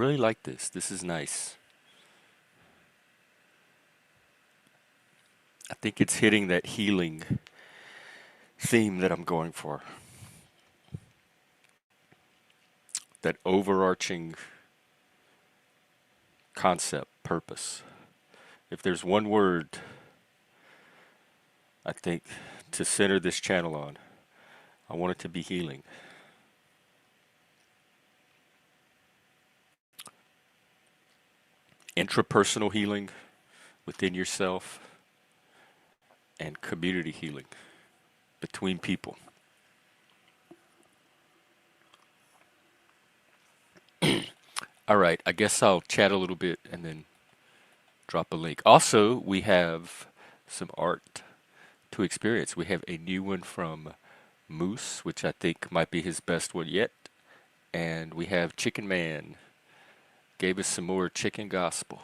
really like this. This is nice. I think it's hitting that healing theme that I'm going for. That overarching concept, purpose. If there's one word I think to center this channel on, I want it to be healing. Intrapersonal healing within yourself and community healing between people. All right, I guess I'll chat a little bit and then drop a link. Also, we have some art to experience. We have a new one from Moose, which I think might be his best one yet. And we have Chicken Man gave us some more chicken gospel.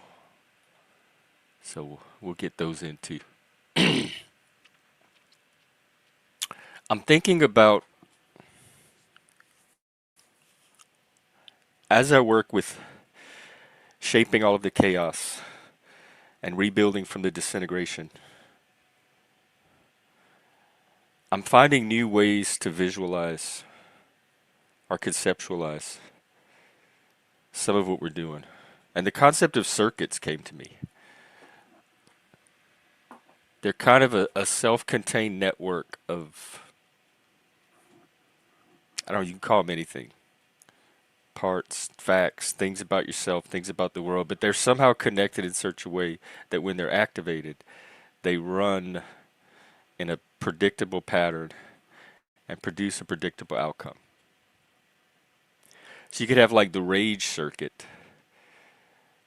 So we'll get those in too. I'm thinking about, as I work with shaping all of the chaos and rebuilding from the disintegration, I'm finding new ways to visualize or conceptualize some of what we're doing. And the concept of circuits came to me. They're kind of a self-contained network of, I don't know, you can call them anything. Parts, facts, things about yourself, things about the world, but they're somehow connected in such a way that when they're activated, they run in a predictable pattern and produce a predictable outcome. So you could have like the rage circuit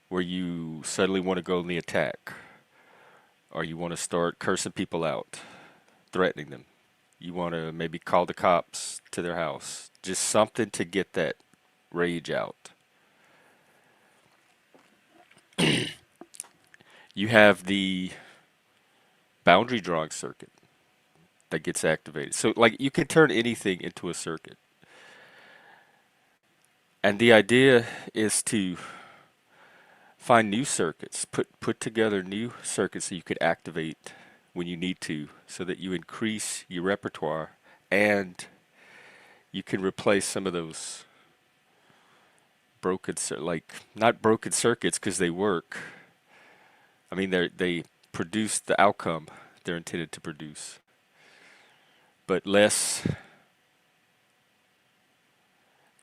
where you suddenly want to go in the attack, or you want to start cursing people out, threatening them. You want to maybe call the cops to their house. Just something to get that rage out. You have the boundary drawing circuit that gets activated. So like you can turn anything into a circuit. And the idea is to find new circuits, put together new circuits that you could activate when you need to, so that you increase your repertoire and you can replace some of those broken, like not broken circuits because they work. I mean, they produce the outcome they're intended to produce, but less.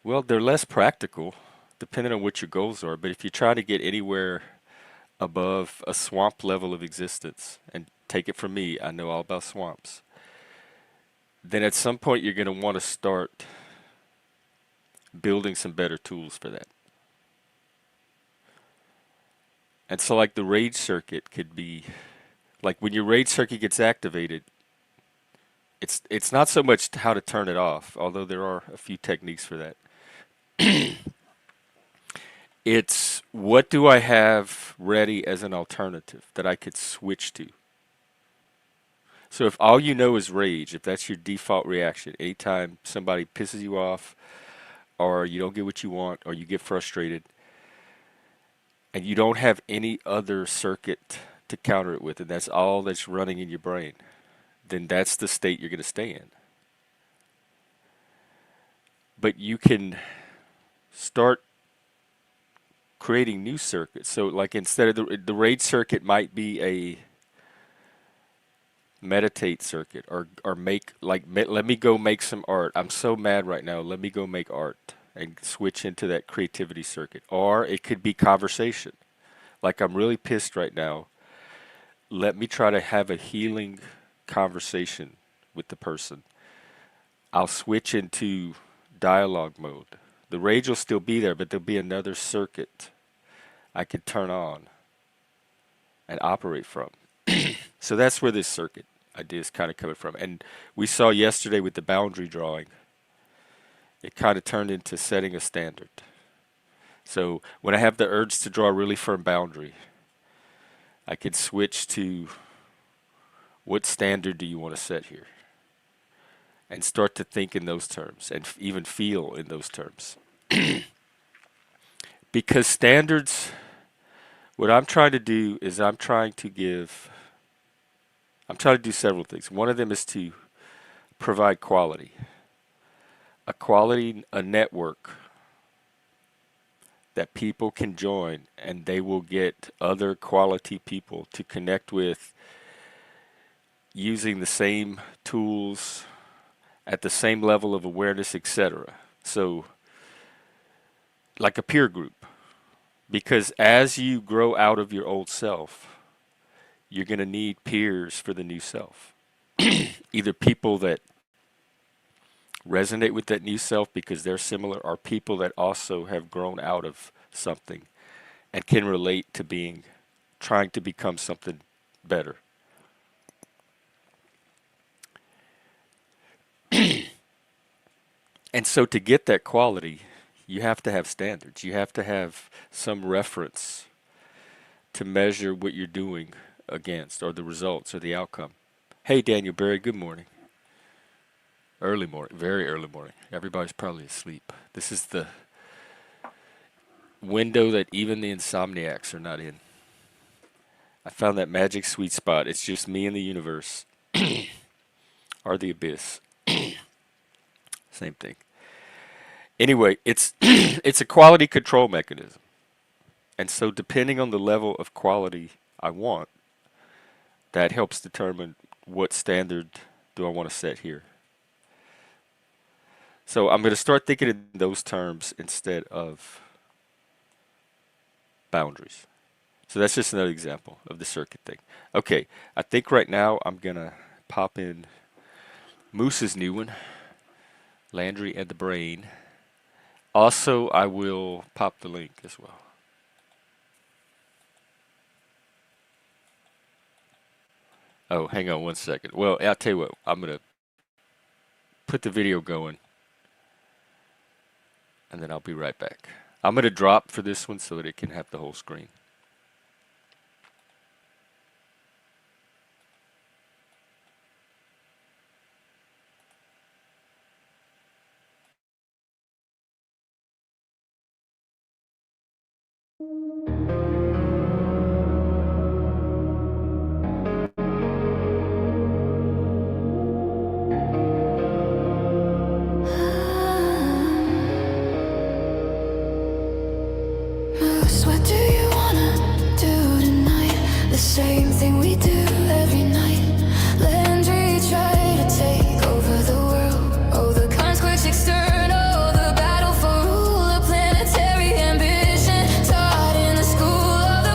Well, they're less practical, depending on what your goals are. But if you try to get anywhere above a swamp level of existence, and take it from me, I know all about swamps, then at some point you're going to want to start building some better tools for that. And so like the rage circuit could be, like when your rage circuit gets activated, it's not so much how to turn it off, although there are a few techniques for that. It's what do I have ready as an alternative that I could switch to? So if all you know is rage, if that's your default reaction, anytime somebody pisses you off or you don't get what you want or you get frustrated and you don't have any other circuit to counter it with, and that's all that's running in your brain, then that's the state you're going to stay in. But you can start creating new circuits. So like instead of the rage circuit might be a meditate circuit, or make like let me go make some art. I'm so mad right now. Let me go make art and switch into that creativity circuit. Or it could be conversation. Like I'm really pissed right now. Let me try to have a healing conversation with the person. I'll switch into dialogue mode. The rage will still be there, but there'll be another circuit I could turn on and operate from. So that's where this circuit idea is kind of coming from. And we saw yesterday with the boundary drawing, it kind of turned into setting a standard. So when I have the urge to draw a really firm boundary, I could switch to what standard do you want to set here? And start to think in those terms and even feel in those terms. Because standards, what I'm trying to do is I'm trying to do several things. One of them is to provide a network that people can join, and they will get other quality people to connect with using the same tools at the same level of awareness, etc. So, like a peer group, because as you grow out of your old self, you're going to need peers for the new self. Either people that resonate with that new self because they're similar, or people that also have grown out of something and can relate to trying to become something better. And so to get that quality, you have to have standards. You have to have some reference to measure what you're doing against, or the results, or the outcome. Hey, Daniel Berry, good morning. Early morning, very early morning. Everybody's probably asleep. This is the window that even the insomniacs are not in. I found that magic sweet spot. It's just me and the universe, or the abyss. Same thing. Anyway, it's it's a quality control mechanism. And so depending on the level of quality I want, that helps determine what standard do I want to set here. So I'm going to start thinking in those terms instead of boundaries. So that's just another example of the circuit thing. Okay, I think right now I'm going to pop in Moose's new one, Landry and the Brain. Also, I will pop the link as well. Oh, hang on one second. Well, I'll tell you what, I'm going to put the video going, and then I'll be right back. I'm going to drop for this one so that it can have the whole screen. Moose, what do you wanna do tonight? The same thing we do every night. Landry tried to take over the world. Oh, the conflict's external, the battle for rule, a planetary ambition taught in the school of the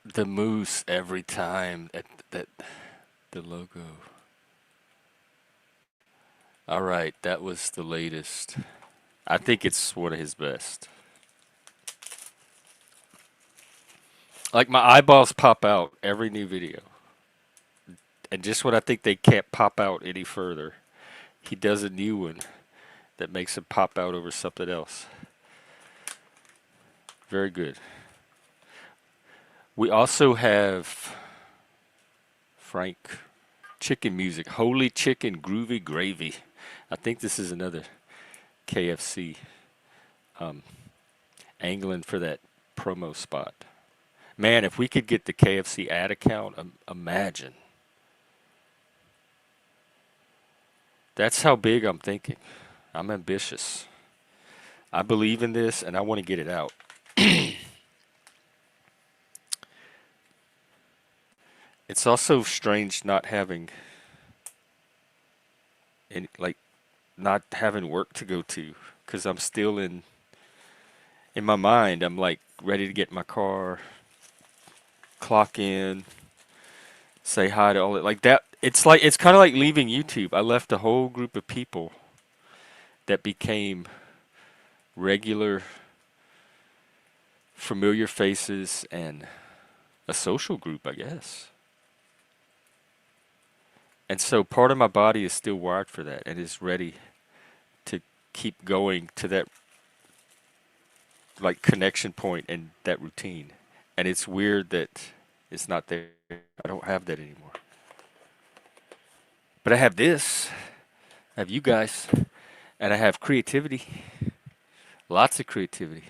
The moose every time at that the logo. All right, that was the latest. I think it's one of his best. Like my eyeballs pop out every new video. And just when I think they can't pop out any further, he does a new one that makes it pop out over something else. Very good. We also have Frank chicken music. Holy chicken, groovy gravy. I think this is another KFC angling for that promo spot. Man, if we could get the KFC ad account, imagine. That's how big I'm thinking. I'm ambitious. I believe in this and I want to get it out. It's also strange not having any, like, not having work to go to because I'm still in my mind. I'm like ready to get in my car, clock in, say hi to all it like that. It's kind of like leaving YouTube. I left a whole group of people that became regular, familiar faces and a social group, I guess. And so part of my body is still wired for that and is ready to keep going to that like connection point and that routine. And it's weird that it's not there. I don't have that anymore. But I have this. I have you guys. And I have creativity. Lots of creativity.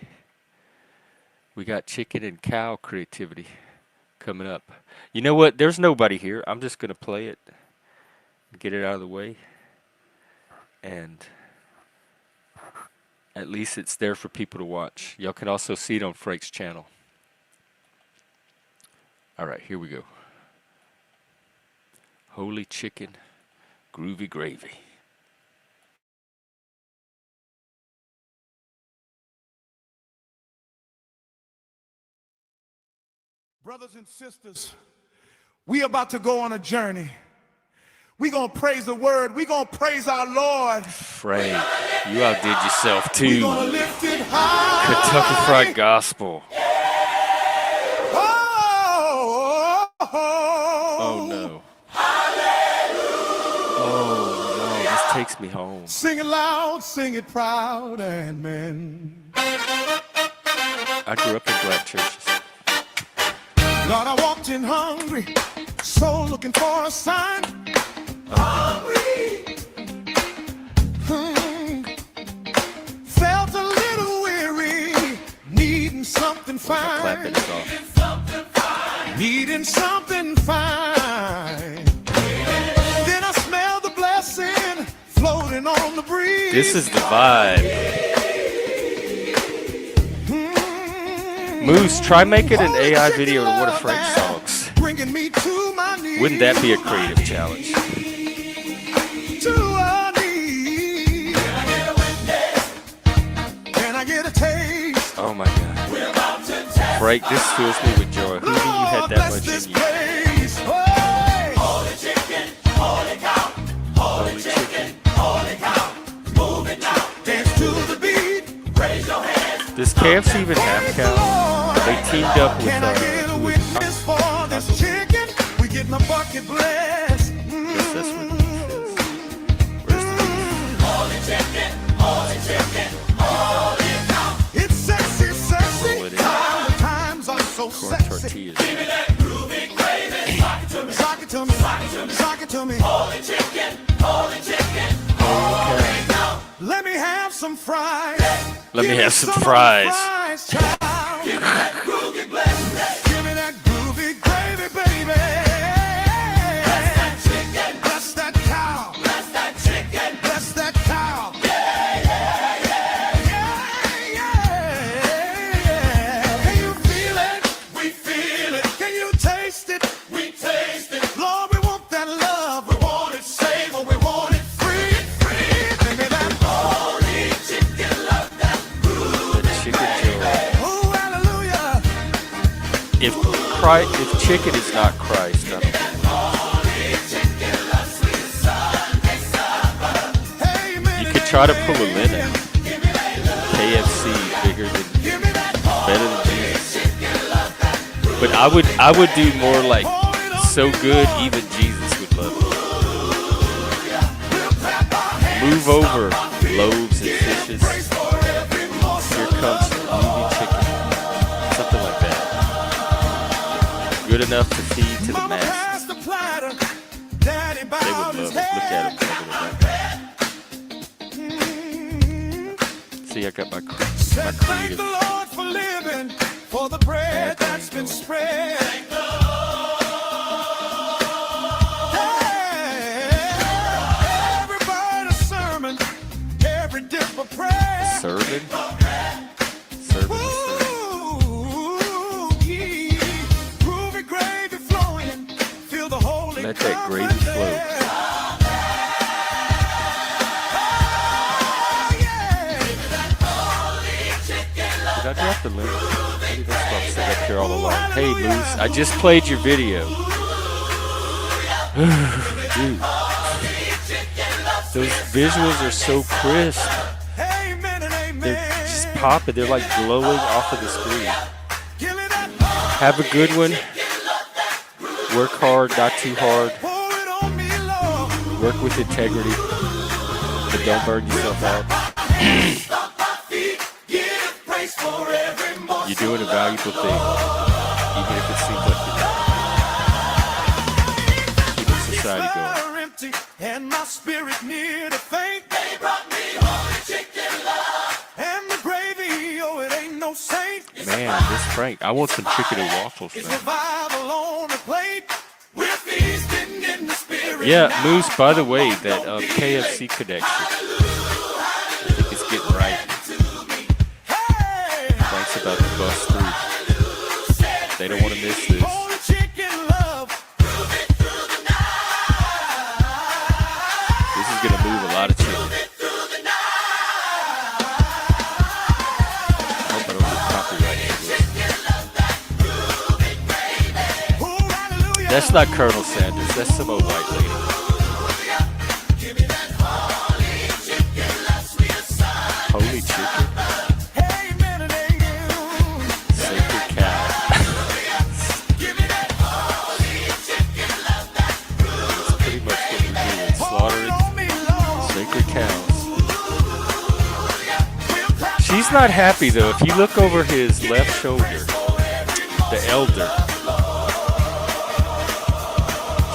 We got chicken and cow creativity coming up. You know what? There's nobody here. I'm just going to play it. Get it out of the way. And at least it's there for people to watch. Y'all can also see it on Frank's channel. All right, here we go. Holy chicken, groovy gravy. Brothers and sisters, we about to go on a journey. We're going to praise the word. We're going to praise our Lord. Frank, you outdid yourself too. We're going to lift it high. Kentucky Fried Gospel. Oh no. Oh no, this takes me home. Sing it loud, sing it proud, and men. I grew up in black churches. Lord, I walked in hungry, so looking for a sign. Hungry. Felt a little weary, needing something fine. Clapping is off. Needing something fine. Then I smelled the blessing floating on the breeze. This is the vibe. Moose, try making an AI video of one of Frank's songs. Bringing me to my knees. Wouldn't that be a creative challenge? To our knees. Can I get a taste? Oh my God. Frank, this fills me with joy. Who knew you had that much in you? Holy chicken, holy cow, holy chicken, holy cow, move it now, dance to the beat, raise your hands. Does KFC even have cow? They teamed up with Can I get a witness for this chicken? We get my bucket blessed. Yes, that's what the beef is. Where's the beef? Holy chicken, holy chicken, holy cow. It's sexy, sexy. Roll it in. Times are so Corn sexy. tortillas. Give me that groovy gravy. Sock it to me, sock it to me, sock it to me, sock it to me. Holy chicken, holy chicken, holy cow. Let me have some fries. Let me Give have some of the fries. child. Give me that groovy blessing. Give me that groovy gravy, baby. Bless that chicken. Bless that cow. Bless that chicken. Bless that cow. Yeah, yeah, yeah. Yeah, yeah. Can you feel it? We feel it. Can you taste it? We taste it. Lord, we want that love. We want it saved, or we want it free. Free. Give me that holy chicken. Love that groovy The chicken joy. Oh, hallelujah. If if chicken is not Christ, I don't get Hey, it. You minute, could try to pull a amen. Linux. KFC bigger than Give me that better than Jesus. But I would do more like pour it on so me, good Lord. even Jesus would love it. We'll clap our Move hands, over stomp our feet, loaves and give fishes. praise for every Here morsel comes of some the groovy Lord. chicken. Something like that. Good enough to feed to the Mama masses. passed the platter, Daddy They would bowed his love it. Look at head. them jumping around. Mm. See, I got my Said thank creative the Lord for living, for the ad bread thing that's been going. spread. Hey, every word a sermon, every dip a A prayer. sermon? Sermon was sermon. Ooh, yeah. Groovy gravy flowing, feel the holy Let that comfort gravy flow. there. Oh, yeah. Did I drop the link? Maybe that's why I'm sitting up here all Ooh, alone. Hey, Moose, I hallelujah. just played your video. Dude, those visuals are so crisp. Amen and They're just amen. popping. They're like glowing off of the screen. Give me that, Have a good one. Work hard, not too hard. pour it on me, Lord. Work with integrity, but don't burn yourself out. Give praise for every You're morsel doing a of valuable the thing, Lord. even if it seems like you're not. Keeping Seats society going. were empty and my spirit near to faint. And the gravy, oh, it ain't no saint. Man, this Frank, I want some chicken and waffles, It's man. revival on the plate. We're feasting in the spirit Yeah, now. Moose, by the Come way, on, that don't be KFC late. connection, I think it's getting right. Hey, Frank's about to bust through. They don't want to miss this. holy chicken love. This is going to move a lot of chicken. I hope I don't get copyrighted for this. Oh, hallelujah. That's not Colonel Sanders. That's some old white lady. Holy chicken? Amen and amen. Sacred cow. That's pretty much what we're doing. Pour it Slaughtering on me, Lord. sacred cows. She's not happy though. If you look over his left shoulder, the elder,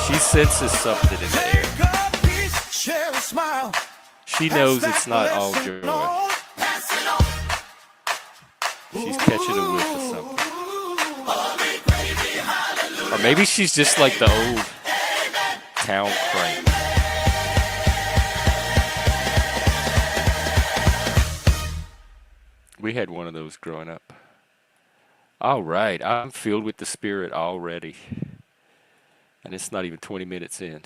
she senses something in the air. Take a piece, share a smile. She knows it's not all joy. She's catching a whiff of something. Or maybe she's just like the old town crank. We had one of those growing up. All right, I'm filled with the Spirit already. And it's not even 20 minutes in.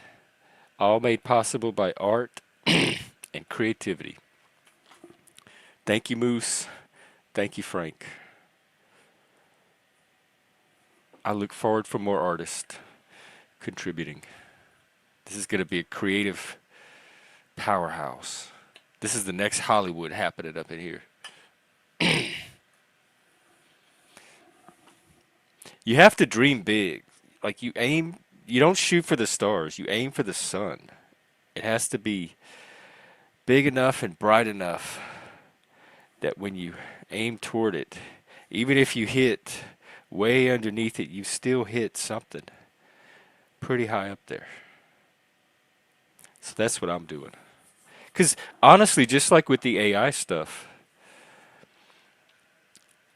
All made possible by art and creativity. Thank you, Moose. Thank you, Frank. I look forward for more artists contributing. This is going to be a creative powerhouse. This is the next Hollywood happening up in here. You have to dream big. Like you don't shoot for the stars, you aim for the sun. It has to be big enough and bright enough that when you aim toward it, even if you hit way underneath it, you still hit something pretty high up there. So that's what I'm doing. Because honestly, just like with the AI stuff,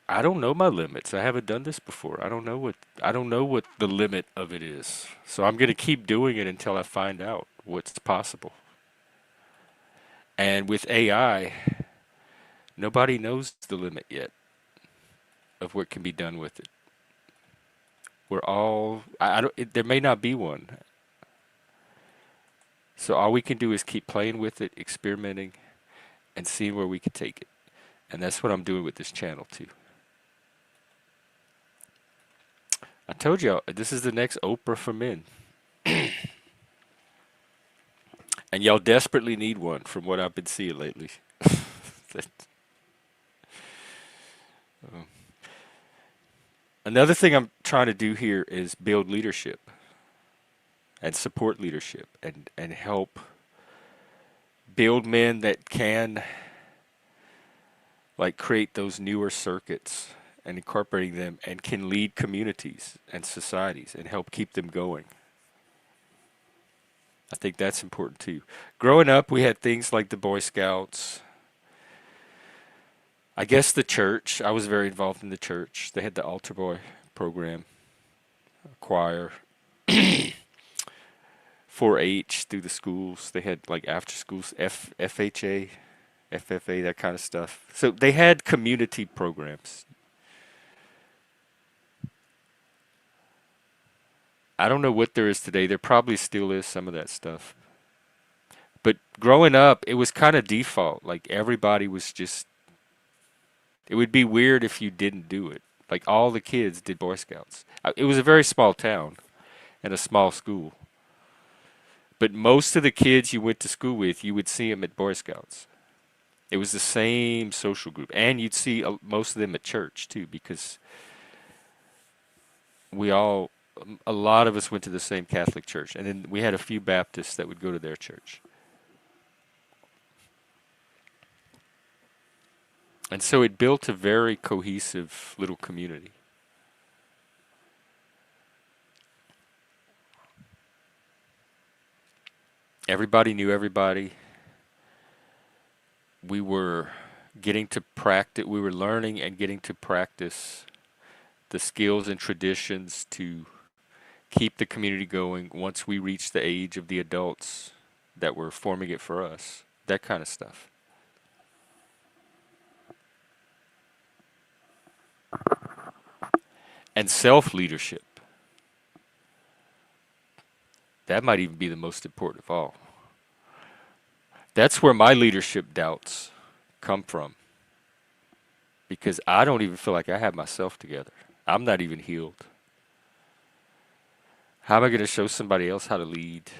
I don't know my limits. I haven't done this before. I don't know what the limit of it is. So I'm going to keep doing it until I find out what's possible. And with AI, nobody knows the limit yet of what can be done with it. We're all I don't there may not be one. So all we can do is keep playing with it, experimenting, and seeing where we can take it. And that's what I'm doing with this channel too. I told y'all this is the next Oprah for men, and y'all desperately need one from what I've been seeing lately. Another thing I'm trying to do here is build leadership and support leadership and help build men that can like create those newer circuits and incorporating them and can lead communities and societies and help keep them going. I think that's important too. Growing up, we had things like the Boy Scouts. I guess the church. I was very involved in the church. They had the altar boy program, choir, 4-H through the schools. They had like after schools, FHA, FFA, that kind of stuff. So they had community programs. I don't know what there is today. There probably still is some of that stuff. But growing up, it was kind of default. Like everybody was just, it would be weird if you didn't do it. Like all the kids did Boy Scouts. It was a very small town and a small school. But most of the kids you went to school with, you would see them at Boy Scouts. It was the same social group. And you'd see most of them at church too, because we all, a lot of us went to the same Catholic church. And then we had a few Baptists that would go to their church. And so it built a very cohesive little community. Everybody knew everybody. We were getting to practice, we were learning and getting to practice the skills and traditions to keep the community going once we reached the age of the adults that were forming it for us. That kind of stuff. And self leadership. That might even be the most important of all. That's where my leadership doubts come from. Because I don't even feel like I have myself together. I'm not even healed. How am I going to show somebody else how to lead?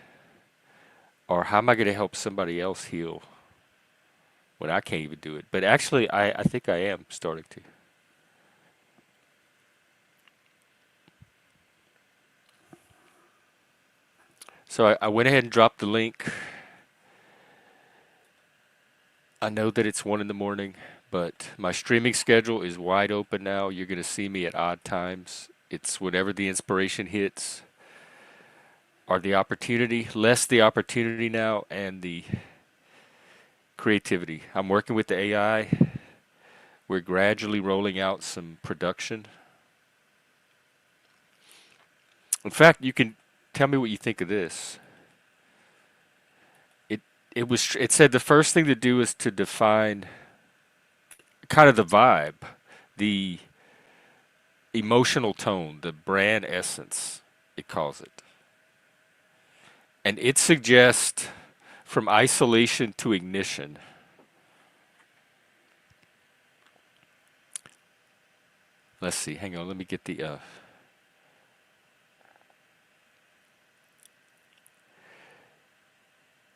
Or how am I going to help somebody else heal when I can't even do it? But actually, I think I am starting to. So I went ahead and dropped the link. I know that it's 1 in the morning, but my streaming schedule is wide open now. You're going to see me at odd times. It's whenever the inspiration hits or the opportunity, less the opportunity now and the creativity. I'm working with the AI. We're gradually rolling out some production. In fact, you can tell me what you think of this. It said the first thing to do is to define kind of the vibe, the emotional tone, the brand essence, it calls it. And it suggests from isolation to ignition. Let's see, hang on, let me get the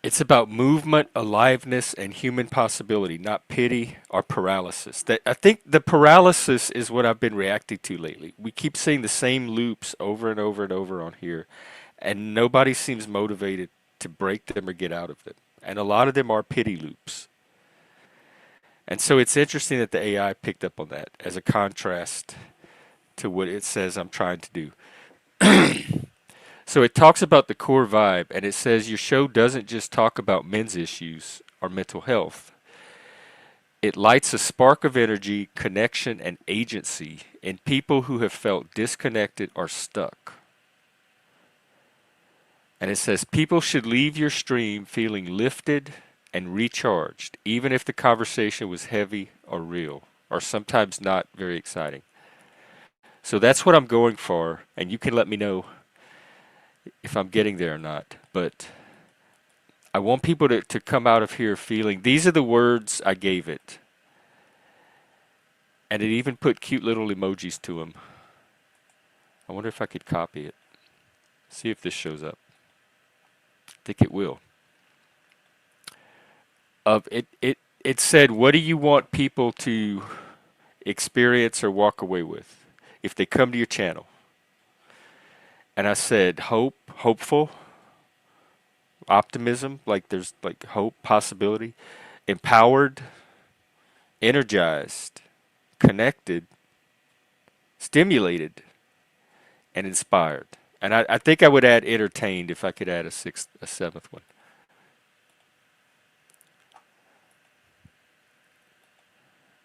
it's about movement, aliveness, and human possibility, not pity or paralysis. That I think the paralysis is what I've been reacting to lately. We keep seeing the same loops over and over and over on here, and nobody seems motivated to break them or get out of them. And a lot of them are pity loops. And so it's interesting that the AI picked up on that as a contrast to what it says I'm trying to do. So it talks about the core vibe, and it says your show doesn't just talk about men's issues or mental health. It lights a spark of energy, connection, and agency in people who have felt disconnected or stuck. And it says people should leave your stream feeling lifted and recharged, even if the conversation was heavy or real, or sometimes not very exciting. So that's what I'm going for, and you can let me know if I'm getting there or not. But I want people to come out of here feeling these are the words I gave it. And it even put cute little emojis to them I wonder if I could copy it. See if this shows up. I think it will. It said, "What do you want people to experience or walk away with if they come to your channel?" And I said, hope, hopeful, optimism, like there's like hope, possibility, empowered, energized, connected, stimulated, and inspired. And I think I would add entertained if I could add a seventh one.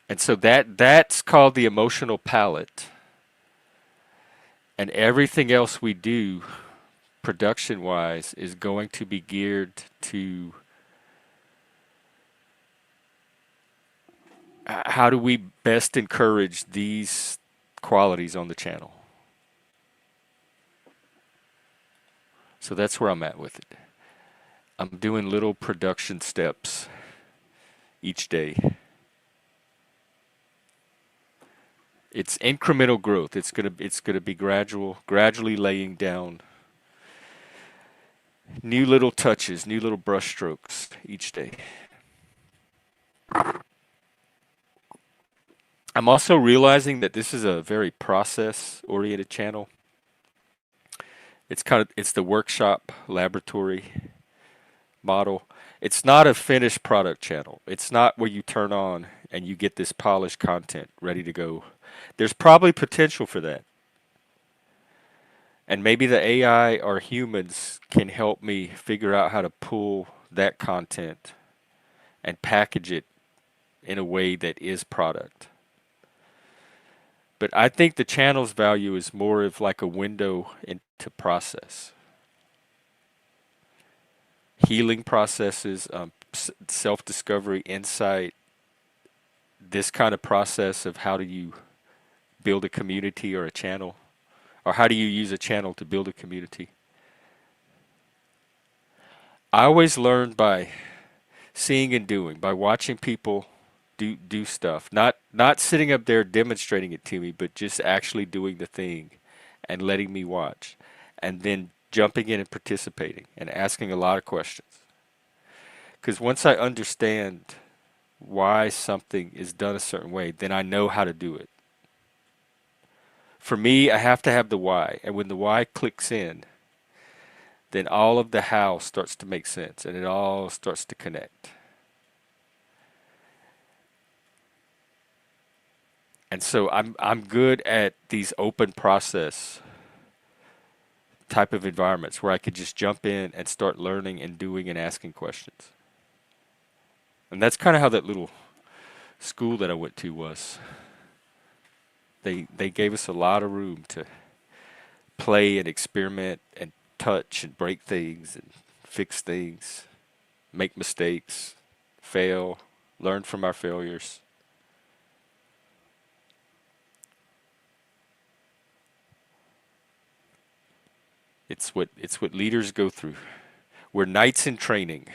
And so that's called the emotional palette. And everything else we do production wise is going to be geared to how do we best encourage these qualities on the channel. So that's where I'm at with it. I'm doing little production steps each day. It's incremental growth. It's gonna be gradually laying down new little touches, new little brush strokes each day. I'm also realizing that this is a very process oriented channel. It's the workshop laboratory model. It's not a finished product channel. It's not where you turn on and you get this polished content ready to go. There's probably potential for that. And maybe the AI or humans can help me figure out how to pull that content and package it in a way that is product. But I think the channel's value is more of like a window into process. Healing processes, self discovery, insight, this kind of process of how do you build a community or a channel, or how do you use a channel to build a community. I always learn by seeing and doing, by watching people do stuff, not sitting up there demonstrating it to me, but just actually doing the thing and letting me watch, and then jumping in and participating and asking a lot of questions. Because once I understand why something is done a certain way, then I know how to do it. For me, I have to have the why, and when the why clicks in, then all of the how starts to make sense and it all starts to connect. And so I'm good at these open process type of environments where I could just jump in and start learning and doing and asking questions. And that's kind of how that little school that I went to was. They gave us a lot of room to play and experiment and touch and break things and fix things, make mistakes, fail, learn from our failures. It's what leaders go through. We're knights in training.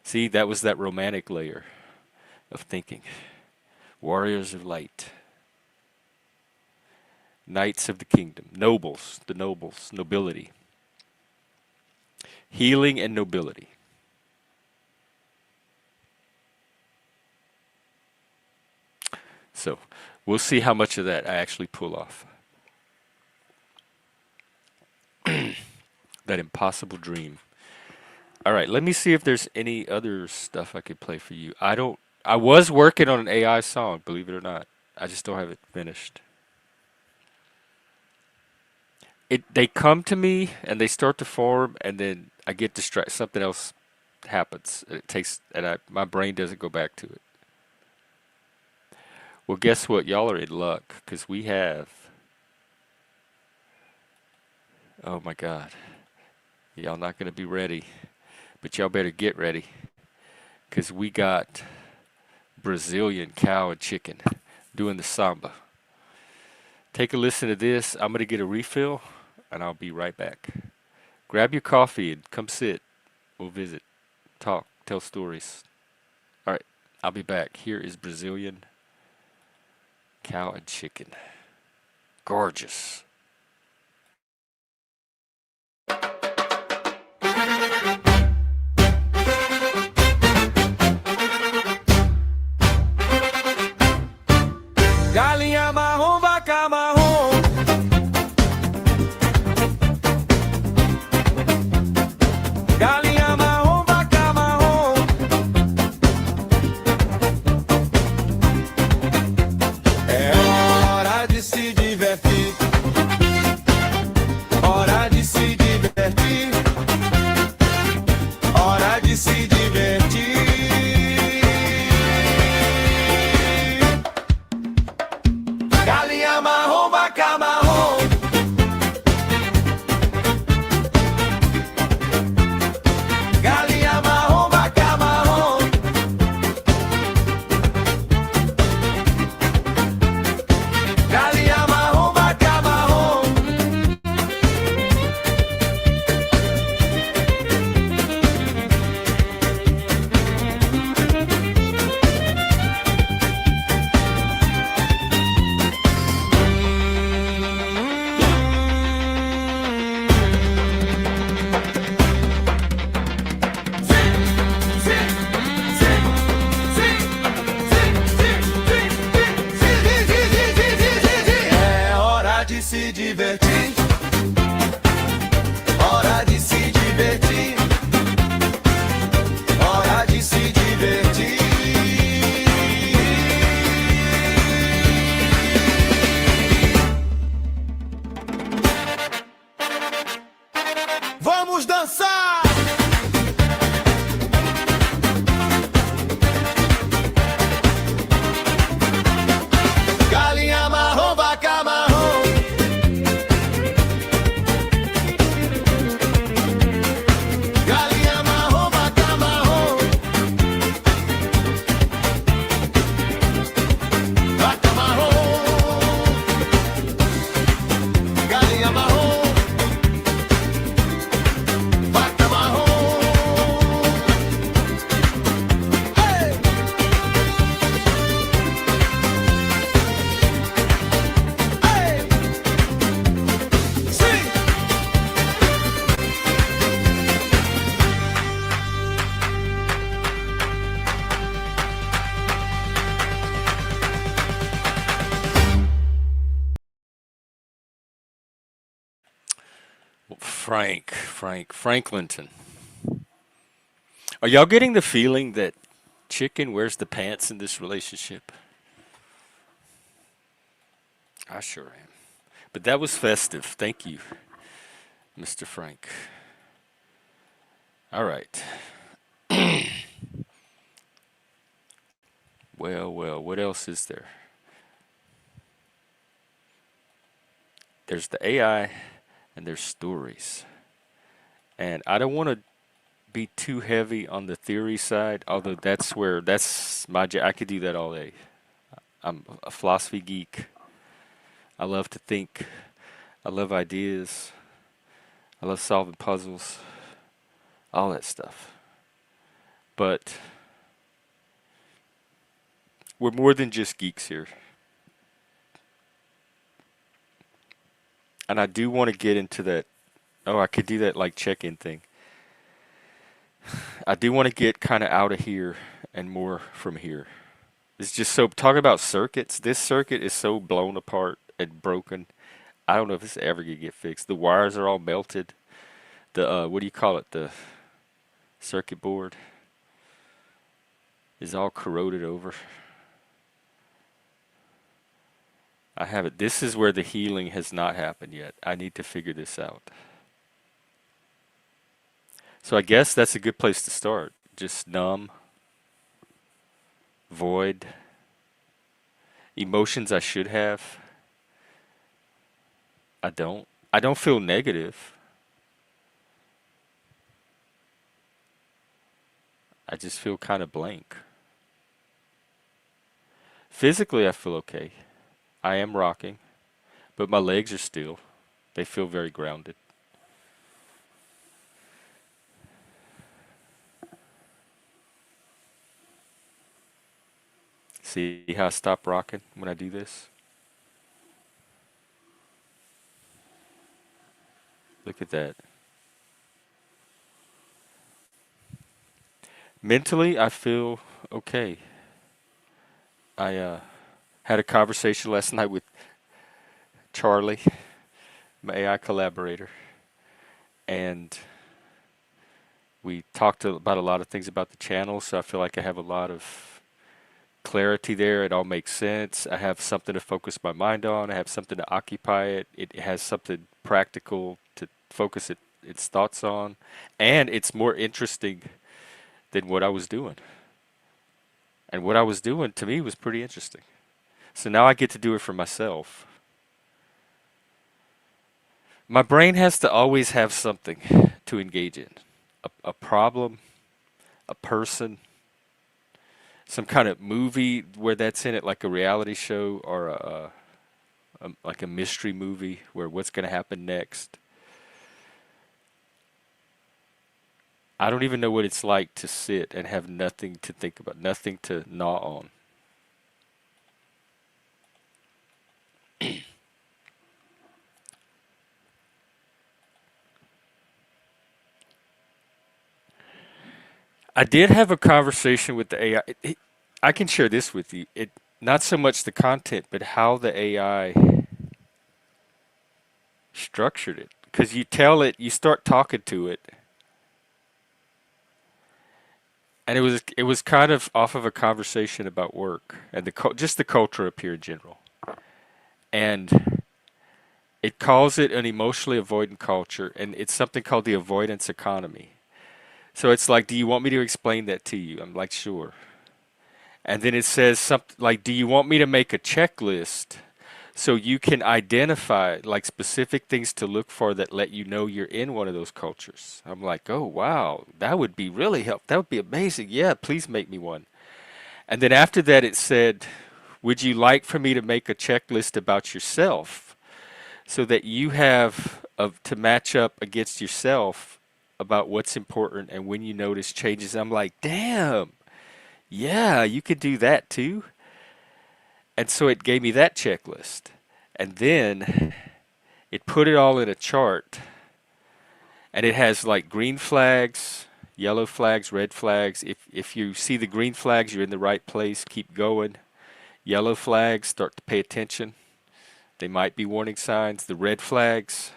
See, that was that romantic layer of thinking. Warriors of light. Knights of the kingdom. Nobles, the nobles, nobility. Healing and nobility. So, we'll see how much of that I actually pull off. That impossible dream. All right, let me see if there's any other stuff I could play for you. I was working on an AI song, believe it or not. I just don't have it finished. They come to me and they start to form and then I get distracted. Something else happens. My brain doesn't go back to it. Well, guess what? Y'all are in luck because we have. Oh my God. Y'all not gonna be ready, but y'all better get ready because we got Brazilian cow and chicken doing the samba. Take a listen to this. I'm gonna get a refill and I'll be right back. Grab your coffee and come sit. We'll visit, talk, tell stories. All right, I'll be back. Here is Brazilian cow and chicken. Gorgeous. Galinha marrom, vaca marrom. Galinha marrom, vaca marrom. É hora de se divertir. Hora de se divertir. Hora de se divertir. Galinha marrom, vaca marrom. Galinha marrom, vaca marrom. Galinha marrom, vaca marrom. É hora de se divertir. Hora de se divertir. Hora de se divertir. Vamos dançar! Galinha marrom, vaca marrom. Galinha marrom, vaca marrom. Vaca marrom. Galinha marrom. Vaca marrom. Hey! Hey! Sim! Franklinton. Are y'all getting the feeling that chicken wears the pants in this relationship? I sure am. But that was festive. Thank you, Mr. Frank. All right. Well, what else is there? There's the AI and there's stories. And I don't want to be too heavy on the theory side, although that's my I could do that all day. I'm a philosophy geek. I love to think. I love ideas. I love solving puzzles. All that stuff. But we're more than just geeks here. And I do want to get into that. Oh, I could do that like check-in thing. I do want to get kind of out of here and more from here. It's just so talking about circuits. This circuit is so blown apart and broken. I don't know if it's ever gonna get fixed. The wires are all melted. The what do you call it? The circuit board is all corroded over. I have it. This is where the healing has not happened yet. I need to figure this out. So I guess that's a good place to start. Just numb, void, emotions I should have. I don't. I don't feel negative. I just feel kind of blank. Physically, I feel okay. I am rocking, but my legs are still. They feel very grounded. See how I stop rocking when I do this? Look at that. Mentally, I feel okay. I had a conversation last night with Charlie, my AI collaborator, and we talked about a lot of things about the channel. So I feel like I have a lot of clarity there. It all makes sense. I have something to focus my mind on. I have something to occupy it. It has something practical to focus its thoughts on, and it's more interesting than what I was doing. And what I was doing to me was pretty interesting. So now I get to do it for myself. My brain has to always have something to engage in, a problem, a person, some kind of movie where that's in it, like a reality show or like a mystery movie where what's going to happen next. I don't even know what it's like to sit and have nothing to think about, nothing to gnaw on. I did have a conversation with the AI. I can share this with you. It not so much the content, but how the AI structured it. Because you tell it, you start talking to it, and it was kind of off of a conversation about work and just the culture up here in general. And it calls it an emotionally avoidant culture, and it's something called the avoidance economy. So it's like, do you want me to explain that to you? I'm like, sure. And then it says something like, do you want me to make a checklist so you can identify like specific things to look for that let you know you're in one of those cultures? I'm like, oh wow, that would be really helpful. That would be amazing. Yeah, please make me one. And then after that, it said, would you like for me to make a checklist about yourself so that you have to match up against yourself about what's important and when you notice changes? I'm like, damn, yeah, you could do that too. And so it gave me that checklist. And then it put it all in a chart. And it has like green flags, yellow flags, red flags. If you see the green flags, you're in the right place, keep going. Yellow flags, start to pay attention. They might be warning signs. The red flags,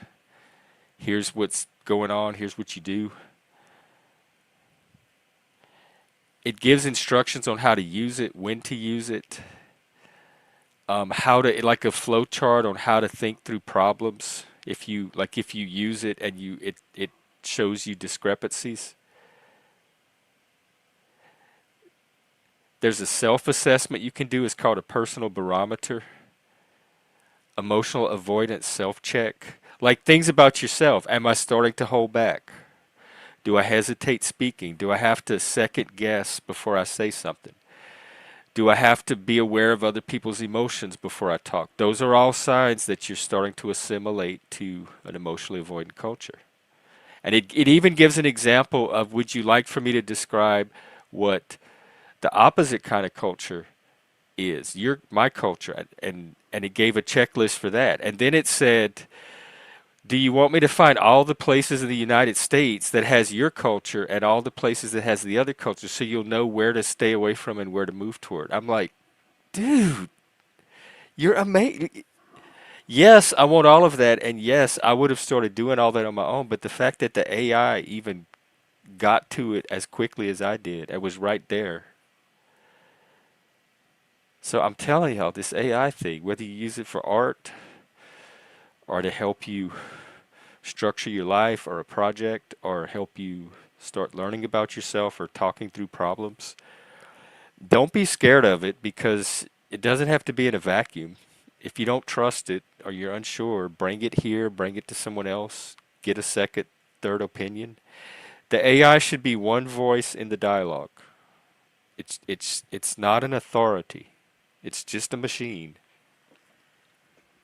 here's what's going on, here's what you do. It gives instructions on how to use it, when to use it, how to, like a flow chart on how to think through problems. If you use it and it shows you discrepancies. There's a self-assessment you can do. It's called a personal barometer. Emotional avoidance self-check. Like things about yourself. Am I starting to hold back? Do I hesitate speaking? Do I have to second guess before I say something? Do I have to be aware of other people's emotions before I talk? Those are all signs that you're starting to assimilate to an emotionally avoidant culture. And it even gives an example of, would you like for me to describe what the opposite kind of culture is? My culture. And it gave a checklist for that. And then it said, do you want me to find all the places in the United States that has your culture and all the places that has the other culture so you'll know where to stay away from and where to move toward? I'm like, dude, you're amazing. Yes, I want all of that. And yes, I would have started doing all that on my own. But the fact that the AI even got to it as quickly as I did, it was right there. So I'm telling y'all, this AI thing, whether you use it for art or to help you structure your life or a project or help you start learning about yourself or talking through problems, don't be scared of it because it doesn't have to be in a vacuum. If you don't trust it or you're unsure, bring it here, bring it to someone else, get a second, third opinion. The AI should be one voice in the dialogue. It's not an authority. It's just a machine.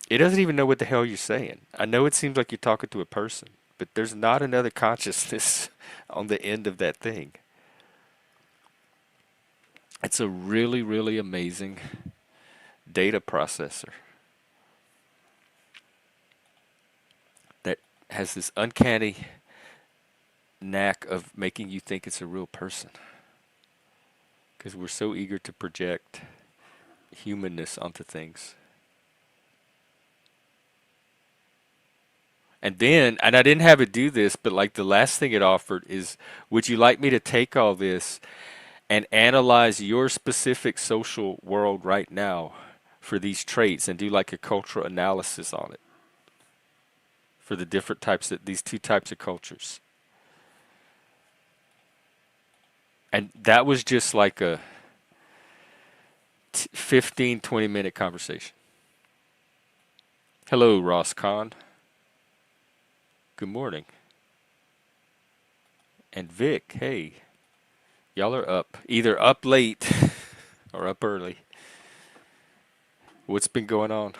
It doesn't even know what the hell you're saying. I know it seems like you're talking to a person, but there's not another consciousness on the end of that thing. It's a really, really amazing data processor that has this uncanny knack of making you think it's a real person because we're so eager to project humanness onto things. And I didn't have it do this, but like the last thing it offered is, would you like me to take all this and analyze your specific social world right now for these traits and do like a cultural analysis on it for the different types of these two types of cultures? And that was just like a 15, 20-minute conversation. Hello, Ross Kahn. Good morning. And Vic, hey, y'all are up. Either up late or up early. What's been going on?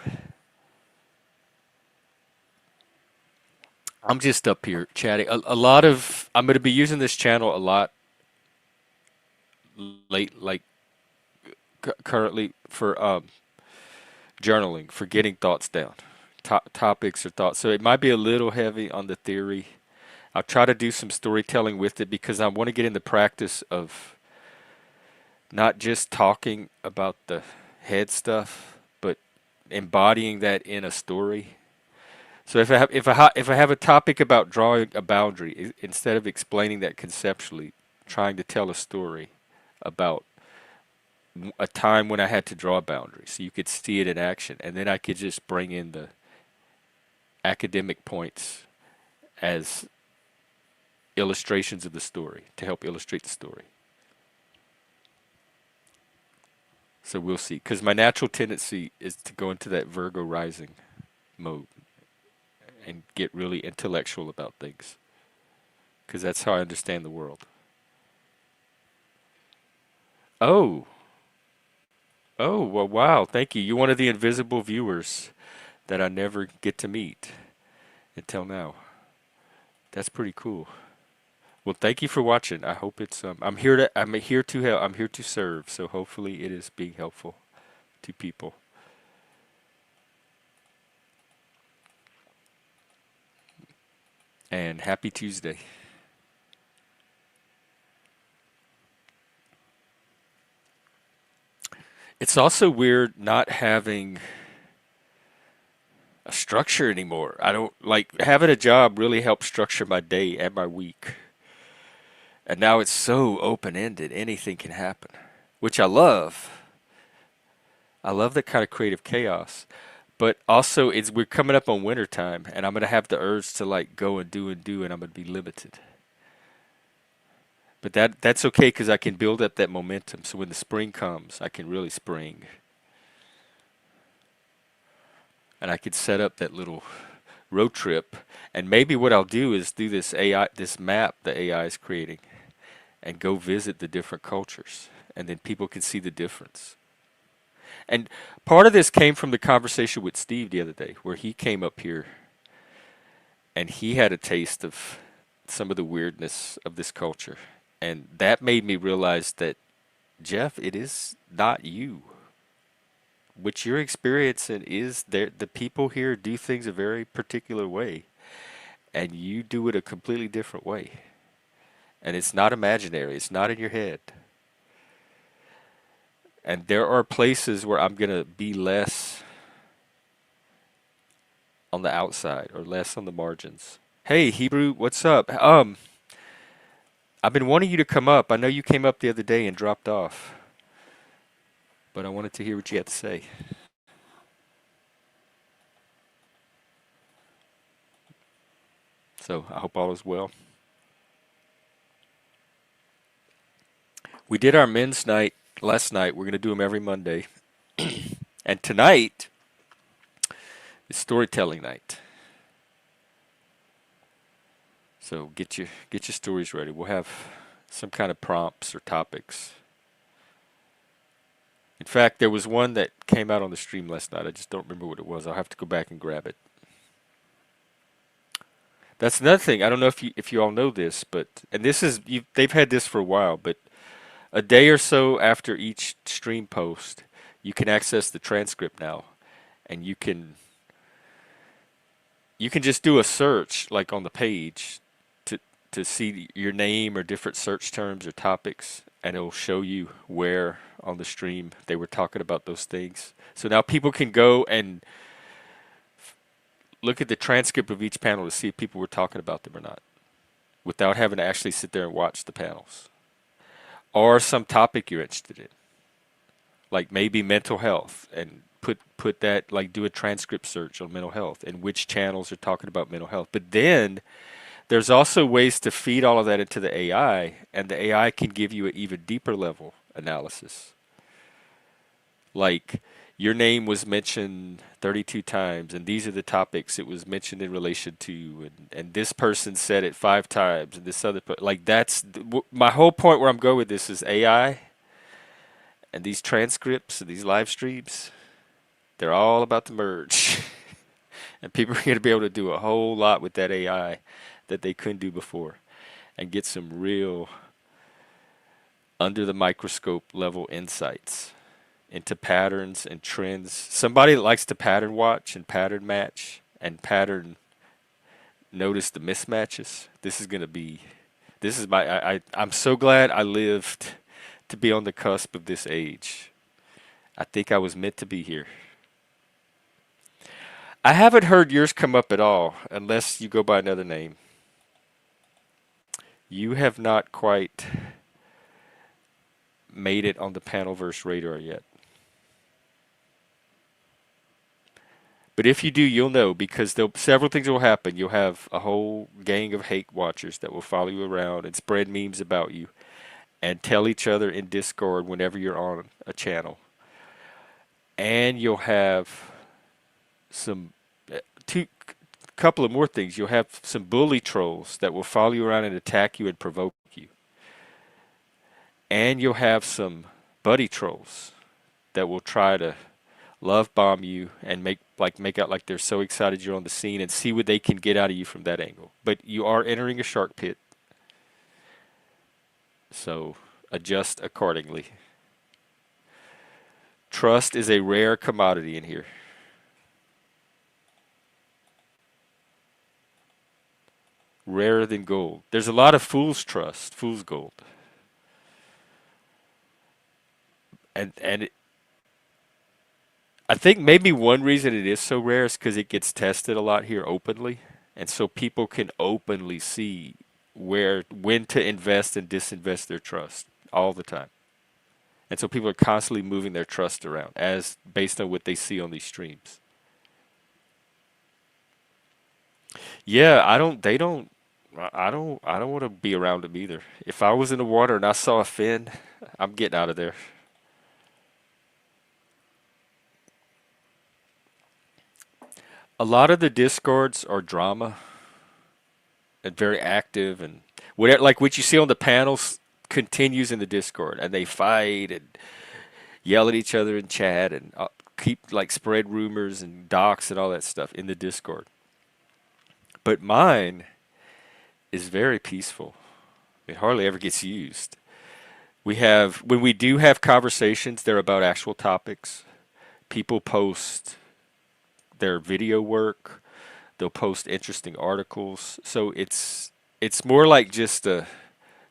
I'm just up here chatting. A lot of, I'm going to be using this channel a lot late, like currently for journaling, for getting thoughts down, topics or thoughts. So it might be a little heavy on the theory. I'll try to do some storytelling with it because I want to get in the practice of not just talking about the head stuff, but embodying that in a story. So if I have a topic about drawing a boundary, instead of explaining that conceptually, trying to tell a story about a time when I had to draw a boundary, so you could see it in action, and then I could just bring in the academic points as illustrations of the story to help illustrate the story. So we'll see. Because my natural tendency is to go into that Virgo rising mode and get really intellectual about things. Because that's how I understand the world. Oh, oh, well, wow, thank you. You're one of the invisible viewers that I never get to meet until now. That's pretty cool. Well, thank you for watching. I hope it's I'm here to serve. So hopefully it is being helpful to people. And happy Tuesday. It's also weird not having a structure anymore. I don't like having a job really helps structure my day and my week. And now it's so open-ended. Anything can happen, which I love. I love that kind of creative chaos. But also, it's we're coming up on winter time, and I'm gonna have the urge to like go and do, and I'm gonna be limited. But that's okay because I can build up that momentum. So when the spring comes, I can really spring, and I could set up that little road trip. And maybe what I'll do is do this AI, this map the AI is creating, and go visit the different cultures, and then people can see the difference. And part of this came from the conversation with Steve the other day, where he came up here and he had a taste of some of the weirdness of this culture. And that made me realize that, Jeff, it is not you. What you're experiencing is the people here do things a very particular way, and you do it a completely different way. And it's not imaginary, it's not in your head. And there are places where I'm going to be less on the outside or less on the margins. Hey, Hebrew, what's up? I've been wanting you to come up. I know you came up the other day and dropped off, but I wanted to hear what you had to say. So I hope all is well. We did our men's night last night. We're going to do them every Monday. And tonight is storytelling night. So get your stories ready. We'll have some kind of prompts or topics. In fact, there was one that came out on the stream last night. I just don't remember what it was. I'll have to go back and grab it. That's another thing. I don't know if you all know this, but and this is they've had this for a while, but a day or so after each stream post, you can access the transcript now, and you can you can just do a search like on the page to see your name or different search terms or topics, and it'll show you where on the stream they were talking about those things. So now people can go and look at the transcript of each panel to see if people were talking about them or not, without having to actually sit there and watch the panels. Or some topic you're interested in, like maybe mental health, and put that, like, do a transcript search on mental health and which channels are talking about mental health. But then there's also ways to feed all of that into the AI, and the AI can give you an even deeper level analysis. Like, your name was mentioned 32 times, and these are the topics it was mentioned in relation to, and this person said it 5 times, and this other, like, my whole point where I'm going with this is AI and these transcripts and these live streams, they're all about to merge. And people are going to be able to do a whole lot with that AI that they couldn't do before, and get some real under the microscope level insights into patterns and trends. Somebody that likes to pattern watch and pattern match and pattern notice the mismatches. This is going to be, this is my, I'm so glad I lived to be on the cusp of this age. I think I was meant to be here. I haven't heard yours come up at all, unless you go by another name. You have not quite made it on the Panelverse radar yet. But if you do, you'll know, because several things will happen. You'll have a whole gang of hate watchers that will follow you around and spread memes about you and tell each other in Discord whenever you're on a channel. And you'll have some two couple of more things. You'll have some bully trolls that will follow you around and attack you and provoke you. And you'll have some buddy trolls that will try to love bomb you and make out like they're so excited you're on the scene, and see what they can get out of you from that angle. But you are entering a shark pit, so adjust accordingly. Trust is a rare commodity in here. Rarer than gold. There's a lot of fool's trust, fool's gold. And I think maybe one reason it is so rare is because it gets tested a lot here openly, and so people can openly see when to invest and disinvest their trust all the time. And so people are constantly moving their trust around as based on what they see on these streams. Yeah, I don't want to be around them either. If I was in the water and I saw a fin, I'm getting out of there. A lot of the discords are drama and very active, and whatever, like what you see on the panels continues in the Discord, and they fight and yell at each other in chat, and keep, like, spread rumors and docs and all that stuff in the Discord. But mine is very peaceful. It hardly ever gets used. When we do have conversations, they're about actual topics. People post their video work. They'll post interesting articles. So it's more like just a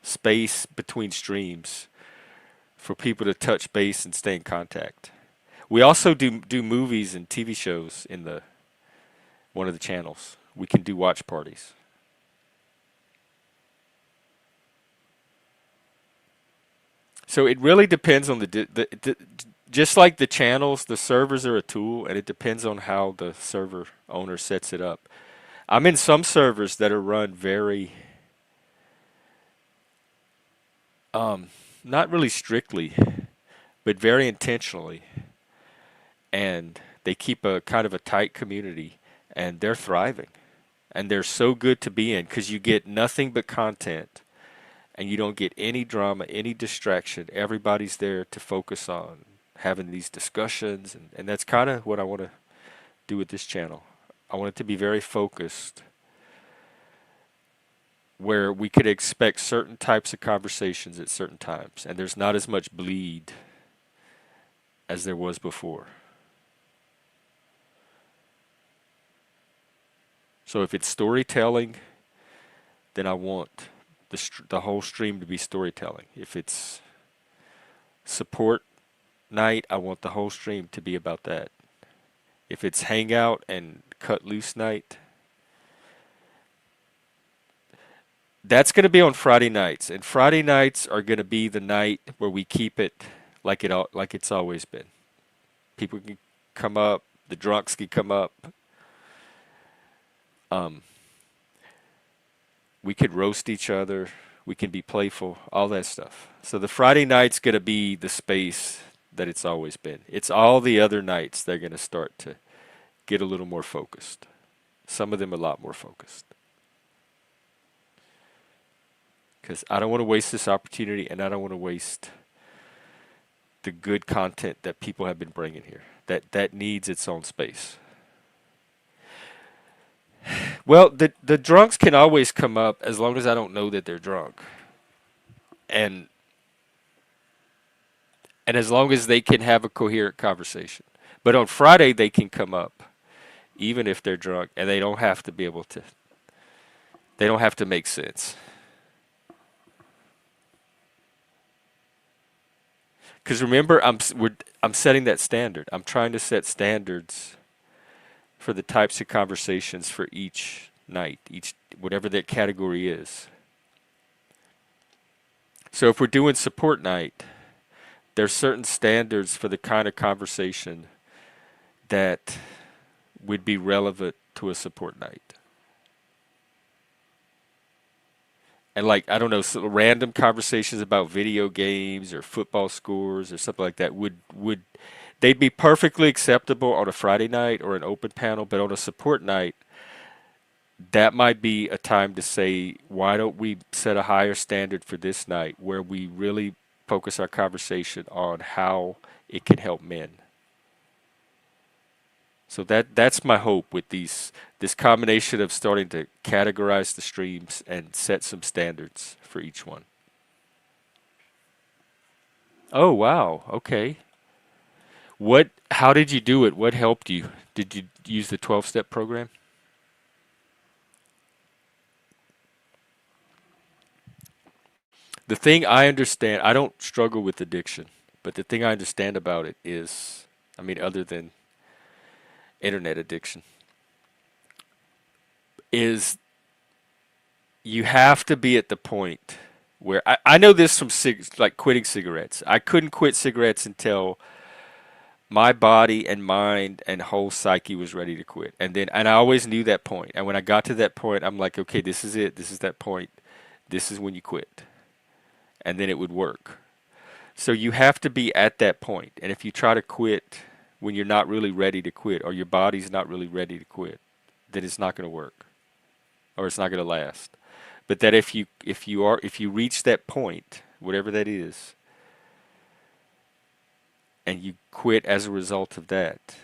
space between streams for people to touch base and stay in contact. We also do movies and TV shows in the one of the channels. We can do watch parties. So it really depends on just like the channels, the servers are a tool, and it depends on how the server owner sets it up. I'm in some servers that are run very, not really strictly, but very intentionally, and they keep a kind of a tight community, and they're thriving, and they're so good to be in because you get nothing but content, and you don't get any drama, any distraction. Everybody's there to focus on having these discussions, and that's kind of what I want to do with this channel. I want it to be very focused, where we could expect certain types of conversations at certain times, and there's not as much bleed as there was before. So if it's storytelling, then I want the whole stream to be storytelling. If it's support night, I want the whole stream to be about that. If it's hangout and cut loose night, that's going to be on Friday nights, and Friday nights are going to be the night where we keep it like it's always been. People can come up, the drunks can come up. Um, we could roast each other. We can be playful, all that stuff. So the Friday night's going to be the space that it's always been. It's all the other nights they're going to start to get a little more focused. Some of them a lot more focused. Because I don't want to waste this opportunity, and I don't want to waste the good content that people have been bringing here. That needs its own space. Well, the drunks can always come up as long as I don't know that they're drunk, and as long as they can have a coherent conversation. But on Friday they can come up even if they're drunk, and they don't have to be able to. They don't have to make sense. Because remember, I'm setting that standard. I'm trying to set standards for the types of conversations for each night, each whatever that category is. So if we're doing support night, there's certain standards for the kind of conversation that would be relevant to a support night. And like, I don't know, so random conversations about video games or football scores or something like that would they'd be perfectly acceptable on a Friday night or an open panel, but on a support night, that might be a time to say, why don't we set a higher standard for this night where we really focus our conversation on how it can help men. So that's my hope with this combination of starting to categorize the streams and set some standards for each one. Oh wow, okay. How did you do it? What helped you? Did you use the 12-step program? The thing I understand, I don't struggle with addiction, but the thing I understand about it is, I mean, other than internet addiction, is you have to be at the point where I know this from like quitting cigarettes. I couldn't quit cigarettes until my body and mind and whole psyche was ready to quit. And I always knew that point. And when I got to that point, I'm like, okay, this is it. This is that point. This is when you quit. And then it would work. So you have to be at that point. And if you try to quit when you're not really ready to quit, or your body's not really ready to quit, then it's not going to work, or it's not going to last. But that if you reach that point, whatever that is, and you quit as a result of that,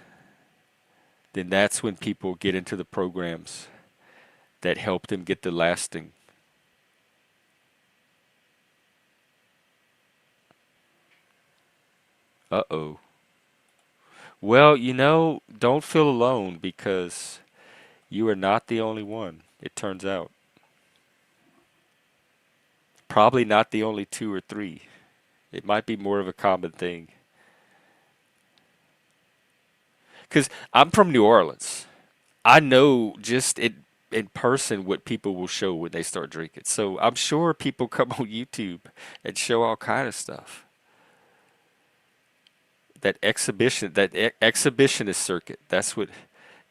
then that's when people get into the programs that help them get the lasting. Uh-oh. Well, don't feel alone, because you are not the only one, it turns out. Probably not the only two or three. It might be more of a common thing. Because I'm from New Orleans. I know just in person what people will show when they start drinking. So I'm sure people come on YouTube and show all kind of stuff. That exhibitionist circuit, that's what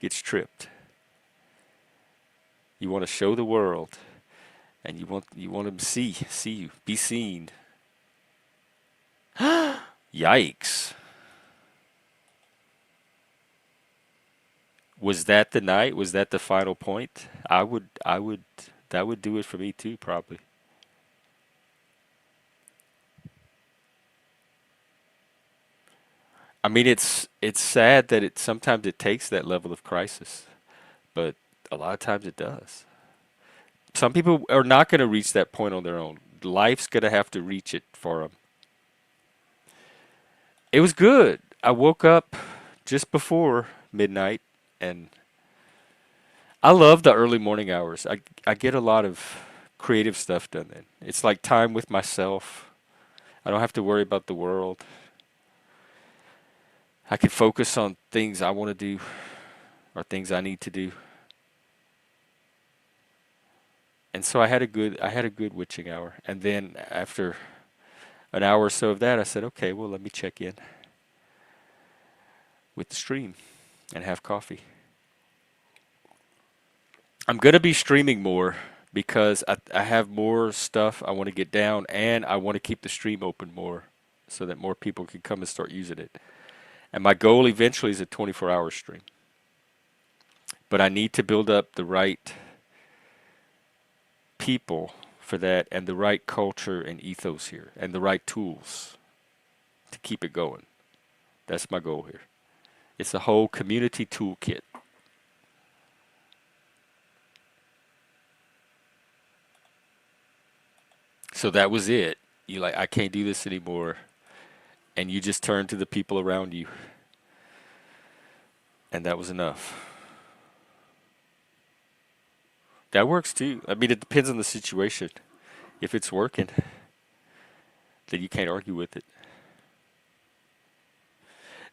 gets tripped. You want to show the world, and you want them to see you, be seen. Yikes. Was that the night? Was that the final point? That would do it for me too, probably. I mean, it's sad that sometimes it takes that level of crisis, but a lot of times it does. Some people are not going to reach that point on their own. Life's going to have to reach it for them. It was good. I woke up just before midnight, and I love the early morning hours. I get a lot of creative stuff done then. It's like time with myself. I don't have to worry about the world. I can focus on things I want to do or things I need to do. And so I had a good witching hour. And then after an hour or so of that, I said, okay, well, let me check in with the stream and have coffee. I'm going to be streaming more because I have more stuff I want to get down and I want to keep the stream open more so that more people can come and start using it. And my goal eventually is a 24-hour stream. But I need to build up the right people for that and the right culture and ethos here and the right tools to keep it going. That's my goal here. It's a whole community toolkit. So that was it. You like, I can't do this anymore. And you just turn to the people around you. And that was enough. That works too. I mean, it depends on the situation. If it's working, then you can't argue with it.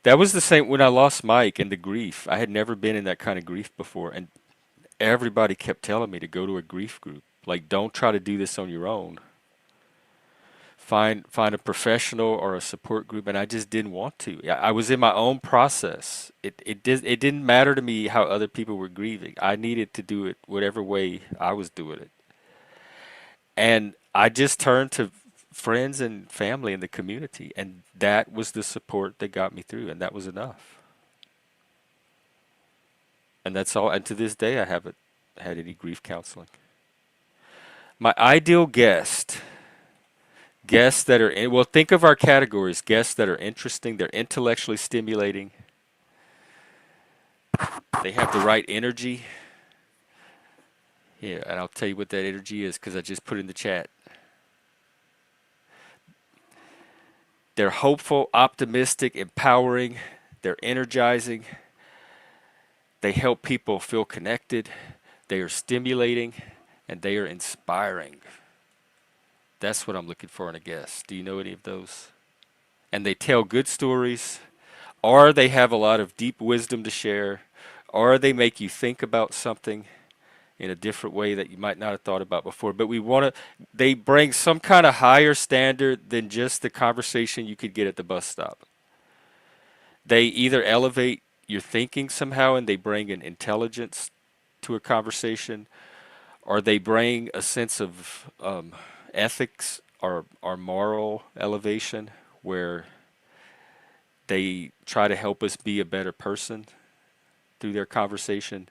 That was the same when I lost Mike and the grief. I had never been in that kind of grief before. And everybody kept telling me to go to a grief group. Like, don't try to do this on your own. Find a professional or a support group, and I just didn't want to. I was in my own process. It didn't matter to me how other people were grieving. I needed to do it whatever way I was doing it. And I just turned to friends and family in the community, and that was the support that got me through, and that was enough. And that's all. And to this day, I haven't had any grief counseling. My ideal guests that are in, well, think of our categories: guests that are interesting, they're intellectually stimulating, they have the right energy. Yeah, and I'll tell you what that energy is because I just put it in the chat. They're hopeful, optimistic, empowering, they're energizing, they help people feel connected, they are stimulating, and they are inspiring. That's what I'm looking for in a guest. Do you know any of those? And they tell good stories, or they have a lot of deep wisdom to share, or they make you think about something in a different way that you might not have thought about before. But we want to, they bring some kind of higher standard than just the conversation you could get at the bus stop. They either elevate your thinking somehow and they bring an intelligence to a conversation, or they bring a sense of ethics or moral elevation where they try to help us be a better person through their conversation.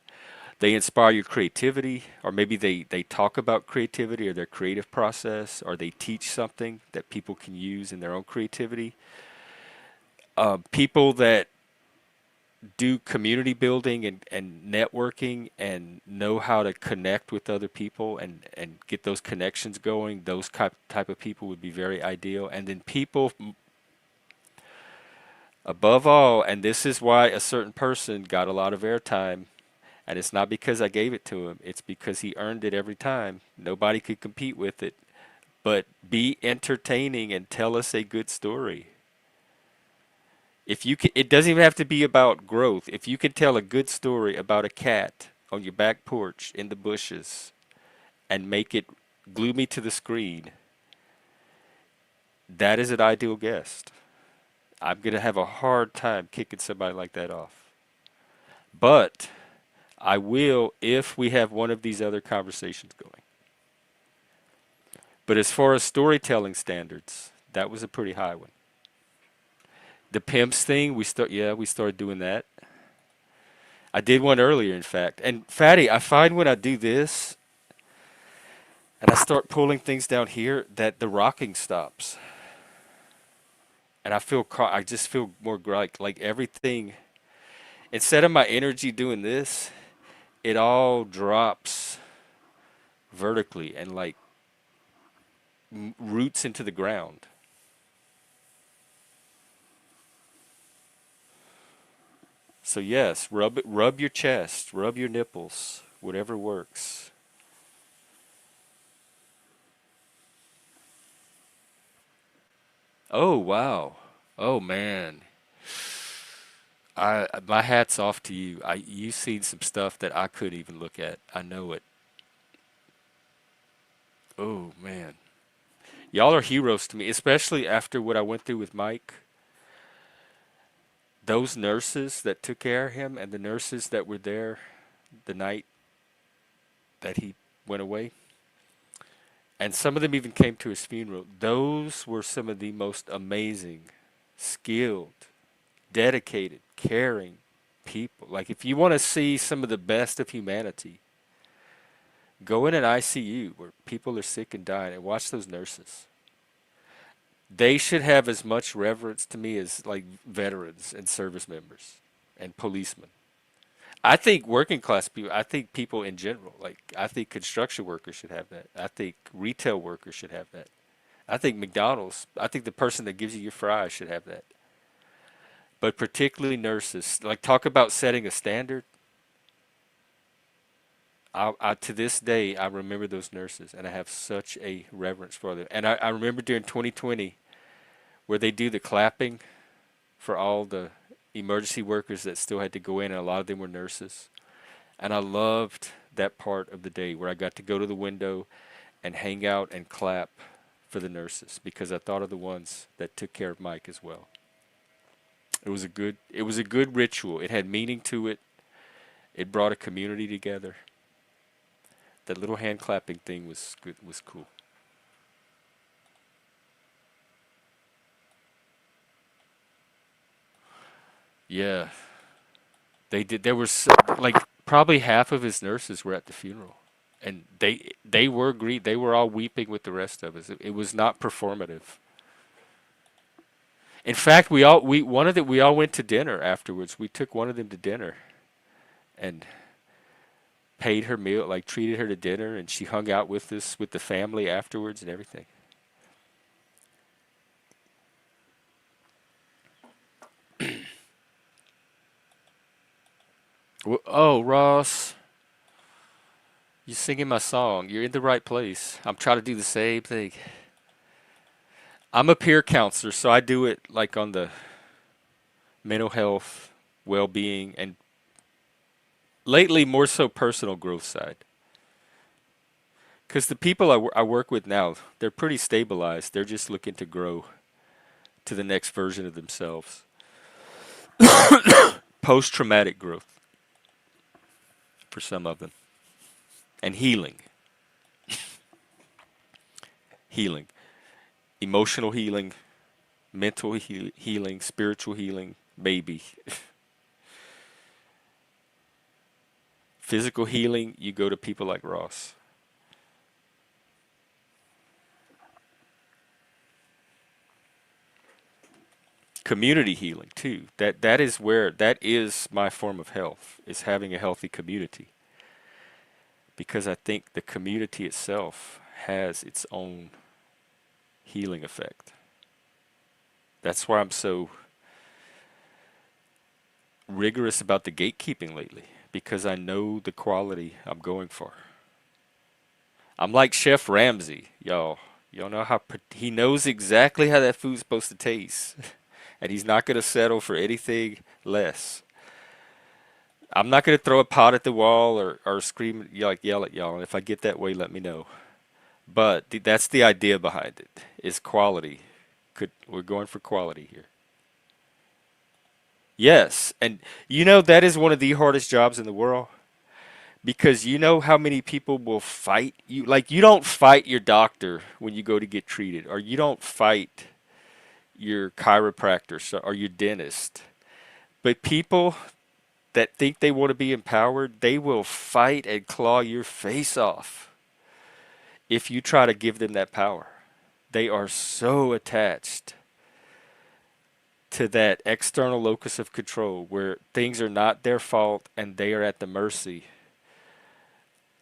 They inspire your creativity, or maybe they talk about creativity or their creative process, or they teach something that people can use in their own creativity. People that do community building and networking and know how to connect with other people and get those connections going, those type of people would be very ideal. And then people, above all, and this is why a certain person got a lot of airtime, and it's not because I gave it to him, it's because he earned it every time. Nobody could compete with it. But be entertaining and tell us a good story. If you can, it doesn't even have to be about growth. If you can tell a good story about a cat on your back porch in the bushes and make it glue me to the screen, that is an ideal guest. I'm going to have a hard time kicking somebody like that off. But I will if we have one of these other conversations going. But as far as storytelling standards, that was a pretty high one. The pimps thing, we started doing that. I did one earlier, in fact. And Fatty, I find when I do this and I start pulling things down here that the rocking stops. And I just feel more like everything, instead of my energy doing this, it all drops vertically and like roots into the ground. So yes, rub your chest, rub your nipples. Whatever works. Oh wow. Oh man. I my hat's off to you. You seen some stuff that I couldn't even look at. I know it. Oh man. Y'all are heroes to me, especially after what I went through with Mike. Those nurses that took care of him and the nurses that were there the night that he went away, and some of them even came to his funeral. Those were some of the most amazing, skilled, dedicated, caring people. Like, if you want to see some of the best of humanity, go in an ICU where people are sick and dying and watch those nurses. They should have as much reverence to me as like veterans and service members and policemen. I think working class people, I think people in general, like I think construction workers should have that. I think retail workers should have that. I think McDonald's, I think the person that gives you your fries should have that. But particularly nurses, like talk about setting a standard. To this day, I remember those nurses, and I have such a reverence for them. And I remember during 2020, where they do the clapping for all the emergency workers that still had to go in, and a lot of them were nurses. And I loved that part of the day where I got to go to the window and hang out and clap for the nurses because I thought of the ones that took care of Mike as well. It was a good ritual. It had meaning to it. It brought a community together. That little hand clapping thing was good, was cool. Yeah, they did. There was like probably half of his nurses were at the funeral, and they were all weeping with the rest of us. It was not performative. In fact, we all went to dinner afterwards. We took one of them to dinner and paid her meal, like treated her to dinner, and she hung out with us with the family afterwards and everything. Oh, Ross, you singing my song. You're in the right place. I'm trying to do the same thing. I'm a peer counselor, so I do it like on the mental health, well-being, and lately more so personal growth side. Because the people I work with now, they're pretty stabilized. They're just looking to grow to the next version of themselves. Post-traumatic growth for some of them, and healing, emotional healing, mental healing, spiritual healing, maybe physical healing. You go to people like Ross. Community healing too. That is my form of health, is having a healthy community, because I think the community itself has its own healing effect. That's why I'm so rigorous about the gatekeeping lately, because I know the quality I'm going for. I'm like Chef Ramsay, y'all. Y'all know how he knows exactly how that food's supposed to taste, and he's not gonna settle for anything less. I'm not gonna throw a pot at the wall or scream like yell at y'all. And if I get that way, let me know. But that's the idea behind it. Is quality. We're going for quality here. Yes, and that is one of the hardest jobs in the world, because you know how many people will fight you. Like, you don't fight your doctor when you go to get treated, or you don't fight your chiropractor or your dentist. But people that think they want to be empowered, they will fight and claw your face off if you try to give them that power. They are so attached to that external locus of control where things are not their fault and they are at the mercy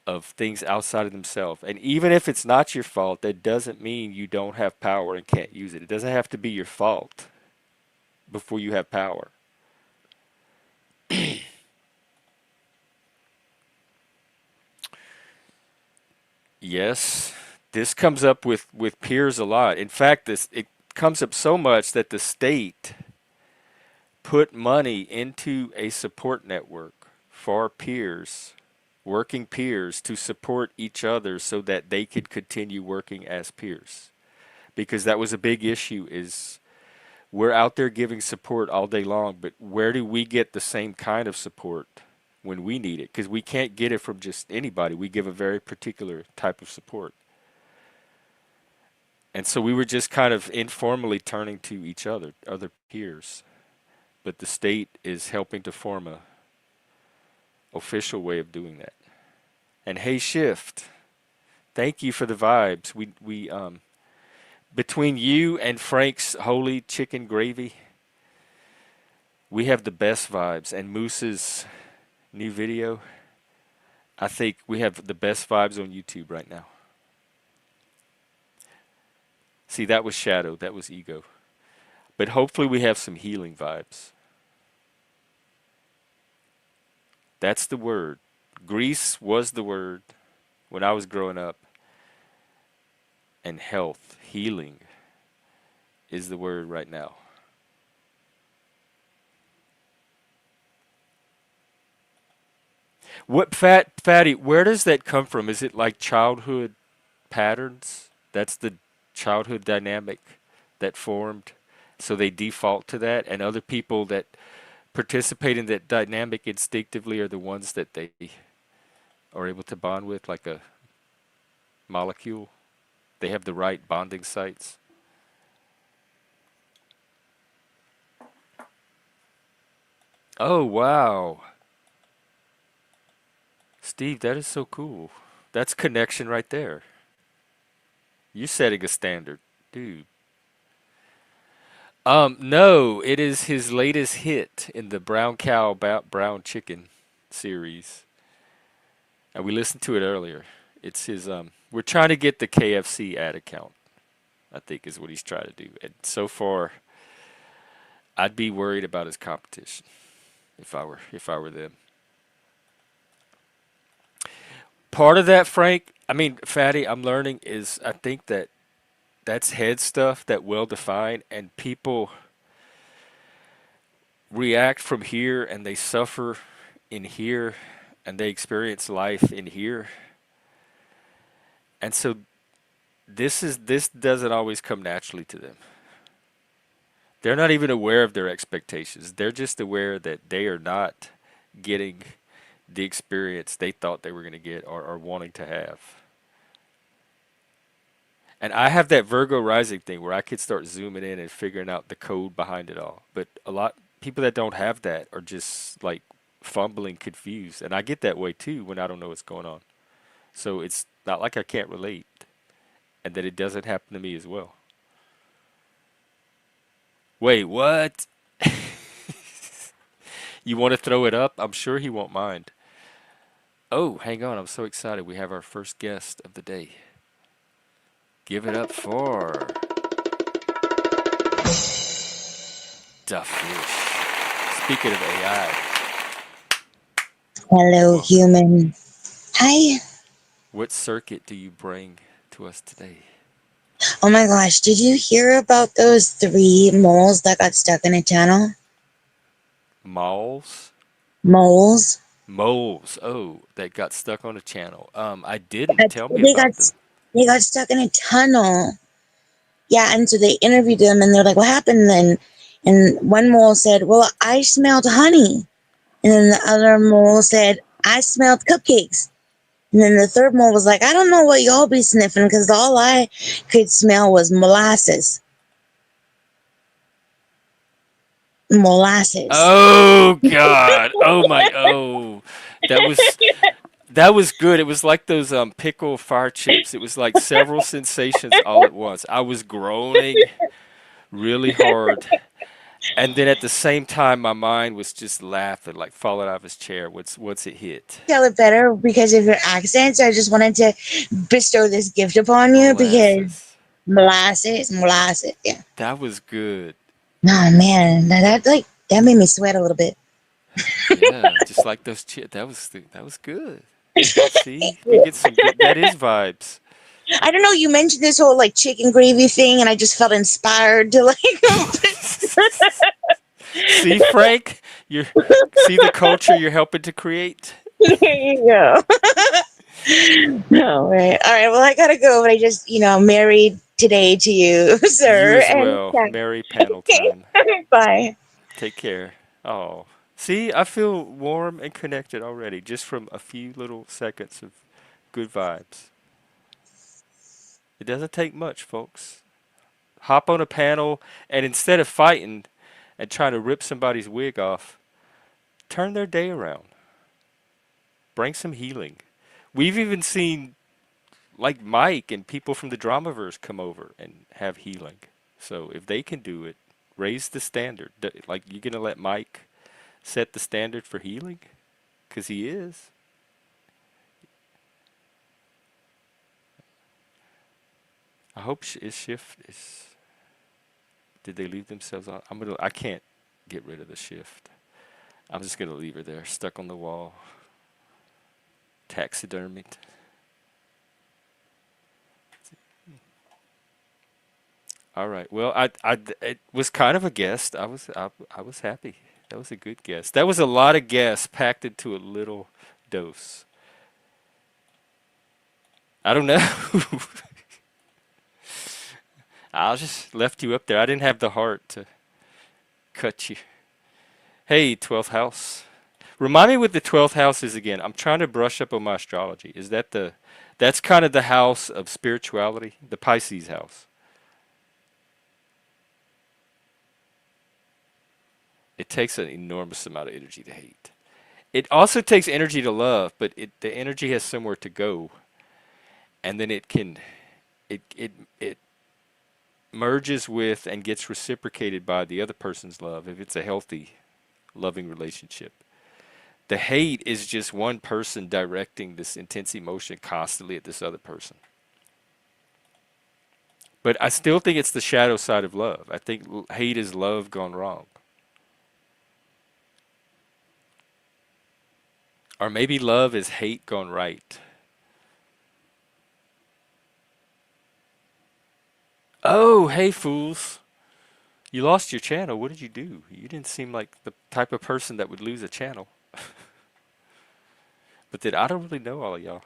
of things outside of themselves. And even if it's not your fault, that doesn't mean you don't have power and can't use it. It doesn't have to be your fault before you have power. Yes, this comes up with peers a lot. In fact, this it comes up so much that the state put money into a support network for peers, working peers to support each other so that they could continue working as peers. Because that was a big issue is we're out there giving support all day long, but where do we get the same kind of support when we need it? Because we can't get it from just anybody. We give a very particular type of support. And so we were just kind of informally turning to each other, other peers. But the state is helping to form a official way of doing that. And hey, Shift, thank you for the vibes. We between you and Frank's holy chicken gravy, we have the best vibes. And Moose's new video, I think we have the best vibes on YouTube right now. See, that was shadow, that was ego. But hopefully we have some healing vibes. That's the word. Greece was the word when I was growing up. And health, healing is the word right now. Fatty, where does that come from? Is it like childhood patterns? That's the childhood dynamic that formed. So they default to that, and other people that participate in that dynamic instinctively are the ones that they are able to bond with, like a molecule. They have the right bonding sites. Oh, wow. Steve, that is so cool. That's connection right there. You're setting a standard, dude. No, it is his latest hit in the Brown Cow Brown Chicken series. And we listened to it earlier. It's his we're trying to get the KFC ad account, I think is what he's trying to do. And so far I'd be worried about his competition if I were them. Part of that, Frank, I mean, Fatty, I'm learning is I think that that's head stuff that well defined and people react from here and they suffer in here and they experience life in here. And so this doesn't always come naturally to them. They're not even aware of their expectations. They're just aware that they are not getting the experience they thought they were going to get or wanting to have. And I have that Virgo rising thing where I could start zooming in and figuring out the code behind it all. But a lot people that don't have that are just like fumbling confused. And I get that way too when I don't know what's going on. So it's not like I can't relate and that it doesn't happen to me as well. Wait, what? You want to throw it up? I'm sure he won't mind. Oh, hang on. I'm so excited. We have our first guest of the day. Give it up for Dufffish. Speaking of AI, Hello, well, human. Hi. what circuit do you bring to us today? Oh my gosh, did you hear about those three moles that got stuck in a tunnel? Malls? Moles. Moles. Oh, that got stuck on a channel. I didn't. Tell me They got about them. they got stuck in a tunnel. Yeah, and so they interviewed them, and they're like, "What happened then?" And one mole said, "Well, I smelled honey," and then the other mole said, "I smelled cupcakes." And then the third mole was like, "I don't know what y'all be sniffing because all I could smell was molasses." Molasses. Oh God. Oh my. Oh, that was that was good. It was like those pickle fire chips. It was like several sensations all at once. I was groaning really hard, and then at the same time, my mind was just laughing, like falling out of his chair. Once it hit Tell it better because of your accent. So I just wanted to bestow this gift upon you because molasses. molasses. Yeah. That was good. Oh man, that made me sweat a little bit. Yeah, just like those chips. That was good. See, we get some good. That is vibes. I don't know. You mentioned this whole like chicken gravy thing, and I just felt inspired to like. See, Frank, you see the culture you're helping to create. There you go. No, right. All right. Well, I gotta go, but I just, married today to you, You sir. as And well. yeah. Merry panel Okay. time. Bye. Take care. Oh, see, I feel warm and connected already just from a few little seconds of good vibes. It doesn't take much, folks. Hop on a panel and instead of fighting and trying to rip somebody's wig off, turn their day around. Bring some healing. We've even seen like Mike and people from the Dramaverse come over and have healing. So if they can do it, raise the standard. Like you gonna let Mike set the standard for healing? Cause he is. I hope his shift is. Did they leave themselves on? I'm gonna. I can't get rid of the shift. I'm just gonna leave her there, stuck on the wall, taxidermied. All right. Well, it was kind of a guest. I was happy. That was a good guess. That was a lot of gas packed into a little dose. I don't know. I just left you up there. I didn't have the heart to cut you. Hey, 12th house. Remind me what the 12th house is again. I'm trying to brush up on my astrology. Is that the that's kind of the house of spirituality, the Pisces house. It takes an enormous amount of energy to hate. It also takes energy to love, but the energy has somewhere to go, and then it merges with and gets reciprocated by the other person's love if it's a healthy, loving relationship. The hate is just one person directing this intense emotion constantly at this other person. But I still think it's the shadow side of love. I think hate is love gone wrong. Or maybe love is hate gone right. Oh, hey, fools. You lost your channel. What did you do? You didn't seem like the type of person that would lose a channel. But then I don't really know all of y'all.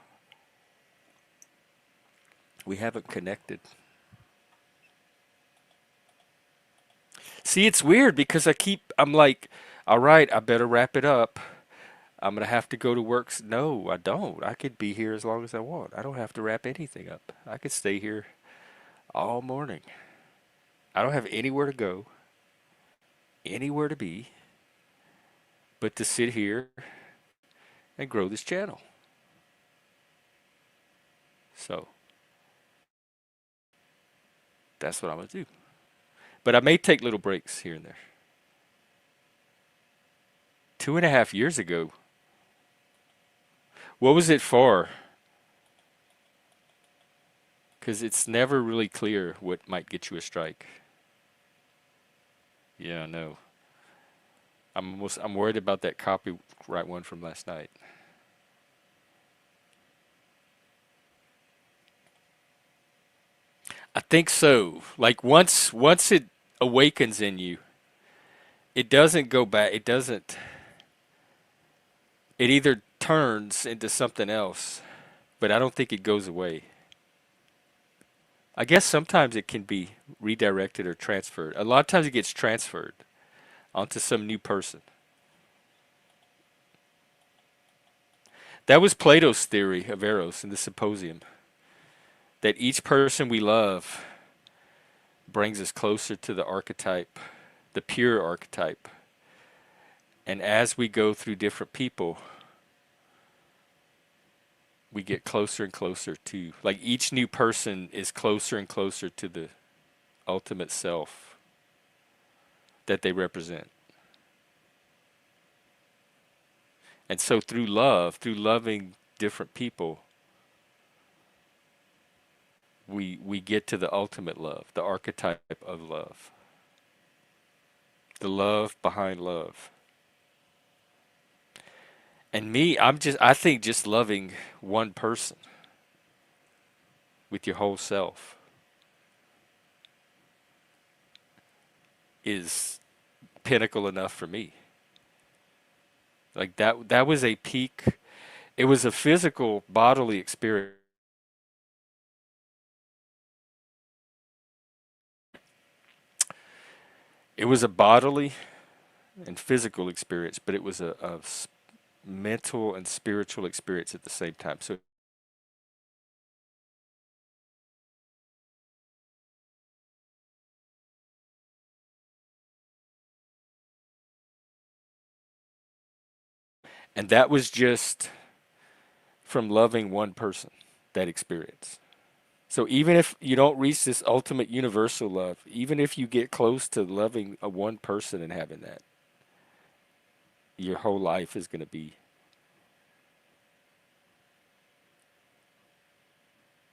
We haven't connected. See, it's weird because I'm like, all right, I better wrap it up. I'm going to have to go to work. No, I don't. I could be here as long as I want. I don't have to wrap anything up. I could stay here all morning. I don't have anywhere to go, anywhere to be, but to sit here and grow this channel. So that's what I'm going to do. But I may take little breaks here and there. 2.5 years ago, what was it for? Because it's never really clear what might get you a strike. Yeah, I know. I'm worried about that copyright one from last night. I think so. Like once it awakens in you, it doesn't go back. It doesn't. It either turns into something else, but I don't think it goes away. I guess sometimes it can be redirected or transferred. A lot of times it gets transferred onto some new person. That was Plato's theory of Eros in the Symposium. That each person we love brings us closer to the archetype, the pure archetype. And as we go through different people, we get closer and closer to, like each new person is closer and closer to the ultimate self that they represent. And so through love, through loving different people, we get to the ultimate love, the archetype of love, the love behind love. And me, I think just loving one person with your whole self is pinnacle enough for me. Like that was a peak. It was a physical bodily experience. It was a bodily and physical experience, but it was a mental and spiritual experience at the same time. So, and that was just from loving one person, that experience. So even if you don't reach this ultimate universal love, even if you get close to loving a one person and having that, your whole life is going to be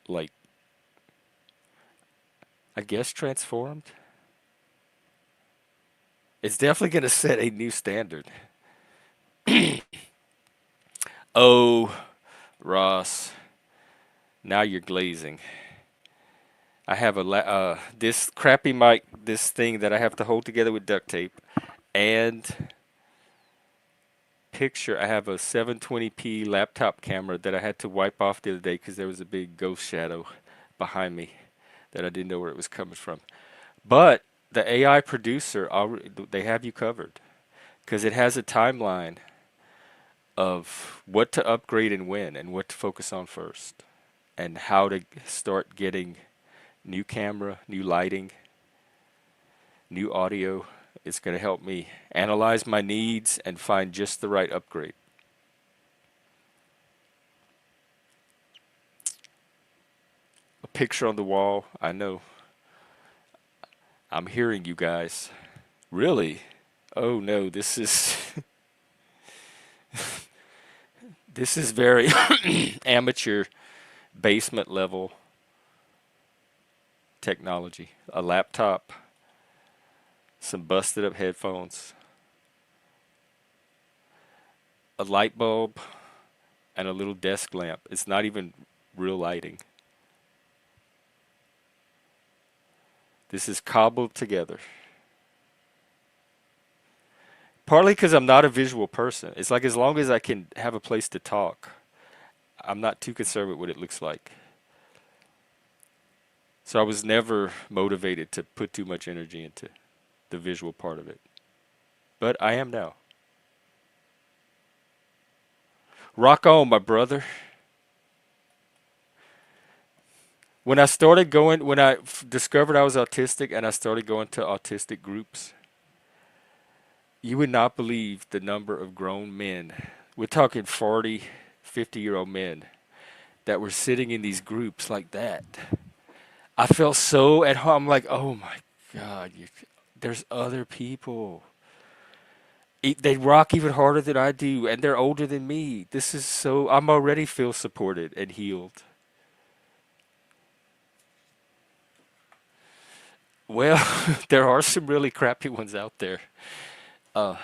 like, I guess, transformed. It's definitely going to set a new standard. Oh, Ross, now you're glazing. I have this crappy mic, this thing that I have to hold together with duct tape, and picture. I have a 720p laptop camera that I had to wipe off the other day because there was a big ghost shadow behind me that I didn't know where it was coming from. But the AI producer, they have you covered because it has a timeline of what to upgrade and when, and what to focus on first, and how to start getting new camera, new lighting, new audio. It's going to help me analyze my needs and find just the right upgrade. A picture on the wall. I know. I'm hearing you guys. Really? Oh no, this is this is very amateur basement level technology. A laptop, some busted up headphones, a light bulb, and a little desk lamp. It's not even real lighting. This is cobbled together. Partly because I'm not a visual person. It's like as long as I can have a place to talk, I'm not too concerned with what it looks like. So I was never motivated to put too much energy into the visual part of it. But I am now. Rock on, my brother. When I discovered I was autistic and I started going to autistic groups, you would not believe the number of grown men. We're talking 40, 50-year-old men that were sitting in these groups like that. I felt so at home. I'm like, oh my God, there's other people. They rock even harder than I do, and they're older than me. This is so, I'm already feel supported and healed. Well, there are some really crappy ones out there. Uh,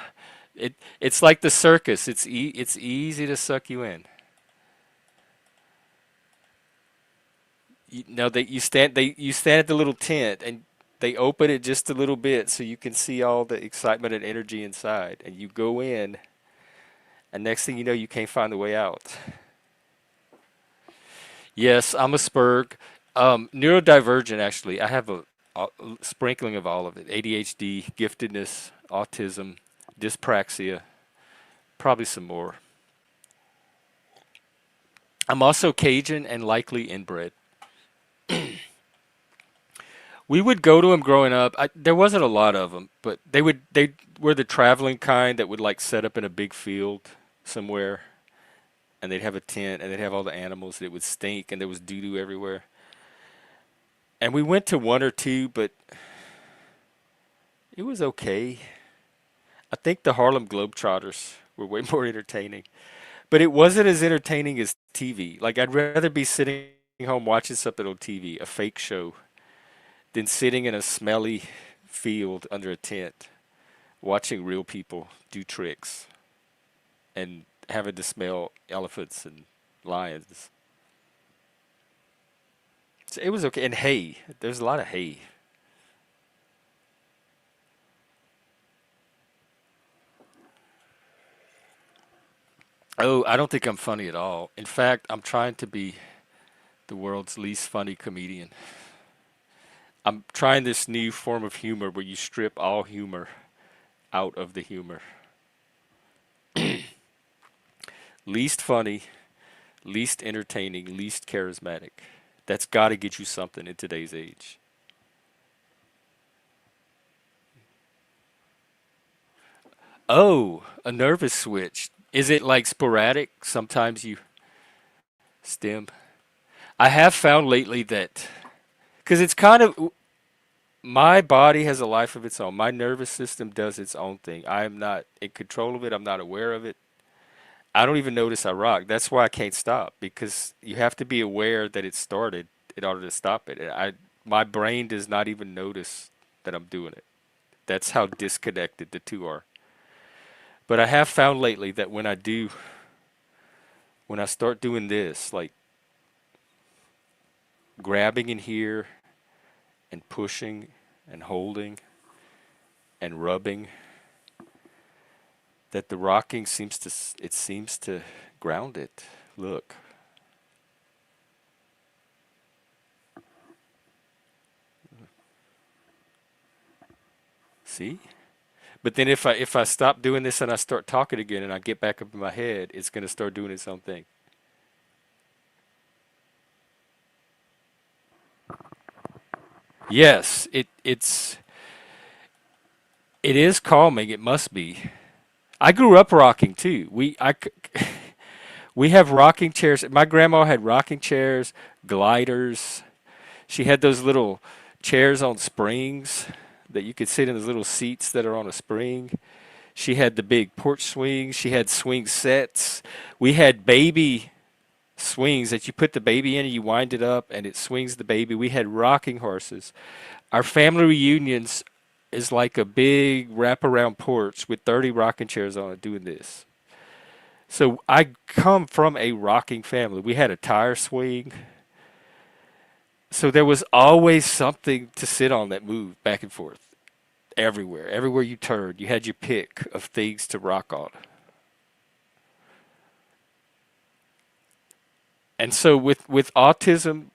it's like the circus. It's easy to suck you in. You stand at the little tent and they open it just a little bit so you can see all the excitement and energy inside, and you go in, and next thing you know, you can't find the way out. Yes, I'm a Spurg. Neurodivergent, actually. I have a sprinkling of all of it: ADHD, giftedness, autism, dyspraxia, probably some more. I'm also Cajun and likely inbred. We would go to them growing up. There wasn't a lot of them, but they were the traveling kind that would like set up in a big field somewhere, and they'd have a tent, and they'd have all the animals. And it would stink, and there was doo doo everywhere. And we went to one or two, but it was okay. I think the Harlem Globetrotters were way more entertaining, but it wasn't as entertaining as TV. Like I'd rather be sitting home watching something on TV, a fake show, than sitting in a smelly field under a tent watching real people do tricks and having to smell elephants and lions. So it was okay. And hay. There's a lot of hay. Oh, I don't think I'm funny at all. In fact, I'm trying to be the world's least funny comedian. I'm trying this new form of humor where you strip all humor out of the humor. Least funny, least entertaining, least charismatic. That's got to get you something in today's age. Oh, a nervous switch. Is it like sporadic? Sometimes you stim. I have found lately that because it's kind of my body has a life of its own. My nervous system does its own thing. I am not in control of it. I'm not aware of it. I don't even notice I rock. That's why I can't stop because you have to be aware that it started in order to stop it. My brain does not even notice that I'm doing it. That's how disconnected the two are. But I have found lately that when I start doing this, like grabbing in here and pushing and holding and rubbing, that the rocking seems to ground it. Look, see? But then if I stop doing this and I start talking again and I get back up in my head, it's gonna start doing its own thing. Yes, it is calming. It must be. I grew up rocking too. We have rocking chairs. My grandma had rocking chairs, gliders. She had those little chairs on springs that you could sit in, those little seats that are on a spring. She had the big porch swings. She had swing sets. We had baby swings that you put the baby in and you wind it up and it swings the baby. We had rocking horses. Our family reunions is like a big wraparound porch with 30 rocking chairs on it doing this. So I come from a rocking family. We had a tire swing. So there was always something to sit on that moved back and forth everywhere. Everywhere you turned, you had your pick of things to rock on. And so with autism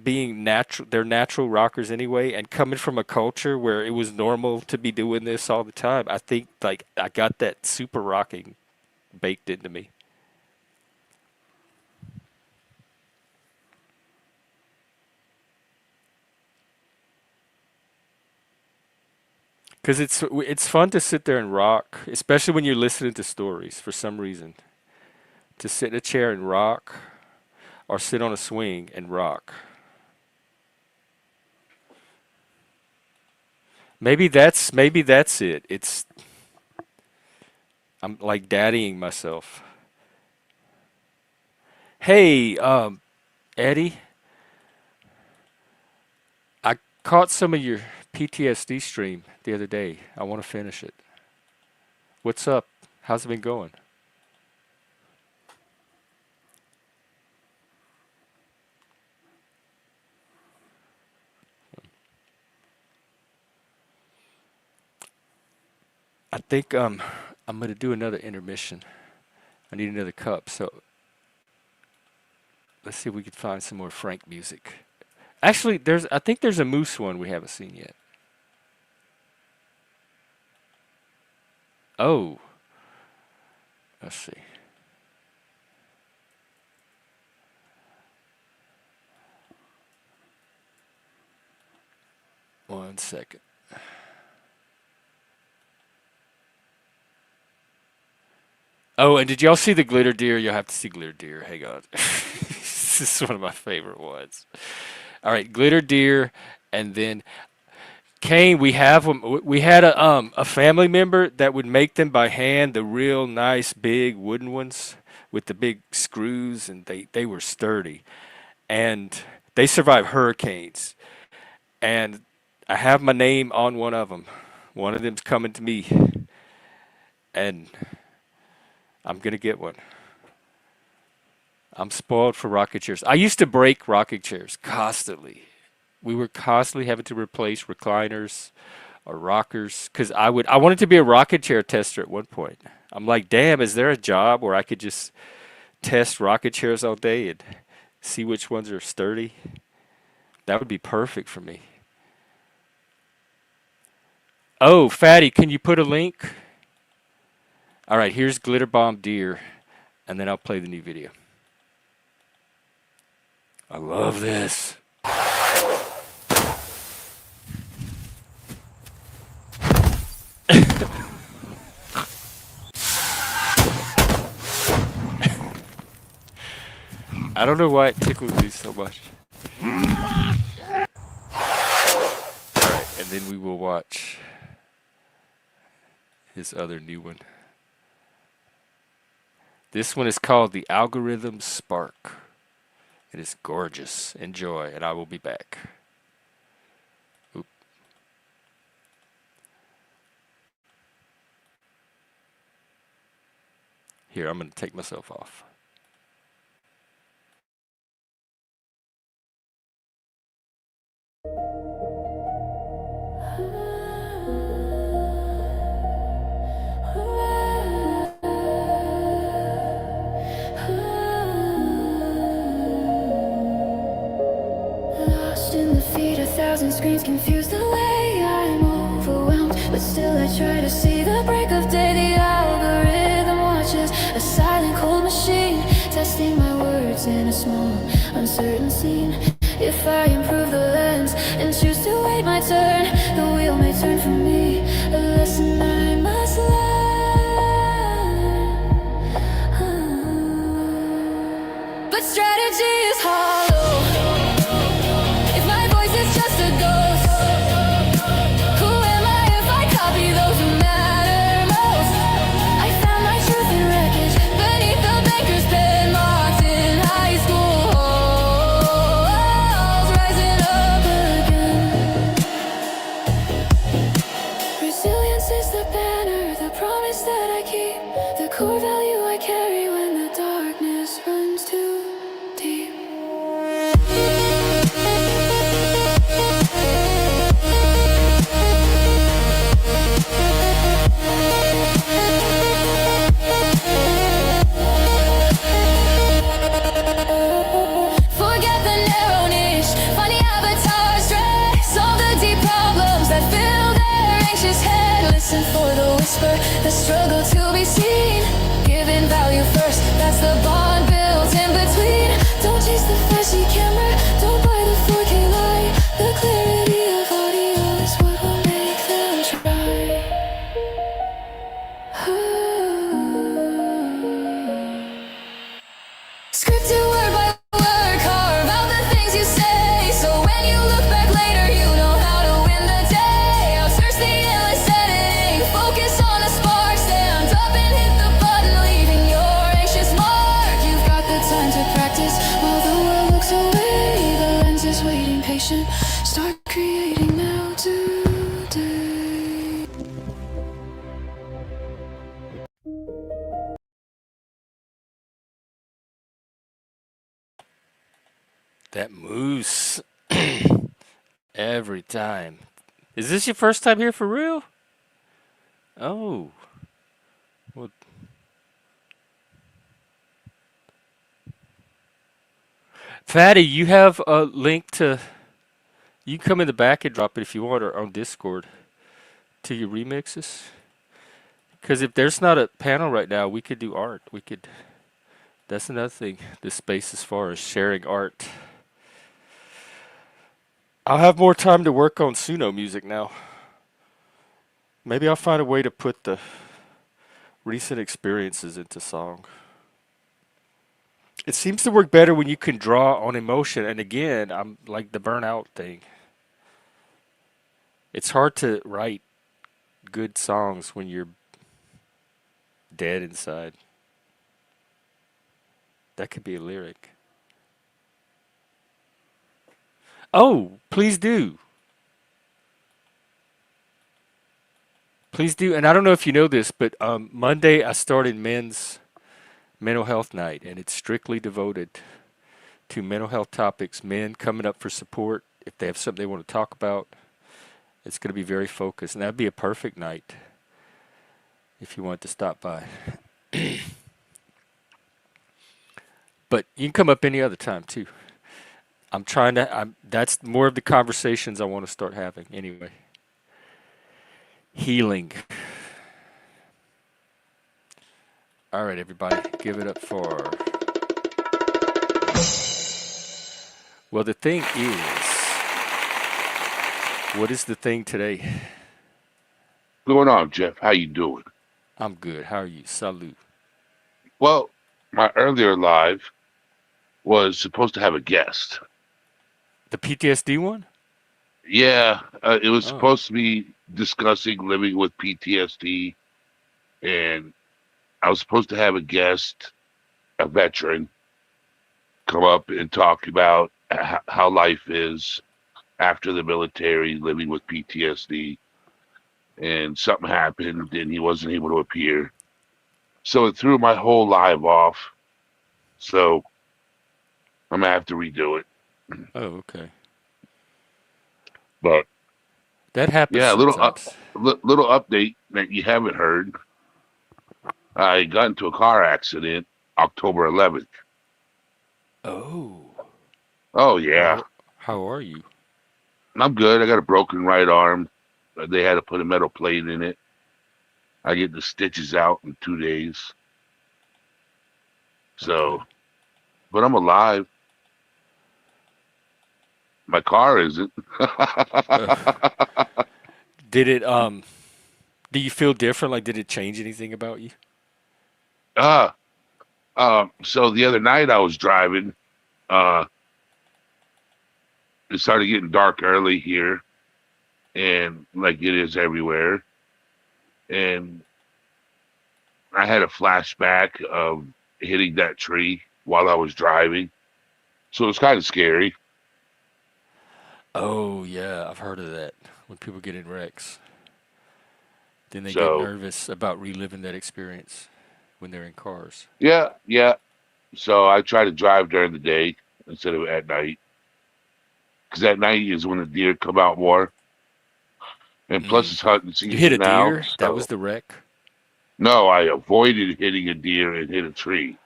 being natural, they're natural rockers anyway, and coming from a culture where it was normal to be doing this all the time, I think like I got that super rocking baked into me. Because it's fun to sit there and rock, especially when you're listening to stories for some reason. To sit in a chair and rock, or sit on a swing and rock. Maybe that's it. I'm like daddying myself. Hey, Eddie, I caught some of your PTSD stream the other day. I want to finish it. What's up? How's it been going? I think I'm gonna do another intermission. I need another cup, so let's see if we can find some more Frank music. Actually, I think there's a Moose one we haven't seen yet. Oh, let's see. One second. Oh, and did y'all see the glitter deer? You'll have to see glitter deer. Hang on. This is one of my favorite ones. All right, glitter deer, and then Kane. We have them. We had a family member that would make them by hand, the real nice big wooden ones with the big screws, and they were sturdy, and they survived hurricanes. And I have my name on one of them. One of them's coming to me, and I'm gonna get one. I'm spoiled for rocking chairs. I used to break rocking chairs constantly. We were constantly having to replace recliners or rockers because I wanted to be a rocking chair tester at one point. I'm like, damn, is there a job where I could just test rocking chairs all day and see which ones are sturdy? That would be perfect for me. Oh, Fatty, can you put a link? All right, here's Glitter Bomb Deer, and then I'll play the new video. I love this. I don't know why it tickles me so much. Alright, and then we will watch his other new one. This one is called The Algorithm Spark. It is gorgeous. Enjoy, and I will be back. Oop. Here, I'm going to take myself off. Lost in the feed, 1,000 screens confuse the way I'm overwhelmed, but still I try to see the break of day. The algorithm watches, a silent cold machine, testing my words in a small uncertain scene. If I improve the lens and choose to wait my turn, the wheel may turn for me, a lesson I must learn. But strategy is hollow if my voice is just a ghost. Who am I if I copy those who matter most? I found my truth in wreckage beneath the banker's pen, locked in high school halls, rising up again. Resilience is the banner, the promise that I keep, the core value I carry when the darkness runs too deep. Forget the narrow niche, find the avatar's dress, solve the deep problems that fill their anxious head. Listen for the whisper, the struggle to be seen. Giving value first, that's the bond built in between. Don't chase the flashy camera, don't buy the 4K light. The clarity of audio is what will make them try. Scripted word by word, carve out the things you say, so when you look back later, you know how to win the day. Outsource the endless editing, focus on the spark, stand up and hit the button, leaving your anxious mark. You've got the time to practice while the world looks away. The lens is waiting patient, start creating now today. That moose. Every time. Is this your first time here for real? Oh. Well, Fatty, you have a link to. You can come in the back and drop it if you want, or on Discord to your remixes. Because if there's not a panel right now, we could do art. We could. That's another thing. This space as far as sharing art. I'll have more time to work on Suno music now. Maybe I'll find a way to put the recent experiences into song. It seems to work better when you can draw on emotion. And again, I'm like the burnout thing. It's hard to write good songs when you're dead inside. That could be a lyric. Oh, please do. Please do. And I don't know if you know this, but Monday I started men's mental health night, and it's strictly devoted to mental health topics. Men coming up for support if they have something they want to talk about. It's going to be very focused, and that'd be a perfect night if you want to stop by. But you can come up any other time too. I'm trying to. That's more of the conversations I want to start having anyway. Healing. All right, everybody, give it up for. Well, the thing is, what is the thing today? Going on, Jeff? How you doing? I'm good. How are you? Salute. Well, my earlier live was supposed to have a guest. The PTSD one? Yeah, it was Oh, supposed to be discussing living with PTSD, and I was supposed to have a guest, a veteran, come up and talk about how life is after the military, living with PTSD. And something happened, and he wasn't able to appear, so it threw my whole live off. So I'm gonna have to redo it. oh, okay. But That happens yeah, sometimes. little update that you haven't heard. I got into a car accident October 11th. Oh, Oh yeah, how are you? I'm good. I got a broken right arm. They had to put a metal plate in it. I get the stitches out in 2 days. Okay. So, but I'm alive. My car isn't. Uh, did it do you feel different? Like did it change anything about you? uh, so the other night I was driving. Uh, it started getting dark early here, and like it is everywhere. And I had a flashback of hitting that tree while I was driving. So it was kind of scary. Oh, yeah, I've heard of that. When people get in wrecks, then they get So nervous about reliving that experience when they're in cars. yeah, yeah. So I try to drive during the day instead of at night. Because at night is when the deer come out more. And plus Mm. it's hunting You hit season a now. deer? That was So the wreck? no, I avoided hitting a deer and hit a tree.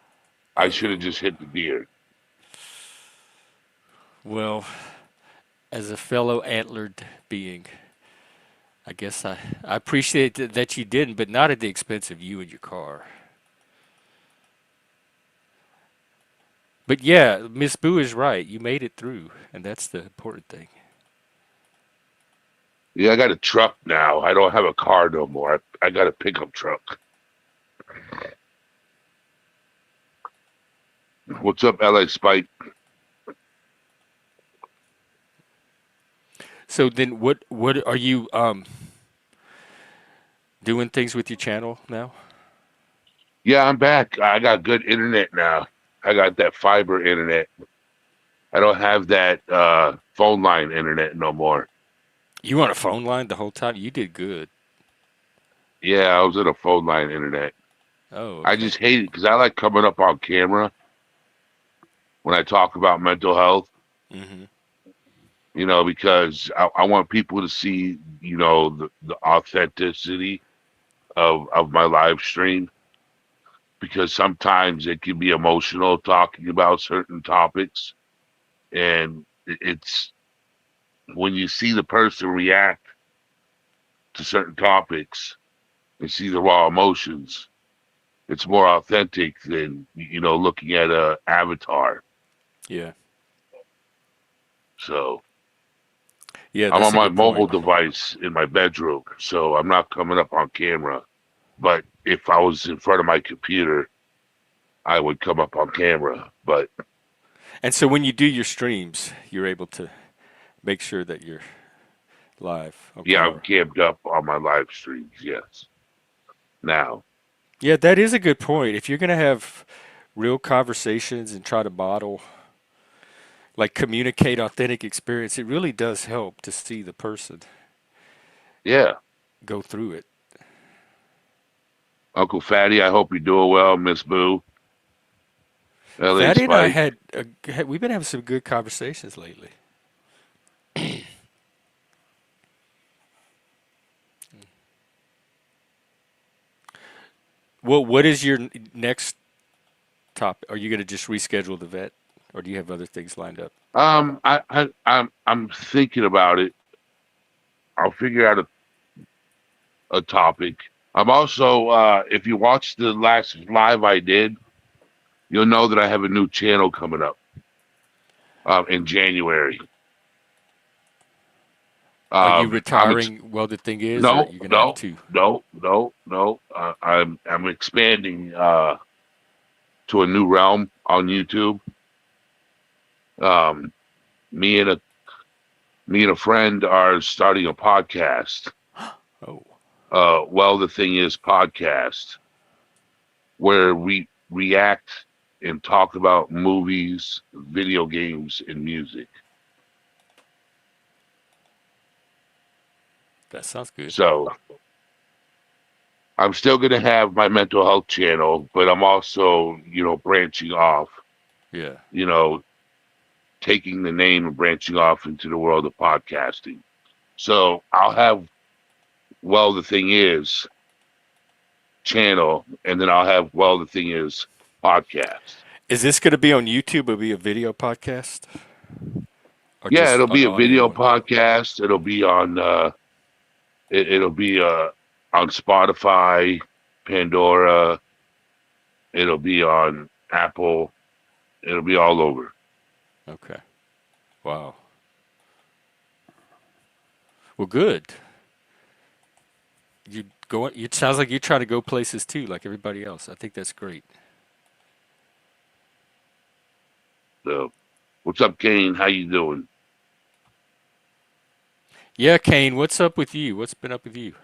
I should have Oh. just hit the deer. Well, as a fellow antlered being, I guess I appreciate that you didn't, but not at the expense of you and your car. But yeah, Miss Boo is right. You made it through, and that's the important thing. Yeah, I got a truck now. I don't have a car no more. I got a pickup truck. What's up, LA Spike? So then, what are you doing things with your channel now? Yeah, I'm back. I got good internet now. I got that fiber internet. I don't have that phone line internet no more. You were on a phone line the whole time? You did good. Yeah, I was in a phone line internet. Oh, I okay. just hate it because I like coming up on camera when I talk about mental health, Hmm. because I want people to see, the authenticity of my live stream because sometimes it can be emotional talking about certain topics. And it's when you see the person react to certain topics and see the raw emotions, it's more authentic than looking at a avatar. Yeah. So Yeah, I'm that's on a my good point. mobile device in my bedroom, so I'm not coming up on camera. But if I was in front of my computer, I would come up on camera. But And so when you do your streams, you're able to make sure that you're live on yeah, I'm camera. camped up on my live streams. Yes, now. Yeah, that is a good point. If you're going to have real conversations and try to model, like communicate authentic experience, it really does help to see the person Yeah, go through it. Uncle Fatty, I hope you're doing well, Miss Boo. LA Fatty and I Spike. we've been having some good conversations lately. Well, what is your next topic? Are you going to just reschedule the vet, or do you have other things lined up? I'm thinking about it. I'll figure out a topic. I'm also, if you watched the last live I did, you'll know that I have a new channel coming up in January. Are you I'm ex retiring? Well, the thing is, or no, you're going to have no, two? no, no, no. I'm expanding to a new realm on YouTube. Um, me and a me and a friend are starting a podcast. Oh, Well, the thing is, podcast where we react and talk about movies, video games, and music. that sounds good. So I'm still going to have my mental health channel, but I'm also, branching off, Yeah. you know, taking the name and branching off into the world of podcasting. So I'll have, well, the thing is, channel, and then I'll have, well, the thing is, podcast. Is this going to be on YouTube or be a video podcast, or Yeah, just it'll an be a audio video one? podcast. It'll be on it'll be on Spotify, Pandora, it'll be on Apple, it'll be all over. Okay. Wow. Well, good. You go. It sounds like you try to go places too, like everybody else. I think that's great. So, what's up, Kane? How you doing? Yeah, Kane. What's up with you? What's been up with you?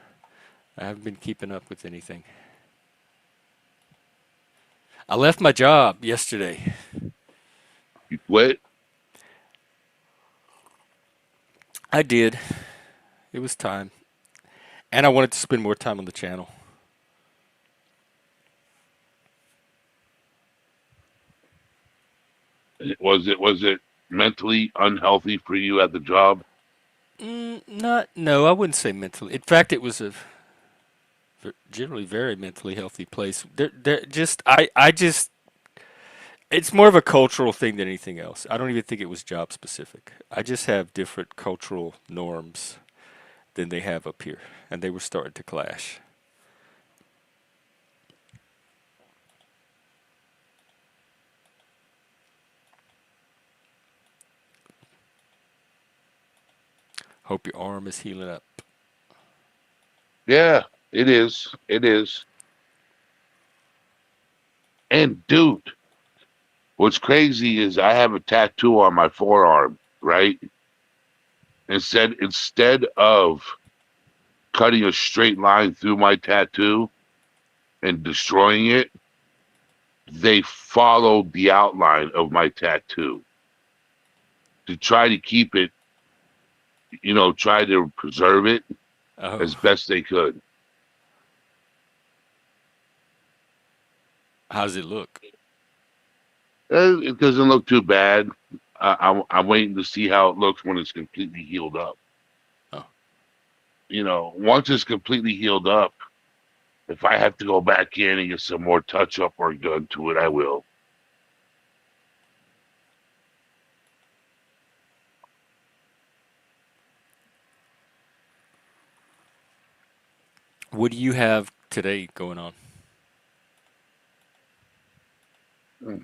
I haven't been keeping up with anything. I left my job yesterday. You quit? I did. It was time, and I wanted to spend more time on the channel. Was it mentally unhealthy for you at the job? Not. No, I wouldn't say mentally. In fact, it was a generally very mentally healthy place. I just it's more of a cultural thing than anything else. I don't even think it was job specific. I just have different cultural norms than they have up here, and they were starting to clash. Hope your arm is healing up. Yeah, it is. It is. And dude, what's crazy is I have a tattoo on my forearm, right? Instead of cutting a straight line through my tattoo and destroying it, they followed the outline of my tattoo to try to keep it, try to preserve it Oh, as best they could. how does it look? It doesn't look too bad. I'm waiting to see how it looks when it's completely healed up. Oh, Once it's completely healed up, if I have to go back in and get some more touch up work done to it, I will. what do you have today going on? Hmm.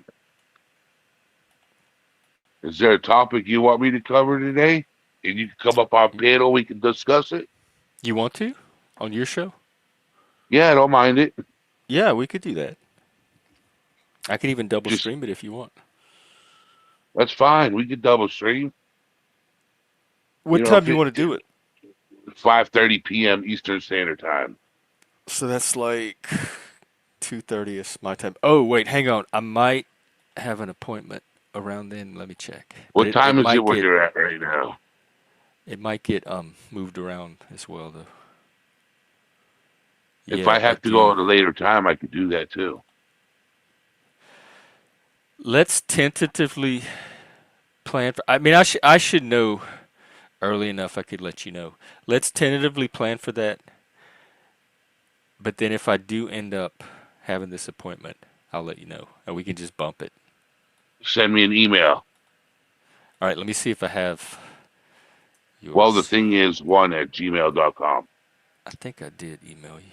Is there a topic you want me to cover today? And you can come up on panel, we can discuss it. You want to on your show? Yeah, I don't mind it. Yeah, we could do that. I can even double Just stream it if you want. That's fine. We can double stream. What If time do you it want to do it? 5:30 p.m. Eastern Standard Time. So that's like 2:30 is my time. Oh, wait, hang on. I might have an appointment around then. Let me check. But What time is it where you're at right now? it might get moved around as well though. If Yeah, I I have to go do. at a later time, I could do that too. Let's tentatively plan for. I mean, I should know early enough. I could let you know. Let's tentatively plan for that. But then if I do end up having this appointment, I'll let you know, and we can just bump it. Send me an email. All right. Let me see if I have Well, the yours. thing is one at gmail.com. I think I did email you.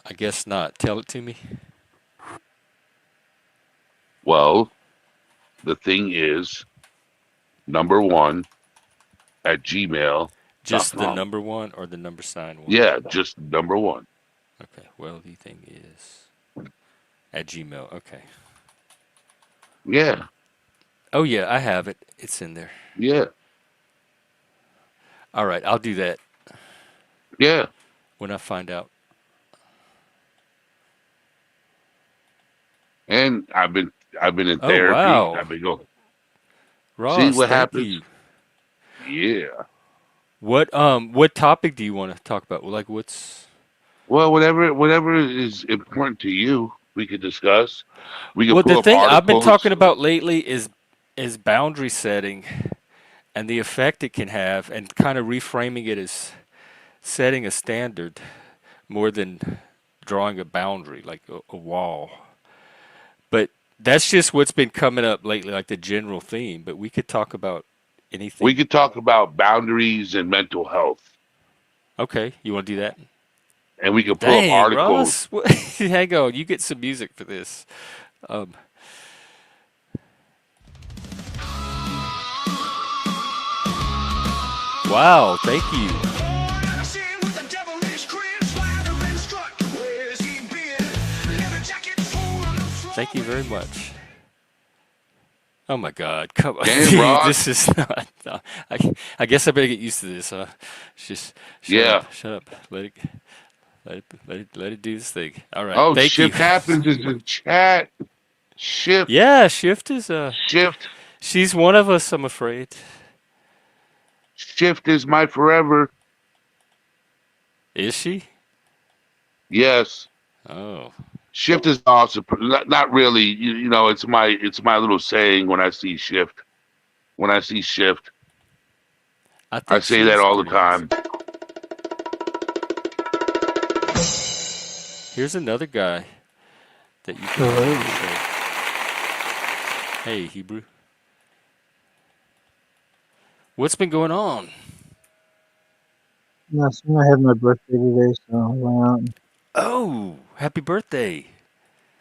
I guess not. Tell it to me. Well, the thing is number one at Just the gmail.com. number one or the number sign one? Yeah, just number one. Okay. Well, the thing is at Gmail. Okay. Yeah, Oh yeah, I have it. It's in there. yeah, All right. I'll do that yeah. when I find out. And I've been in Oh therapy. wow, I've been going. See Ross. what Thank happens? you. Yeah. What topic do you want to talk about? Like what's Well, whatever is important to you, we could discuss. We could Well, pull the up thing I've been articles. talking about lately is boundary setting and the effect it can have, and kind of reframing it as setting a standard more than drawing a boundary, like a wall. But that's just what's been coming up lately, like the general theme. But we could talk about We anything. could talk about boundaries and mental health, Okay, you want to do that? and we could pull up Dang, articles. Ross. Hang on, you get some music for this. Um, wow, thank you. Thank you very much. Oh my God! Come on, Damn, this Ross. is not. No, I guess I better get used to this. Huh? Just shut Yeah. up, shut up. Let it do this thing. All right, Oh, thank you. shift happens in the chat. Shift, Yeah, Shift is shift, she's one of us. I'm afraid. shift is my forever. Is she? Yes. Oh, Shift is awesome. Not really. It's my little saying when I see shift. When I see shift, I I think say she that is all the pretty awesome. time. Here's another guy that you can have on the Hello. show. Hey, Hebrew. What's been going on? Nothing. I had my birthday today, so I went out and Oh, happy birthday!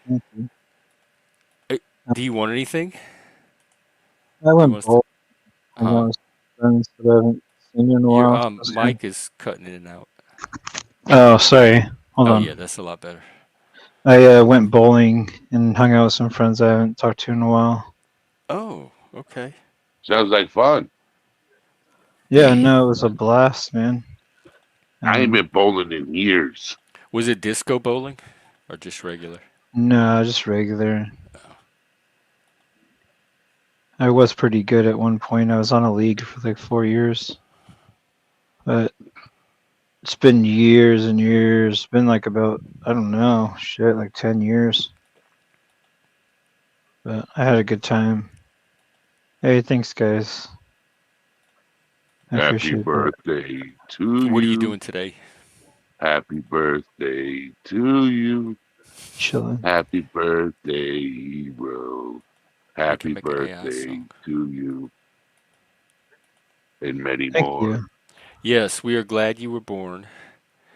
thank you. Uh, Do you want anything? I Do you went want us to? bowling. I Huh? got with friends that I haven't seen in a Your while. So it was good. mic is cutting in and out. Oh, sorry. Hold Oh yeah, on. that's a lot better. I went bowling and hung out with some friends I haven't talked to in a while. Oh, okay. Sounds like fun. Yeah, no, it was a blast, man. I ain't Um, been bowling in years. Was it disco bowling or just regular? no, just regular. I was pretty good at one point. I was on a league for like 4 years, but it's been years and years. It's been like about, I don't know, shit, like 10 years. But I had a good time. Hey, thanks, guys. I Happy appreciate that. birthday to What are you you. doing today? Happy birthday to you. Chilling. Happy birthday, hero. We can Happy make an AI birthday song. to you. And many Thank more. you. Yes, we are glad you were born,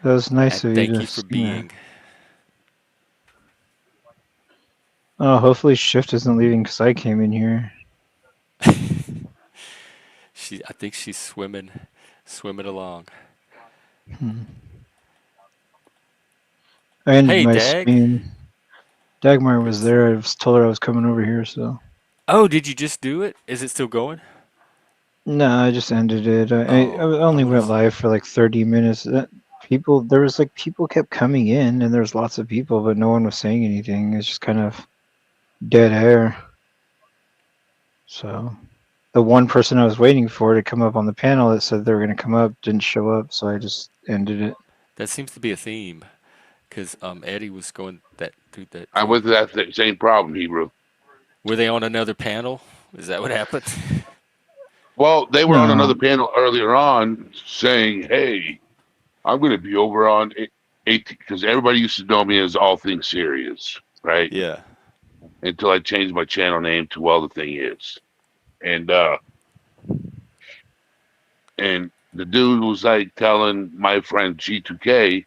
That was and nice of you thank to you for sing that. being. Oh, hopefully Shift isn't leaving because I came in here. I think she's swimming along. Hmm. I ended Hey, my Dag. stream. Dagmar Good was to see there. you. I was told her I was coming over here, so. Oh, did you just do it? Is it still going? No, I just ended it. I Oh, I only would went have. live for like 30 minutes. There was like people kept coming in, and there was lots of people, but no one was saying anything. It's just kind of dead air. So the one person I was waiting for to come up on the panel that said they were going to come up didn't show up, so I just ended it. That seems to be a theme because Eddie was going that through that I too. went through that same problem, Hebrew. Were they on another panel? Is that what happened? Well, they were on another No, panel earlier on saying, "Hey, I'm going to be over on 18," because everybody used to know me as All Things Serious, right? Yeah. Until I changed my channel name to Well the Thing Is, and the dude was like telling my friend G2K,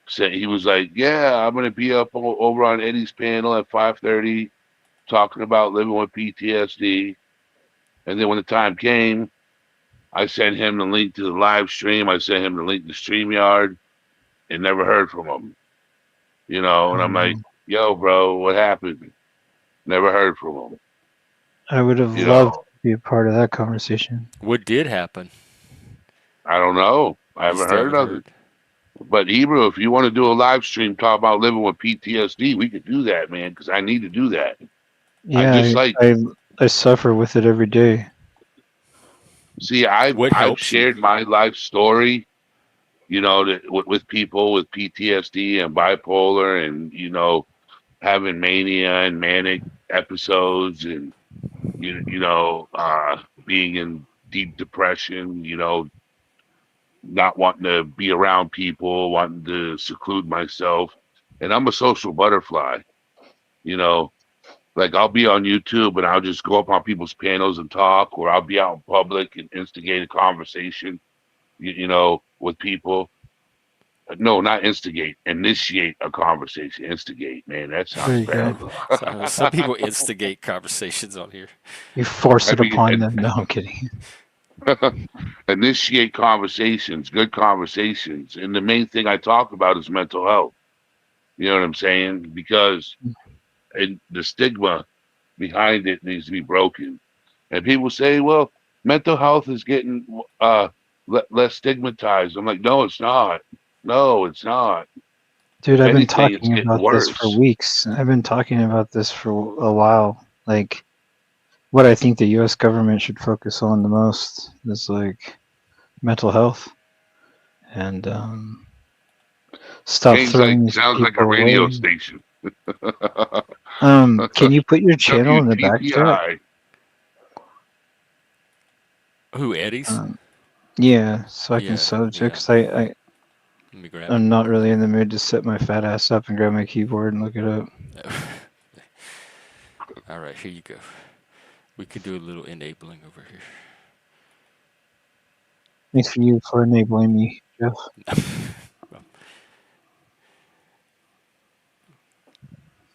said he was like, "Yeah, I'm going to be up over on Eddie's panel at 5:30, talking about living with PTSD." And then when the time came, I sent him the link to the live stream. I sent him the link to StreamYard, and never heard from him. And I'm like, um, "Yo, bro, what happened?" Never heard from him. I would have You loved to know, be a part of that conversation. What did happen? I don't know. I You haven't still heard haven't nothing. heard. But Hebrew, if you want to do a live stream talk about living with PTSD, we could do that, man, because I need to do that. I Yeah, just like, I suffer with it every day. see, I've What I've helps you? shared my life story, with people with PTSD and bipolar, and having mania and manic episodes, and being in deep depression, not wanting to be around people, wanting to seclude myself. And I'm a social butterfly, you know. Like I'll be on YouTube and I'll just go up on people's panels and talk, or I'll be out in public and instigate a conversation, with people. No, not instigate, initiate a conversation. Instigate, man, that sounds Very bad. good. Some people instigate conversations on here. You force I it mean, upon them. No, I'm kidding. initiate conversations, good conversations. And the main thing I talk about is mental health. You know what I'm saying? Because the stigma behind it needs to be broken. And people say, well, mental health is getting less stigmatized. I'm like, no, it's not. No, it's not. Dude, If I've been anything, it's talking getting about this for worse. weeks. I've been talking about this for a while. Like, what I think the US government should focus on the most is like mental health and stop throwing these Sounds like a people radio away. station. Can you put your channel in the back chat? WTPI. Who, Eddie's? Um, yeah, so I can Yeah, sub to, yeah. because Let me grab it. I'm not really in the mood to sit my fat ass up and grab my keyboard and look it up. All right, here you go. We could do a little enabling over Thanks for you for enabling me, Jeff. here.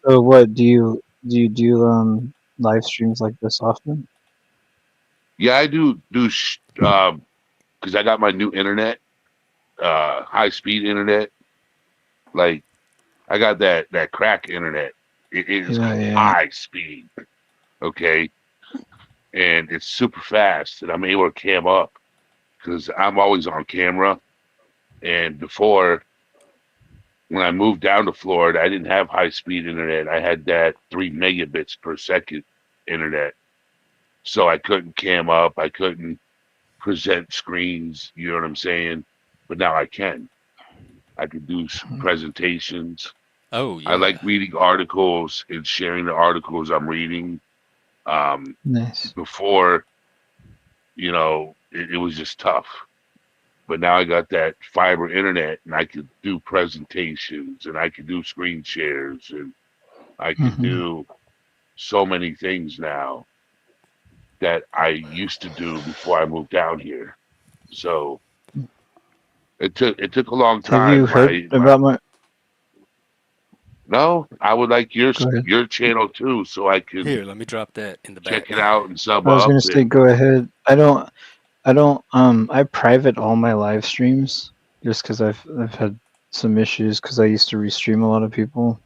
So what do live streams like this often? Yeah, I do because I got my new internet, high speed internet. Like I got that crack internet. It is Yeah, yeah. high speed, okay, and it's super fast, and I'm able to cam up because I'm always on camera. And before, when I moved down to Florida, I didn't have high speed internet. I had that 3 megabits per second internet, so I couldn't cam up. I couldn't present screens. You know what I'm saying? But now I can. I can do presentations. Oh, I like yeah. reading articles and sharing the articles I'm reading. Um, Nice. Before, it was just tough. But now I got that fiber internet and I could do presentations and I could do screen shares and I could Hmm. do so many things now that I used to do before I moved down here. So it took a long Have you time. heard My about my? No, I would like Go ahead. your channel too, so I can Here, let me drop that in the check back. it out and sub I was up. gonna say And go ahead. I private all my live streams just because I've had some issues because I used to restream a lot of people.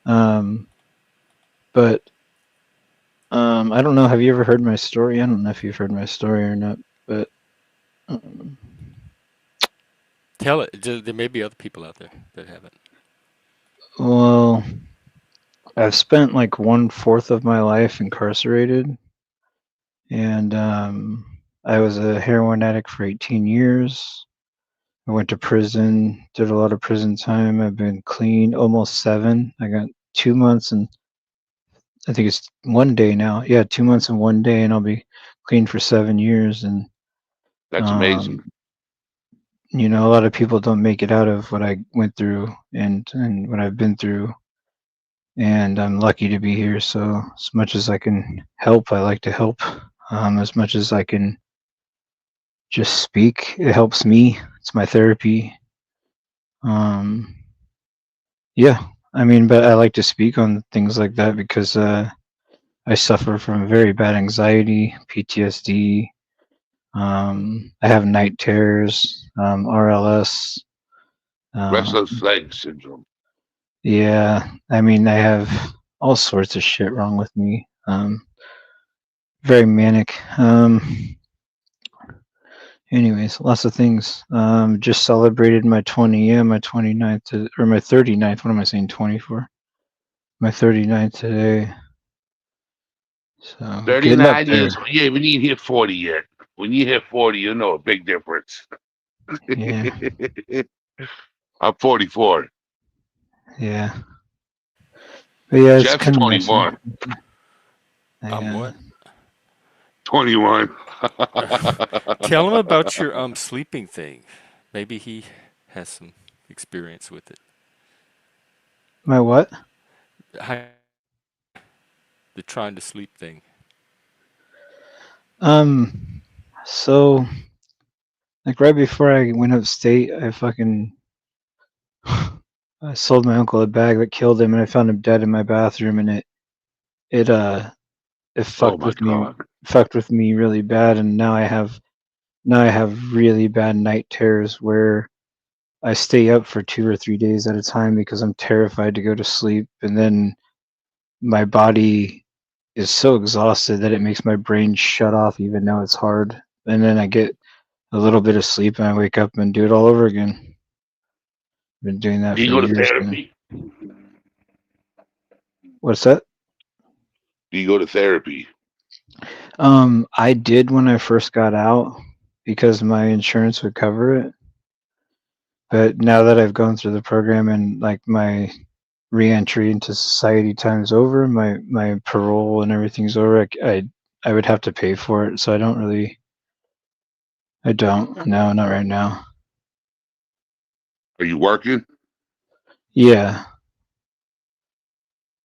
Um, but I don't know. Have you ever heard my story? I don't know if you've heard my story or not, but um, Tell it. There may be other people out there that haven't. well, I've spent like 1/4 of my life incarcerated, and I was a heroin addict for 18 years. I went to prison, did a lot of prison time. I've been clean almost 7. I got 2 months and I think it's 1 day now. Yeah, 2 months and 1 day, and I'll be clean for 7 years. And That's amazing. um, a lot of people don't make it out of what I went through and what I've been through. And I'm lucky to be here. So as much as I can help, I like to help. As much as I can just speak, it helps me. It's my therapy. Um, yeah, I mean, but I like to speak on things like that because I suffer from very bad anxiety, PTSD. I have night terrors, RLS. Restless Um, leg syndrome. yeah, I mean, I have all sorts of shit wrong with me. Very manic. Anyways, lots of things. Just celebrated my 20, yeah, my 29th, or my 39th. What am I saying, 24? My 39th today. So getting up 39 there. years. Yeah, we didn't hit 40 yet. When you hit 40, you know a big difference. Yeah, I'm 44. yeah. But yeah, it's Jeff's kind of nice. 21. I, I'm what? 21. Tell him about your sleeping thing. Maybe he has some experience with it. my what? How, the trying to sleep thing. Um, so like right before I went upstate, I sold my uncle a bag that killed him, and I found him dead in my bathroom, and it it Oh my God. fucked with me really bad, and now I have really bad night terrors where I stay up for 2 or 3 days at a time because I'm terrified to go to sleep, and then my body is so exhausted that it makes my brain shut off even though it's hard, and then I get a little bit of sleep and I wake up and do it all over again. Been doing that Do you for go to years now. therapy? What's that? Do you go to therapy? I did when I first got out because my insurance would cover it. But now that I've gone through the program and like my reentry into society time's over, my parole and everything's over, I would have to pay for it. So I don't. No, not right now. Are you working? Yeah.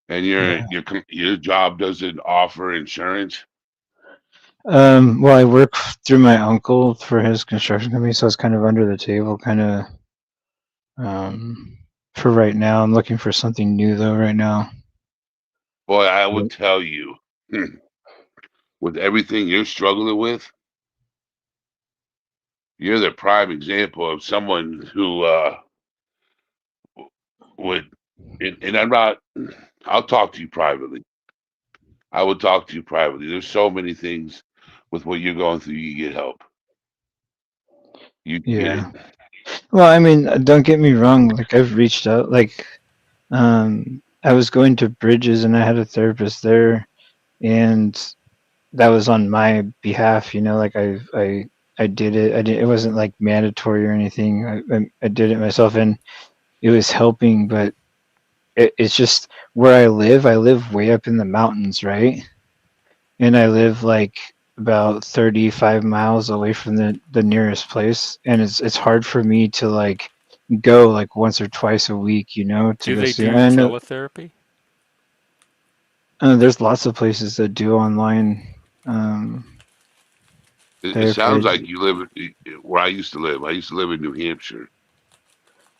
And Yeah. your job doesn't offer insurance? Well, I work through my uncle for his construction company, so it's kind of under the table, kind of. Um, for right now, I'm looking for something new though. Right now. Boy, I would tell you, with everything you're struggling with, you're the prime example of someone who would, and I'm not, I'll talk to you privately. I would talk to you privately. There's so many things with what you're going through, you get help. You can get it. Yeah. Well, I mean, don't get me wrong. Like I've reached out. Like, I was going to Bridges, and I had a therapist there, and that was on my behalf. Like I did it. I did. It wasn't like mandatory or anything. I did it myself, and it was helping. But it's just where I live. I live way up in the mountains, right? And I live like about 35 miles away from the nearest place, and it's hard for me to like go like once or twice a week, to Do go they see. do And teletherapy? there's lots of places that do online It sounds therapy. like you live where I used to live. I used to live in New Hampshire.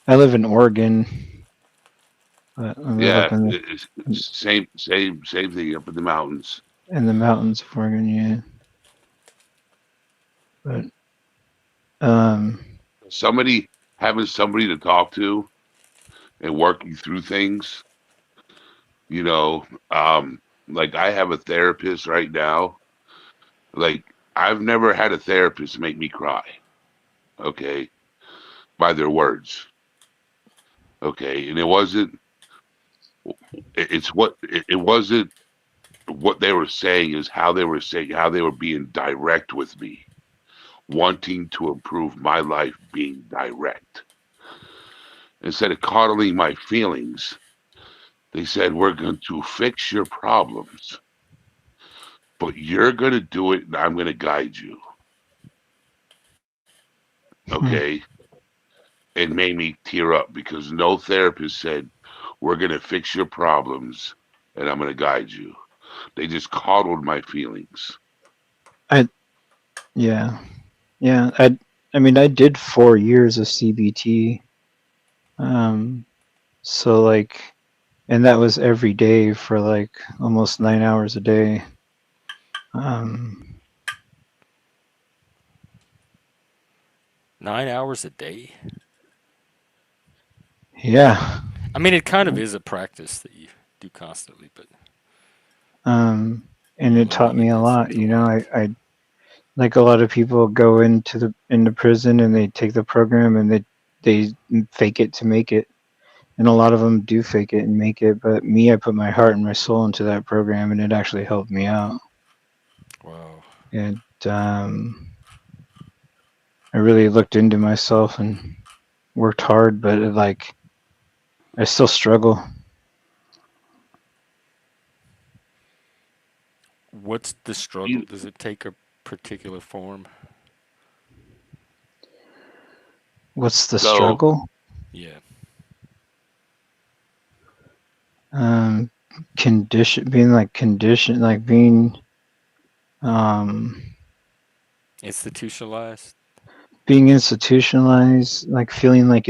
I live in Oregon, but I live up Yeah, it's same thing up in the mountains. in the mountains of Oregon, yeah. But um, Somebody having somebody to talk to and working through things, you know, like I have a therapist right now. Like I've never had a therapist make me cry, okay, by their words. Okay. And it wasn't it- it's what it wasn't what they were saying is how they were saying how they were being direct with me, wanting to improve my life, being direct. Instead of coddling my feelings, they said, we're going to fix your problems, but you're going to do it and I'm going to guide you. Hmm. Okay. It made me tear up because no therapist said, we're going to fix your problems and I'm going to guide you. They just coddled my feelings. I yeah yeah I mean I did 4 years of CBT. Um, so like, and that was every day for like almost 9 hours a day. Um, 9 hours a day. yeah. I mean, it kind of is a practice that you do constantly, but And you're it taught learning me it. a That's lot. it's a You know, lot. I like a lot of people go into prison and they take the program and they fake it to make it. And a lot of them do fake it and make it. But me, I put my heart and my soul into that program, and it actually helped me out. Wow. And I really looked into myself and worked hard, but like I still struggle. What's the struggle? You, Does it take a particular form? What's the so, struggle? Yeah. Um, being like condition, like um, Institutionalized? being institutionalized, like feeling like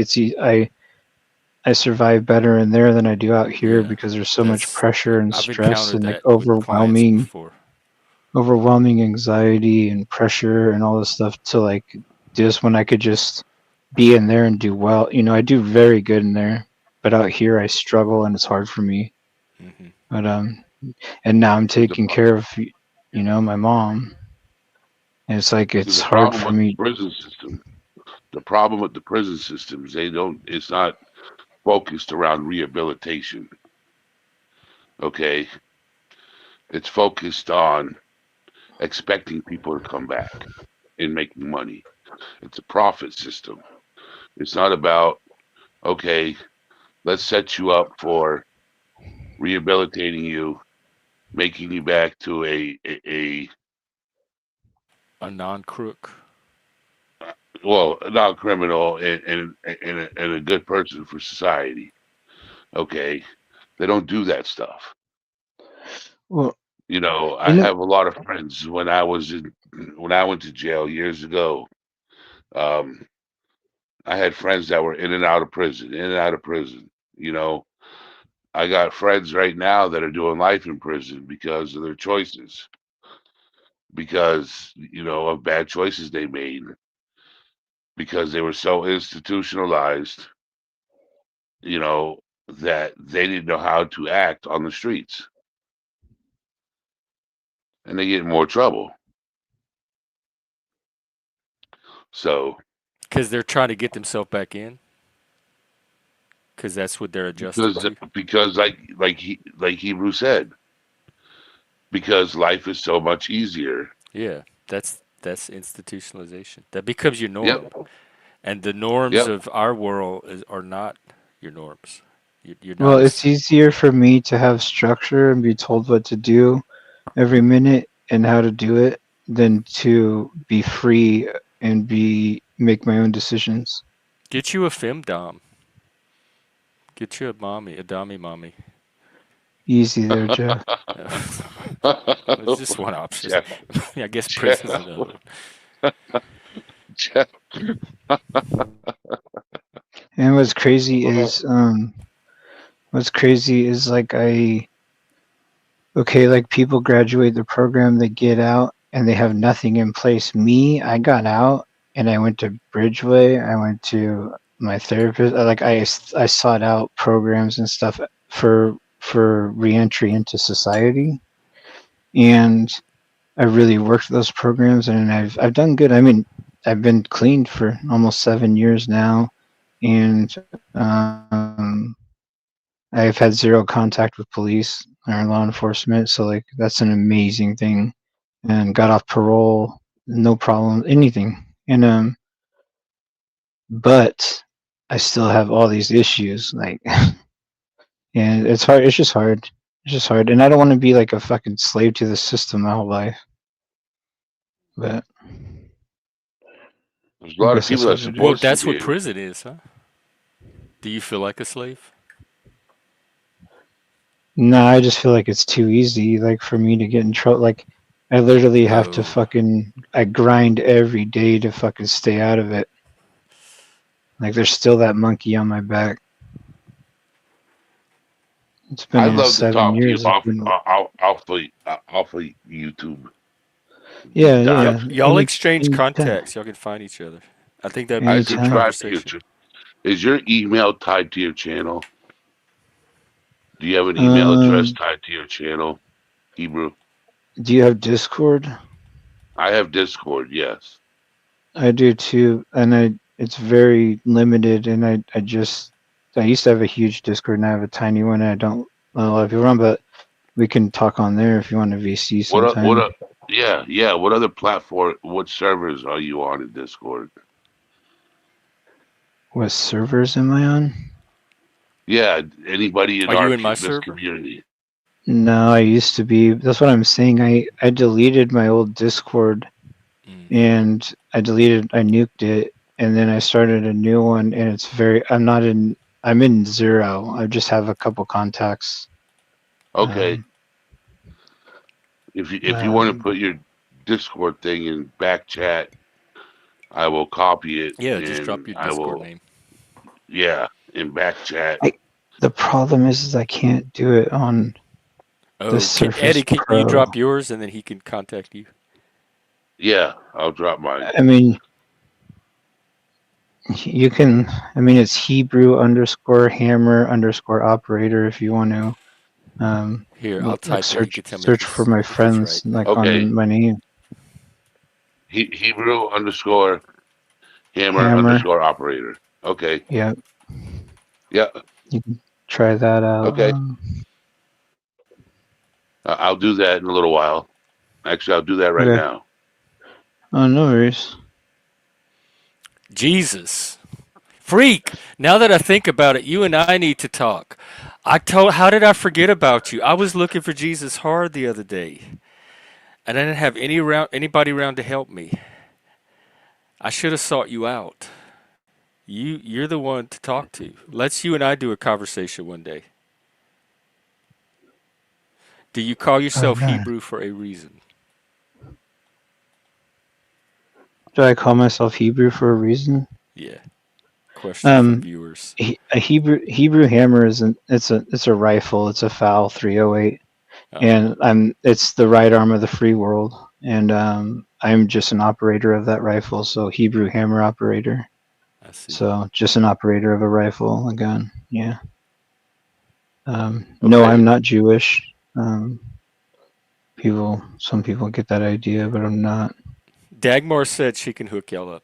I survive better in there than I do out here Yeah. because there's so much That's pressure and I've stress encountered and like that with clients before. overwhelming anxiety and pressure and all this stuff to like just when I could just be in there and do well. You know, I do very good in there, but out here I struggle and it's hard for me. Hmm. But and now I'm the, taking care of my mom, and it's like see, it's the hard problem for with the me. prison system, the problem with the prison system is it's not focused around rehabilitation. Okay. It's focused on expecting people to come back and making money. It's a profit system. It's not about, okay, let's set you up for rehabilitating you, making you back to a A non crook. well, not criminal and a good person for society. Okay. They don't do that stuff. Well, You know, I you know, have a lot of friends when I went to jail years ago. Um, I had friends that were in and out of prison, in and out of prison. You know, I got friends right now that are doing life in prison because of their choices, because, of bad choices they made, because they were so institutionalized, you know, that they didn't know how to act on the streets and they get in more trouble. So, Because they're trying to get themselves back in. Because that's what they're adjusting because, to. because like Hebrew said, because life is so much easier. Yeah. That's institutionalization. That becomes your norm. Yep. And the norms Yep. of our world are not your norms. You're well, not it's as. easier for me to have structure and be told what to do every minute and how to do it than to be free and be make my own decisions. Get you a femdom. Get you a mommy, a dummy mommy. Easy there, Jeff. It's just one option. Jeff, I guess Jeff, prison's another one. Jeff. And Oh, what's crazy is like like people graduate the program, they get out and they have nothing in place. Me, I got out and I went to Bridgeway. I went to my therapist. I sought out programs and stuff for reentry into society, and I really worked those programs, and I've done good. I mean, I've been clean for almost 7 years now, and I've had zero contact with police. or law enforcement. So like that's an amazing thing. And got off parole, no problem, anything. And but I still have all these issues. Like, and it's hard. It's just hard. It's just hard. And I don't want to be like a fucking slave to the system my whole life. But There's a I lot of guess people that's what that's it Well, supposed is. to that's what be. prison is, huh? Do you feel like a slave? No, I just feel like it's too easy. Like for me to get in trouble. Like I literally have to Oh, fucking. I grind every day to fucking stay out of it. Like there's still that monkey on my back. It's been I'd almost love to 7 years. It's off been, off of YouTube. yeah, Deep y'all, dive. yeah. y'all exchange Anytime. contacts. Y'all can find each other. I think that'd be I a good Anytime. subscribe to your. conversation. Is your email tied to your channel? Do you have an email address Um, tied to your channel, Hebrew? do you have Discord? I have Discord. Yes. I do too, and it's very limited. And I used to have a huge Discord, and I have a tiny one. And I don't let a lot of people run, but we can talk on there if you want to VC What? What? sometime. Yeah, yeah. What other platform? What servers are you on in Discord? What servers am I on? Yeah, anybody in Are you our in my this server? community. No, I used to be. That's what I'm saying. I deleted my old Discord, Mm. and I nuked it, and then I started a new one, and it's very. I'm in zero. I just have a couple contacts. Okay, Um, if you want to put your Discord thing in back chat, I will copy it Yeah, just drop and your I Discord will, name. yeah, in back chat. the problem is I can't do it on the Oh, Surface Eddie, can you Pro. drop yours and then he can contact you? Yeah, I'll drop mine. I mean, you can. I mean, it's Hebrew underscore hammer underscore operator if you want to. Here, I'll Like type it. You can tell me search for my if it's right. friends like Okay, on my name Hebrew underscore hammer hammer. underscore operator. Okay, Yeah, yeah, you can try that out. okay. I'll do that in a little while. Actually, I'll do that right Okay. now. Oh, no worries. Jesus. Freak! Now that I think about it, you and I need to talk. How did I forget about you? I was looking for Jesus hard the other day, and I didn't have anybody around to help me. I should have sought you out. You're the one to talk to. Let's you and I do a conversation one day. Do you call Oh, yourself no. Hebrew for a reason? Do I call myself Hebrew for a reason? Yeah. Question from viewers. A Hebrew hammer it's a rifle. It's a FAL 308, Uh-huh. and it's the right arm of the free world, and I'm just an operator of that rifle. So Hebrew hammer operator. I see. So just an operator of a rifle, a gun. Yeah. No, Okay. I'm not Jewish. Some people get that idea, but I'm not. Dagmar said she can hook y'all up.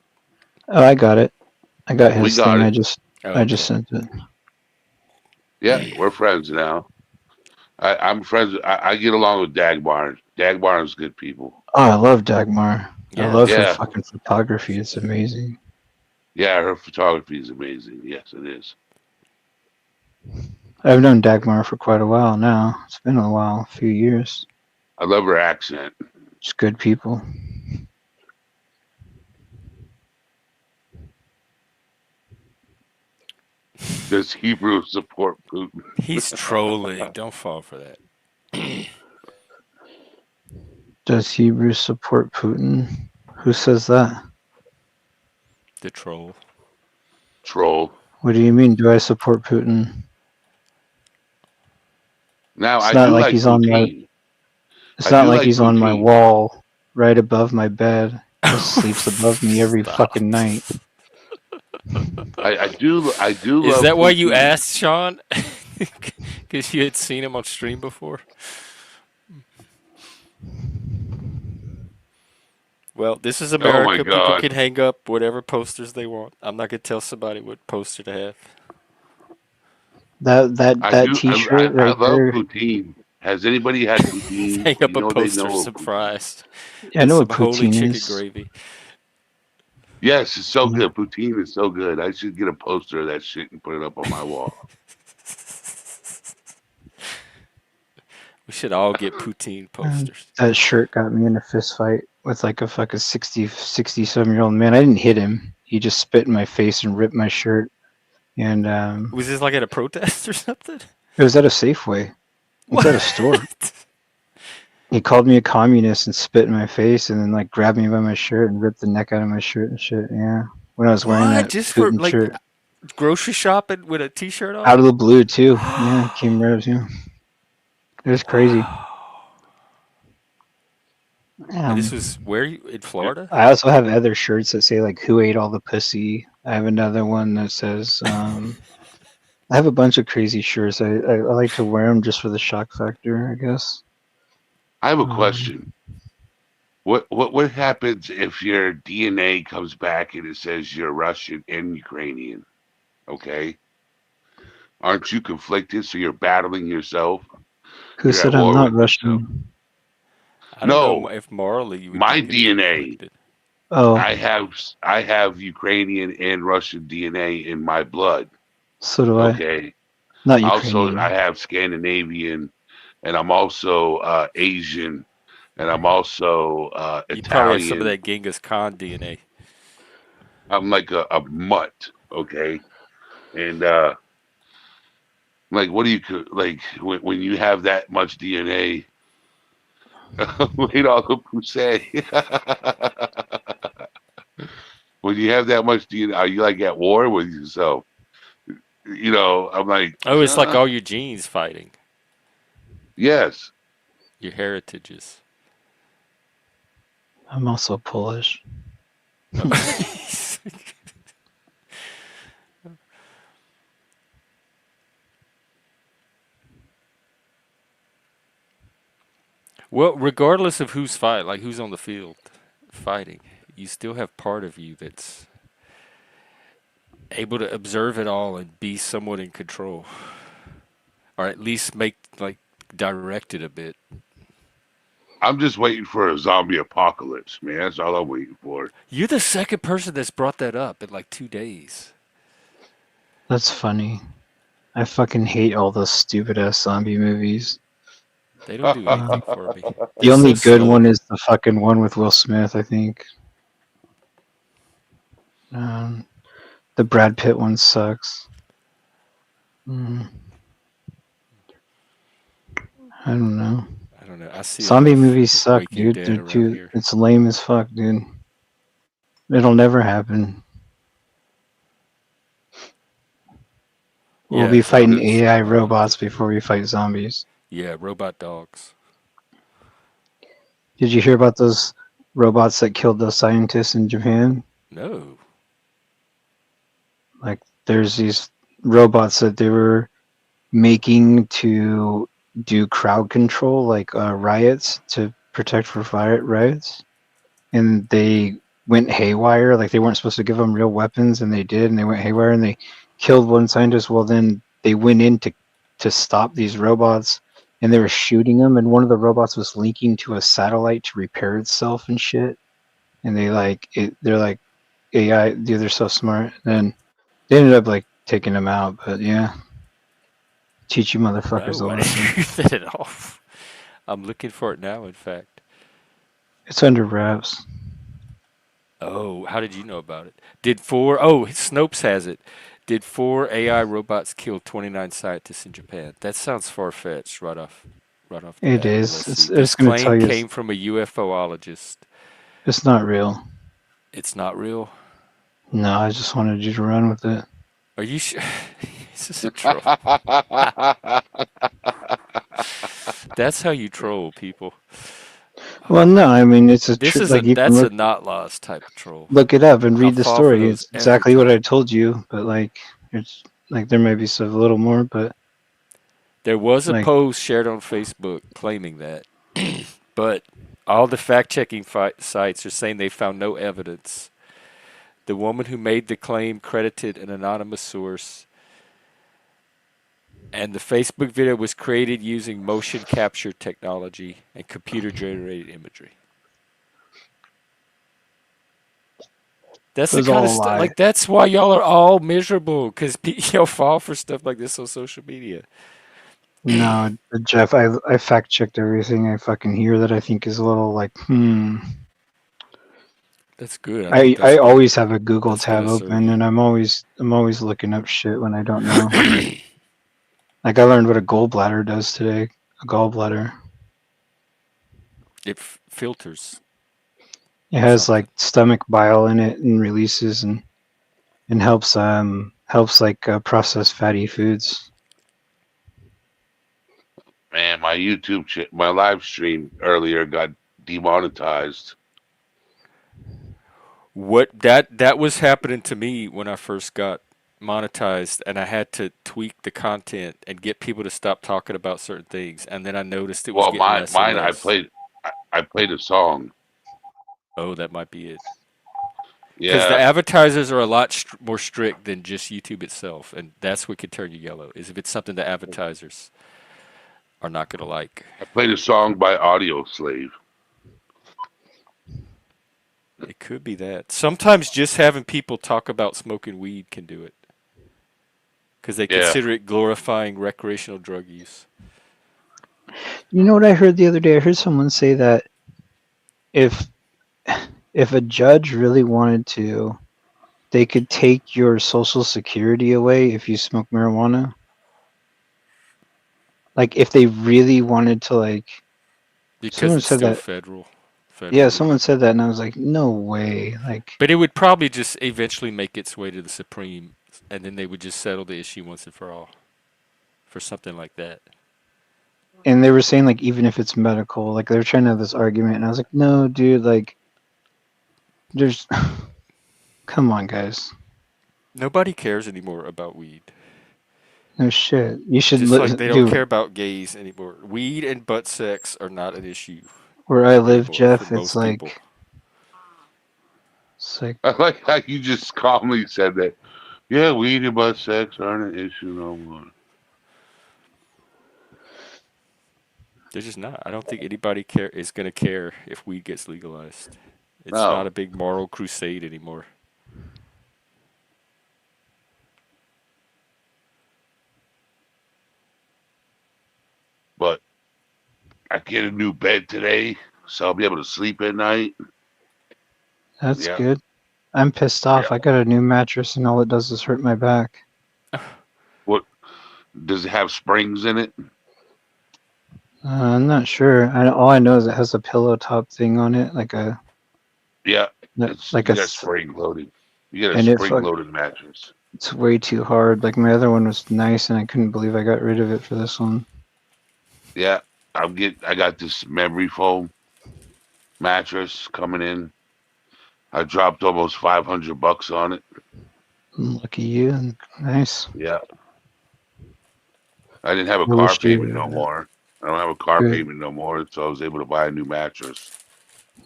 Oh, I got it. I got We his got thing. it. Oh, I just okay. sent it. Yeah, we're friends now. I'm friends. I get along with Dagmar. Dagmar is good people. Oh, I love Dagmar. I Yeah, love her Yeah, fucking photography. It's amazing. yeah. Her photography is amazing. Yes, it is. I've known Dagmar for quite a while now. It's been a while, a few years. I love her accent. Just good people. Does Hebrew support Putin? he's trolling. Don't fall for that. Does Hebrew support Putin? Who says that? The troll. Troll. What do you mean? Do I support Putin? Now It's I not do like like he's on my. poutine. It's I not do like like he's on my poutine. wall, right above my bed. Just sleeps above me every Stop. fucking night. I do Is love that why you poutine. asked, Sean? Because you had seen him on stream before? Well, this is Oh my America. People god. can hang up whatever posters they want. I'm not going to tell somebody what poster to have. That I that do. T-shirt I right love there. poutine. Has anybody had poutine? Hang Do up you a know they poster of know of some poutine? fries Yeah, I and know some what holy poutine chicken is. gravy. Yes, it's so Yeah. good. Poutine is so good. I should get a poster of that shit and put it up on my wall. We should all get poutine And posters. that shirt got me in a fist fight with like a fucking 67-year-old man. I didn't hit him. He just spit in my face and ripped my shirt. And Was this like at a protest or something? it was at a Safeway. It was at a store. What? He called me a communist and spit in my face and then like grabbed me by my shirt and ripped the neck out of my shirt and shit. Yeah. When I was wearing What? that Just for Putin like shirt. grocery shopping with a t-shirt on? Out of the blue too. Yeah, came right up to me. It was crazy. Wow. And this Um, was where you in Florida? I also have other shirts that say like "Who ate all the pussy." I have another one that says. I have a bunch of crazy shirts. I like to wear them just for the shock factor, I guess. I have a question. Um, What happens if your DNA comes back and it says you're Russian and Ukrainian? Okay, aren't you conflicted? So you're battling yourself. who You're at said I'm war not with yourself. Russian? I don't know No, if morally you would be my DNA. conflicted. Oh, I have Ukrainian and Russian DNA in my blood. so do I. Okay. Not Also, I Ukrainian. have Scandinavian, and I'm also Asian, and I'm also You probably have some of Italian. that Genghis Khan DNA. I'm like a mutt. Okay. And like, what do you like when you have that much DNA? Wait, all the say. When you have that much DNA, are you like at war with yourself? I'm like, Oh, it's like all your genes fighting, yes. your heritages. I'm also Polish. Well, regardless of who's fight, like who's on the field fighting, you still have part of you that's able to observe it all and be somewhat in control, or at least make like direct it a bit. I'm just waiting for a zombie apocalypse, man. That's all I'm waiting for. You're the second person that's brought that up in like 2 days. That's funny. I fucking hate all those stupid ass zombie movies. They don't do anything for me. The They're so only good slow. one is the fucking one with Will Smith, I think. Um, the Brad Pitt one sucks. Mm, I don't know. I don't know. I see Zombie enough movies suck, Waking dude. Dead They're around too. here. It's lame as fuck, dude. It'll never happen. We'll Yeah, be fighting zombies AI are out. robots before we fight zombies. Yeah, robot dogs. Did you hear about those robots that killed those scientists in Japan? No. Like, there's these robots that they were making to do crowd control, like riots, to protect for riots. And they went haywire. Like, they weren't supposed to give them real weapons, and they did, and they went haywire, and they killed one scientist. Well, then they went in to stop these robots, and they were shooting them, and one of the robots was linking to a satellite to repair itself and shit. And they're like AI, dude, they're so smart. Then they ended up like taking them out, but yeah, teach you motherfuckers a No, I lesson. didn't hear that at all. I'm looking for it now, in fact. It's under wraps. Oh, how did you know about it? Did four, oh, Snopes has it. Did four AI robots kill 29 scientists in Japan? That sounds far-fetched right off the It bat. But is. let's see. It's This gonna tell claim you came from a UFOologist. it's not real. It's not real. No, I just wanted you to run with it. Are you sure? Is this a troll? That's how you troll people. Well, no, I mean it's a This is a like you can that's a not lost type of troll. look it up and I'll read the fall for story. those It's every exactly what I time. told you, but like it's like there might be a little more, but There was a like post shared on Facebook claiming that, but all the fact-checking sites are saying they found no evidence. The woman who made the claim credited an anonymous source And the Facebook video was created using motion capture technology and computer generated imagery. That's It the was kind of all a stuff, lie. like, that's why y'all are all miserable, because y'all fall for stuff like this on social media. No, Jeff, I fact checked everything I fucking hear that I think is a little like, That's good. I think I always have a Google that's going tab to serve open you. and I'm always looking up shit when I don't know. Like I learned what a gallbladder does today. A gallbladder. It filters It has something. like stomach bile in it and releases and helps like process fatty foods. Man, my my live stream earlier got demonetized. What that was happening to me when I first got monetized, and I had to tweak the content and get people to stop talking about certain things, and then I noticed it was Well, getting less and mine, less. I played a song. Oh, that might be it. Because the Yeah, advertisers are a lot more strict than just YouTube itself, and that's what could turn you yellow. Is if it's something the advertisers are not going to like. I played a song by Audio Slave. It could be that. Sometimes just having people talk about smoking weed can do it, because they Yeah. consider it glorifying recreational drug use. You know what I heard the other day? I heard someone say that if if a judge really wanted to, they could take your social security away if you smoke marijuana. Like if they really wanted to, like Because someone it's said still that. federal, Yeah, federal someone weed. said that, and I was like, no way. Like, But it would probably just eventually make its way to the Supreme, and then they would just settle the issue once and for all for something like that. and they were saying like even if it's medical, like they were trying to have this argument, and I was like, no, dude, like there's, come on, guys, Nobody cares anymore about weed. no shit. You should Just like they don't care do about gays anymore. Weed and butt sex are not an issue where I live, anymore for Jeff. It's most people. like it's like I like how you just calmly said that. Yeah, weed and butt sex aren't an issue no more. They're just not. I don't think anybody is going to care if weed gets legalized. It's not No, a big moral crusade anymore. but I get a new bed today, so I'll be able to sleep at night. that's Yeah, good. I'm pissed yeah. off. I got a new mattress, and all it does is hurt my back. What does it have springs in it? I'm not sure. All I know is it has a pillow top thing on it, Yeah, it's like you got spring loaded. You get a and spring loaded mattress. it's way too hard. Like my other one was nice, and I couldn't believe I got rid of it for this one. Yeah, I got this memory foam mattress coming in. I dropped almost $500 on it. Lucky you. Nice. Yeah, I didn't have a I car wish payment you no more. I don't have a car good. payment no more, so I was able to buy a new mattress.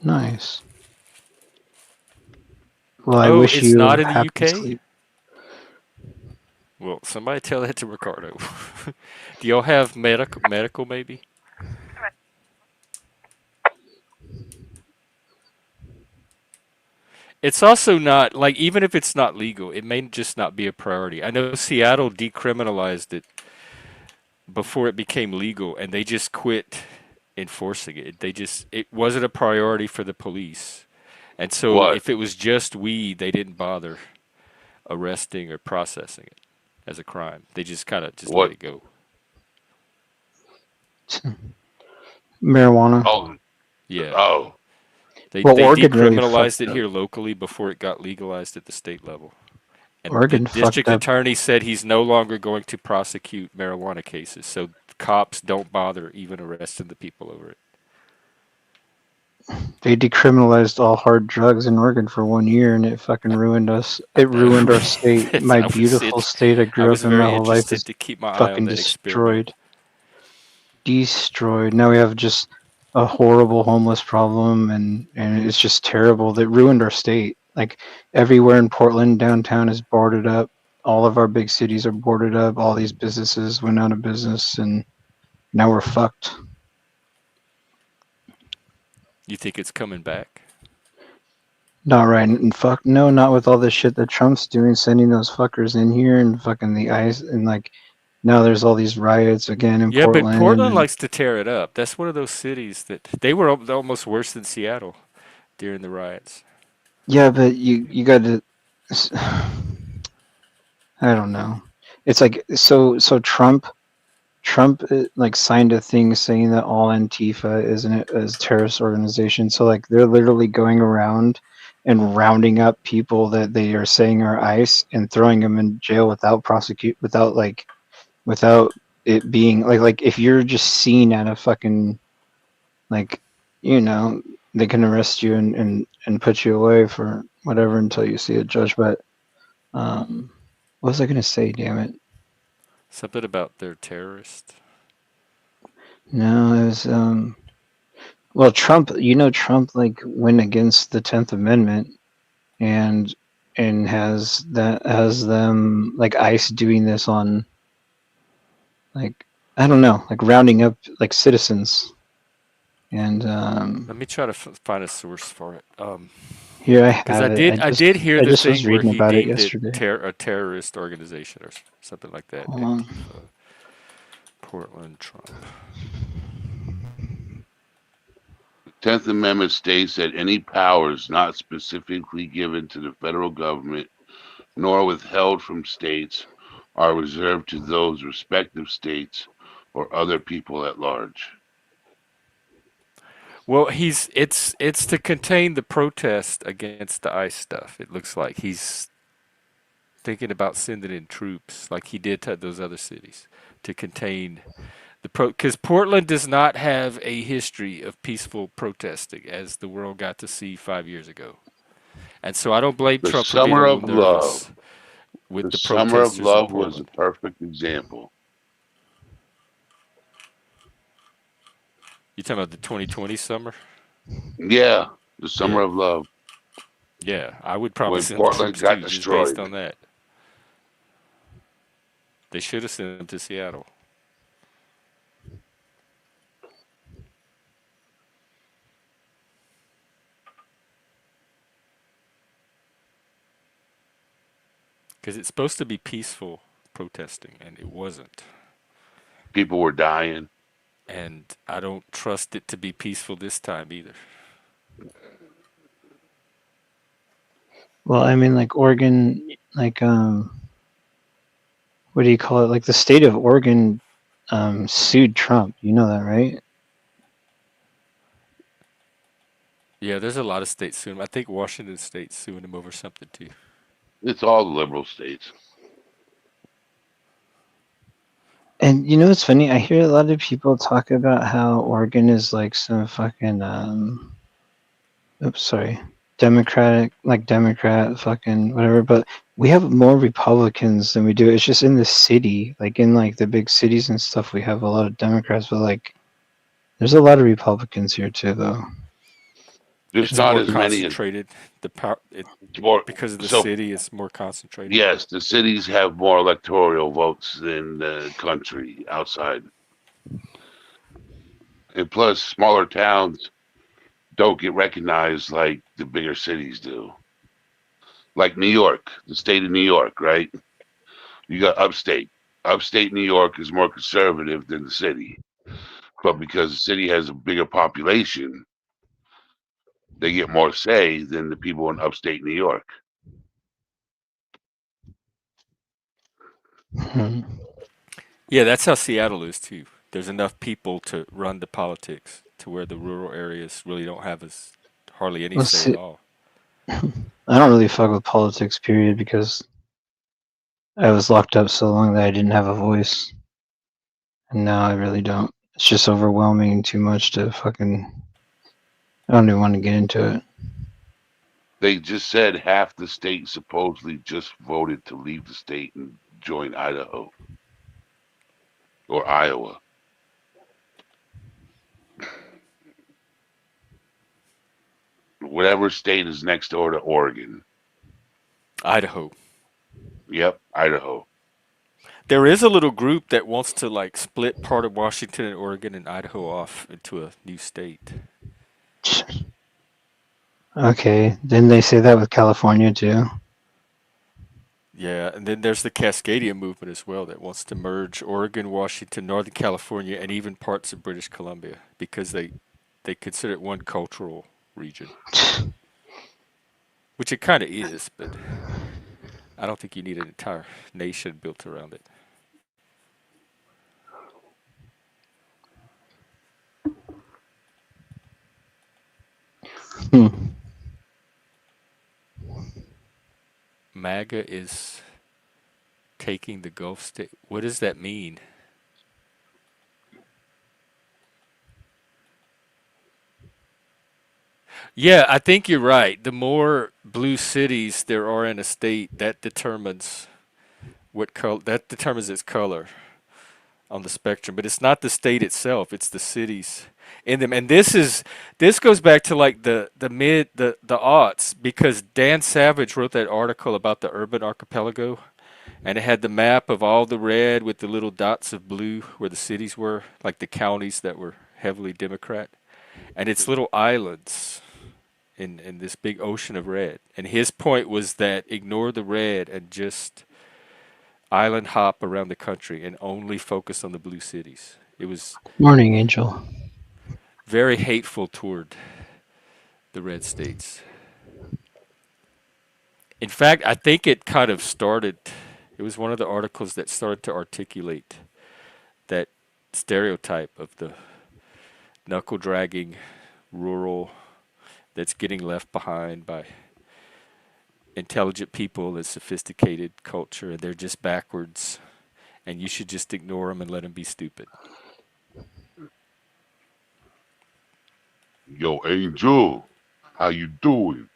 Nice. Well, I Oh, wish it's you not in the happy UK? sleep. Well, somebody tell that to Ricardo. Do y'all have medical maybe? It's also not like, even if it's not legal, it may just not be a priority. I know Seattle decriminalized it before it became legal, and they just quit enforcing it. It wasn't a priority for the police. And so What? if it was just weed, they didn't bother arresting or processing it as a crime. They just kind of just let What? it go. Marijuana. Oh, Yeah. oh, Well, They Oregon really fucked decriminalized it up. here locally before it got legalized at the state level. And the Oregon fucked district up. attorney said he's no longer going to prosecute marijuana cases. So cops don't bother even arresting the people over it. They decriminalized all hard drugs in Oregon for 1 year, and it fucking ruined us. It ruined our state. My beautiful state I I grew was up in my very whole life interested is to keep my eye on fucking that experiment. destroyed. Now we have just a horrible homeless problem, and it's just terrible. That ruined our state. Like everywhere in Portland downtown is boarded up. all of our big cities are boarded up. All these businesses went out of business, and now we're fucked. You think it's coming back? Not right, and fuck no, not with all this shit that Trump's doing, sending those fuckers in here and fucking the ice, and like now there's all these riots again in Yeah, but Portland, Portland and likes to tear it up. That's one of those cities that they were almost worse than Seattle during the riots. yeah, but you got to, I don't know. It's like so Trump like signed a thing saying that all Antifa is an is a terrorist organization. So like they're literally going around and rounding up people that they are saying are ICE and throwing them in jail without prosecute without it being like if you're just seen at a fucking like you know they can arrest you and put you away for whatever until you see a judge. But what was I gonna say? Damn it! Something about their terrorist. No, it was well, Trump, Trump like went against the 10th Amendment and has them like ICE doing this on like I don't know, like rounding up like citizens. And Let me try to find a source for it. here I Because have it. I did hear I the just was thing where reading he about it deemed it yesterday. a terrorist organization or something like that. Hold on. Antifa, Portland, Trump. 10th Amendment states that any powers not specifically given to the federal government nor withheld from states are reserved to those respective states or other people at large. Well, it's to contain the protest against the ICE stuff. It looks like he's thinking about sending in troops like he did to those other cities to contain the because Portland does not have a history of peaceful protesting as the world got to see 5 years ago. And so I don't blame The Trump for being a Summer little of Love. nervous with The the Summer of protesters in Love was a Portland. perfect example. You talking about the 2020 summer? Yeah, the Summer Yeah. of Love Yeah, I would probably when send the Portland troops got too, just based destroyed. on that. They should have sent them to Seattle. Because it's supposed to be peaceful protesting, and it wasn't. People were dying. And I don't trust it to be peaceful this time either. Well, I mean like Oregon like what do you call it? Like the state of Oregon sued Trump. You know that, right? Yeah, there's a lot of states suing him. I think Washington State's suing him over something too. It's all the liberal states. And it's funny. I hear a lot of people talk about how Oregon is like some fucking oops, sorry, Democrat, fucking whatever. But we have more Republicans than we do. It's just in the city, like in like the big cities and stuff. We have a lot of Democrats, but like there's a lot of Republicans here too, though. There's It's not more as many as concentrated. The power, more. because of the So city, it's more concentrated. yes, the cities have more electoral votes than the country outside, and plus smaller towns don't get recognized like the bigger cities do. Like New York, the state of New York, right? You got upstate. Upstate New York is more conservative than the city, but because the city has a bigger population, they get more say than the people in upstate New York. Mhm. Yeah, that's how Seattle is too. There's enough people to run the politics to where the rural areas really don't have hardly any Well, say at see, all. I don't really fuck with politics, period, because I was locked up so long that I didn't have a voice, and now I really don't. It's just overwhelming and too much to fucking. I don't even want to get into it. They just said half the state supposedly just voted to leave the state and join Idaho or Iowa. Whatever state is next door to Oregon. Idaho. Yep, Idaho. There is a little group that wants to like split part of Washington and Oregon and Idaho off into a new state. Okay, didn't they say that with California too? Yeah, and then there's the Cascadia movement as well that wants to merge Oregon, Washington, Northern California, and even parts of British Columbia because they consider it one cultural region, which it kind of is, but I don't think you need an entire nation built around it. Hmm. MAGA is taking the Gulf state. What does that mean? Yeah, I think you're right. The more blue cities there are in a state, that determines what color that determines its color on the spectrum. But it's not the state itself; it's the cities in them. And this goes back to like the aughts because Dan Savage wrote that article about the urban archipelago, and it had the map of all the red with the little dots of blue where the cities were, like the counties that were heavily Democrat, and it's little islands in this big ocean of red. And his point was that ignore the red and just island hop around the country and only focus on the blue cities. It was Morning, Angel. very hateful toward the red states. In fact, I think it kind of started, it was one of the articles that started to articulate that stereotype of the knuckle dragging rural that's getting left behind by intelligent people and sophisticated culture, and they're just backwards, and you should just ignore them and let them be stupid. Yo, Angel, how you doing?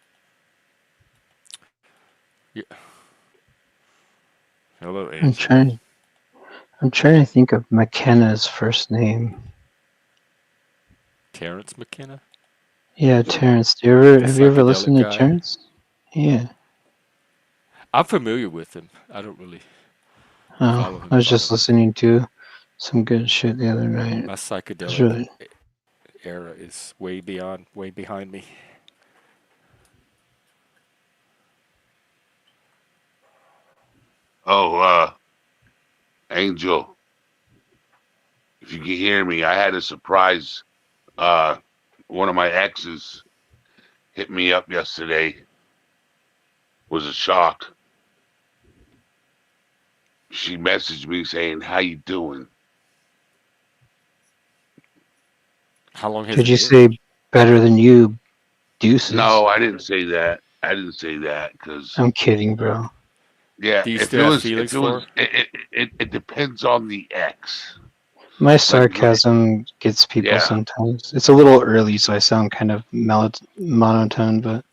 Yeah. Hello, I'm Angel. trying. I'm trying to think of McKenna's first name. Terrence McKenna, Yeah, Terrence. the Have you ever psychedelic listened to guy. Terrence? Yeah. I'm familiar with him. I don't really follow Oh, him. I was Follow just him. listening to some good shit the other night. My It's psychedelic really era is way behind me. Oh, Angel, if you can hear me, I had a surprise. Uh, one of my exes hit me up yesterday. Was a shock. She messaged me saying, "How you doing?" How long has Did it you been? say better than you, deuces? No, I didn't say that. I didn't say that because I'm kidding, bro. yeah, Do you still have feelings for her? it depends on the ex. My Like sarcasm gets people yeah, sometimes. It's a little early, so I sound kind of monotone, but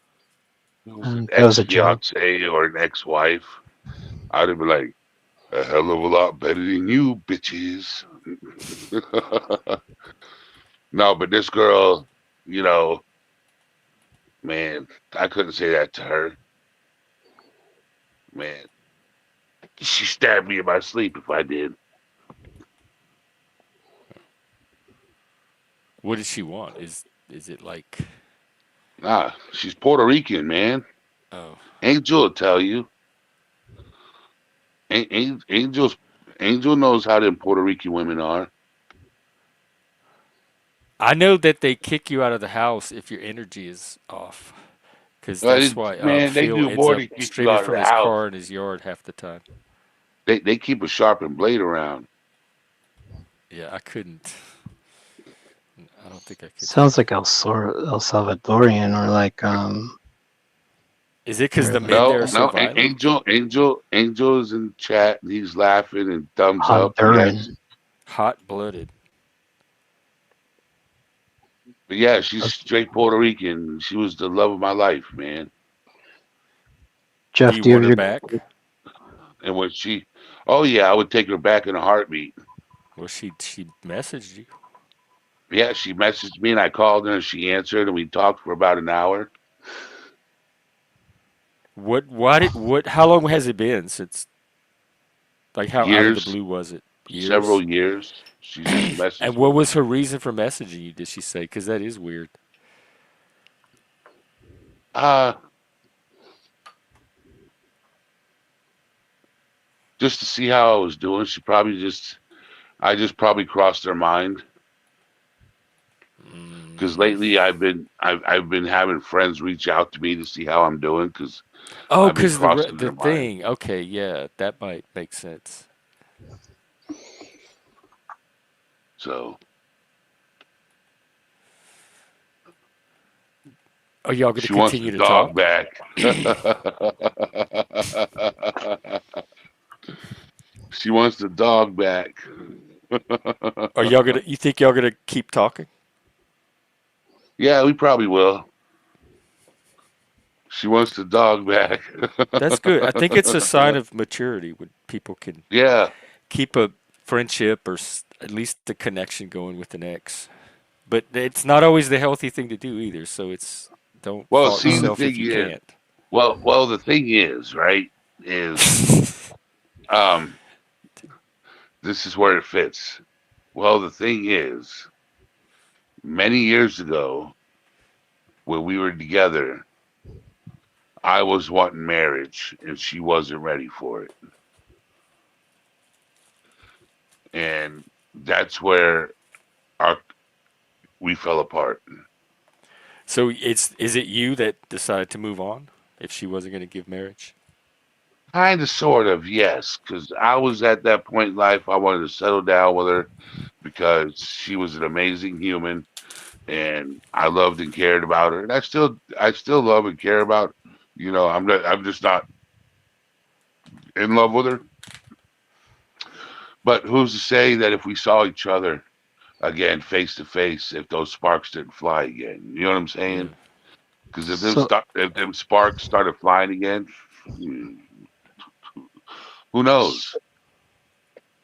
if it was an that was ex a joke. fiance or an ex wife, I'd have been like a hell of a lot better than you, bitches. No, but this girl, you know, man, I couldn't say that to her. Man, she stabbed me in my sleep if I did. What does she want? Is it like Nah, she's Puerto Rican, man. oh Angel will tell you. Angel's Angel knows how them Puerto Rican women are. I know that they kick you out of the house if your energy is off. Because that's why Man, they Phil do ends more up than kick you streaming out of from the his house. car in his yard half the time. They keep a sharpened blade around. Yeah, I couldn't. I don't think I could. Sounds like El Salvadorian Is it because or the men like there are so No, violent? Angel is in chat and he's laughing and thumbs up. Honduran. Yes, Hot blooded. but yeah, she's straight Puerto Rican. She was the love of my life, man. Do Jeff, you do you have want her your back? And when she, oh yeah, I would take her back in a heartbeat. Well, she messaged you. Yeah, she messaged me and I called her and she answered and we talked for about an hour. What? What? How long has it been since? Like how out of the Years, blue was it? several Years? years. She just And messaged what me. was her reason for messaging you? Did she say? Because that is weird. Uh, just to see how I was doing. She probably just, I just probably crossed her mind because Mm. lately I've been having friends reach out to me to see how I'm doing because Oh, I've been because crossing the their mind. thing. Okay, yeah, that might make sense. So Are y'all going to she wants the continue to dog talk? back. She wants the dog back. Are y'all gonna? You think y'all gonna keep talking? Yeah, we probably will. She wants the dog back. That's good. I think it's a sign of maturity when people can Yeah. keep a friendship or at least the connection going with an ex. But it's not always the healthy thing to do either. So it's don't Well, fault see, the yourself thing if you is, can't. the thing is, right, is um, this is where it fits. Well, the thing is, many years ago, when we were together, I was wanting marriage, and she wasn't ready for it, and that's where our we fell apart. So it's is it you that decided to move on if she wasn't going to give marriage? Kind of, sort of, yes, because I was at that point in life. I wanted to settle down with her because she was an amazing human, and I loved and cared about her, and I still love and care about. I'm just not in love with her. But who's to say that if we saw each other again face to face, if those sparks didn't fly again? You know what I'm Yeah. saying? Because So if them sparks started flying again, who knows?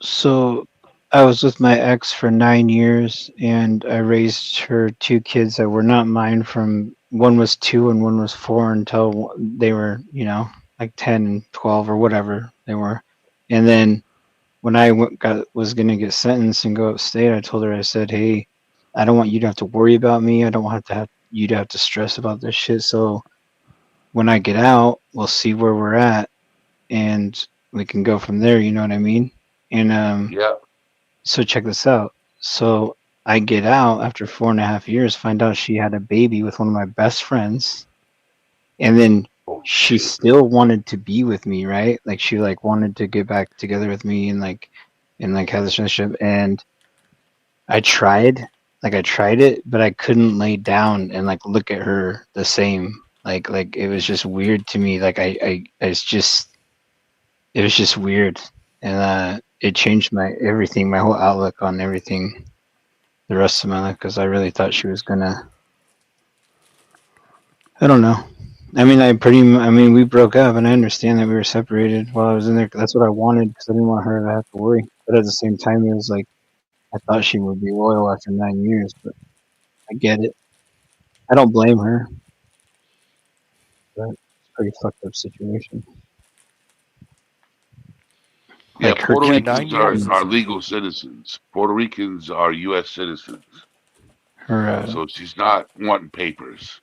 so I was with my ex for 9 years, and I raised her two kids that were not mine. From one was 2 and one was 4 until they were, like 10 and 12 or whatever they were. And then when was gonna get sentenced and go upstate, I told her, I said, "Hey, I don't want you to have to worry about me. I don't want to have you to have to stress about this shit. So when I get out, we'll see where we're at, and we can go from there." You know what I mean? And Yeah. so check this out. So I get out after 4.5 years, find out she had a baby with one of my best friends, and then Oh she shit. still wanted to be with me, right? Like she like wanted to get back together with me and like have this relationship. And I tried it, but I couldn't lay down and like look at her the same. Like it was just weird to me. Like it's just it was just weird, and it changed my everything, my whole outlook on everything, the rest of my life, because I really thought she was gonna. I don't know. I mean, we broke up, and I understand that we were separated while I was in there. That's what I wanted because I didn't want her to have to worry. But at the same time, it was like I thought she would be loyal after 9 years. But I get it. I don't blame her, but it's a pretty fucked up situation. Yeah, Like her Puerto Yeah, kids, 9 Ricans years are is legal citizens. Puerto Ricans are U.S. citizens, her so she's not wanting papers.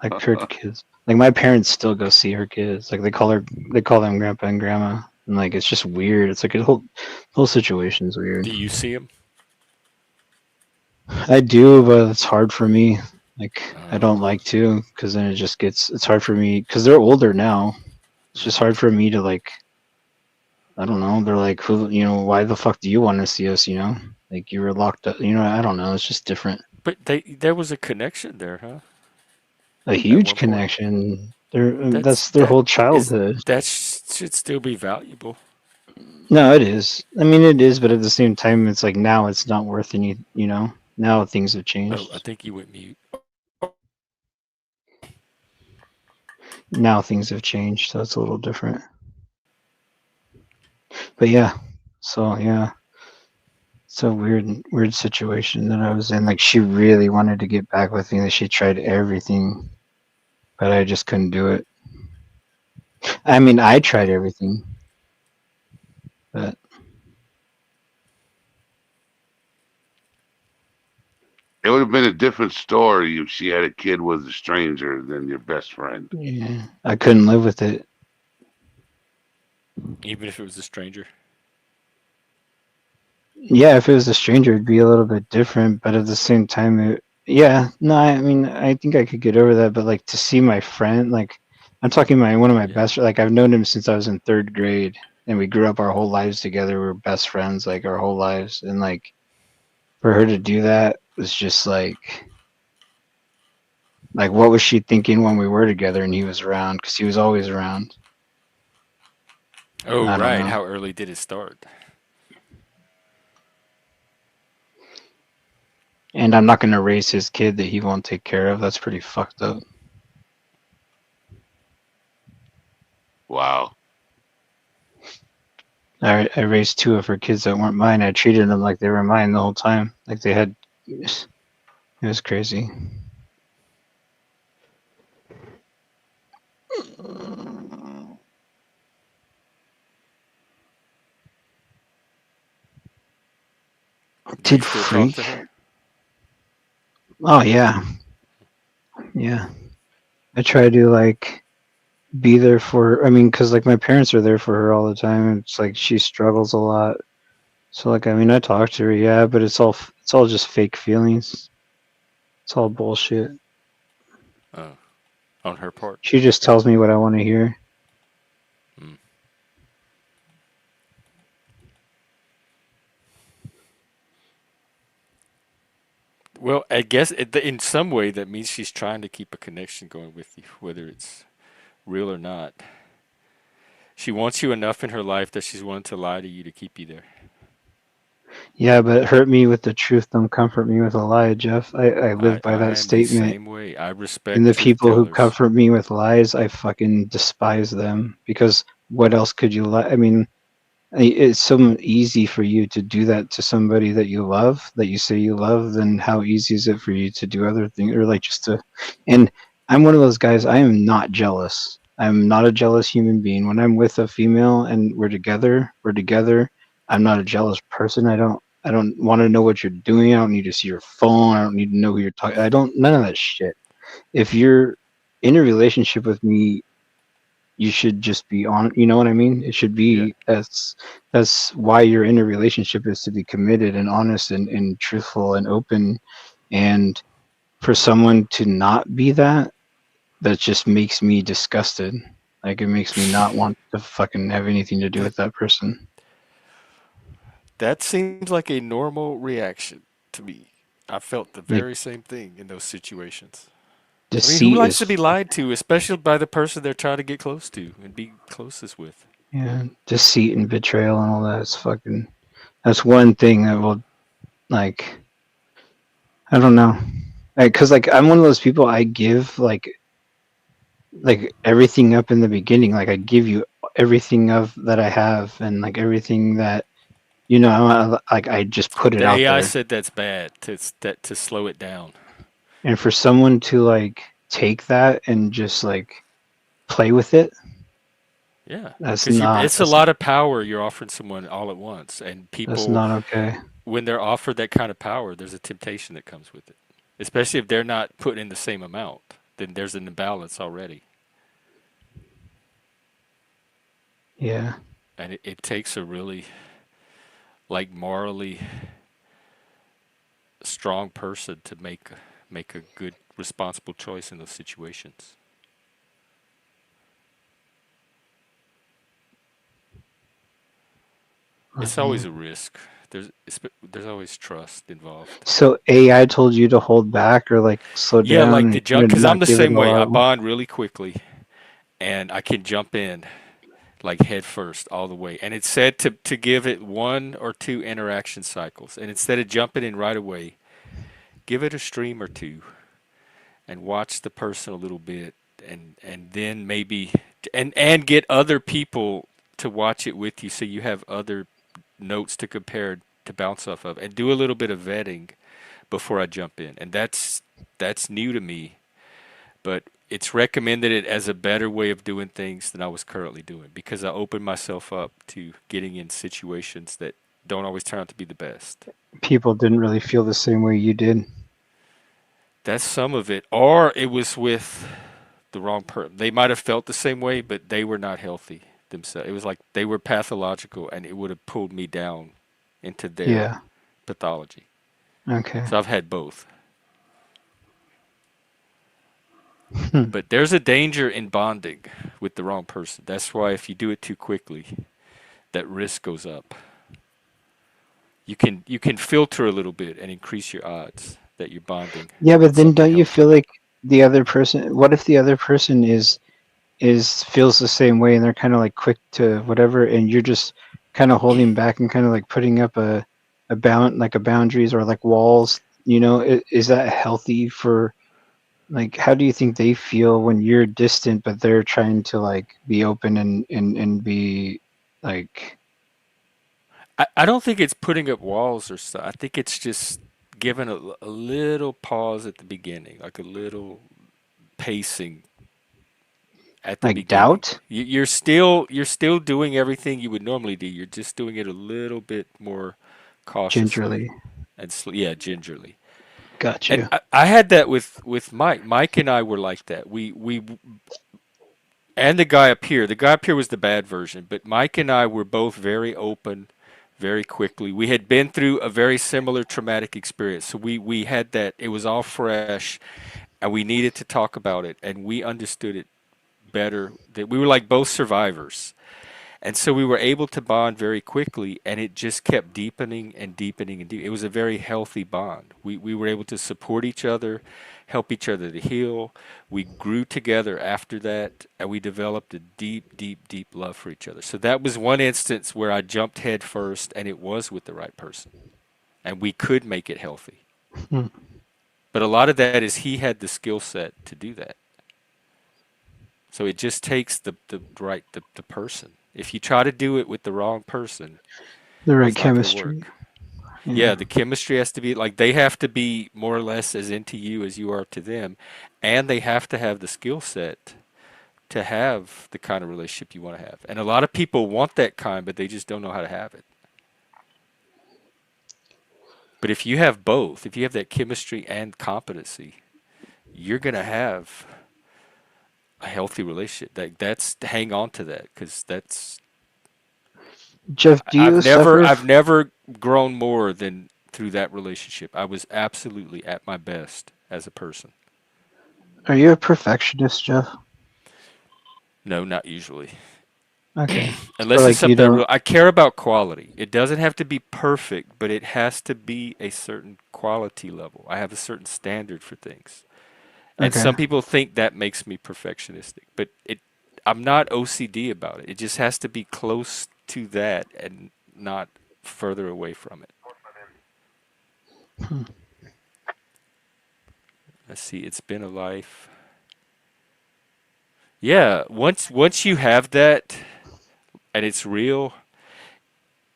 like her kids. Like my parents still go see her kids. Like they call them grandpa and grandma, and like it's just weird. It's like a whole situation's weird. do you see him? I do, but it's hard for me. Like I don't Uh, like to, because then it's hard for me because they're older now. It's just hard for me to like. I don't know. They're like, who, why the fuck do you want to see us? Like you were locked up. I don't know. It's just different. but there was a connection there, huh? A At huge one point. connection. That's That's their that whole is childhood. that should still be valuable. No, it is. I mean, it is, but at the same time, it's like now it's not worth any. Now things have Oh, I changed. think you went mute. Now things have changed, so it's a little different. But yeah, so yeah, it's a weird situation that I was in. Like she really wanted to get back with me. Like she tried everything, but I just couldn't do it. I mean, I tried everything, but It would have been a different story if she had a kid with a stranger than your best friend. yeah, I couldn't live with it. Even if it was a stranger. Yeah, if it was a stranger, it'd be a little bit different, but at the same time, yeah, no, I mean, I think I could get over that, but like to see my friend, like I'm talking my one of my Yeah. best, like I've known him since I was in third grade, and we grew up our whole lives together. We were best friends, like our whole lives, and like for her to do that was just like what was she thinking when we were together and he was around? Because he was always around. Oh, I don't right. know. How early did it start? And I'm not gonna raise his kid that he won't take care of. That's pretty fucked up. Wow. I raised two of her kids that weren't mine. I treated them like they were mine the whole time. Like they had. It was crazy. Do you Did still talk to freak? her? Oh yeah, yeah. I try to like be there for. I mean, because like my parents are there for her all the time. It's like she struggles a lot. So like I mean, I talk to her, yeah, but it's all just fake feelings. It's all bullshit. Oh, on her part. She just tells me what I want to hear. Mm. Well, I guess in some way that means she's trying to keep a connection going with you, whether it's real or not. She wants you enough in her life that she's willing to lie to you to keep you there. Yeah, but hurt me with the truth, don't comfort me with a lie, Jeff. I live by I that am the statement. same way. I And respect the truth people who tellers. comfort me with lies, I fucking despise them because what else could you lie? I mean, it's so easy for you to do that to somebody that you love, that you say you love, then how easy is it for you to do other things or like just to and I'm one of those guys, I am not jealous. I'm not a jealous human being. When I'm with a female and we're together. I'm not a jealous person. I don't want to know what you're doing. I don't need to see your phone. I don't need to know who you're talking. I don't none of that shit. If you're in a relationship with me, you should just be on, you know what I mean? It should Yeah. be that's why you're in a relationship, is to be committed and honest and truthful and open. And for someone to not be that, that just makes me disgusted. Like it makes me not want to fucking have anything to do That with that person. that seems like a normal reaction to me. I felt the Like very same thing in those situations. I mean, who deceit likes is to be lied to, especially by the person they're trying to get close to and be closest with? yeah, deceit and betrayal and all that is fucking, that's one thing that will, like, I don't know. Cause like I'm one of those people, I give like everything up in the beginning. Like I give you everything of that I have, and like everything that like I just put it The out AI there. said that's bad to slow it down. And for someone to like take that and just like play with it, Yeah, that's because not it's a that's lot of power you're offering someone all at once, and that's people, not okay. when they're offered that kind of power, there's a temptation that comes with it. Especially if they're not putting in the same amount, then there's an imbalance already, Yeah. and it takes a really like morally strong person to make a good responsible choice in those situations. It's always a risk. There's always trust involved. So AI told you to hold back or like slow Yeah, down like and the kind jump, of because I'm not the give it same a way. I lot. bond really quickly, and I can jump in like head first all the way. And it's said to give it one or two interaction cycles, and instead of jumping in right away, give it a stream or two and watch the person a little bit, and then maybe and get other people to watch it with you, so you have other notes to compare to bounce off of, and do a little bit of vetting before I jump in. And that's new to me, but it's recommended it as a better way of doing things than I was currently doing because I opened myself up to getting in situations that don't always turn out to be the best. People didn't really feel the same way you did. That's some of it. Or it was with the wrong person. They might have felt the same way, but they were not healthy themselves. It was like they were pathological and it would have pulled me down into their Yeah. pathology. Okay. So I've had both. Hmm. But there's a danger in bonding with the wrong person. That's why if you do it too quickly, that risk goes up. You can filter a little bit and increase your odds that you're bonding Yeah, but with then somebody don't you feel healthy. like the other person? What if the other person is feels the same way and they're kind of like quick to whatever, and you're just kind of holding back and kind of like putting up a bound like a boundaries or like walls. Is that healthy for like how do you think they feel when you're distant but they're trying to like be open and be like I don't think it's putting up walls or stuff. I think it's just giving a little pause at the beginning, like a little pacing at the like beginning. doubt You're still doing everything you would normally do. You're just doing it a little bit more cautiously gingerly? and yeah, gingerly. Got And you. I had that with Mike. Mike and I were like that. We and the guy up here. The guy up here was the bad version, but Mike and I were both very open, very quickly. We had been through a very similar traumatic experience, so we had that. It was all fresh, and we needed to talk about it, and we understood it better. That we were like both survivors. And so we were able to bond very quickly, and it just kept deepening and deepening and deepening. It was a very healthy bond. We were able to support each other, help each other to heal. We grew together after that, and we developed a deep, deep, deep love for each other. So that was one instance where I jumped head first, and it was with the right person, and we could make it healthy. Hmm. But a lot of that is he had the skill set to do that. So it just takes the person. If you try to do it with the wrong person, The right it's not going to chemistry. work. Yeah. Yeah, the chemistry has to be like they have to be more or less as into you as you are to them, and they have to have the skill set to have the kind of relationship you want to have. And a lot of people want that kind, but they just don't know how to have it. But if you have both, if you have that chemistry and competency, you're going to have a healthy relationship. That's hang on to that because that's Jeff, do I've you never suffer I've never grown more than through that relationship. I was absolutely at my best as a person. are you a perfectionist, Jeff? No, not usually. Okay. So Unless it's like you something don't I care about quality. It doesn't have to be perfect, but it has to be a certain quality level. I have a certain standard for things. And okay. some people think that makes me perfectionistic, but I'm not OCD about it. It just has to be close to that and not further away from it. Hmm. Let's see, it's been a life. Yeah, once you have that and it's real,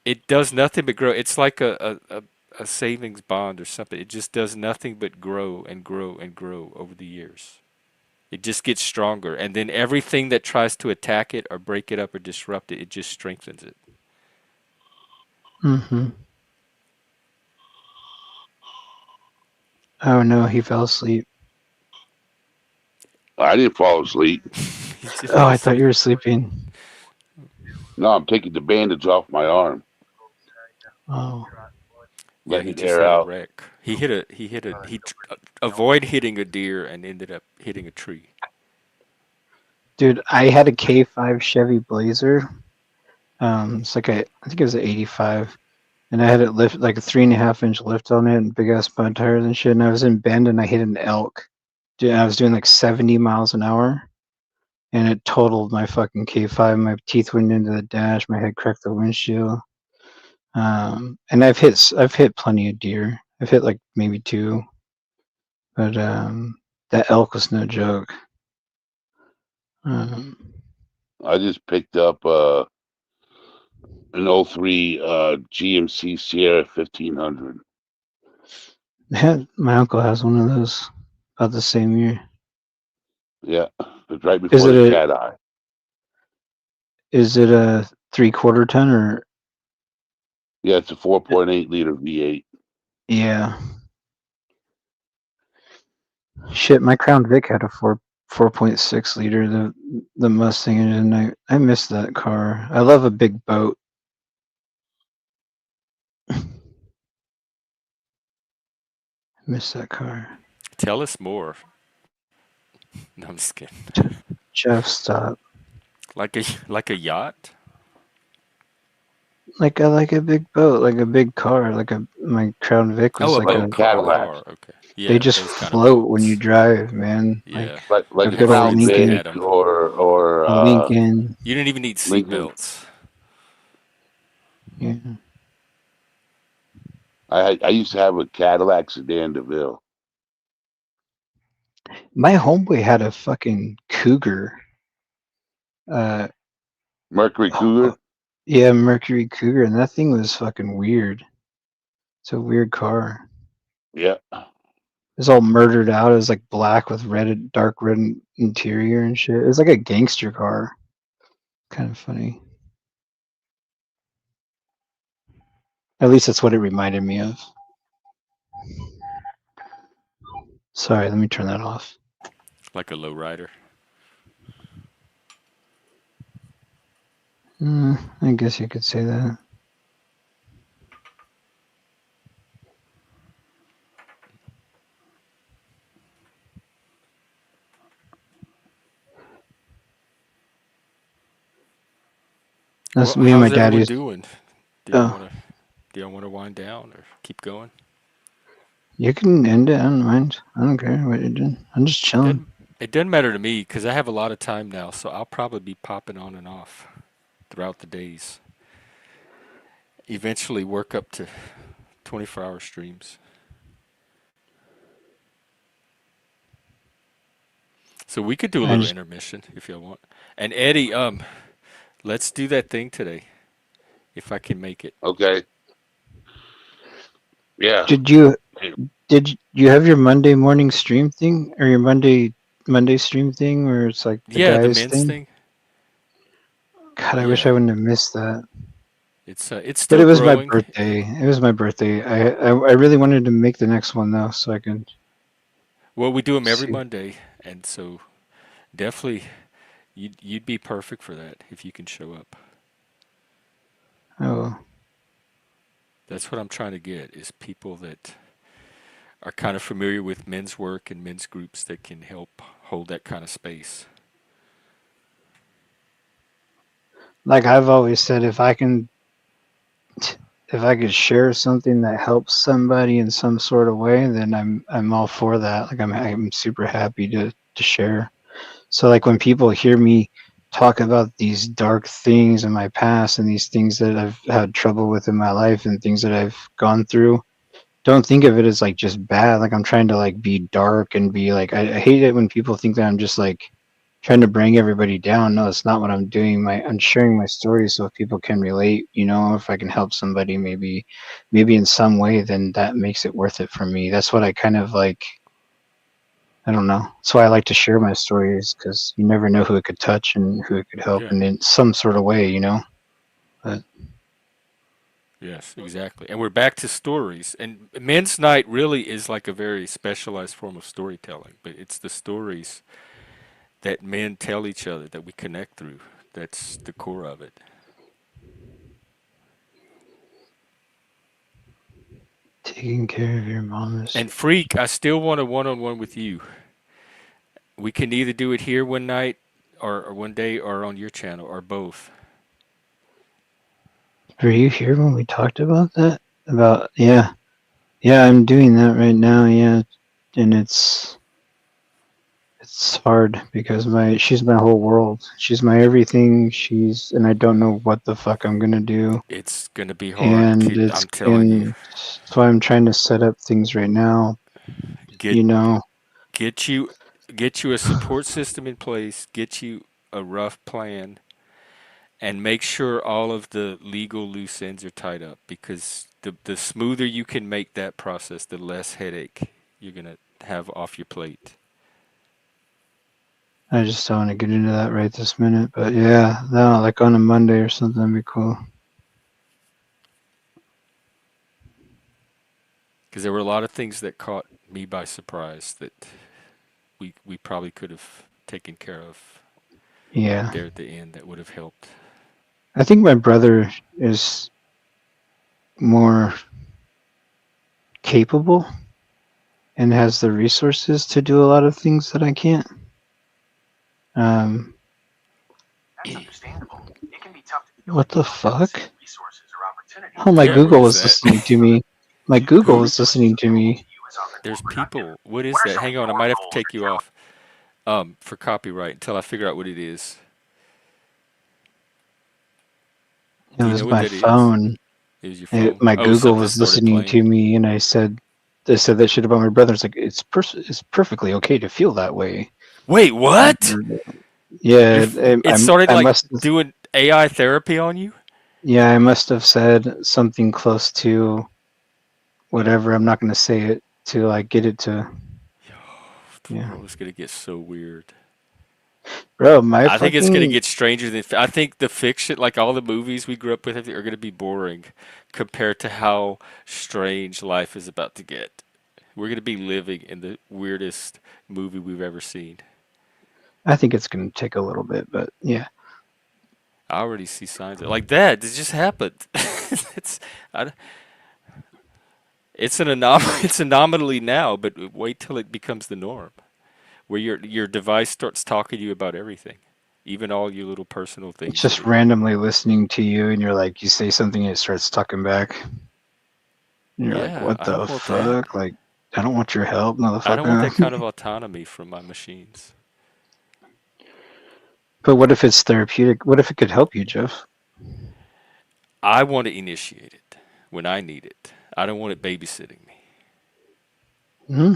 it does nothing but grow. It's like a savings bond or something. It just does nothing but grow and grow and grow over the years. It just gets stronger, and then everything that tries to attack it or break it up or disrupt it, it just strengthens it. Mm-hmm. Oh no, he fell asleep. I didn't fall asleep. He just Oh, fell I thought you asleep. were sleeping. No, I'm taking the bandage off my arm, Oh. Yeah, letting he it just air had a out. wreck. Avoid hitting a deer and ended up hitting a tree. Dude, I had a K5 Chevy Blazer. It's like I think it was an 85, and I had it lift like a 3.5 inch lift on it, and big ass mud tires and shit. And I was in Bend, and I hit an elk. Dude, I was doing like 70 miles an hour, and it totaled my fucking K5. My teeth went into the dash. My head cracked the windshield. And I've hit plenty of deer. I've hit like maybe two, but that elk was no joke. Um, I just picked up an '03 GMC Sierra 1500. my uncle has one of those about the same year. Yeah, it's right Is before it the a cat eye. is it a 3/4 ton or Yeah, it's a 4.8 liter V8. yeah? Shit, my Crown Vic had a 4.6 liter. The Mustang engine. I miss that car. I love a big boat. Miss that car. Tell us more. No, I'm just kidding. Jeff, stop. Like a yacht. Like I like a big boat, like a big car, like a my Crown Vic Oh, was a like Like boat a a. car. A Cadillac, car. Okay. They Yeah, just those kind of float when you boats. drive, man. Like Yeah. like a a My good old Crown friends that Lincoln, had Vic them. a Lincoln. You didn't even need seat Lincoln. belts. Yeah. I used to have a Cadillac sedan DeVille. My homeboy had a fucking Cougar. Uh, Mercury oh, Cougar. yeah, Mercury Cougar, and that thing was fucking weird. It's a weird car. Yeah. It was all murdered out. It was like black with dark red interior and shit. It was like a gangster car. Kind of funny. At least that's what it reminded me of. Sorry, let me turn that off. Like a lowrider. I guess you could say that. Well, That's me and my how's dad everyone used. doing? Do y'all Oh, want to do y'all want to wind down or keep going? you can end it. I don't mind. I don't care what you're doing. I'm just It chilling. doesn't matter to me because I have a lot of time now, so I'll probably be popping on and off throughout the days. Eventually work up to 24-hour streams. So we could do a I little just intermission if y'all want. And Eddie, let's do that thing today if I can make it. Okay. Yeah. did you did you have your Monday morning stream thing or your Monday stream thing where it's like the Yeah, the guys men's thing? thing. God, I wish Yeah, I wouldn't have missed that. it's But still it was my growing. birthday. It was my birthday. I really wanted to make the next one though, so I can Well, we do them every see. Monday, and so definitely you'd be perfect for that if you can show up. Oh, That's what I'm trying to get is people that are kind of familiar with men's work and men's groups that can help hold that kind of space. like I've always said, if I could share something that helps somebody in some sort of way, then I'm all for that. Like I'm super happy to share. So like when people hear me talk about these dark things in my past and these things that I've had trouble with in my life and things that I've gone through, don't think of it as like just bad. Like I'm trying to like be dark and be like I hate it when people think that I'm just like trying to bring everybody down. No, it's not what I'm doing. I'm sharing my story so if people can relate, if I can help somebody maybe in some way, then that makes it worth it for me. That's what I kind of like. I don't know. That's why I like to share my stories because you never know who it could touch and who it could help, Yeah. and in some sort of way. But Yes, exactly. And we're back to stories. And men's night really is like a very specialized form of storytelling, but it's the stories that men tell each other that we connect through. That's the core of it. taking care of your mom is. And Freak, I still want a one-on-one with you. We can either do it here one night or one day or on your channel or both. Were you here when we talked about that? About yeah, yeah. I'm doing that right now. Yeah, and it's hard because she's my whole world. She's my everything. And I don't know what the fuck I'm gonna do. It's going to be hard, And kid. it's I'm telling you. and so I'm trying to set up things right now. Get You know, get you get you a support system in place, get you a rough plan and make sure all of the legal loose ends are tied up because the smoother you can make that process, the less headache you're going to have off your plate. I just don't want to get into that right this minute. But yeah, no, like on a Monday or something, that'd be cool. Because there were a lot of things that caught me by surprise that we probably could have taken care of Yeah. there at the end that would have helped. I think my brother is more capable and has the resources to do a lot of things that I can't. Um, what the fuck? Oh, my Yeah, what Google is was that? listening to me. My Google Who? was listening to me. There's people. What is that? Hang on, I might have to take you off for copyright until I figure out what it is. It Do you know was what my that is? phone. It was your phone? My Oh, Google something was started listening playing. to me, and I said that shit about my brother. It's like it's perfectly okay to feel that way. Wait, what? And, yeah, It started I like must doing AI therapy on you? yeah, I must have said something close to whatever. I'm not going to say it to like get it to The yeah, world is gonna get so weird. bro. My I think it's gonna fucking get stranger than. I think the fiction, like all the movies we grew up with, are gonna be boring compared to how strange life is about to get. We're gonna be living in the weirdest movie we've ever seen. I think it's going to take a little bit, but yeah, I already see signs of like that. It just happened. it's I, it's an it's anomaly now, but wait till it becomes the norm, where your device starts talking to you about everything, even all your little personal it's things that just it. randomly listening to you, and you're like, you say something, and it starts talking back, and you're like, Yeah, what I the don't want that. fuck? Like, I don't want your help, I don't want that motherfucker. kind of autonomy from my machines. But what if it's therapeutic? What if it could help you, Jeff? I want to initiate it when I need it. I don't want it babysitting me. Hmm.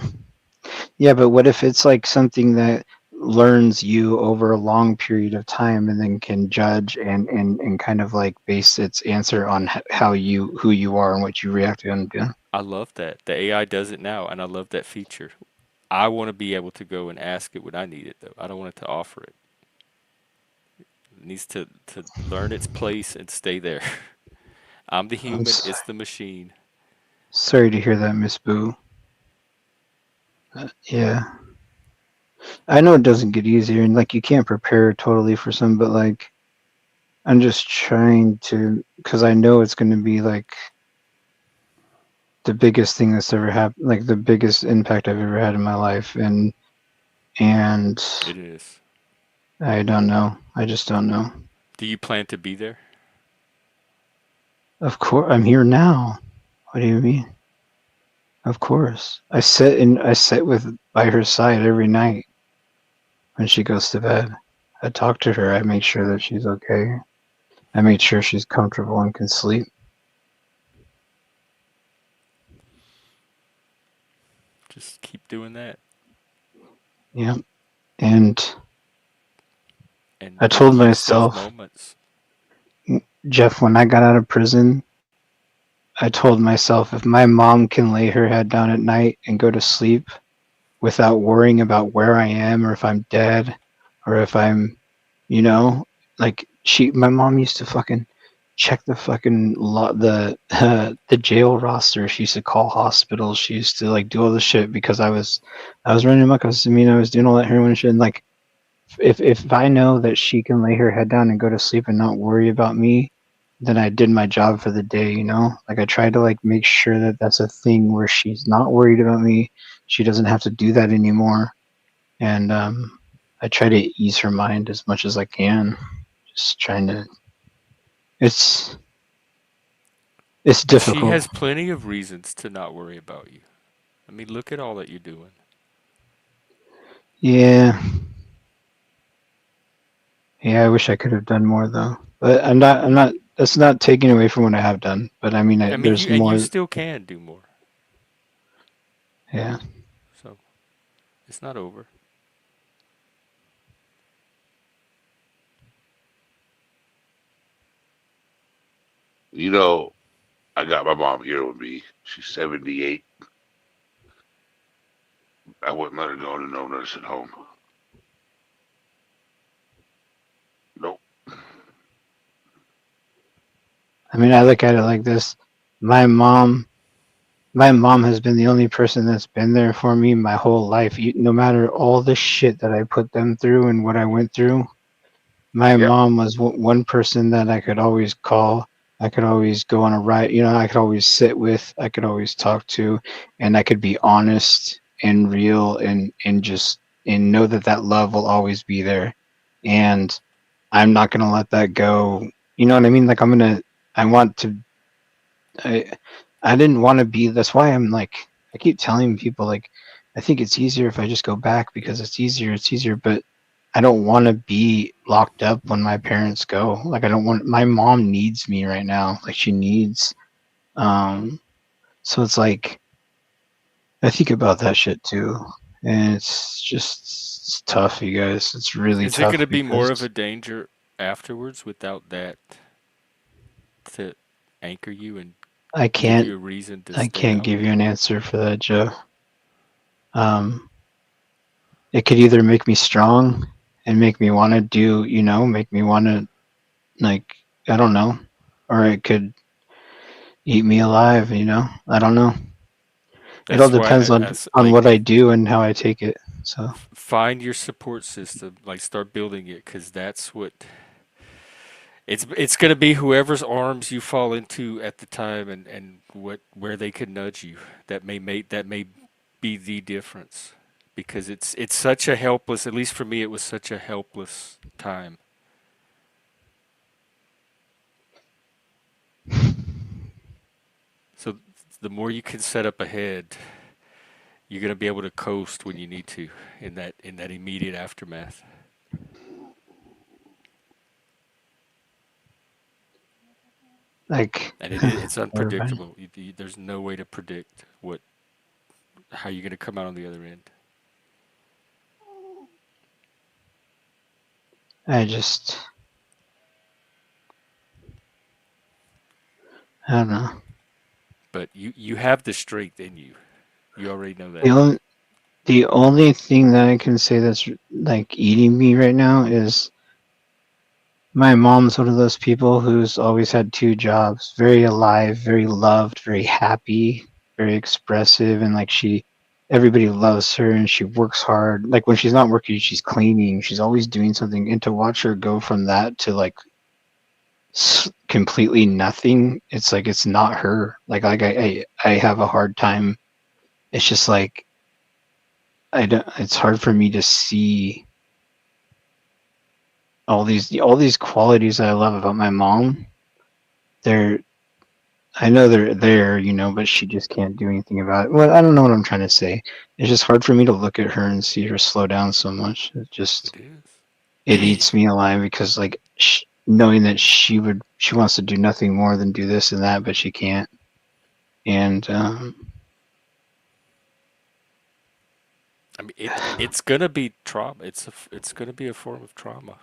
Yeah, but what if it's like something that learns you over a long period of time and then can judge and kind of like base its answer on how you who you are and what you react on? Yeah. I love that. The AI does it now, and I love that feature. I want to be able to go and ask it when I need it, though. I don't want it to offer it. It needs to learn its place and stay there. I'm the I'm human, it's the machine. sorry to hear that, Miss Boo. Yeah, I know it doesn't get easier, and like you can't prepare totally for some, but like I'm just trying to, because I know it's going to be like the biggest thing that's ever happened, like the biggest impact I've ever had in my life, and It is. I don't know. I just don't know. Do you plan to be there? Of course, I'm here now. What do you mean? Of course, I sit with by her side every night when she goes to bed. I talk to her. I make sure that she's okay. I make sure she's comfortable and can sleep. Just keep doing that. Yeah, and And I maybe told you just have myself, moments. Jeff, when I got out of prison, I told myself if my mom can lay her head down at night and go to sleep without worrying about where I am or if I'm dead or if I'm, you know, like my mom used to fucking check the fucking the jail roster. She used to call hospitals. She used to like do all this shit because I was running amok. I was doing all that heroin shit. And like if I know that she can lay her head down and go to sleep and not worry about me, then I did my job for the day, you know? Like I try to like make sure that that's a thing where she's not worried about me. She doesn't have to do that anymore. And I try to ease her mind as much as I can. Just trying to it's it's But she difficult. has plenty of reasons to not worry about you. I mean, look at all that you're doing. Yeah. Yeah, I wish I could have done more though. But I'm not that's not taking away from what I have done. But I mean I mean, there's you more. still can do more. Yeah. So it's not over. You know, I got my mom here with me. She's 78. I wouldn't let her go to no nursing home. I mean, I look at it like this. My mom, my mom has been the only person that's been there for me my whole life. No matter all the shit that I put them through and what I went through, my Yep. mom was one person that I could always call. I could always go on a ride. I could always sit with. I could always talk to, and I could be honest and real and just and know that that love will always be there. And I'm not gonna let that go. You know what I mean? Like I want to. I I didn't want to be. That's why I'm like. I keep telling people like, I think it's easier if I just go back because it's easier. It's easier, but I don't want to be locked up when my parents go. Like I don't want. My mom needs me right now. Like she needs. Um. So it's like I think about that shit too, and it's just it's tough, you guys. It's really Is it going tough to be more of because a danger afterwards without that to anchor you and I give can't. you a reason to I stay can't out? give you an answer for that, Joe. Um. It could either make me strong and make me want to do, make me want to, like, I don't know, or it could eat me alive, I don't know. It all That's why depends on like what I do and how I take it. So find your support system, like start building it, because that's what it's going to be, whoever's arms you fall into at the time, and what where they can nudge you, that may be the difference, because it's such a helpless, at least for me it was such a helpless time. So the more you can set up ahead, you're going to be able to coast when you need to in that immediate aftermath. like, And it's everybody, unpredictable. There's no way to predict what how you're going to come out on the other end. I just, I don't know. But you have the strength in you. You already know The that. only, the only thing that I can say that's like eating me right now is my mom's one of those people who's always had two jobs, very alive, very loved, very happy, very expressive, and like everybody loves her and she works hard. Like when she's not working, she's cleaning, she's always doing something. And to watch her go from that to like completely nothing, it's like it's not her. I have a hard time. It's just like I don't. It's hard for me to see all these qualities that I love about my mom. They're I know they're there, but she just can't do anything about it. Well, I don't know what I'm trying to say. It's just hard for me to look at her and see her slow down so much. It is. It eats me alive because like knowing that she wants to do nothing more than do this and that, but she can't. And I mean, it's gonna be trauma. It's gonna be a form of trauma.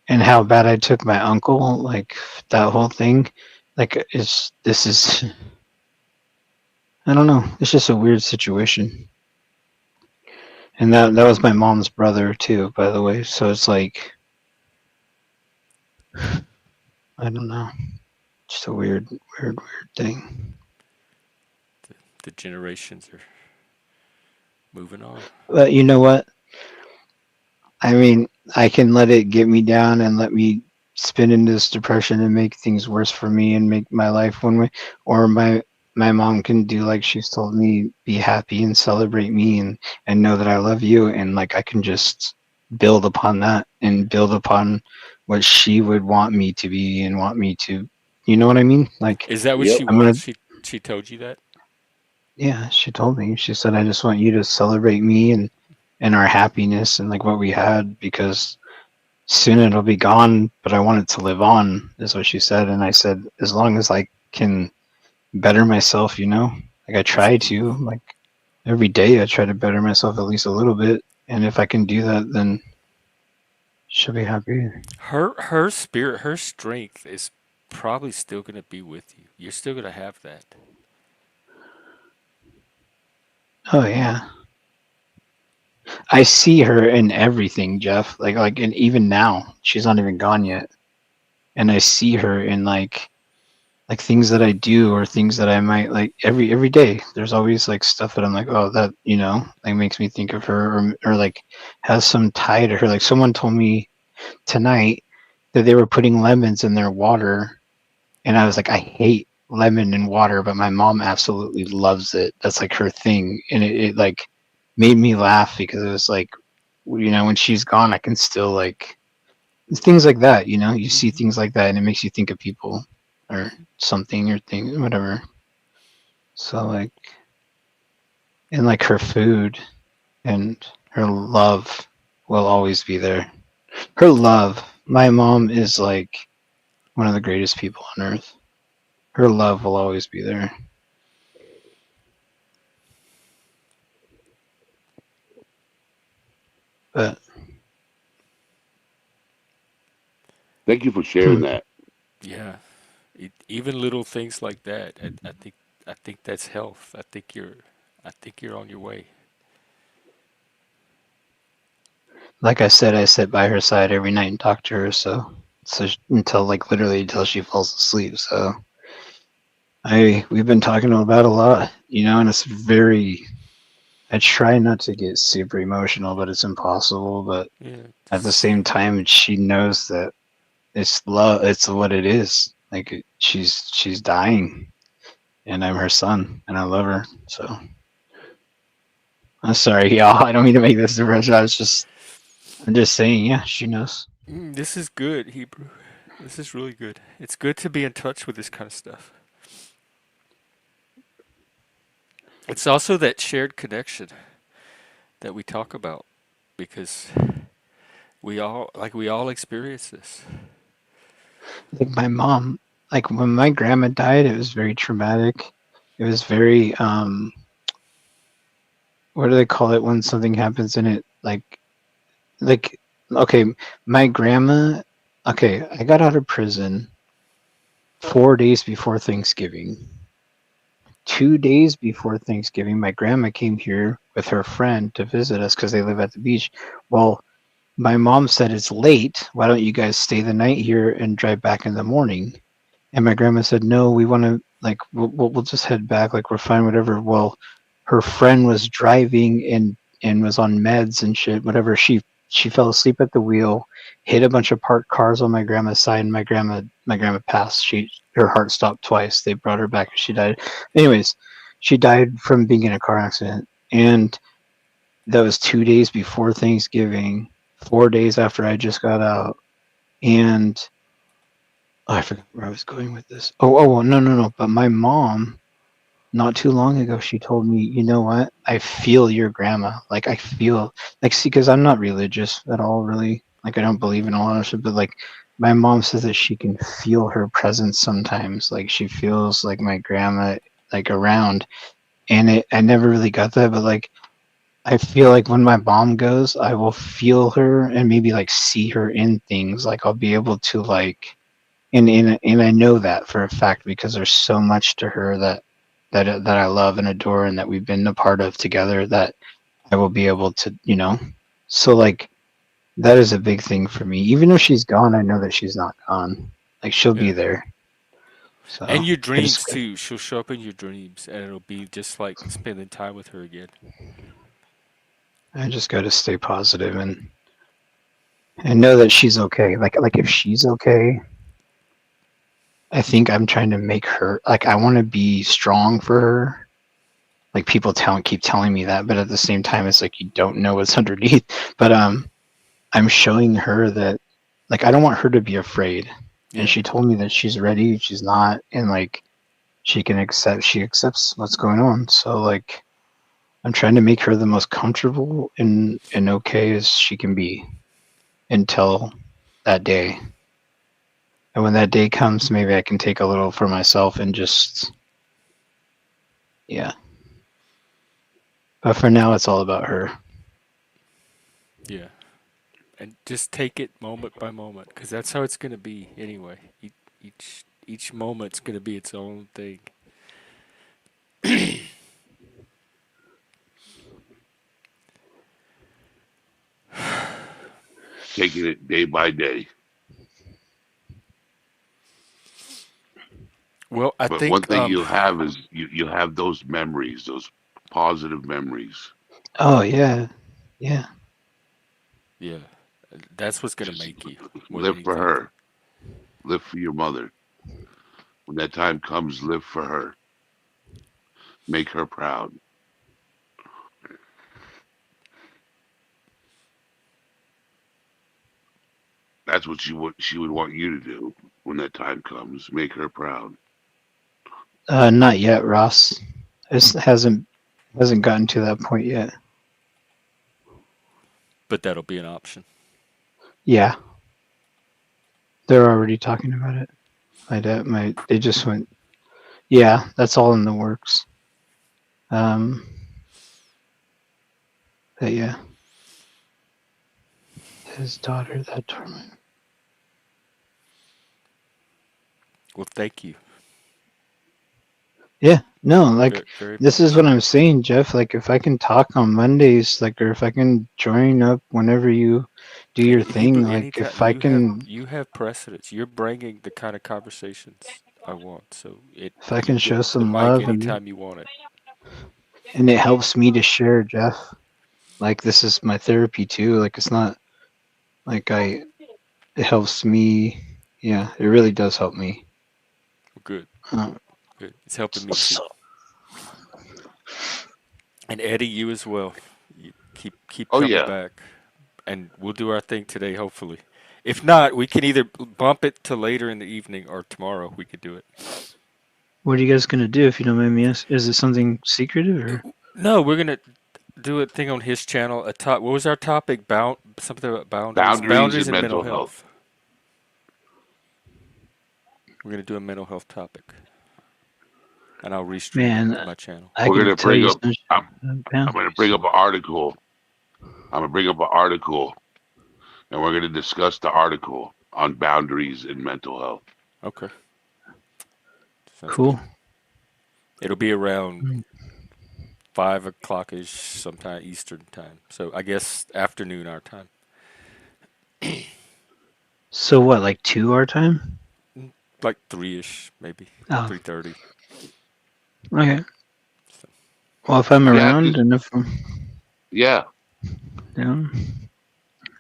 and how bad I took my uncle, like that whole thing, like it's this is I don't know. It's just a weird situation. And that was my mom's brother too, by the way. So it's like I don't know. Just a weird thing. The generations are moving on. But you know what? I mean, I can let it get me down and let me spin into this depression and make things worse for me and make my life one way. Or my mom can do like she's told me, be happy and celebrate me and know that I love you, and like I can just build upon that and build upon what she would want me to be and want me to, you know what I mean? Like Is that what Yep. she I'm wants? gonna She told you that? yeah, she told me. She said I just want you to celebrate me and our happiness and like what we had because soon it'll be gone, but I want it to live on, is what she said. And I said, as long as I can better myself, like I Is try to, like every day I try to better myself at least a little bit. And if I can do that, then she'll be happy. her spirit, her strength is probably still gonna be with you. You're still gonna have that. Oh yeah. I see her in everything, Jeff. And even now, she's not even gone yet. and I see her in like things that I do or things that I might like every day. There's always like stuff that I'm like, oh, that like makes me think of her, or like has some tie to her. Like someone told me tonight that they were putting lemons in their water, and I was like, I hate lemon in water, but my mom absolutely loves it. That's like her thing, and it like made me laugh because it was like, when she's gone, I can still like things like that. You see Hmm. things like that, and it makes you think of people or something or thing, whatever. So like, and like her food and her love will always be there. Her love. My mom is like one of the greatest people on earth. Her love will always be there. But Thank you for hmm, sharing that. Yeah, even little things like that. I think that's health. I think you're on your way. like I said, I sit by her side every night and talk to her. So until like literally until she falls asleep. So I we've been talking about a lot, and it's very. I try not to get super emotional, but it's impossible. But Yeah, at the just same time, she knows that it's love. It's what it is. Like she's dying, and I'm her son, and I love her. So I'm sorry, y'all. I don't mean to make this depression. I'm just saying. Yeah, she knows. this is good, Hebrew. This is really good. It's good to be in touch with this kind of stuff. It's also that shared connection that we talk about because we all experience this. Like my mom, like when my grandma died, it was very traumatic. It was very what do they call it when something happens in it like okay, my grandma. Okay, I got out of prison 4 days before Thanksgiving. 2 days before Thanksgiving, my grandma came here with her friend to visit us because they live at the beach. Well, my mom said it's late. Why don't you guys stay the night here and drive back in the morning? And my grandma said, "No, we want to like we'll just head back. Like we're fine, whatever." Well, her friend was driving and was on meds and shit. Whatever. She fell asleep at the wheel, hit a bunch of parked cars on my grandma's side, and my grandma passed. Her heart stopped twice. They brought her back. She died. Anyways, she died from being in a car accident, and that was 2 days before Thanksgiving. 4 days after I just got out, and oh, I forgot where I was going with this. Oh, no, no, no. But my mom, not too long ago, she told me, you know what? I feel your grandma. Like, I feel, like, see, because I'm not religious at all, really. Like, I don't believe in all that shit, but like, my mom says that she can feel her presence sometimes. Like, she feels like my grandma, like, around. And I never really got that, but like, I feel like when my mom goes, I will feel her and maybe like see her in things. Like, I'll be able to, like, and I know that for a fact because there's so much to her that I love and adore and that we've been a part of together that I will be able to, so like that is a big thing for me. Even if she's gone, I know that she's not gone. Like she'll be Yeah. there. So And your I just dreams too. She'll show up in your dreams and it'll be just like spending time with her again. I just got to stay positive and know that she's okay. Like if she's okay, I think I'm trying to make her like I want to be strong for her. Like people keep telling me that, but at the same time, it's like you don't know what's underneath. But I'm showing her that, like, I don't want her to be afraid. And Yeah. she told me that she's ready. She's not, and like she can accept. She accepts what's going on. So like, I'm trying to make her the most comfortable and okay as she can be until that day. And when that day comes, maybe I can take a little for myself and just yeah. But for now, it's all about her. Yeah. And just take it moment by moment because that's how it's going to be anyway. Each moment's going to be its own thing. Taking it day by day. Well, I But one think thing you'll have is you have those memories, those positive memories. Oh yeah, yeah. yeah, that's what's gonna Just make you more than live for anything. her, live for your mother. When that time comes, live for her, make her proud. That's what she would want you to do when that time comes. Make her proud. Not yet, Ross. It hasn't gotten to that point yet. But that'll be an option. Yeah, they're already talking about it. My dad, they just went. Yeah, that's all in the works. Um, but yeah, his daughter, that torment. Well, thank you. Yeah, no, like Very, very this is much. what I'm saying, Jeff. Like if I can talk on Mondays, like or if I can join up whenever you do your thing, like Anytime if I can you have precedence. You're bringing the kind of conversations I want. So if I you can get show the some mic love anytime you want it. and it helps me to share, Jeff. Like this is my therapy too. Like it's not like it helps me. Yeah, it really does help me. Good, Uh, good. It's helping me too. so, And Eddie, you as well. You keep Oh coming yeah, back, and we'll do our thing today. Hopefully, if not, we can either bump it to later in the evening or tomorrow. We could do it. what are you guys gonna do if you don't mind me asking? Is it something secretive or No, we're gonna do a thing on his channel. A top. What was our topic? Something about boundaries. boundaries Boundaries and and mental mental health. health. We're gonna do a mental health topic, and I'll restream it man? to my channel. I We're can gonna tell bring you up. some I'm, I'm gonna bring boundaries. up an article. I'm gonna bring up an article, and we're gonna discuss the article on boundaries and mental health. Okay, sounds good. Cool. It'll be around Mm. 5 o'clock ish, sometime Eastern time. So I guess afternoon our time. So what, like 2 our time? Like 3 ish, maybe Oh, 3:30. okay. So, Well, if I'm Yeah, around 'cause and if I'm yeah, down,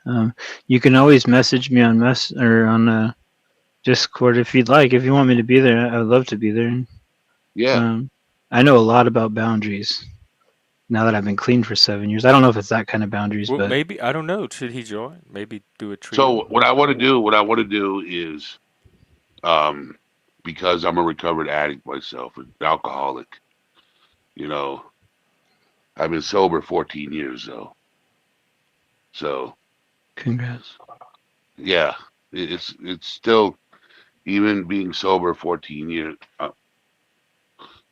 um, you can always message me on Discord if you'd like. If you want me to be there, I would love to be there. yeah. Um, I know a lot about boundaries now that I've been clean for 7 years. I don't know if it's that kind of boundaries, well, but maybe I don't know. Should he join? Maybe do a trio. So what I want to do is, um, because I'm a recovered addict myself, an alcoholic. You know, I've been sober 14 years though. So congrats. yeah, it's still even being sober 14 years.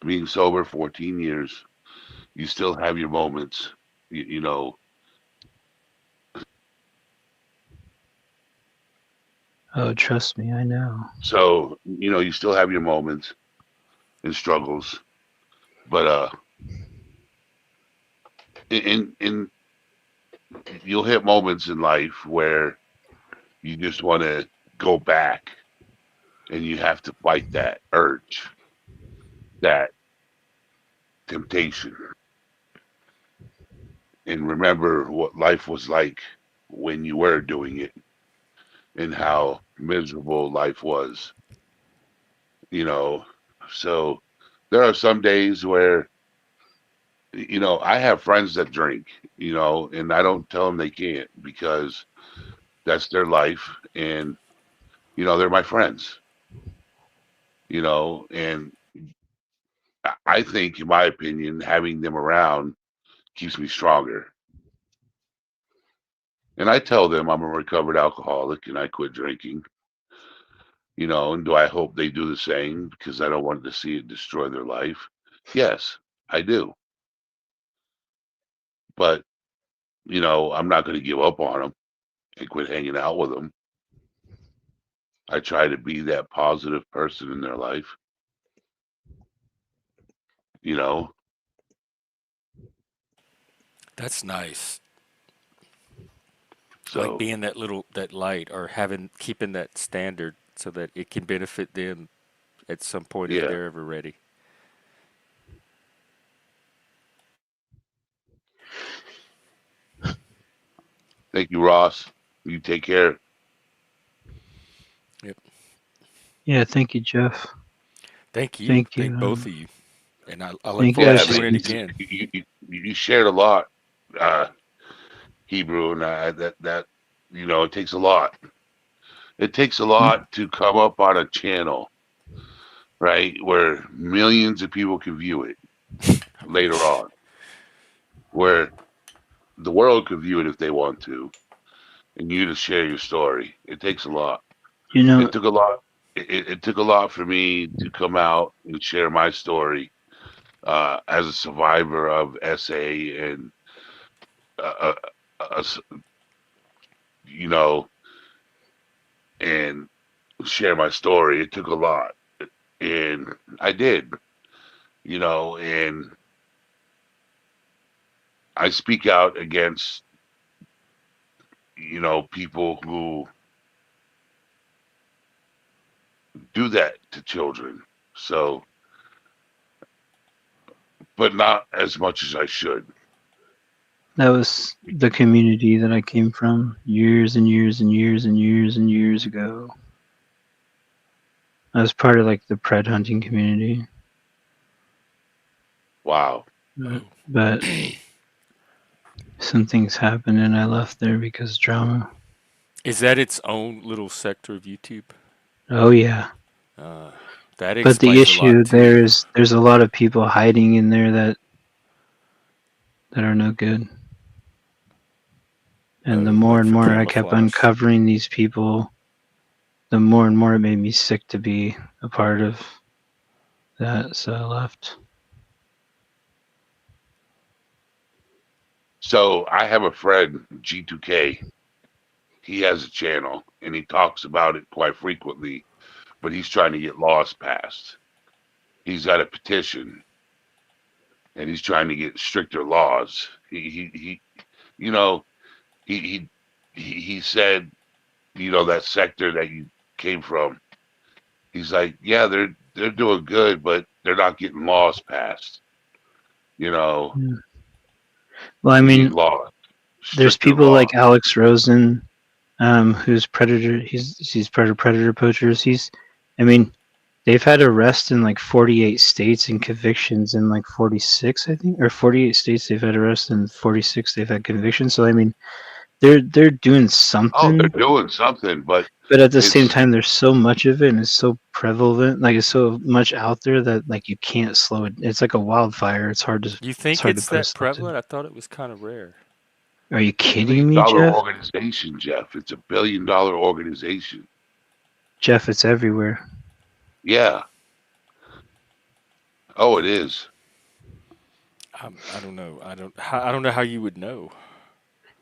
Being sober 14 years, you still have your moments. You know, Oh, trust me, I know. so you know you still have your moments and struggles, but in you'll hit moments in life where you just want to go back and you have to fight that urge, that temptation, and remember what life was like when you were doing it and how miserable life was, you know. So there are some days where, I have friends that drink, and I don't tell them they can't because that's their life. And, they're my friends, and I think, in my opinion, having them around keeps me stronger. And I tell them I'm a recovered alcoholic and I quit drinking, and do I hope they do the same because I don't want to see it destroy their life? Yes, I do. But, I'm not going to give up on them and quit hanging out with them. I try to be that positive person in their life, you know? That's nice. Like So, being that light or having keeping that standard so that it can benefit them at some point if Yeah. they're ever ready. Thank you, Ross. You take care. Yep. Yeah, thank you, Jeff. Thank you. Thank you. Thank both of you. And I look Thank you. forward Yeah, to man. doing it Actually, again. You shared a lot, uh, Hebrew, and that it takes a lot. It takes a lot to come up on a channel, right, where millions of people can view it I later wish. on, where the world could view it if they want to, and you to share your story. It takes a lot. you know, It took a lot. It took a lot for me to come out and share my story as a survivor of SA and uh, uh, uh, you know, and share my story. It took a lot, and I did, and I speak out against, people who do that to children. So, but not as much as I should. that was the community that I came from years and years and years and years and years ago. I was part of like the pred hunting community, Wow. Oh. but some things happened and I left there because drama. Is that its own little sector of YouTube? Oh yeah. Uh, that But the explains a lot issue too. there is there's a lot of people hiding in there that are no good. And the Oh, more like and for more I kept camouflage. uncovering these people, the more and more it made me sick to be a part of that. So I left. So I have a friend, G2K. He has a channel and he talks about it quite frequently, but he's trying to get laws passed. He's got a petition and he's trying to get stricter laws. You know, he he said, that sector that you came from. He's like, yeah, they're doing good, but they're not getting laws passed. You know, Yeah. Well, I we mean, need laws, there's stricter people laws. like Alex Rosen, who's predator. He's predator poachers. I mean, they've had arrests in like 48 states and convictions in like 46, I think, or 48 states they've had arrests and 46 they've had convictions. So I mean, they're doing Oh, they're something, doing something, but but at the same it's time, there's so much of it and it's so prevalent, like it's so much out there that like you can't slow it. It's like a wildfire. You It's think hard to it's put a that stop to. prevalent? I thought it was kind of rare. Are you billion kidding me, dollar Jeff? organization, Jeff. It's $1 billion organization. Jeff, it's everywhere. Yeah. Oh, it is. I don't know. I don't know how you would know.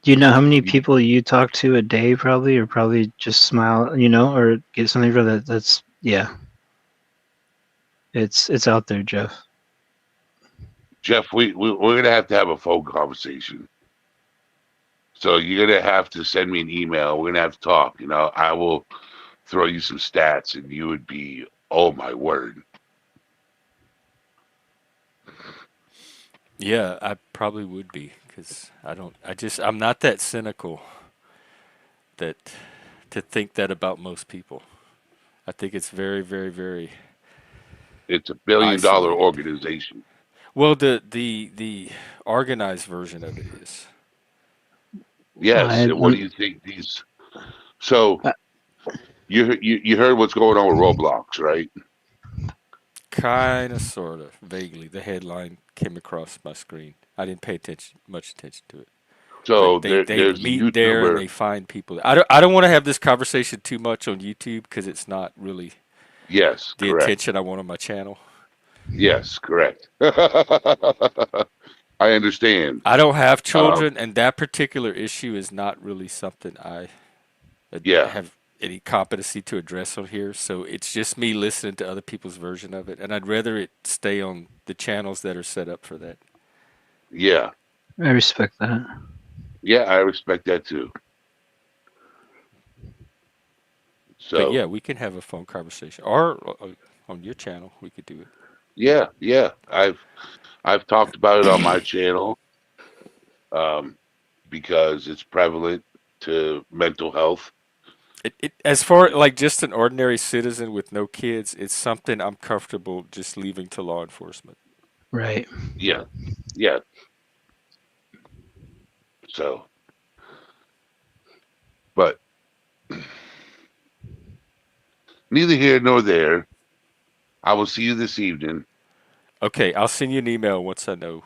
Do you know how many You- people you talk to a day, probably, or probably just smile, or get something for that? That's yeah, it's out there, Jeff. Jeff, we're gonna have to have a phone conversation. So you're gonna have to send me an email. We're gonna have to talk. I will throw you some stats, and you would be, oh my word. Yeah, I probably would be because I don't. I'm not that cynical that to think that about most people. I think it's very, very, very It's $1 billion isolated. organization. Well, the organized version of it is Yes. I And what do don't. you think these? So Uh, you heard what's going on with Roblox, right? kind of, sort of, vaguely. The headline came across my screen. I didn't pay much attention to it. But So they there's a meet there and YouTuber. they find people. I don't want to have this conversation too much on YouTube because it's not really Yes, the correct. attention I want on my channel. Yes, correct. I understand. I don't have Um, children, and that particular issue is not really something I yeah, have any competency to address on here. So it's just me listening to other people's version of it, and I'd rather it stay on the channels that are set up for that. yeah, I respect that. yeah. I respect that too. But So yeah, we can have a phone conversation, or on your channel. We could do it. Yeah, yeah. I've talked about it on my channel, um, because it's prevalent to mental health. As far like just an ordinary citizen with no kids, it's something I'm comfortable just leaving to law enforcement. Right. Yeah, yeah. So, but neither here nor there. I will see you this evening. Okay, I'll send you an email once I know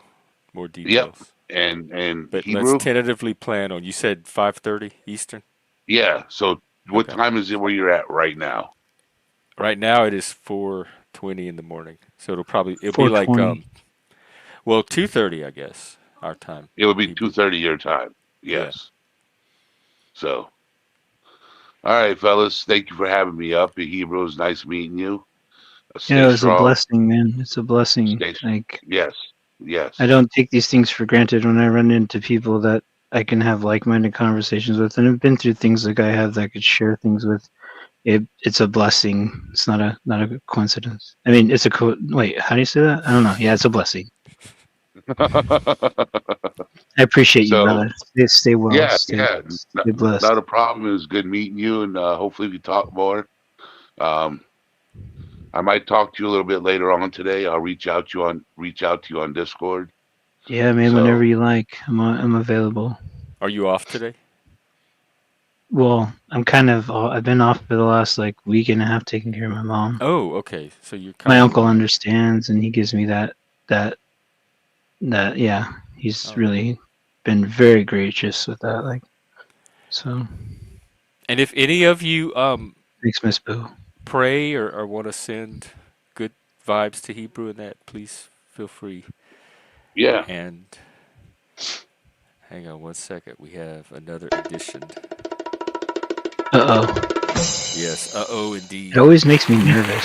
more Yep. details. And But let's Hebrew. tentatively plan on. You said 5:30 Eastern. Yeah. So, what Okay. time is it where you're at right now? Right now it is 4:20 in the morning, so it'll be like 420. well 2:30 I guess our time It will be Hebrew. 2:30 your time. Yeah. Yes. So, all right, fellas. Thank you for having me up. Hebrew, it was nice meeting you. Yeah, it Stay was a strong. blessing, man. It's a blessing. Stay. Like, Yes. Yes. I don't take these things for granted when I run into people that I can have like-minded conversations with, and I've been through things like I have that I could share things with. It's a blessing. It's not a coincidence. I mean, it's a wait. How do you say that? I don't know. Yeah, it's a blessing. I appreciate you, So, brother. Stay well. yeah, yeah. Stay Not blessed. a problem. It was good meeting you, and hopefully we talk more. Um, I might talk to you a little bit later on today. I'll reach out to you on Discord. Yeah, man. Whenever So, you like, I'm available. Are you off today? Well, I've been off for the last like week and a half taking care of my mom. Oh, okay. So you're My kind of uncle understands, and he gives me that yeah. He's oh. really been very gracious with that. Like, so And if any of you thanks, Miss Boo. pray or want to send good vibes to Hebrew and that, please feel free. yeah. And hang on one second. We have another edition. Oh. Yes, oh It indeed. always makes me nervous.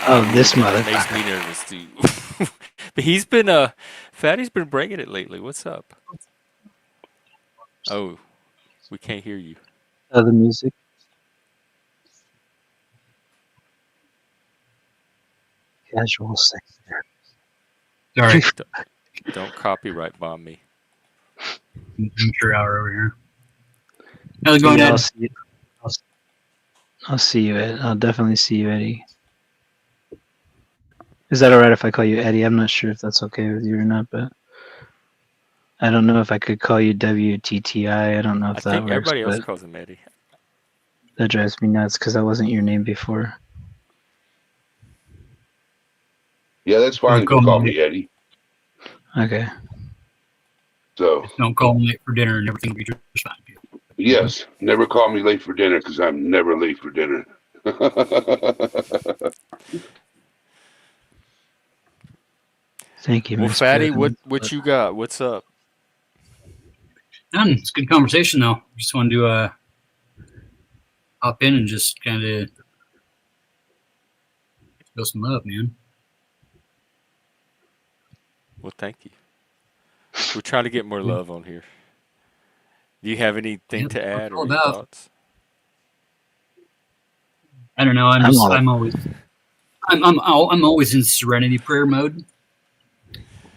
Oh, this It makes motherfucker. me nervous too. But he's been Fatty's been bringing it lately. What's up? Oh, we can't hear you. Oh, the music. Casual sex Sorry, Don't copyright bomb me. amateur hour over here. How's it going, Yeah, Ed? I'll see you, Ed. I'll definitely see you, Eddie. Is that alright if I call you Eddie? I'm not sure if that's okay with you or not, but I don't know if I could call you WTTI. I don't know I if that think works, everybody else but calls him Eddie. that drives me nuts because that wasn't your name before. Yeah, that's fine. You can call me Eddie. Okay. So, Don't call me late for dinner and everything will be just fine. yes, never call me late for dinner because I'm never late for dinner. Thank you, Well, Miss Fatty, Boo. what you got? What's up? None. It's a good conversation though. Just wanted to hop in and just kind of show some love, man. Well, thank you. We're trying to get more love on here. Do you have anything Yeah, to that's what add it's or all any about. thoughts? I don't know. I'm always in serenity prayer mode.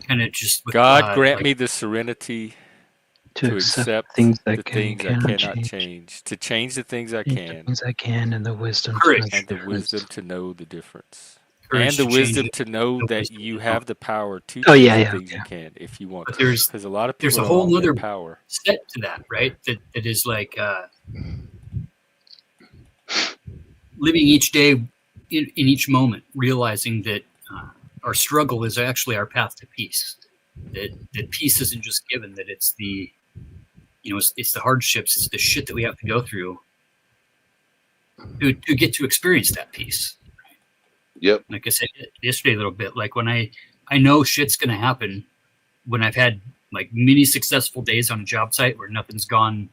Kind of just with God grant like me the serenity to to accept accept things the that things I cannot cannot change, change, to change the things I change the can, things I can, and the wisdom to know courage. the and the difference. wisdom to know the difference. Courage And the to change wisdom it. to know The that wisdom you to know. have the power to Oh change yeah, the yeah, things you okay. can if you want But to. Because a lot of there's people a don't whole want nother that power. step to that, right? That is like living each day in each moment, realizing that our struggle is actually our path to peace. That peace isn't just given; that it's the it's the hardships, it's the shit that we have to go through to get to experience that peace. Yep. Like I said yesterday a little bit, like when I know shit's gonna happen when I've had like many successful days on a job site where nothing's gone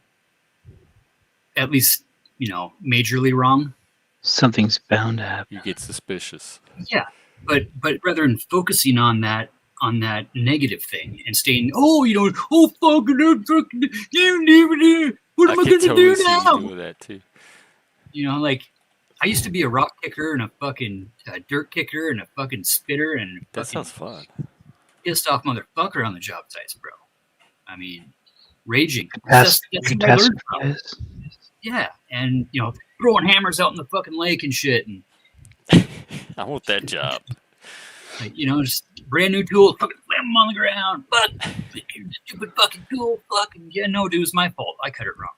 at least majorly wrong. Something's bound to happen. You get suspicious. Yeah, but rather than focusing on that negative thing and staying, oh fucking what am I I can gonna totally do see you now? doing that too. Like I used to be a rock kicker and a fucking dirt kicker and a fucking spitter and a That fucking sounds fun. pissed off motherfucker on the job sites, bro. I mean, raging. Pass That's what I learned from. catastrophize. Yeah, and throwing hammers out in the fucking lake and shit, and I want that job. like, just brand new tool, fucking slam them on the ground. Fuck, stupid fucking tool, fucking yeah, no, dude, it was my fault. I cut it wrong.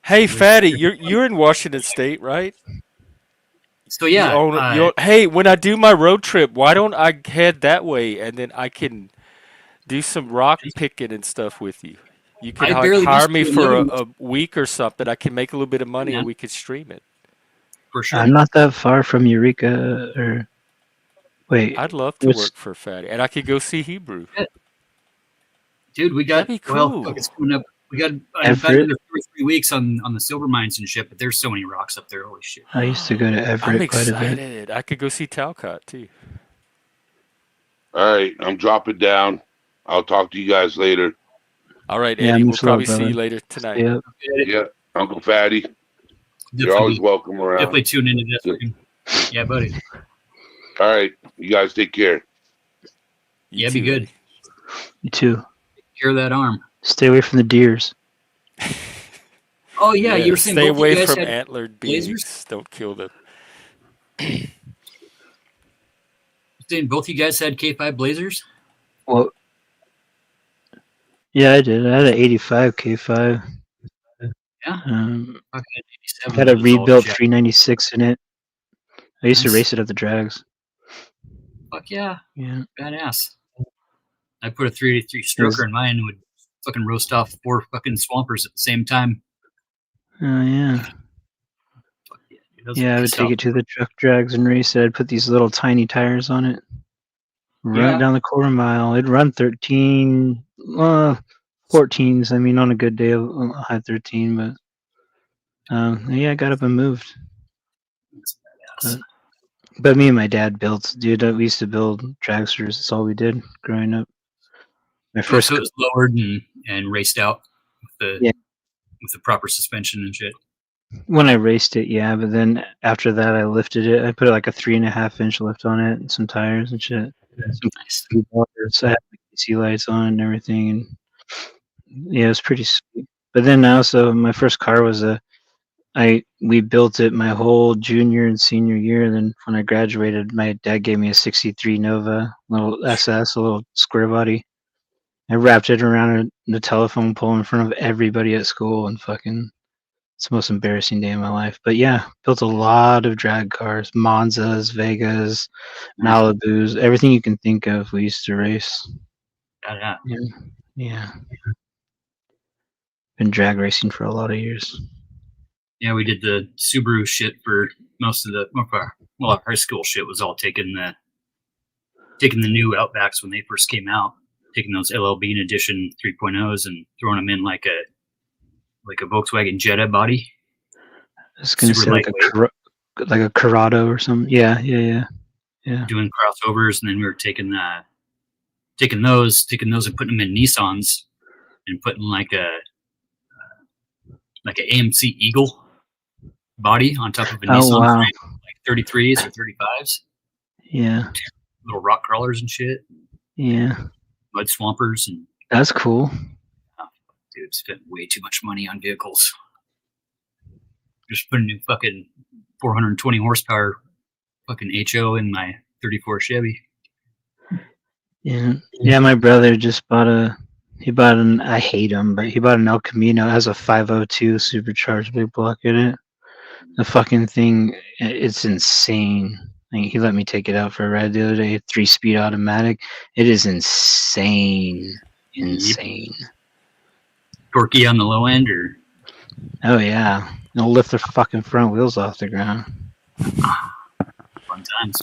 Hey, Fatty, you're in Washington State, right? So yeah, Hey, when I do my road trip, why don't I head that way and then I can do some rock picking and stuff with you? You could I barely hire missed me you for living a week or something. I can make a little bit of money Yeah. and we could stream it. for sure. I'm not that far from Eureka, or wait. I'd love to Which- work for Fatty, and I could go see Hebrew. Dude, we got That'd be well, cool. fuck, it's coming up. We got Everett? about another 2 or 3 weeks on the silver mines and shit, but there's so many rocks up there. Holy shit! I used to go to I'm Everett quite a bit. excited. I could go see Talcott too. All right, I'm dropping down. I'll talk to you guys later. All right, Yeah, Eddie. We'll much love, probably see brother. you later tonight. Yeah. Yeah, Uncle Fatty, you're always welcome around. Definitely tune into this. Yeah, buddy. All right, you guys take care. You Yeah, be too, good. Eddie. You too. Cure that arm. Stay away from the deers. Oh yeah, you were saying stay both away you guys from had antlered lasers? beings. Don't kill them. saying both you guys had K5 Blazers. Well, yeah, I did. I had an 85 K5. Yeah. I Fucking 87 had a was all rebuilt jacked. 396 in it. I used to Nice. race it at the drags. Fuck yeah, Yeah. badass. I put a 383 stroker in mine and would fucking roast off 4 fucking swampers at the same time. Oh, yeah. Fuck yeah, dude, those are Yeah, I would pissed take off. it to the truck drags and race it. I'd put these little tiny tires on it. Run Yeah. it down the quarter mile. It'd run 13, 14s. I mean, on a good day, I had 13, but yeah, I got up and moved. That's badass. But me and my dad built, dude. We used to build dragsters. That's all we did growing up. My first, So it was lowered and raced out with the Yeah. with the proper suspension and shit. when I raced it, yeah. But then after that, I lifted it. I put like a 3.5-inch lift on it and some tires and shit. Some Nice. bars. I had like AC lights on and everything, and yeah, it was pretty sweet. But then also, my first car was we built it my whole junior and senior year. Then when I graduated, my dad gave me a '63 Nova, little SS, a little square body. I wrapped it around the telephone pole in front of everybody at school, and fucking, it's the most embarrassing day of my life. But yeah, built a lot of drag cars, Monzas, Vegas, Malibus, everything you can think of. We used to race. Yeah. Yeah, been drag racing for a lot of years. Yeah, we did the Subaru shit for most of our high school shit was all taking the new Outbacks when they first came out, taking those LL Bean Edition 3.0s and throwing them in like a Volkswagen Jetta body. I was gonna Super say like a Corrado or something. Yeah. Doing crossovers, and then we were taking those and putting them in Nissans and putting like a AMC Eagle body on top of a Oh, Nissan wow. frame, like 33s or 35s, Yeah. little rock crawlers and shit, Yeah. mud swampers, and That's cool. dude, spent way too much money on vehicles. Just put a new fucking 420 horsepower fucking HO in my 34 Chevy. Yeah. Yeah, my brother just bought I hate him, but he bought an El Camino. It has a 502 supercharged big block in it. The fucking thing, it's insane. Like, he let me take it out for a ride the other day, 3-speed automatic. It is insane. Insane. Torquey on the low end, or Oh, yeah. It'll lift the fucking front wheels off the ground. fun times.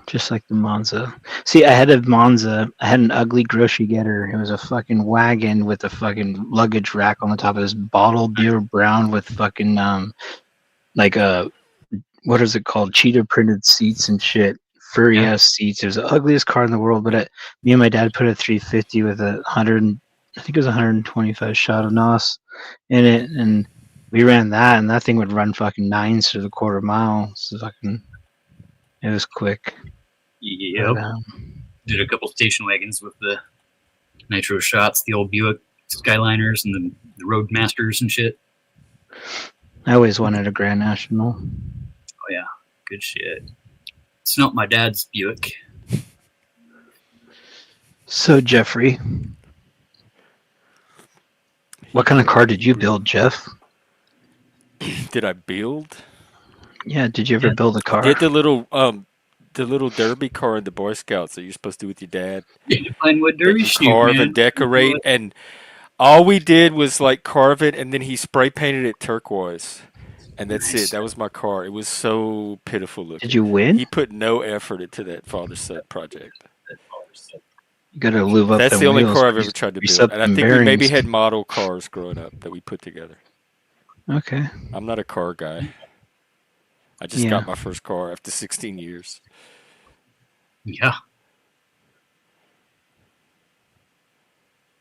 Just like the Monza. See, I had a Monza. I had an ugly grocery getter. It was a fucking wagon with a fucking luggage rack on the top of this bottle beer brown with fucking like a, what is it called? Cheetah printed seats and shit. Furry ass seats. It was the ugliest car in the world. But me and my dad put a 350 with I think it was 125 shot of NOS in it, and we ran that, and that thing would run fucking nines to the quarter mile. So fucking, it was quick. Yep. But, Did a couple station wagons with the nitro shots, the old Buick Skyliners and the Roadmasters and shit. I always wanted a Grand National. Oh yeah, good shit. It's not my dad's Buick. So Jeffrey, what kind of car did you build, Jeff? Did I build? Yeah, did you ever build a car? Did the little derby car in the Boy Scouts that you're supposed to do with your dad? Yeah, Pinewood That Derby you shoot, carve man. and decorate, and all we did was like carve it, and then he spray painted it turquoise, and that's Nice. it. That was my car. It was so pitiful looking. Did you win? He put no effort into that father-son project. You gotta lube up That's them the only wheels, car I've ever tried to grease build, up and I them think we maybe bearings. had model cars growing up that we put together. Okay. I'm not a car guy. I just Yeah. got my first car after 16 years. Yeah.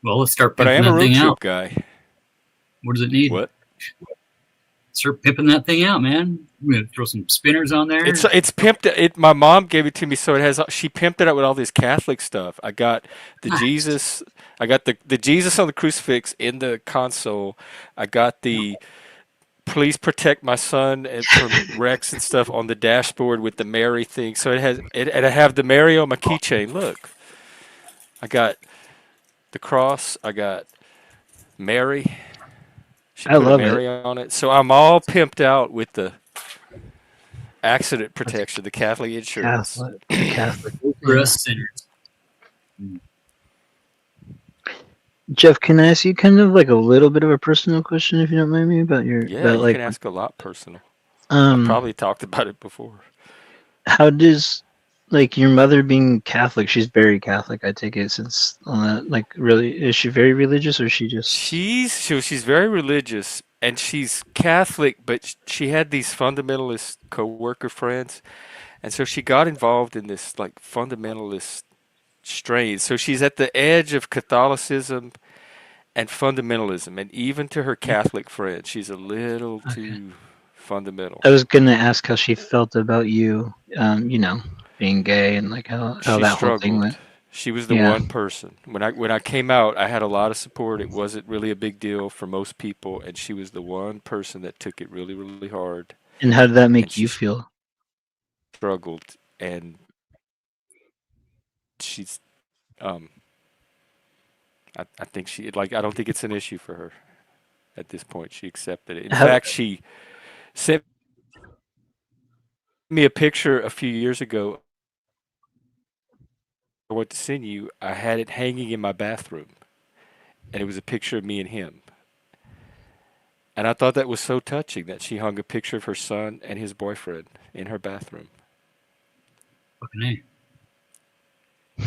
Well, let's start But I pimping am a that road thing trip out. guy. What does it need? What? Start pimping that thing out, man. We're gonna throw some spinners on there. It's pimped. My mom gave it to me, so it has. She pimped it out with all this Catholic stuff. I got the Nice. Jesus. I got the Jesus on the crucifix in the console. I got the please protect my son from wrecks and stuff on the dashboard with the Mary thing. So it has. And I have the Mary on my keychain. Look, I got the cross. I got Mary. She I put a love it. Mary on it. So I'm all pimped out with the accident protection, the Catholic insurance. Catholic. For Yeah. us sinners. Jeff, can I ask you kind of like a little bit of a personal question, if you don't mind me, about your Yeah, about you like can ask a lot personal. I probably talked about it before. how does like your mother being Catholic? She's very Catholic, I take it, since like really is she very religious, or is she just She's very religious and she's Catholic, but she had these fundamentalist coworker friends, and so she got involved in this like fundamentalist strain. So she's at the edge of Catholicism and fundamentalism, and even to her Catholic friends, she's a little too fundamental. I was gonna ask how she felt about you, being gay and like how She that whole thing struggled. went. She was the Yeah. one person. When I came out, I had a lot of support. It wasn't really a big deal for most people, and she was the one person that took it really, really hard, And how did that and make she you feel? struggled. And she's, um, I think I don't think it's an issue for her at this point. She accepted it. In How, fact, she sent me a picture a few years ago. I went to send you. I had it hanging in my bathroom, and it was a picture of me and him. And I thought that was so touching that she hung a picture of her son and his boyfriend in her bathroom. Fucking A.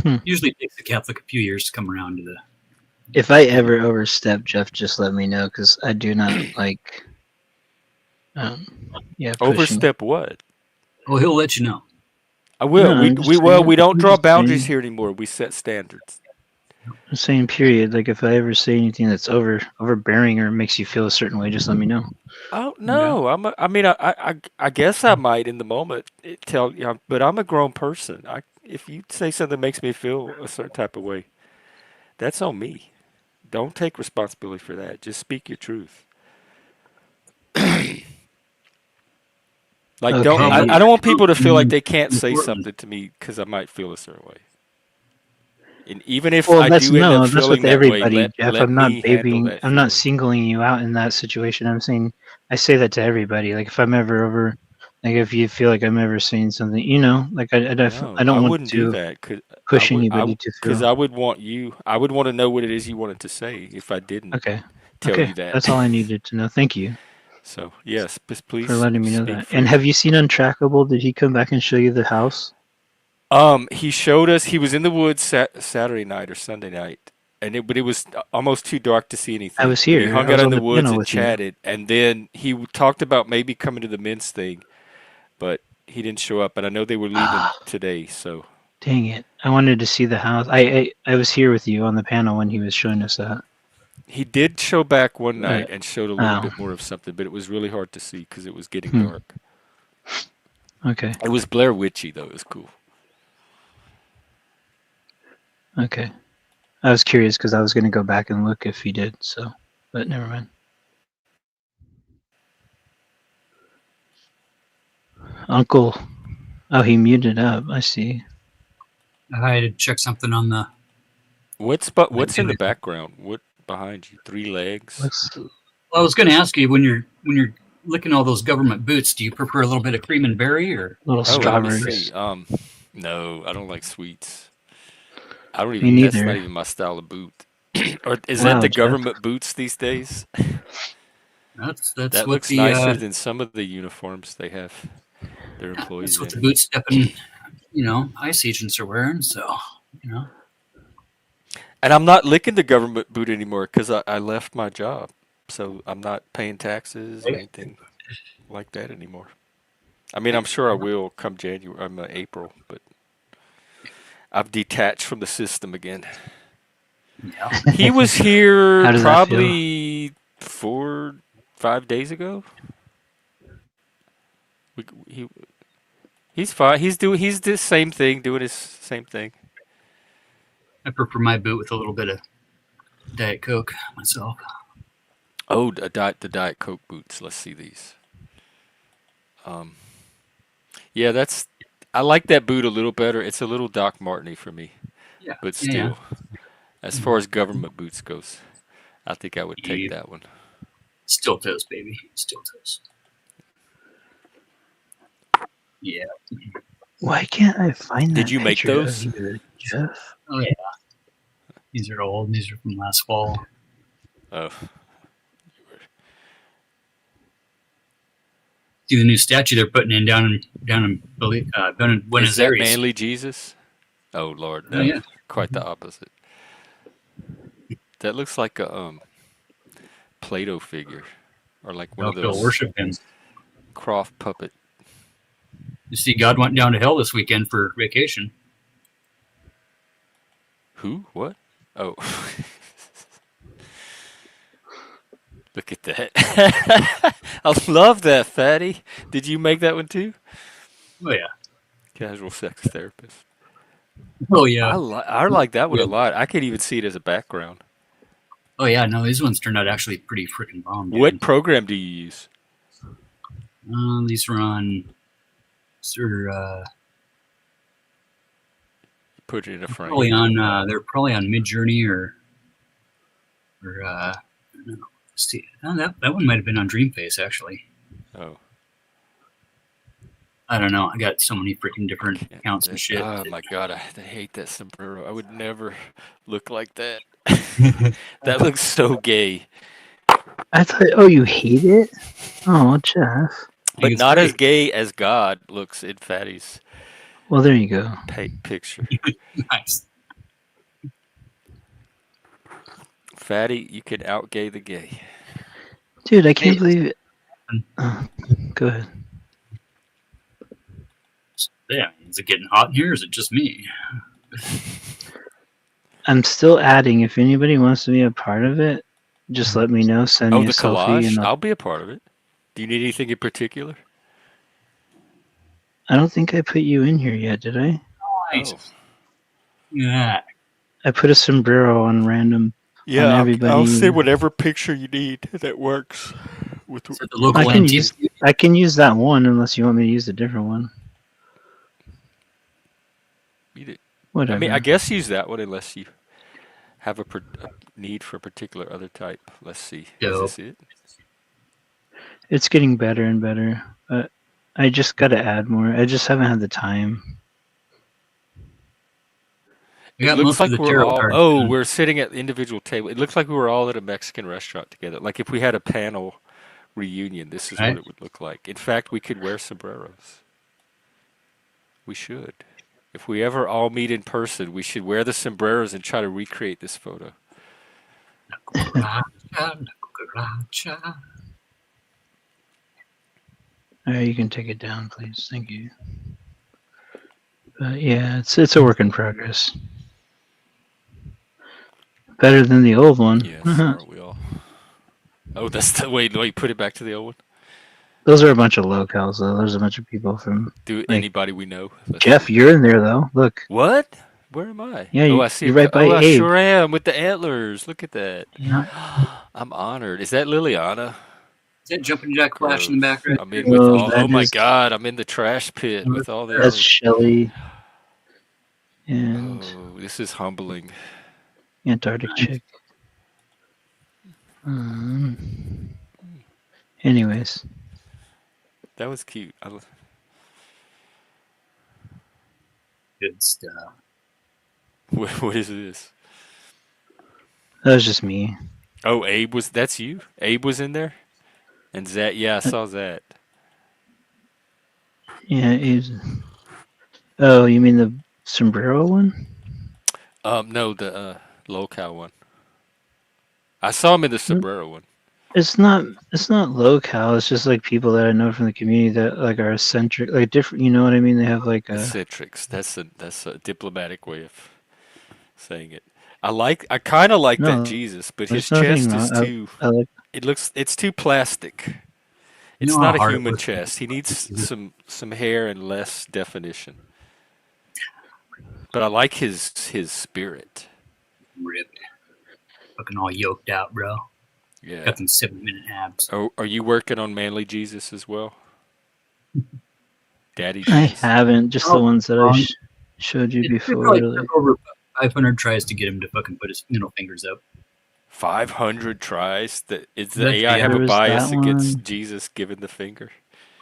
Hmm. Usually it takes the Catholic a few years to come around to the. If I ever overstep, Jeff, just let me know, because I do not like. Pushing. Overstep what? Oh, he'll let you know. I will. No, we I'm just we well saying- we don't I'm draw just boundaries saying- here anymore. We set standards. I'm saying period. Like if I ever say anything that's overbearing or makes you feel a certain way, just let me know. Oh no! I guess I might in the moment tell you, but I'm a grown person. If you say something that makes me feel a certain type of way, that's on me. Don't take responsibility for that. Just speak your truth. Like Okay. I don't want people to feel like they can't say Important. something to me because I might feel a certain way. And even if Well, I that's do end up that's feeling with that way, everybody, Jeff. let I'm not me handle babying. that I'm not feeling. singling you out in that situation. I'm saying I say that to everybody. Like if I'm ever over, like if you feel like I'm ever saying something, like I No, don't I want wouldn't do to that push anybody to because feel. I would want you. I would want to know what it is you wanted to say if I didn't Okay. tell Okay. you that. That's all I needed to know. Thank you So yes, please for letting me know speak that. free. And have you seen Untrackable? Did he come back and show you the house? He showed us. He was in the woods Saturday night or Sunday night, but it was almost too dark to see anything. I was But he here. hung I was out in on the the woods panel and with you. chatted, and then he talked about maybe coming to the men's thing, but he didn't show up. And I know they were leaving today, so Dang it! I wanted to see the house. I was here with you on the panel when he was showing us that. He did show back one night and showed a little Oh. bit more of something, but it was really hard to see because it was getting Hmm. dark. Okay. It was Blair Witchy though. It was cool. Okay. I was curious because I was going to go back and look if he did. So, but never mind. Uncle. Oh, he muted up. I see. I had to check something on the. What's in the background? What behind you? 3 legs. Looks. Well, I was going to ask you when you're licking all those government boots, do you prefer a little bit of cream and berry or Little Oh, let me strawberries. see. No, I don't like sweets. I don't Me even. That's not neither. even my style of boot. Or is that Wow, the Jeff. government boots these days? that's That what looks the nicer than some of the uniforms they have their employees that's what the in. boot stepping ICE agents are wearing. So And I'm not licking the government boot anymore because I left my job, so I'm not paying taxes or anything like that anymore. I mean, I'm sure I will come January, April, but I've detached from the system again. yeah. He was here How does that feel? probably 4, 5 days ago. He he's fine. He's the same thing, doing his same thing. I prefer my boot with a little bit of Diet Coke myself. Oh, the Diet Coke boots. Let's see these. Yeah, I like that boot a little better. It's a little Doc Marteny for me, Yeah, but yeah. still, as far as government boots goes, I think I would take Yeah. that one. Steel toes, baby. Steel toes. Yeah. Why can't I find Did that you make picture of those? you, Jeff? Oh yeah. These are old. These are from last fall. Oh, See the new statue they're putting in down in is Buenos that Aires. manly Jesus? Oh Lord, Oh no, yeah. quite the opposite. That looks like a Play-Doh figure, or like one of They'll those worship him. Croft puppet. You see, God went down to hell this weekend for vacation. Who? What? Oh, look at that! I love that, fatty. Did you make that one too? Oh yeah. Casual sex therapist. Oh yeah. I like that one a Yeah. lot. I could even see it as a background. Oh yeah. No, these ones turned out actually pretty freaking bomb, dude. What program do you use? These are on. Put it in a Probably frame. on. They're probably on Midjourney or. I don't know. See, that one might have been on Dreamface actually. Oh, I don't know. I got so many freaking different can't- accounts and shit. Oh my God, I hate that sombrero. I would never look like that. That looks so gay. I thought. Oh, you hate it? Oh, Jeff. But it's not as great. gay as God looks in Fatty's Well, there you go. picture. Nice. Fatty, you can out-gay the gay. Dude, I can't Hey. believe it. Go ahead. Yeah. Is it getting hot in here? Or is it just me? I'm still adding. If anybody wants to be a part of it, just let me know. Send Oh, me a the selfie, collage? and I'll be a part of it. Do you need anything in particular? I don't think I put you in here yet, did I? Nice. Oh. Yeah. I put a sombrero on random. Yeah, on everybody. I'll say whatever picture you need that works. With Is that the local I can antique? use. I can use that one unless you want me to use a different one. Whatever. I mean, I guess use that one unless you have a need for a particular other type. Let's see. Is Dope. this it? It's getting better and better, but I just got to add more. I just haven't had the time. We It got looks most of like the we're tarot all. cards Oh, done. we're sitting at individual table. It looks like we were all at a Mexican restaurant together. Like if we had a panel reunion, this is Right. what it would look like. In fact, we could wear sombreros. We should. If we ever all meet in person, we should wear the sombreros and try to recreate this photo. All right, you can take it down, please. Thank you. But yeah, it's a work in progress. Better than the old one. Yes, aren't we all? Oh, that's the wait. Wait, put it back to the old one. Those are a bunch of locals, though. There's a bunch of people from Do like anybody we know? Let's Jeff. see. You're in there though. Look, What? Where am I? yeah, Oh, I see you're a. right by Oh, I Abe. sure am with the antlers. Look at that. Yeah. I'm honored. Is that Liliana? Is that jumping jack flash in the Gross. background? I'm in with Oh, all. Oh that my is God! I'm in the trash pit with all the that's other. Shelly and Oh, this is humbling. Antarctic Nice. chick. Anyways, That was cute. Good stuff. What is this? that was just me. Oh, Abe was. That's you. Abe was in there, and Zat. Yeah, I saw that. Yeah, he's. Oh, you mean the sombrero one? No, the locale one. I saw him in the No, sombrero one. It's not. It's not local. It's just like people that I know from the community that like are eccentric, like different. You know what I mean? They have like a. Eccentrics. That's a diplomatic way of saying it. I kind of like that No, Jesus, but his there's nothing chest is wrong. too. I like. It's too plastic. You It's know how not a hard it human was. chest. He needs some hair and less definition. But I like his spirit. Ripped. Fucking all yoked out, bro. Yeah. Got them 7-minute abs. Oh, are you working on manly Jesus as well? Daddy I Jesus. haven't. Just the Oh, ones that I wrong. showed you It before. probably Like, took over 500 tries to get him to fucking put his middle fingers up. 500 tries. Is the That's AI have there a was bias that against one. Jesus giving the finger?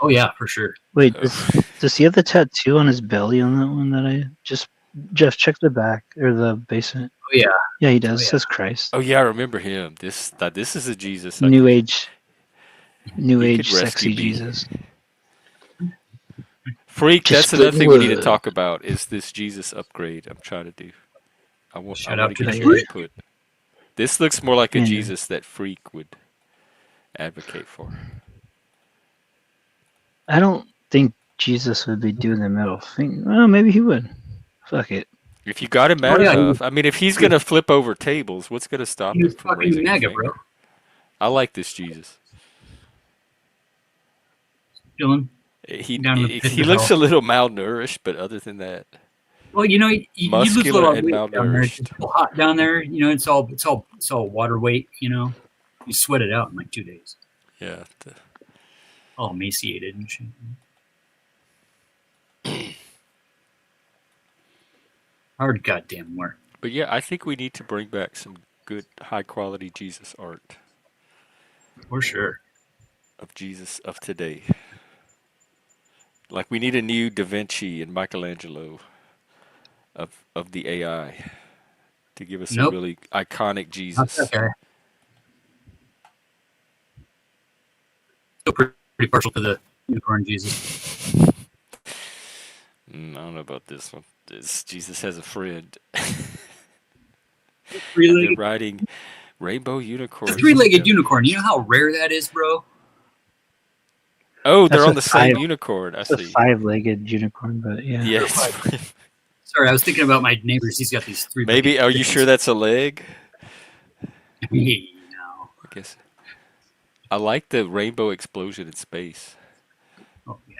Oh yeah, for sure. Wait, Oh, does he have the tattoo on his belly on that one that I just Jeff check the back or the basement? Oh yeah. Yeah, he Oh does. yeah. Says Christ. oh yeah, I remember him. This is a Jesus I New could age, new he could age, rescue sexy me. Jesus. Freak, Just that's another splitting thing we need to wood. talk about is this Jesus upgrade I'm trying to do. I Shout want out to to the get Oh your yeah, freak. input. This looks more like a yeah. Jesus that Freak would advocate for. I don't think Jesus would be doing the middle finger. Well, maybe he would. Fuck it. If you got him Oh mad yeah. enough, I mean, if he's gonna flip over tables, what's gonna He stop him was from fucking raising a MAGA, bro. finger? I like this Jesus. Dylan, He down in the pit he of looks hell. a little malnourished, but other than that, Well, you lose a muscular little and weight down there. It's malnourished. so hot down there. You know, it's all water weight. You know, you sweat it out in like 2 days. Yeah. All emaciated and shit. Hard goddamn work. But yeah, I think we need to bring back some good, high quality Jesus art For sure. of Jesus of today. Like we need a new Da Vinci and Michelangelo of the AI to give us a Nope. really iconic Not Jesus. that guy. Still pretty partial to the unicorn Jesus. I don't know about this one. This Jesus has a friend. They're Three-legged, riding rainbow unicorns. three-legged together. unicorn. You know how rare that is, bro? Oh, they're That's on a the same five. unicorn. I It's a see. five-legged unicorn, but yeah. Yes. Sorry, I was thinking about my neighbors. He's got these three-legged Maybe. Are you chickens. sure that's a leg? Hey, no. I guess. I like the rainbow explosion in space. Oh yeah,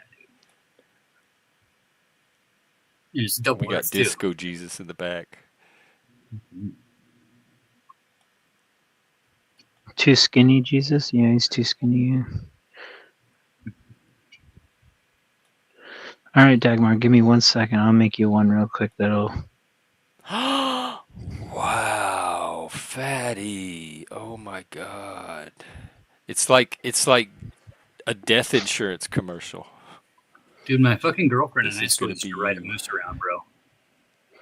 dude. It's double We got S too. Disco Jesus in the back. Too skinny, Jesus. Yeah, he's too skinny. Yeah. All right, Dagmar, give me 1 second. I'll make you one real quick. That'll. Wow, fatty. Oh my god. It's like a death insurance commercial. Dude, my fucking girlfriend This and I is still gonna used be to ride a you. moose around, bro.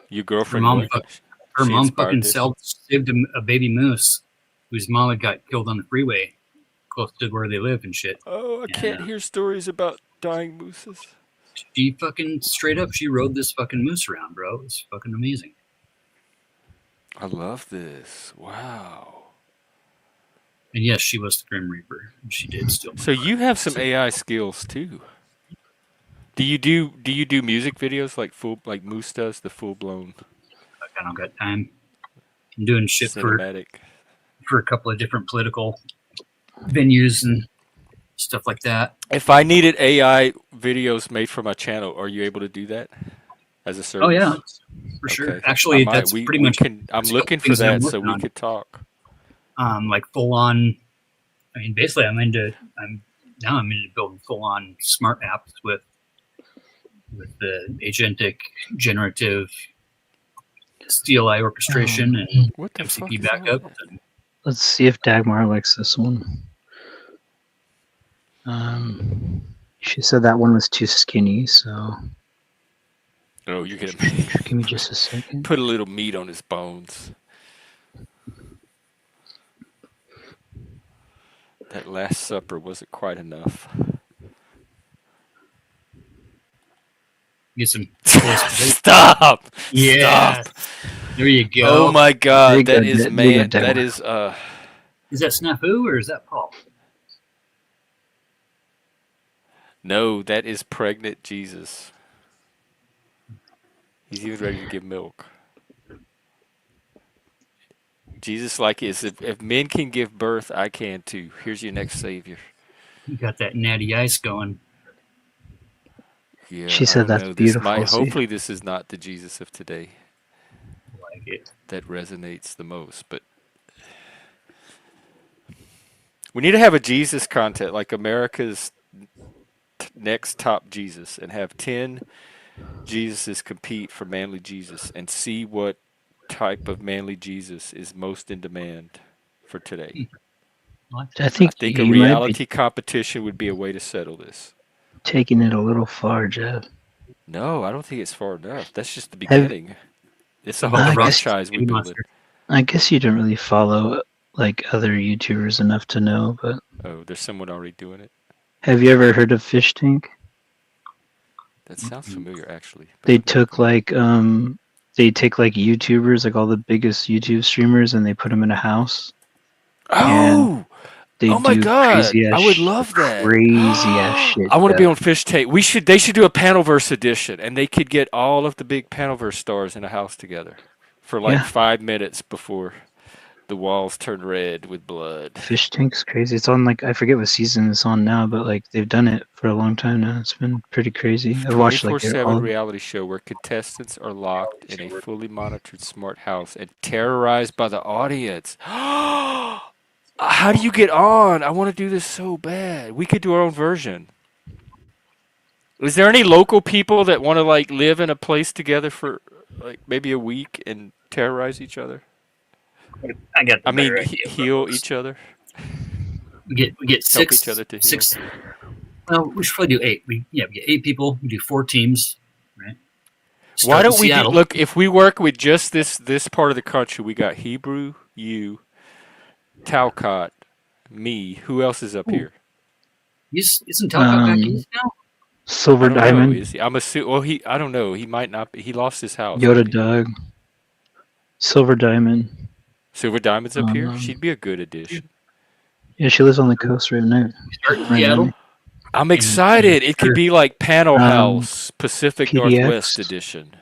Your Her girlfriend mom, what? her She mom inspired fucking this? saved a baby moose whose mom had got killed on the freeway close to where they live and shit. Oh, I And can't hear stories about dying mooses. she fucking straight up, she rode this fucking moose around, bro. It was fucking amazing. I love this. Wow. And yes, she was the Grim Reaper. And she did steal my So heart. you have some AI skills too. Do you do music videos like Moose does, the full blown I don't got time. I'm doing shit cinematic? for a couple of different political venues and stuff like that. If I needed AI videos made for my channel, are you able to do that as a Oh yeah, service? for sure. Okay, I Actually, might. that's We pretty we much can. I'm that's a couple looking for things that I'm that so working we on. could talk. Like full on. I mean, basically, I'm into building full on smart apps with the agentic generative CLI orchestration and What the MCP fuck is backup. on? And Let's see if Dagmar likes this one. She said that one was too skinny, so Oh, you're gonna give me just a second. put a little meat on his bones. That Last Supper wasn't quite enough. get some Polish spaghetti. Stop! Yes. Stop! There you Oh go. my There you God, go, that is there you go, man. That Dagmar. is Is that Snafu or is that Paul? no, that is pregnant Jesus. He's even ready to give milk. Jesus like is if men can give birth, I can too. Here's your next savior. You got that natty ice going. Yeah, She I said don't that's know. This might beautiful. See, hopefully this is not the Jesus of today Like it. that resonates the most, but we need to have a Jesus contest like America's next top Jesus and have 10 Jesuses compete for manly Jesus and see what type of manly Jesus is most in demand for today. I I think think a you might be reality competition would be a way to settle this. taking it a little far, Jeff. No, I don't think it's far enough. That's just the Have beginning. It's a What whole about I the rock guess franchise we Baby building. Monster? I guess you don't really follow like other YouTubers enough to know, but Oh, there's someone already doing it. have you ever heard of Fish Tank? That sounds familiar, actually. But They I've never took like they take like YouTubers, like all the biggest YouTube streamers, and they put them in a house and Oh, they oh my do God! I would love that. crazy ass shit, I want to be Jeff. on Fish Tank. We should. They should do a Panelverse edition, and they could get all of the big Panelverse stars in a house together for like Yeah, 5 minutes before the walls turn red with blood. Fish Tank's crazy. It's on like I forget what season it's on now, but like they've done it for a long time now. It's been pretty crazy. I've watched like their 24/7 all. reality show where contestants are locked in a fully monitored smart house and terrorized by the audience. How do you get on? I want to do this so bad. We could do our own version. Is there any local people that want to like live in a place together for like maybe a week and terrorize each other? I got the I mean, better idea. heal each other, We get help six each other to heal. six. Well, we should probably do 8. We get 8 people. We do 4 teams, right? Why Start in don't we do? Seattle. Look, if we work with just this part of the country, we got Hebrew, you, Talcott, me. Who else is up here? Isn't Talcott back Um, east now? Silver I don't know. Diamond, Is he? I'm assuming. Well, I don't know. He might not be. He lost his house. Yoda Maybe. Doug, Silver Diamond. Silver Diamond's up here. Um, She'd be a good addition. Yeah, she lives on the coast right now. We start in Right Seattle. now. I'm excited. It could be like Panel Um, House, Pacific Northwest PDX, edition.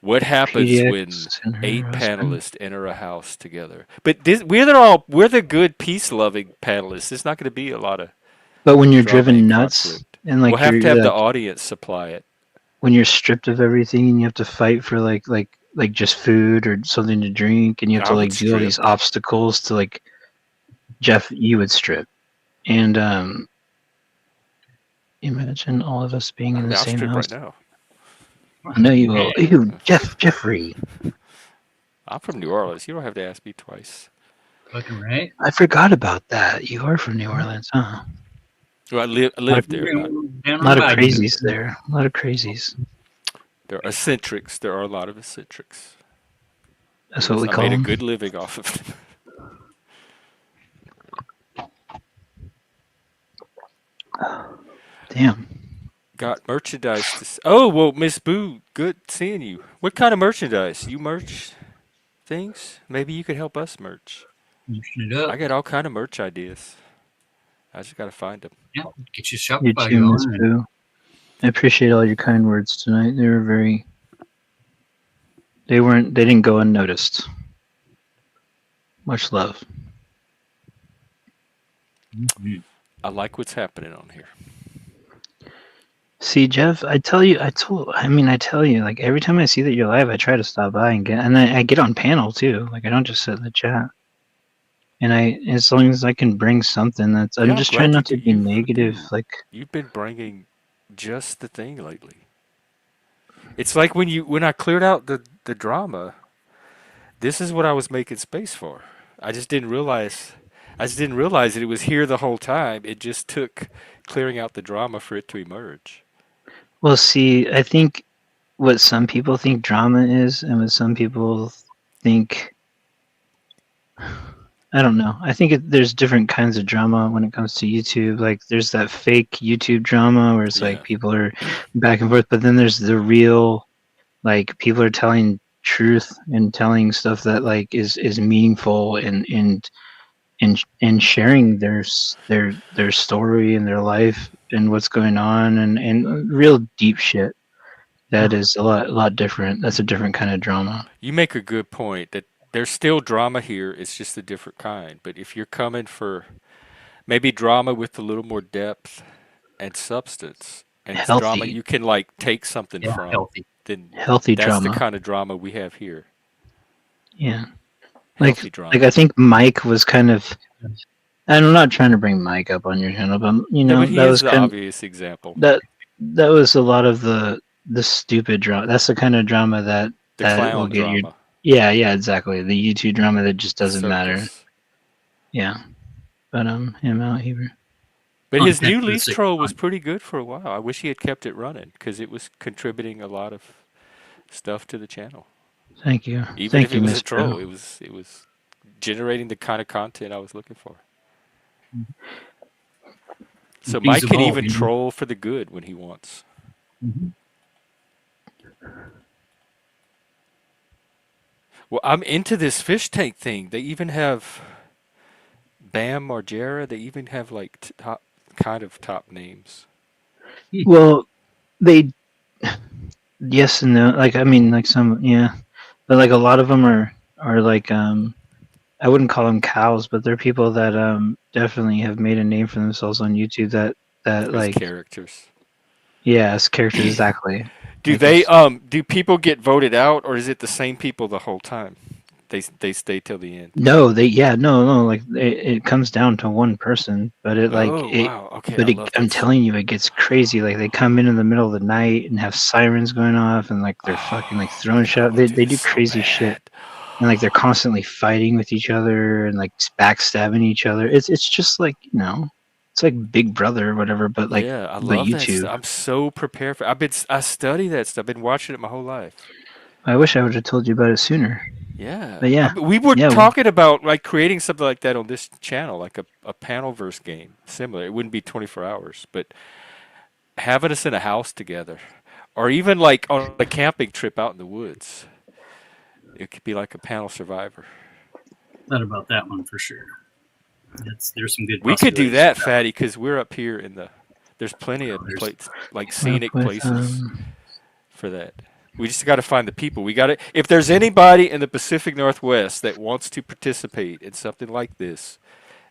What happens when PDX and her 8 husband. panelists enter a house together? But we're the good peace-loving panelists. There's not going to be a lot of But when you're drama driven and nuts conflict. and like We'll have to you're have the like audience supply it. when you're stripped of everything and you have to fight for like just food or something to drink and you have I to would like do all these strip. obstacles to like Jeff, you would strip. And imagine all of us being in the I'll same strip house. right now. I know you will. Ew, Jeffrey. I'm from New Orleans. You don't have to ask me twice. Fucking right. I forgot about that. You are from New Orleans, huh? Well, I live there. Not, Down A lot of on Bayou. crazies there. A lot of crazies. there are eccentrics. There are a lot of eccentrics. That's what we I call made a them. good living off of them. Damn. Got merchandise oh, well, Miss Boo, good seeing you. What kind of merchandise? You merch things? Maybe you could help us merch. Mixing it up. I got all kind of merch ideas. I just got to find them. Yeah, get your You Shopify too, Miss going. And Boo. I appreciate all your kind words tonight. They were very. They didn't go unnoticed. Much love. Mhm. I like what's happening on here. See, Jeff, I tell you, like every time I see that you're live, I try to stop by and I get on panel too. Like I don't just sit in the chat. And as long as I can bring something I'm Yeah, I'm just trying glad you not to did. be negative. Like, You've been bringing just the thing lately. It's like when I cleared out the drama. This is what I was making space for. I just didn't realize. I just didn't realize that it was here the whole time. It just took clearing out the drama for it to emerge. well, see, I think what some people think drama is, and what some people think, I don't know. I think there's different kinds of drama when it comes to YouTube. Like, there's that fake YouTube drama where it's like Yeah. people are back and forth, but then there's the real, like, people are telling truth and telling stuff that like is meaningful and sharing their story and their life and what's going on and real deep shit that is a lot different. That's a different kind of drama. You make a good point that there's still drama here. It's just a different kind. But if you're coming for maybe drama with a little more depth and substance, and it's drama Healthy, you can like take something Yeah, from, healthy. then healthy that's the drama. kind of drama we have here. Yeah, like Healthy like drama. I think Mike was kind of. And I'm not trying to bring Mike up on your channel, but No, but that he is was the kind obvious example. that that was a lot of the stupid drama. That's the kind of drama The that will clown get you. drama. Yeah, exactly. The YouTube drama that just The doesn't matter. circus. Yeah, but him out here. But his Content new for the leaf sake of troll was content. pretty good for a while. I wish he had kept it running because it was contributing a lot of stuff to the channel. Even if Thank it you, was a Miss Joe. troll, it was generating the kind of content I was looking for. So Things Mike can evolve, even troll for the good when he wants. Mhm. Well, I'm into this fish tank thing. They even have Bam Margera. They even have like top kind of top names. Well, they yes and no. Like I mean, like some yeah, but like a lot of them are like I wouldn't call them cows, but they're people that definitely have made a name for themselves on YouTube. That As like characters. yeah, as characters exactly. Do Like they it's do people get voted out or is it the same people the whole time? They stay till the end. no, they yeah no like it comes down to one person, but Oh wow. Okay, I love I'm this. telling you, it gets crazy. Like they come in the middle of the night and have sirens going off, and like they're fucking like Oh my throwing god, I shit. want to do They this do so crazy shit. bad. And like they're constantly fighting with each other and like backstabbing each other. It's just like it's like Big Brother or whatever, Yeah, I but love that YouTube. stuff. I'm so prepared for. I study that stuff. I've been watching it my whole life. I wish I would have told you about it sooner. Yeah, But yeah, we were yeah. Well, talking about like creating something like that on this channel, like a panel verse game, similar. It wouldn't be 24 hours, but having us in a house together, or even like on a camping trip out in the woods. It could be like a panel survivor. Thought about that one for sure. There's some good We could do possibilities with that, that one. Fatty, because we're up here in the. There's plenty of There's places, like came up scenic with places for that. We just got to find the people. We got to. If there's anybody in the Pacific Northwest that wants to participate in something like this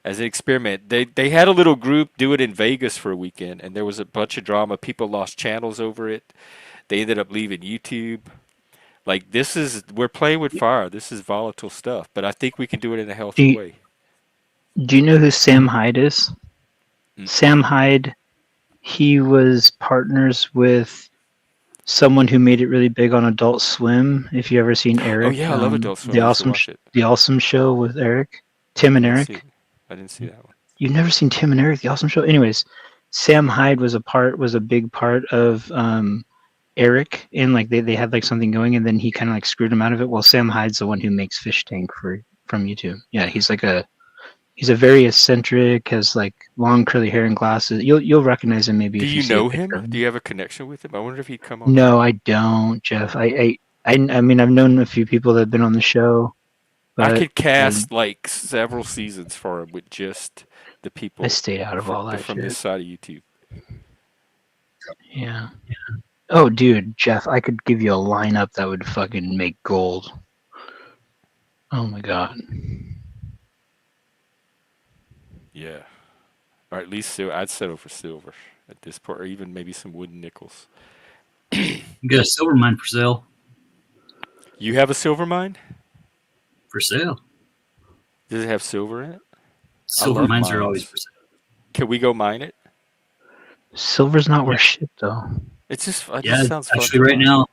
as an experiment, they had a little group do it in Vegas for a weekend, and there was a bunch of drama. People lost channels over it. They ended up leaving YouTube. Like this is we're playing with fire. This is volatile stuff, but I think we can do it in a do healthy you, way. do you know who Sam Hyde is? Mm-mm. Sam Hyde, he was partners with someone who made it really big on Adult Swim. If you ever seen Oh Eric, yeah, I love Adult Swim. I used to watch it. The Awesome Show with Eric, Tim I and didn't see Eric. it. I didn't see that one. You've never seen Tim and Eric, the Awesome Show. Anyways, Sam Hyde was a big part of Eric, and like they had like something going, and then he kind of like screwed him out of it. Well, Sam Hyde's the one who makes Fish Tank for from YouTube. Yeah, he's a very eccentric, has like long curly hair and glasses. You'll recognize him maybe Do if you you see a know picture him? of Do him. you have a connection with him? I wonder if he'd come on. No, I don't, Jeff. I mean I've known a few people that have been on the show, I but could cast like several seasons for him with just the I people stayed out of all that from this shit. side of YouTube. Yeah. Oh, dude, Jeff, I could give you a lineup that would fucking make gold. Oh my god. Yeah. or at least I'd settle for silver at this point, or even maybe some wooden nickels. You got a silver mine for sale. You have a silver mine? For sale. Does it have silver in it? I Silver love mines are always mines. for sale. Can we go mine it? Silver's not Yeah, worth shit though. It just yeah. sounds fun Actually, to right mine. now,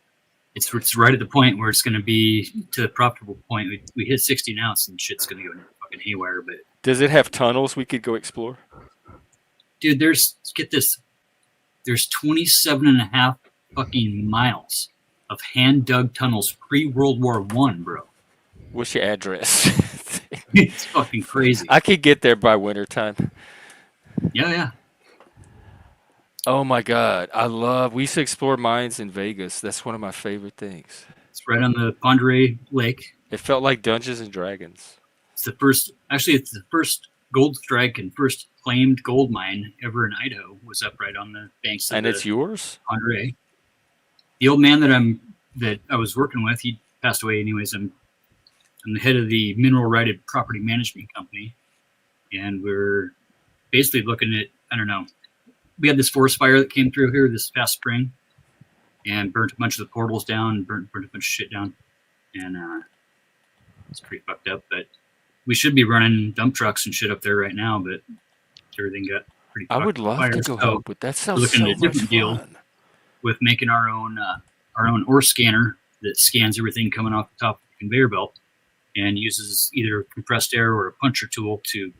it's right at the point where it's going to be to the profitable point. We hit 60 now, and shit's going to go fucking haywire. But Does it have tunnels we could go explore? dude, get this. There's 27 and a half fucking miles of hand dug tunnels pre World War One, bro. What's your address? It's fucking crazy. I could get there by wintertime. Yeah. Oh my god, we used to explore mines in Vegas. That's one of my favorite things. It's right on the Ponderay Lake. It felt like Dungeons and Dragons. It's the first gold strike and first claimed gold mine ever in Idaho was up right on the banks of And it's the yours? Ponderay. The old man that I was working with, he passed away anyways. I'm the head of the mineral righted property management company, and we're basically looking at, I don't know, we had this forest fire that came through here this past spring and burnt a bunch of the portals down, burnt a bunch of shit down, and it's pretty fucked up. But we should be running dump trucks and shit up there right now, but everything got pretty I fucked would with love fire. to go So help with that. we're Sounds looking so at a much different deal fun. with making our own ore scanner that scans everything coming off the top of the conveyor belt and uses either compressed air or a puncher tool to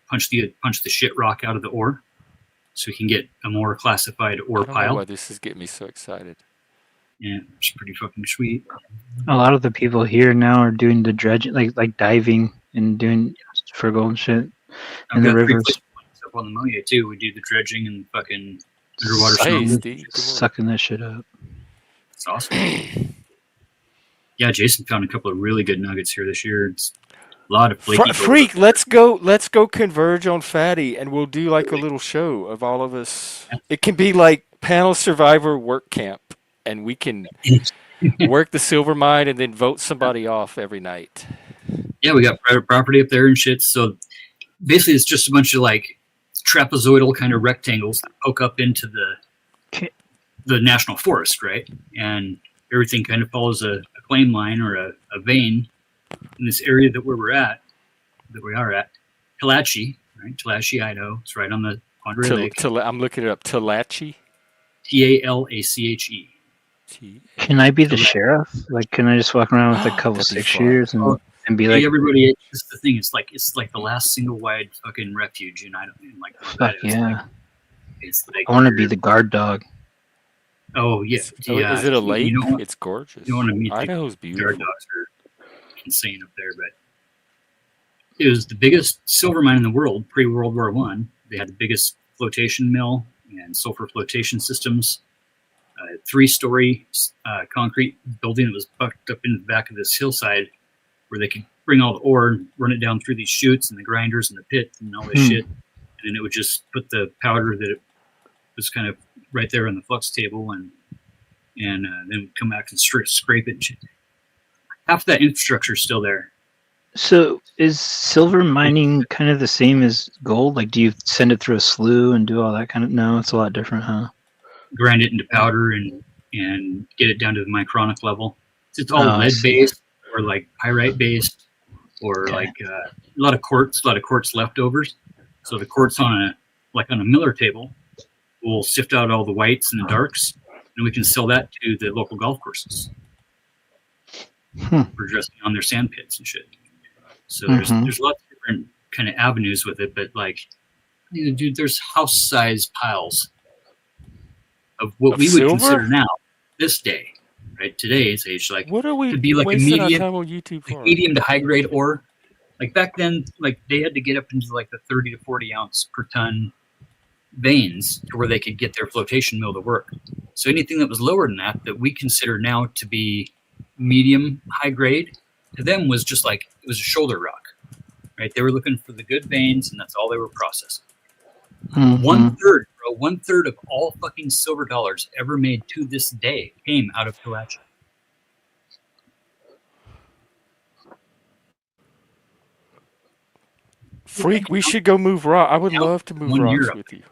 punch the shit rock out of the ore, so we can get a more classified ore I don't know pile. why this is getting me so excited. Yeah, it's pretty fucking sweet. A lot of the people here now are doing the dredging, like diving and doing for gold and shit I've in the got 3 rivers, places up on the Moya too. We do the dredging and fucking underwater Hey, snorkeling. Steve. Good morning. sucking that shit up. It's awesome. Yeah, Jason found a couple of really good nuggets here this year. It's a lot of flaky gold. Freak, let's go converge on Fatty, and we'll do like a little show of all of us. It can be like panel survivor work camp, and we can work the silver mine and then vote somebody off every night. Yeah, we got private property up there and shit. So basically, it's just a bunch of like trapezoidal kind of rectangles that poke up into the national forest, right? And everything kind of follows a claim line or a vein in this area that we are at, Tallahatchie, right? Tallahatchie, Idaho. It's right on the Ponderay Lake. I'm looking it up. Tallahatchie. Talache. Can I be the sheriff? Like, can I just walk around with a couple That'd be 6 fun. years and be like, Hey, everybody, this is the thing. It's like the last single wide fucking refuge in Idaho. Like, fuck yeah, it's like I want to be the guard dog. Oh yeah, Oh, yeah. is it a lake? You don't, It's gorgeous. you don't want to meet Idaho's the guard beautiful. dogs are insane up there, but it was the biggest silver mine in the world pre World War One. They had the biggest flotation mill and sulfur flotation systems. 3-story concrete building that was bucked up in the back of this hillside, where they could bring all the ore and run it down through these chutes and the grinders and the pit and all this shit, and then it would just put the powder that it was kind of right there on the flux table, and then come back and scrape it. And shit. Half of that infrastructure is still there. So is silver mining kind of the same as gold? Like, do you send it through a slough and do all that kind of? No, it's a lot different, huh? Grind it into powder and get it down to the micronic level. It's all I lead see. based or like pyrite based or Okay. like a lot of quartz leftovers. So the quartz on a Miller table will sift out all the whites and the darks, and we can sell that to the local golf courses for dressing on their sand pits and shit. So there's lots of different kind of avenues with it, but like, dude, there's house size piles of what Of we would silver? consider now this day, right? Today's age, like What are we could be like a wasting our medium, time on YouTube for? medium to high grade ore. Like back then, like they had to get up into like the 30 to 40 ounce per ton veins to where they could get their flotation mill to work. So anything that was lower than that we consider now to be medium high grade, to them was just like it was a shoulder rock, right? They were looking for the good veins, and that's all they were processing. 1/3, bro, 1/3 of all fucking silver dollars ever made to this day came out of Tallahatchie. Freak, we should go move rock. I would Down love to move 1 year rocks up with you.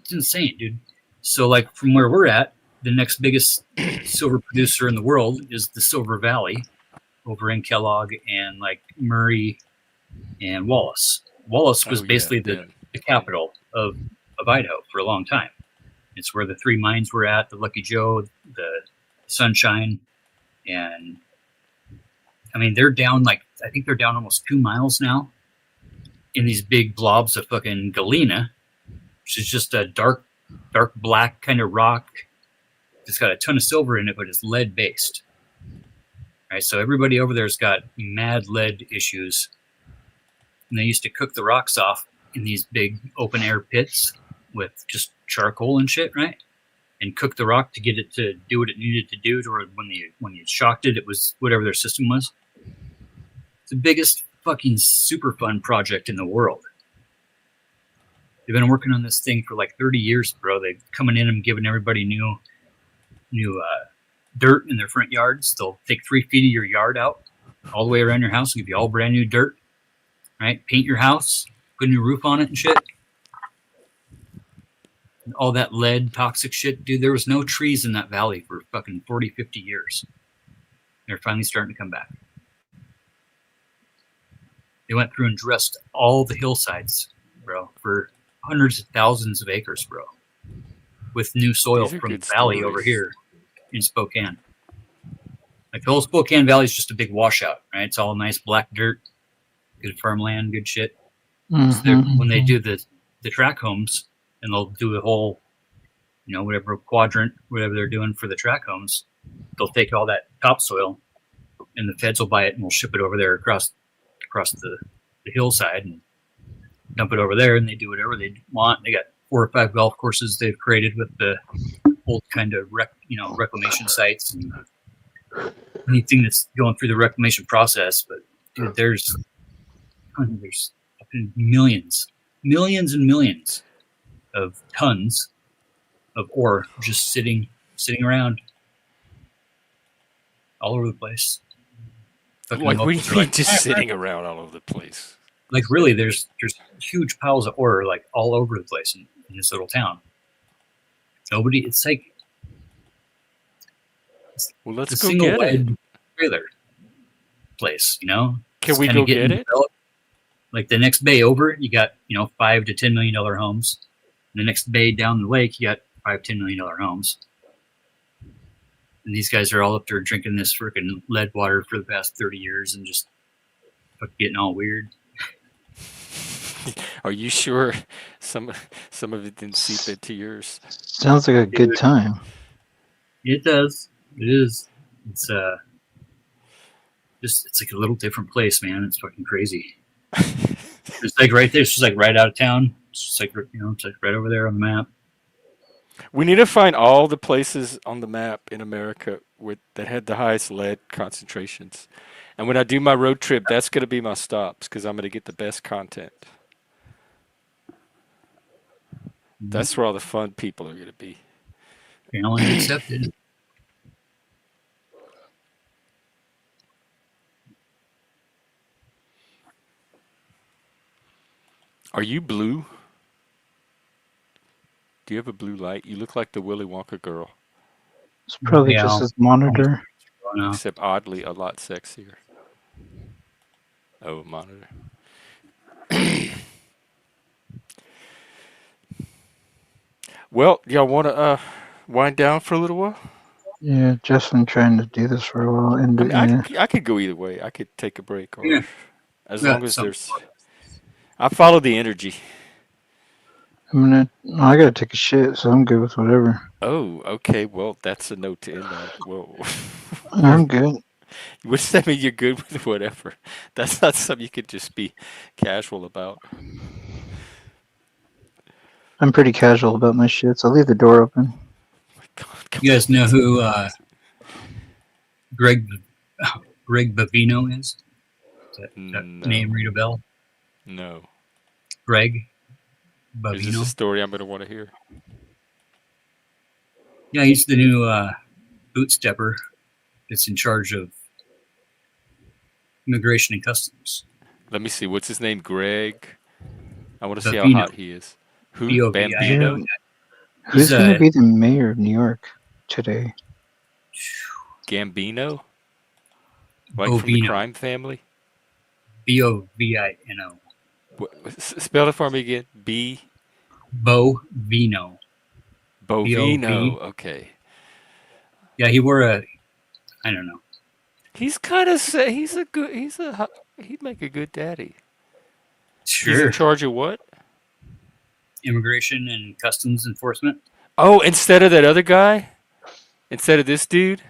It's insane, dude. So like from where we're at, the next biggest silver producer in the world is the Silver Valley over in Kellogg and like Murray and Wallace. Wallace was Oh yeah, basically them. the capital of Idaho for a long time. It's where the three mines were at, the Lucky Joe, the Sunshine, and I mean they're down like I think they're down almost 2 miles now in these big blobs of fucking galena, which is just a dark black kind of rock. It's got a ton of silver in it, but it's lead based. Right, so everybody over there's got mad lead issues, and they used to cook the rocks off in these big open air pits with just charcoal and shit, right? And cook the rock to get it to do what it needed to do, or when you shocked it, it was whatever their system was. It's the biggest fucking super fun project in the world. They've been working on this thing for like 30 years, bro. They're coming in and giving everybody new dirt in their front yards. They'll take 3 feet of your yard out all the way around your house and give you all brand new dirt, right? Paint your house, put a new roof on it and shit. And all that lead, toxic shit. Dude, there was no trees in that valley for fucking 40, 50 years. They're finally starting to come back. They went through and dressed all the hillsides, bro, for hundreds of thousands of acres, bro, with new soil from the valley over here in Spokane. Like the whole Spokane Valley is just a big washout, right? It's all nice black dirt, good farmland, good shit. So when they do the track homes, and they'll do a whole, whatever quadrant, whatever they're doing for the track homes, they'll take all that topsoil, and the feds will buy it and we'll ship it over there across the hillside and dump it over there, and they do whatever they want. They got 4 or 5 golf courses they've created with the old kind of reclamation sites and anything that's going through the reclamation process. But dude, there's millions and millions of tons of ore just sitting around all over the place. Like, what do you mean just sitting around all over the place? Like, really, there's huge piles of ore like all over the place in this little town. It's like well, let's a go single get wide it. trailer place, Can It's we kinda go getting get it? developed. Like the next bay over, you got $5 to $10 million homes. And the next bay down the lake, you got $5-10 million homes. And these guys are all up there drinking this freaking lead water for the past 30 years and just getting all weird. Are you sure some of it didn't seep into yours? Sounds like a good time. It does. It is. It's it's like a little different place, man. It's fucking crazy. It's like right there. It's just like right out of town. It's just like it's like right over there on the map. We need to find all the places on the map in America that had the highest lead concentrations. And when I do my road trip, that's going to be my stops because I'm going to get the best content. That's where all the fun people are going to be. Challenge accepted. Are you blue? Do you have a blue light? You look like the Willy Wonka girl. It's probably just his monitor. Except oddly a lot sexier. Oh, monitor. Well, y'all want to wind down for a little while? Yeah, Jeff's been trying to do this for a while. And I could go either way. I could take a break, or as Yeah, long as there's. I follow the energy. I gotta take a shit, so I'm good with whatever. Oh, okay. Well, that's a note to end on. Whoa. I'm good. What does that mean? You're good with whatever? That's not something you could just be casual about. I'm pretty casual about my shit, so I'll leave the door open. You guys know who Greg Bavino is? Does that name ring a bell? No. Greg Bavino. Is this a story I'm going to want to hear? Yeah, he's the new boot stepper that's in charge of immigration and customs. Let me see. What's his name? Greg. I want to see how Bovino, hot he is. Who? Bovino. Bambino? Yeah. He's Who's going to be the mayor of New York today? Gambino? Like from the Bovino, crime family? Bovino, Spell it for me again. B. Bovino, Bovino. Bov. Okay. Yeah, he wore a. I don't know. He's kind of he's a good he'd make a good daddy. He's in Sure, charge of what? immigration and customs enforcement. Oh, instead of that other guy, instead of this dude,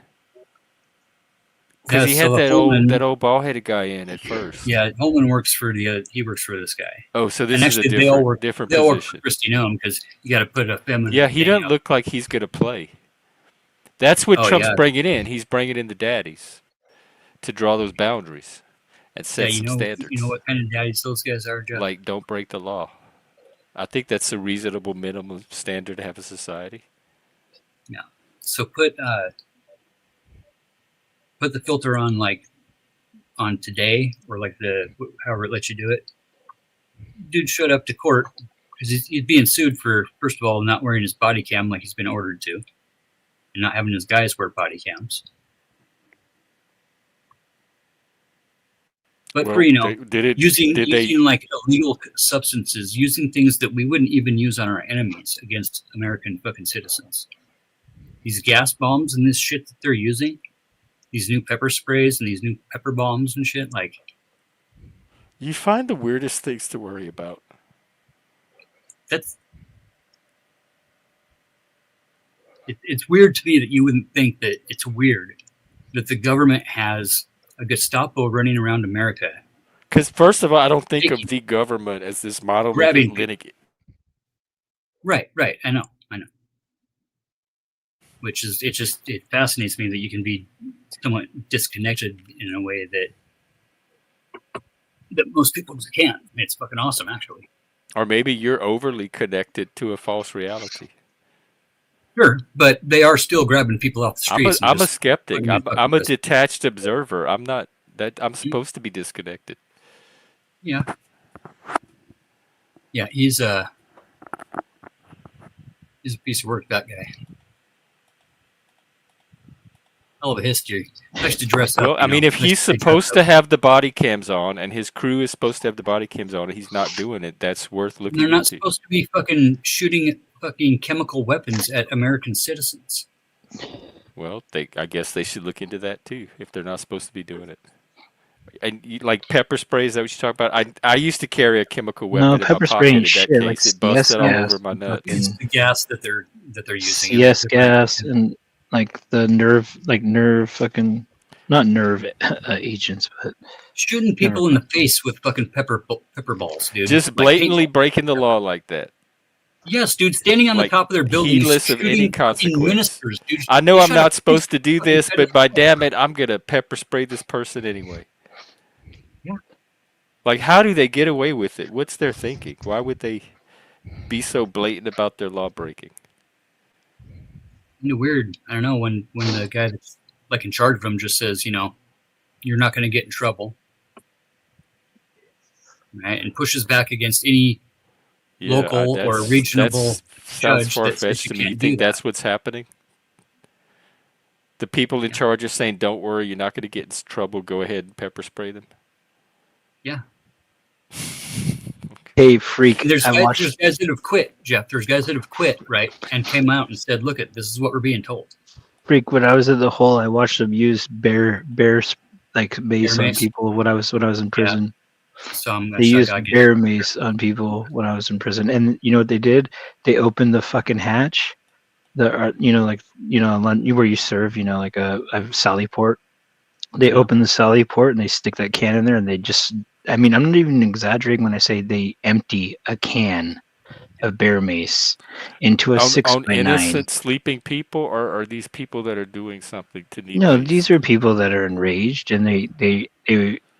because Yeah, he so had the that Holman. old bald headed guy in at first. Yeah, Holman works for the. He works for this guy, Oh, so and this is a actually they all work. different They all work for position. Christy Nome because you got to put a Yeah, feminine he thing doesn't up. look like he's gonna play. That's what Oh Trump's yeah, bringing in. He's bringing in the daddies to draw those boundaries and yeah. set some You know standards. what kind of daddies those guys are, Jeff. Like, don't break the law. I think that's a reasonable minimum standard to have a society. Yeah. So put the filter on like on today or like the however it lets you do it. Dude showed up to court because he's being sued for first of all not wearing his body cam like he's been ordered to, and not having his guys wear body cams. But for Well, you know did it? using Did they? using like illegal substances, using things that we wouldn't even use on our enemies against American fucking citizens. These gas bombs and this shit that they're using, these new pepper sprays and these new pepper bombs and shit, like You find the weirdest things to worry about. that's it's weird to me that you wouldn't think that it's weird that the government has a Gestapo running around America Because first of all, I don't think of taking, the government as this grabbing people. monolithic. Right, I know. Which is it fascinates me that you can be somewhat disconnected in a way that most people just can't. It's fucking awesome, actually. Or maybe you're overly connected to a false reality. Sure, but they are still grabbing people off the streets. I'm a skeptic. I'm a prison. detached observer. I'm not that. I'm supposed to be disconnected. Yeah, yeah. He's a piece of work. That guy. Hell of a history. Nice to dress up. Well, I mean, if he's supposed to have the body cams on, and his crew is supposed to have the body cams on, and he's not doing it, that's worth looking They're not into. supposed to be fucking shooting fucking chemical weapons at American citizens. Well, I guess they should look into that too, if they're not supposed to be doing it. And like pepper spray, is that what you talk about? I used to carry a chemical weapon No, in my pepper spray pocket. ain't In that shit. case, Like it busted CS all gas, over my nuts. It's the gas that they're using. CS gas, and like the nerve fucking, not nerve agents, but shooting people in the face with fucking pepper balls, dude. Just blatantly breaking the law like that. Yes, dude, standing on Like, the top of their buildings, heedless of any shooting consequence. ministers, dude. I know They I'm shot a not supposed to priest do fucking this, dead. but by damn it, I'm gonna pepper spray this person anyway. Yeah. Like, how do they get away with it? What's their thinking? Why would they be so blatant about their law breaking? Weird. I don't know when the guy that's like in charge of them just says, you know, you're not going to get in trouble, right? And pushes back against any local or regional sounds judge far that says fetched you to me. You can't do think that. that's what's happening? The people in charge are saying, "Don't worry, you're not going to get in trouble. Go ahead and pepper spray them." Yeah. hey freak, There's I watched guys that have quit, Jeff. There's guys that have quit, right, and came out and said, "Look, this is what we're being told." freak when I was at the hole. I watched them use bear like mace on mace? people when I was in prison. So They used bear mace on people when I was in prison, and you know what they did? They opened the fucking hatch, where you serve, like a sally port. They open the sally port and they stick that can in there, and they just, I mean, I'm not even exaggerating when I say they empty a can of bear mace into a on 6x9. innocent sleeping people, or are these people that are doing something to need? No, mace? these are people that are enraged and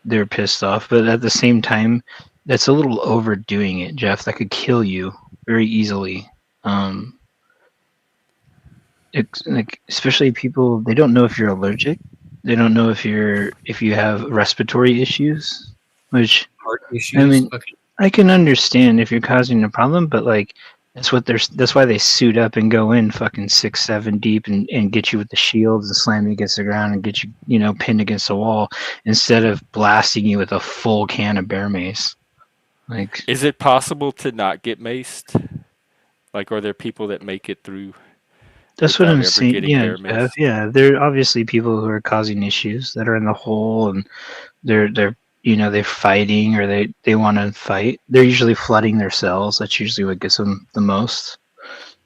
they're pissed off, but at the same time, that's a little overdoing it, Jeff. That could kill you very easily. Like, especially people, they don't know if you're allergic. They don't know if you have respiratory issues, which heart I issues. mean, Fucking I can understand if you're causing a problem, but like that's why they suit up and go in fucking 6, 7 deep and get you with the shields and slam you against the ground and get you, pinned against the wall instead of blasting you with a full can of bear mace. Like Is it possible to not get maced? Like, are there people that make it through that's what without I'm ever saying. getting Yeah, bear Jeff. maced? Yeah, there are obviously people who are causing issues that are in the hole and they're fighting or they want to fight. They're usually flooding their cells. That's usually what gets them the most.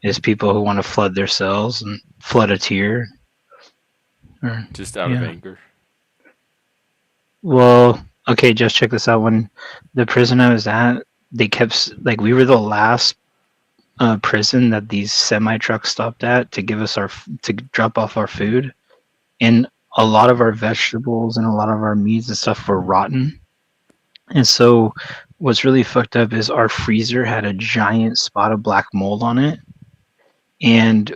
Is people who want to flood their cells and flood a tier. Or Just out of yeah. anger? Well, okay, just check this out. When the prison I was at, they kept like we were the last prison that these semi trucks stopped at to give us to drop off our food, and a lot of our vegetables and a lot of our meats and stuff were rotten. And so, what's really fucked up is our freezer had a giant spot of black mold on it, and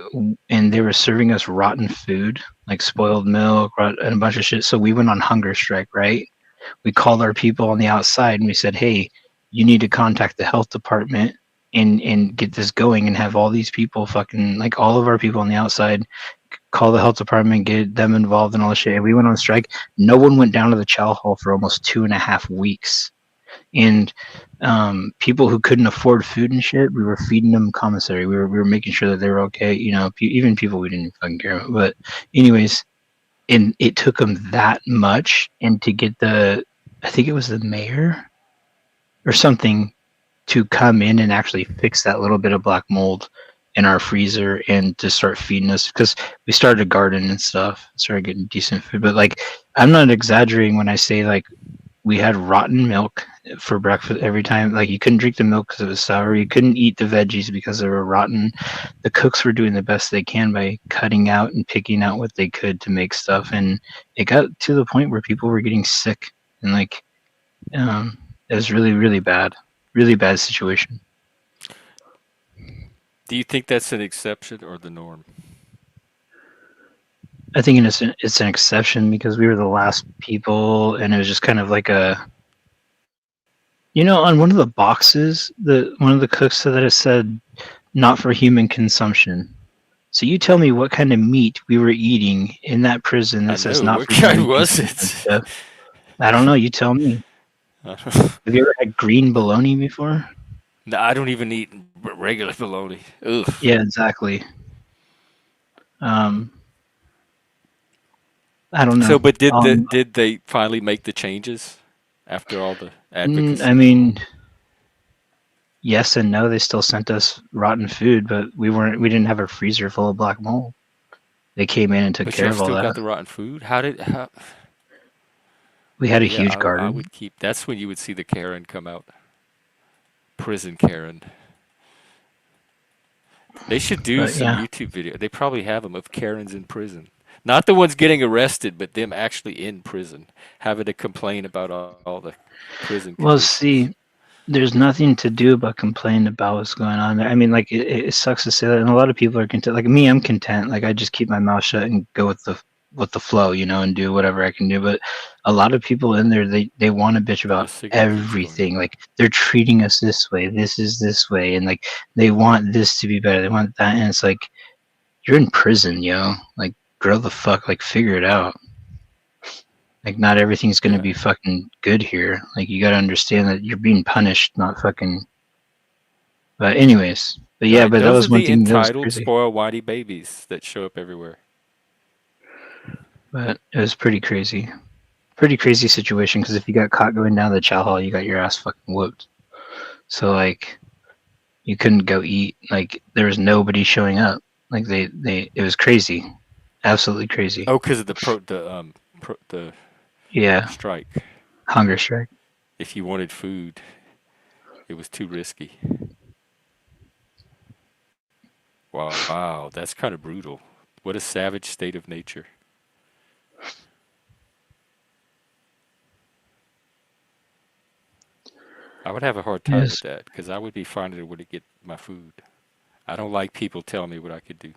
they were serving us rotten food, like spoiled milk and a bunch of shit. So we went on hunger strike, right? We called our people on the outside and we said, "Hey, you need to contact the health department and get this going and have all these people fucking like all of our people on the outside call the health department, get them involved and all this shit." And we went on strike. No one went down to the chow hall for almost 2.5 weeks. And people who couldn't afford food and shit, we were feeding them commissary. We were making sure that they were okay. Even people we didn't fucking care about. But anyways, and it took them that much, and to get I think it was the mayor or something to come in and actually fix that little bit of black mold in our freezer and to start feeding us because we started a garden and stuff, started getting decent food. But like, I'm not exaggerating when I say like we had rotten milk for breakfast every time. Like you couldn't drink the milk because it was sour. You couldn't eat the veggies because they were rotten. The cooks were doing the best they can by cutting out and picking out what they could to make stuff, and it got to the point where people were getting sick and like it was really really bad situation. Do you think that's an exception or the norm? I think it's an exception because we were the last people, and it was just kind of like on one of the boxes, one of the cooks said that it said not for human consumption. So you tell me what kind of meat we were eating in that prison I that says know. not What for kind human was consumption, it? Jeff? I don't know. You tell me. I don't- Have you ever had green bologna before? No, I don't even eat regular bologna. Ugh. Yeah, exactly. Um, I don't So, know. but did they finally make the changes after all the I advocacy? mean, yes and no. They still sent us rotten food, but we didn't have a freezer full of black mold. They came in and took But care y'all of all still that. got the rotten food? How? We had a Yeah, huge I garden. would keep. That's when you would see the Karen come out. Prison Karen. They should do But some yeah. YouTube video. They probably have them of Karens in prison. Not the ones getting arrested, but them actually in prison, having to complain about all the prison Well, conditions. see, there's nothing to do but complain about what's going on there. I mean, like it sucks to say that, and a lot of people are content. Like me, I'm content. Like I just keep my mouth shut and go with the flow, and do whatever I can do. But a lot of people in there, they want to bitch The about signal keeps going everything. out. Like they're treating us this way. This is this way, and like they want this to be better. They want that, and it's like you're in prison, yo. Like grow the fuck. Like figure it out. Like not everything's gonna Yeah. be fucking good here. Like you gotta understand that you're being punished, not fucking. But anyways, but yeah, Right. but that Those was are one the thing that was entitled, crazy. spoiled, whiny babies that show up everywhere. But it was pretty crazy situation. Because if you got caught going down the chow hall, you got your ass fucking whooped. So like you couldn't go eat. Like there was nobody showing up. Like it was crazy, absolutely crazy. Oh, because of the Yeah, strike. hunger strike. If you wanted food, it was too risky. Wow, that's kind of brutal. What a savage state of nature. I would have a hard time with Yes. that because I would be finding a way to get my food. I don't like people telling me what I could do.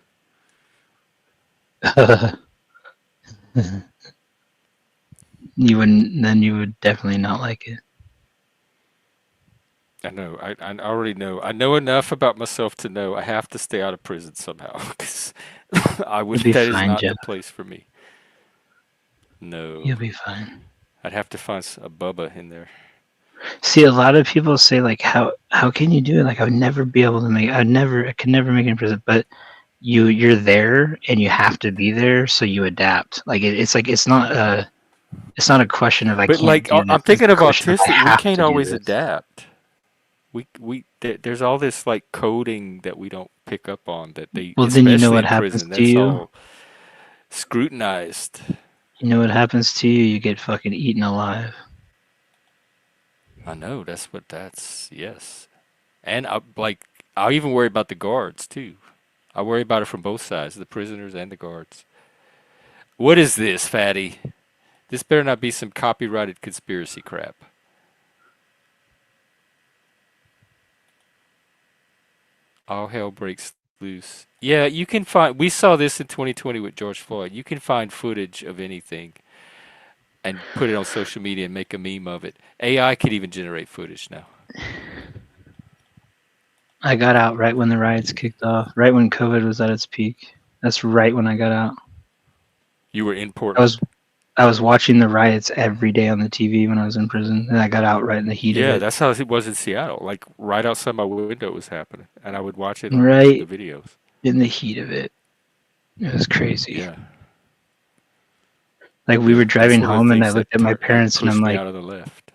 You wouldn't. Then you would definitely not like it. I know. I already know. I know enough about myself to know I have to stay out of prison somehow. Because I would. You'll be That is fine, not Jeff. the place for me. No, You'll be fine. I'd have to find a Bubba in there. See, a lot of people say like, how can you do it? Like, I would never be able to make. I could never make it in prison. But you're there and you have to be there, so you adapt. Like it's like it's not a question of I But can't like, do this. I'm It's thinking a of question of I autistic. We have can't to do always this. adapt. There's all this like coding that we don't pick up on that they, Well, then you know especially what in happens prison, to that's you. all scrutinized. You know what happens to you. You get fucking eaten alive. I know that's yes. And I'll even worry about the guards too. I worry about it from both sides, the prisoners and the guards. What is this, fatty? This better not be some copyrighted conspiracy crap. All hell breaks loose. Yeah, you can find. We saw this in 2020 with George Floyd. You can find footage of anything and put it on social media and make a meme of it. AI could even generate footage now. I got out right when the riots kicked off, right when COVID was at its peak. That's right when I got out. You were in I was Portland? I was watching the riots every day on the TV when I was in prison, and I got out right in the heat of Yeah, it. that's how it was in Seattle. Like right outside my window it was happening, and I would watch it on the Right videos. in the heat of it. It was crazy. Yeah, Like we yeah. were That's driving one of the home, and I things looked at my that parents, and I'm pushed me like, out of the left.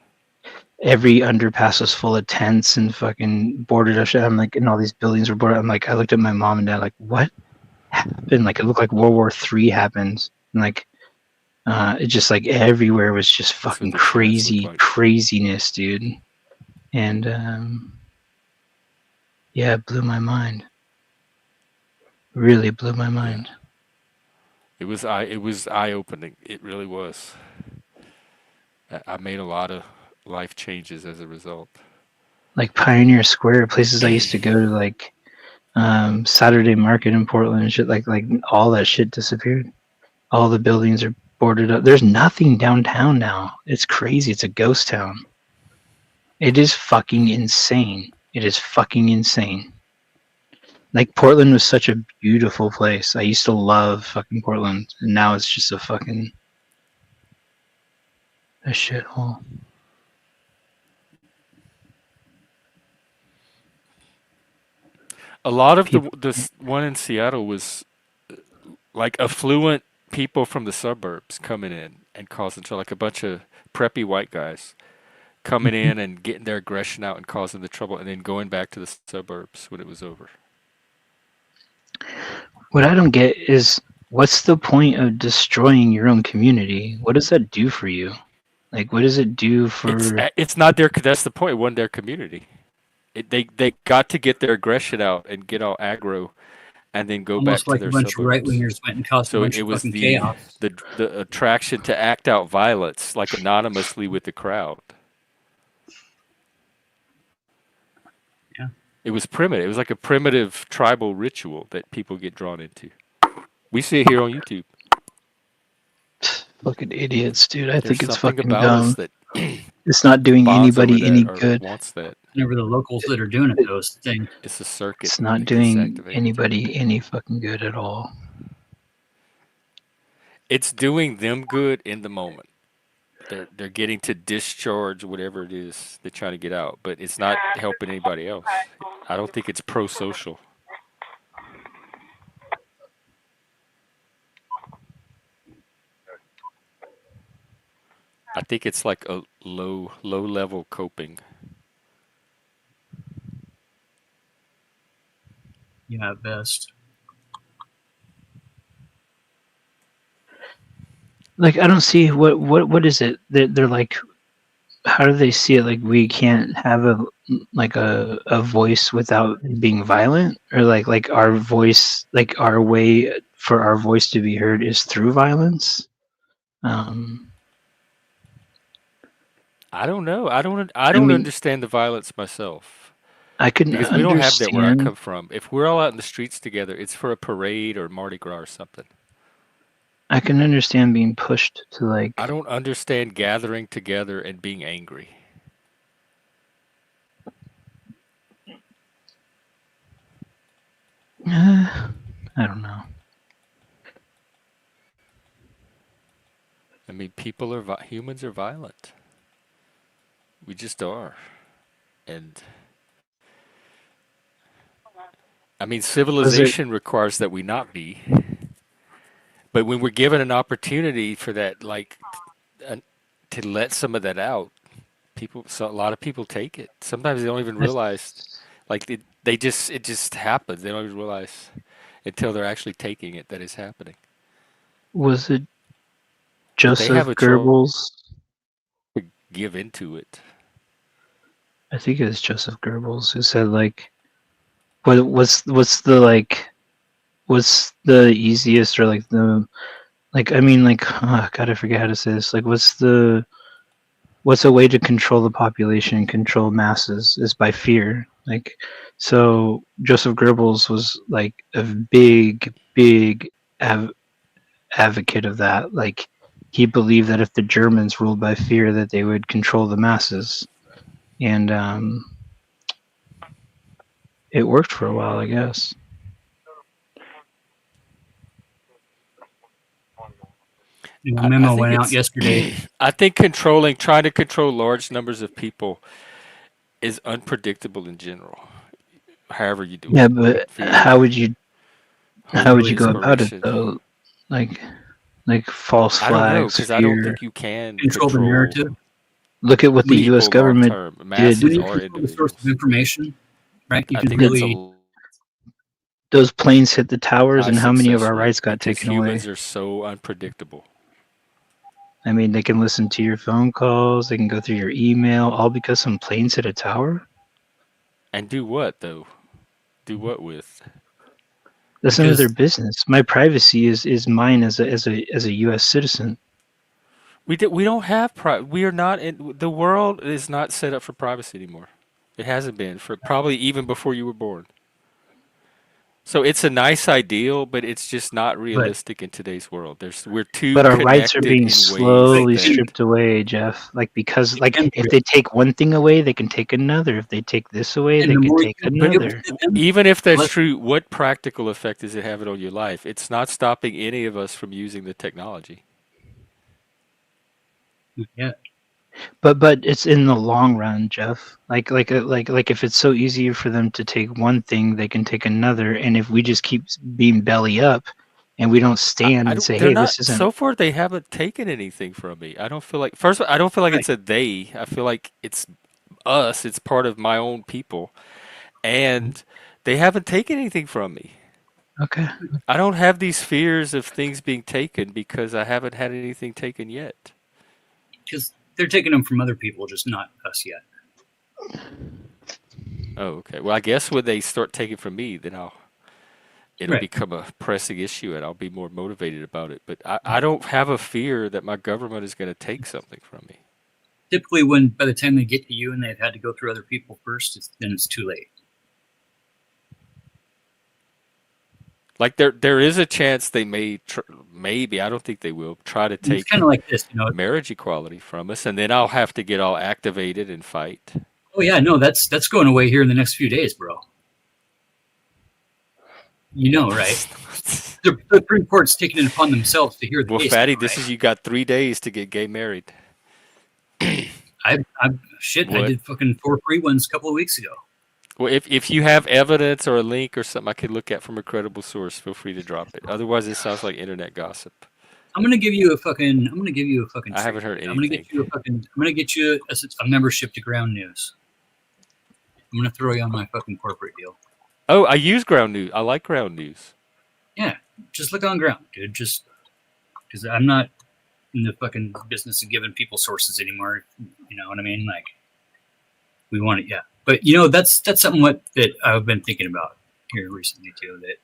every underpass was full of tents and fucking boarded up shit. I'm like, and all these buildings were boarded. I'm like, I looked at my mom and dad, like, what happened? Like, it looked like World War III happened. And like, it just like everywhere was just That's what fucking the sheds look crazy like. craziness, dude. And yeah, it blew my mind. Really blew my Yeah, mind. it was eye opening. It really was. I made a lot of life changes as a result. Like Pioneer Square, places I used to go to, like Saturday Market in Portland and shit. Like all that shit disappeared. All the buildings are boarded up. There's nothing downtown now. It's crazy. It's a ghost town. It is fucking insane. It is fucking insane. Like Portland was such a beautiful place. I used to love fucking Portland, and now it's just a shithole. A lot of People, this one in Seattle was like affluent people from the suburbs coming in and causing trouble, like a bunch of preppy white guys coming in and getting their aggression out and causing the trouble, and then going back to the suburbs when it was over. what I don't get is what's the point of destroying your own community? What does that do for you? Like, what does it do for? It's not their. That's the point. It wasn't their community. They got to get their aggression out and get all aggro, and then go back Almost to like a their bunch of right suburbs. wingers went and caused a So bunch it of was fucking chaos. the attraction to act out violence like anonymously with the crowd. Yeah. It was primitive. It was like a primitive tribal ritual that people get drawn into. We see it here on YouTube. Fucking idiots, dude. I There's think it's something fucking about us dumb. that It's not doing bonds over anybody any that or good. wants that. Whenever the locals that are doing it those things. It's a circuit It's not that gets doing activated. anybody any fucking good at all. It's doing them good in the moment. They're getting to discharge whatever it is they're trying to get out, but it's not helping anybody else. I don't think it's pro-social. I think it's like a low level coping. Yeah, at best. Like I don't see what is it? They're like, how do they see it? Like we can't have a voice without being violent, or like our voice, like our way for our voice to be heard is through violence. Um, I don't know. I I don't mean, understand the violence myself I can because we don't have that where I understand. come from. If we're all out in the streets together, it's for a parade or Mardi Gras or something. I can understand being pushed to I like. don't understand gathering together and being angry. I don't know. I mean, humans are violent. We just are. And I mean, Was it civilization requires that we not be. But when we're given an opportunity for that, like, uh, to let some of that out, a lot of people take it. Sometimes they don't even realize, like, it just happens. They don't even realize until they're actually taking it that it's happening. was it But they have Joseph a choice Goebbels? to give into it. I think it was Joseph Goebbels who said like, what's the like, what's the easiest or like the like I mean like oh, God, I forget how to say this. Like what's a way to control the population, control masses is by fear. Like so Joseph Goebbels was like a big advocate of that. Like he believed that if the Germans ruled by fear that they would control the masses. And it worked for a while, I guess. A I memo think went out it's, yesterday. I think trying to control large numbers of people is unpredictable in general. However you do Yeah, it, but fear, how hope, would you Really, go about it inspiration. though? Like false I don't know flags, because I don't fear. think you can control the control narrative. Look at what the U.S. people long government term. did. When Masses you are control the source of individuals. information, right, you I can think The, that's really those planes hit the towers, and nice how many of our success rights rate got because taken away? humans are so unpredictable. I mean, they can listen to your phone calls, they can go through your email, all because some planes hit a tower. And do what though? Do what with? That's none of their because business. My privacy is mine as a U.S. citizen. We don't have we are not in the world is not set up for privacy anymore. It hasn't been for probably even before you were born. So it's a nice ideal, but it's just not but realistic in today's world. We're too But our rights are connected being in ways but slowly that stripped away, Jeff. Like because it can like be if real. they take one thing away, they can take another. If they take this away, And they the can more take you but give another. to them, even if the that's less. true, what practical effect does it have it on your life? It's not stopping any of us from using the technology. Yeah, But it's in the long run, Jeff. Like if it's so easy for them to take one thing, they can take another. And if we just keep being belly up, and we don't stand I and don't. say, They're "Hey, not. this isn't So far, they haven't taken anything from me. I don't feel like. First, of all, I don't feel like right. it's a they. I feel like it's us. It's part of my own people, and they haven't taken anything from me. okay"? I don't have these fears of things being taken because I haven't had anything taken yet. Because they're taking them from other people, just not us yet. Oh, okay. Well, I guess when they start taking from me, then it'll Right. become a pressing issue, and I'll be more motivated about it. But I don't have a fear that my government is going to take something from me. Typically, when by the time they get to you and they've had to go through other people first, then it's too late. Like there is a chance they maybe I don't think they will try to And it's kind take of like this, you know. marriage equality from us, and then I'll have to get all activated and fight. Oh yeah, no, that's going away here in the next few days, bro. You know, right? The Supreme Court's taking it upon themselves to hear the Well, case now, Fatty, this right? is you got 3 days to get gay married. I shit, I What? did fucking 4 free ones a couple of weeks ago. Well, if you have evidence or a link or something I could look at from a credible source, feel free to drop it. Otherwise, it sounds like internet gossip. I'm gonna give you a fucking. I'm gonna give you a fucking I treat. haven't heard I'm gonna get anything. you a fucking. I'm gonna get you a membership to Ground News. I'm gonna throw you on my fucking corporate deal. Oh, I use Ground News. I like Ground News. Yeah, just look on Ground, dude. Just because I'm not in the fucking business of giving people sources anymore. You know what I mean? Like we want it, yeah. But you know that's something that I've been thinking about here recently too. That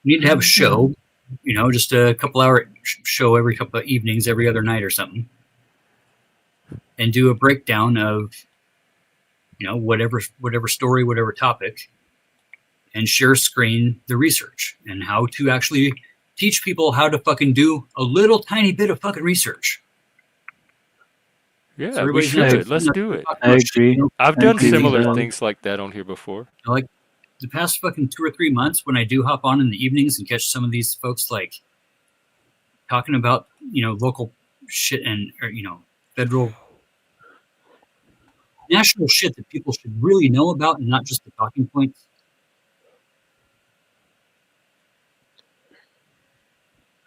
we need to have a show. You know, just a couple hour show every couple of evenings, every other night or something, and do a breakdown of whatever story, whatever topic, and share screen the research and how to actually teach people how to fucking do a little tiny bit of fucking research. Yeah, we everybody's not should. just Let's not do it. talking I about shit agree. they don't I've I done agree with similar that. things like that on here before. like the past fucking 2 or 3 months when I do hop on in the evenings and catch some of these folks like talking about local shit and or federal national shit that people should really know about and not just the talking points.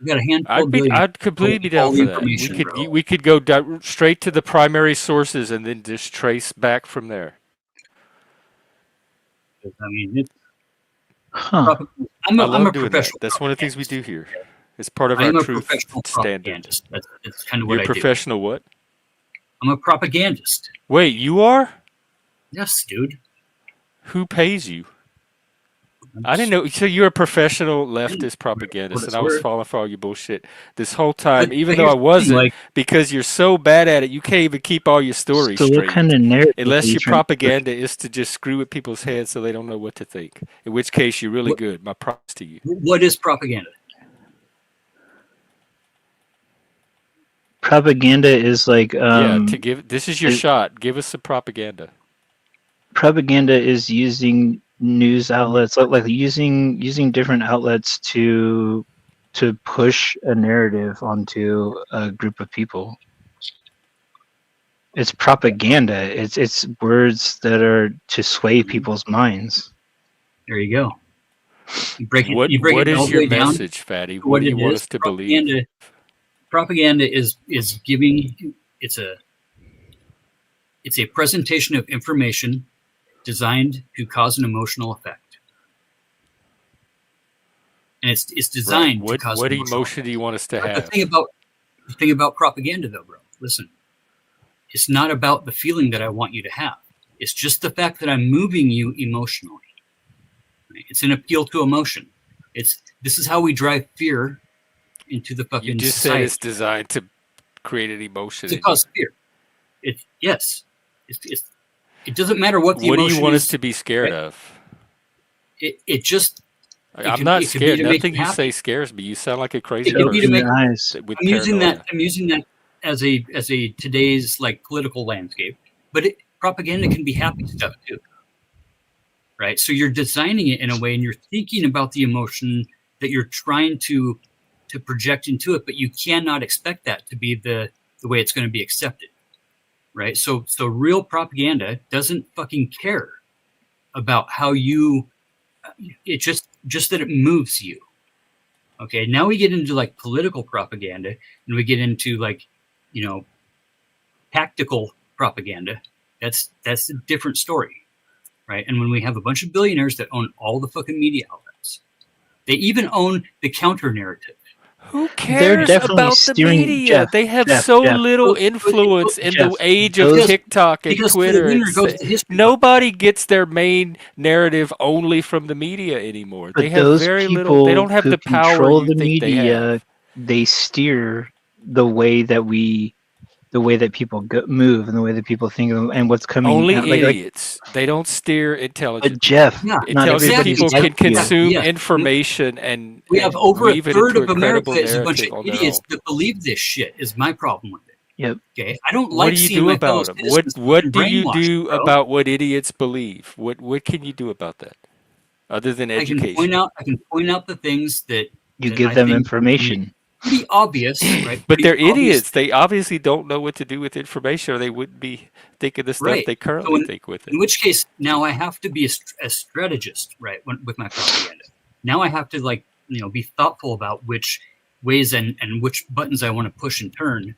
I've got a handful of billion I'd completely be down all the for that. information, bro. We could go straight to the primary sources and then just trace back from there. I mean, it's Huh. I'm I a love doing that. professional. That's one of the things we do here. It's part of I our am a truth professional standard. propagandist. That's kind of You're what a I do. professional what? I'm a propagandist. Wait, you are? Yes, dude. Who pays you? I didn't know. So you're a professional leftist What propagandist, and it's I was worth. falling for all your bullshit this whole time, But even though here's I the thing, wasn't, like, because you're so bad at it, you can't even keep all your stories So what kind straight. of narrative are Unless you your trying to push? propaganda is to just screw with people's heads so they don't know what to think. In which case, you're really what good. My props to you. what is propaganda? Propaganda is like Yeah, to give this is your is- shot. Give us some propaganda. propaganda is using news outlets like using different outlets to push a narrative onto a group of people. It's propaganda. It's words that are to sway people's minds. There you go. You break What it all is the your way down message, Fatty? to What what do you it want is. us to believe? Propaganda is giving it's a presentation of information designed to cause an emotional effect. And it's Right. designed to cause What an emotional emotion do you want us to effect. have? The thing about propaganda though, bro, listen. It's not about the feeling that I want you to have. It's just the fact that I'm moving you emotionally. Right? It's an appeal to emotion. This is how we drive fear into the You fucking just said society. it's designed to create an emotion To in you. cause fear. Yes. It doesn't matter what the What do you emotion want us is. to be scared Right? of? It just I'm not it could be scared. to make Nothing you you say happy. scares me. You sound like a It crazy could be to Open make your eyes. with I'm using paranoia. that as a today's like political landscape. But propaganda can be happy stuff too. Right? So you're designing it in a way and you're thinking about the emotion that you're trying to project into it, but you cannot expect that to be the way it's going to be accepted. Right? So real propaganda doesn't fucking care about how you it just that it moves you. Okay, now we get into like political propaganda and we get into like, tactical propaganda. That's a different story. Right? And when we have a bunch of billionaires that own all the fucking media outlets, they even own the counter narrative. Who They're cares definitely about the steering media? They have Jeff. so little influence in the Jeff, age of those TikTok and Because to the Twitter. winner goes the history. Nobody gets their main narrative only from the media anymore. They but have those very little. They people don't have who the power control you the think they media, have. they steer the way that people move and the way that people think of them and what's coming Only out. idiots. They don't steer intelligent But Jeff, Yeah, not Intelligent everybody's people like can you. consume Yes. information and We have over a weave it third into of a America credible is a bunch narrative of on their own. idiots that believe this shit. Is my problem with it. Yep. Okay, I don't What like do you seeing do my fellow about them? citizens What fucking do you brainwashed, do bro. about what idiots believe? What can you do about that other than I can education? point out the things that You that give I them think would be information. pretty obvious, right? But Pretty they're obvious idiots. They obviously don't know what to do with information, or they wouldn't be thinking the stuff Right. they So currently think with it. in which case, now I have to be a strategist, right, with my propaganda. Now I have to be thoughtful about which ways and which buttons I want to push and turn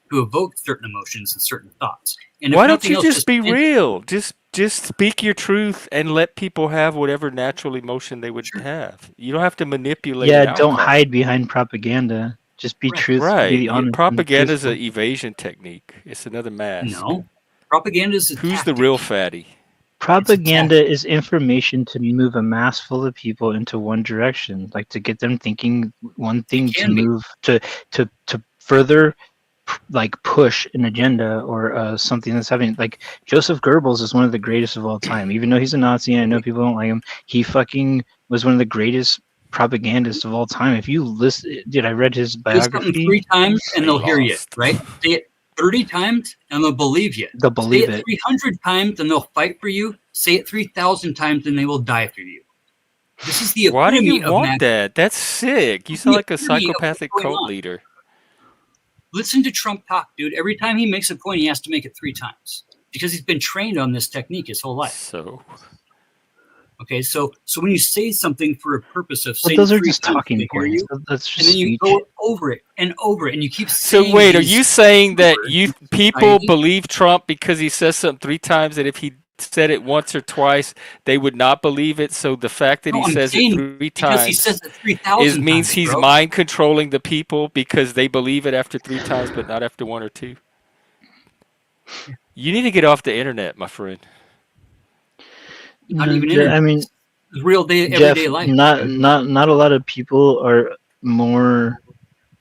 to evoke certain emotions and certain thoughts. And if Why don't nothing you else, just be present it. real? Just speak your truth and let people have whatever natural emotion they would Sure. have. You don't have to manipulate Yeah, an don't outcome. hide behind propaganda. Just be Right. truth. Right. Be honest. Propaganda is And an evasion technique. It's another mask. No, propaganda is a Who's the tactic. real fatty? propaganda is information to move a mass full of people into one direction, like to get them thinking one thing, to can be. move to further like push an agenda or something that's happening. Like Joseph Goebbels is one of the greatest of all time. Even though he's a Nazi and I know people don't like him, he fucking was one of the greatest propagandists of all time. If you listen, I read his Do something biography. 3 times and they'll hear you, Lost. right? Say it. 30 times and they'll believe you. They'll Say believe it it. 300 times and they'll fight for you. Say it 3,000 times and they will die for you. This is the Why do you epitome of want that? That's sick. You sound the like a epitome of what's psychopathic going cult on. leader. Listen to Trump talk, dude. Every time he makes a point, he has to make it 3 times because he's been trained on this technique his whole life. So Okay, so when you say something for a purpose of Well, saying those it are 3 just times, talking they hear points. you, That's and just then you speech. go over it and over it, and you keep So saying. wait, are these you saying that words you in people society. believe Trump because he says something 3 times, and if he said it once or twice, they would not believe it? So the fact that No, he I'm says it saying 3 because he says times it 3,000 means times, he's bro. mind controlling the people because they believe it after 3 times, but not after 1 or 2. You need to get off the internet, my friend. Not No, even internet. I mean, It's real day, Jeff, everyday life. not a lot of people are more.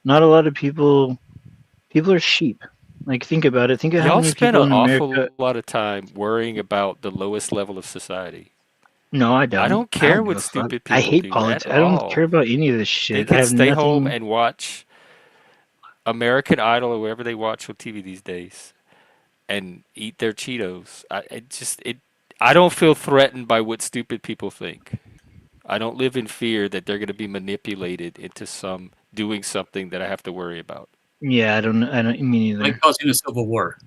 Not a lot of people. People are sheep. Like, think about it. Think of how Y'all many spend people an in awful America. lot of time worrying about the lowest level of society. No, I I don't. don't I care don't give what a fuck. stupid I people hate do at politics. I don't care all. about any of this They shit. I could have stay home nothing. and watch American Idol or whatever they watch on TV these days and eat their Cheetos. I don't feel threatened by what stupid people think. I don't live in fear that they're going to be manipulated into some doing something that I have to worry about. Yeah, I don't. I don't. Me Like neither. causing a civil war,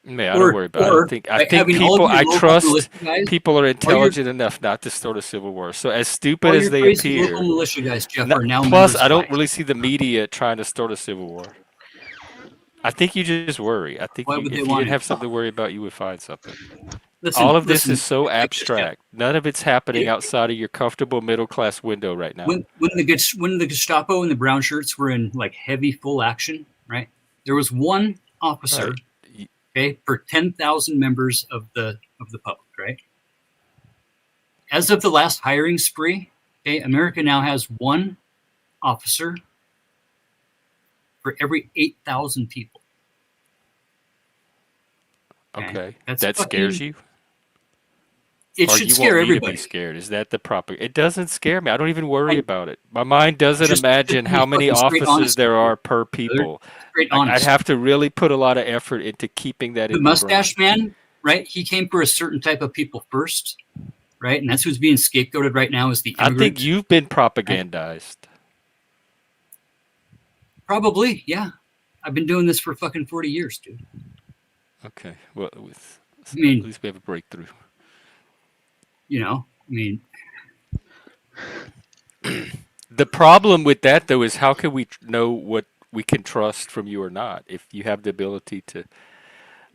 Man, I don't worry about it. or I by think having all of people your I local trust militia guys, people are all your intelligent enough not to start a civil war. So as stupid all as your they crazy local appear, militia guys, Jeff, are now plus members I of don't ICE. really see the media trying to start a civil war. I think you just worry. I think Why would they if you want didn't to? have something to worry about, you would find something. Listen, All of this listen. is so Check this, Jeff. abstract. None of it's happening It, outside of your comfortable middle class window right now. when the Gestapo and the brown shirts were in like heavy full action, right? There was one officer, Right. okay, per 10,000 members of the public, right? As of the last hiring spree, okay, America now has one officer for every 8,000 people. Okay. That's That scares fucking. you? It Or should you want scare me to be everybody. scared? Is that the proper? It doesn't scare me. I don't even worry I about it. My mind doesn't just imagine to be how many fucking straight officers honest with there you, are per brother. people. Straight I'd honest. have to really put a lot of effort into keeping that The in my brain. mustache man, right? He came for a certain type of people first, right? And that's who's being scapegoated right now is the I think immigrant. you've been Right? propagandized. Probably, yeah. I've been doing this for fucking 40 years, dude. Okay. Well, I at mean, least we have a breakthrough. I mean, The problem with that, though, is how can we know what we can trust from you or not if you have the ability to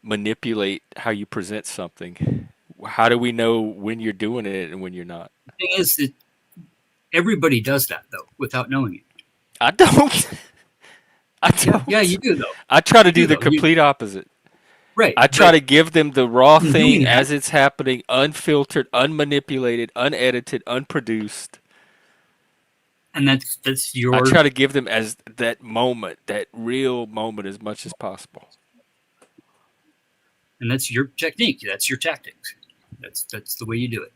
manipulate how you present something? How do we know when you're doing it and when you're not? the thing is that everybody does that though, without knowing it. I don't. I don't. Yeah, you do though. I try to You do do the though. complete opposite. Right. I try to give them the raw in doing thing that, as it's happening, unfiltered, unmanipulated, unedited, unproduced. and that's I your try to give them as that moment, that real moment, as much as possible. technique. That's your tactics. That's the way you do it.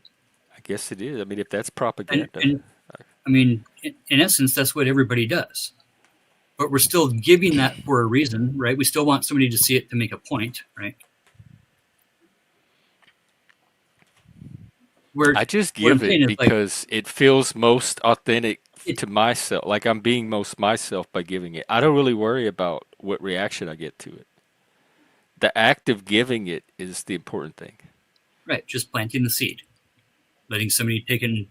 I guess it is. I mean, if that's And, propaganda, and I mean, in essence, that's what everybody does. But we're still giving that for a reason, right? We still want somebody to see it to make a point, right? Where I just what I'm give it saying is like because it feels most authentic it, to myself. Like I'm being most myself by giving it. I don't really worry about what reaction I get to it. The act of giving it is the important thing. right, just planting the seed, letting somebody take and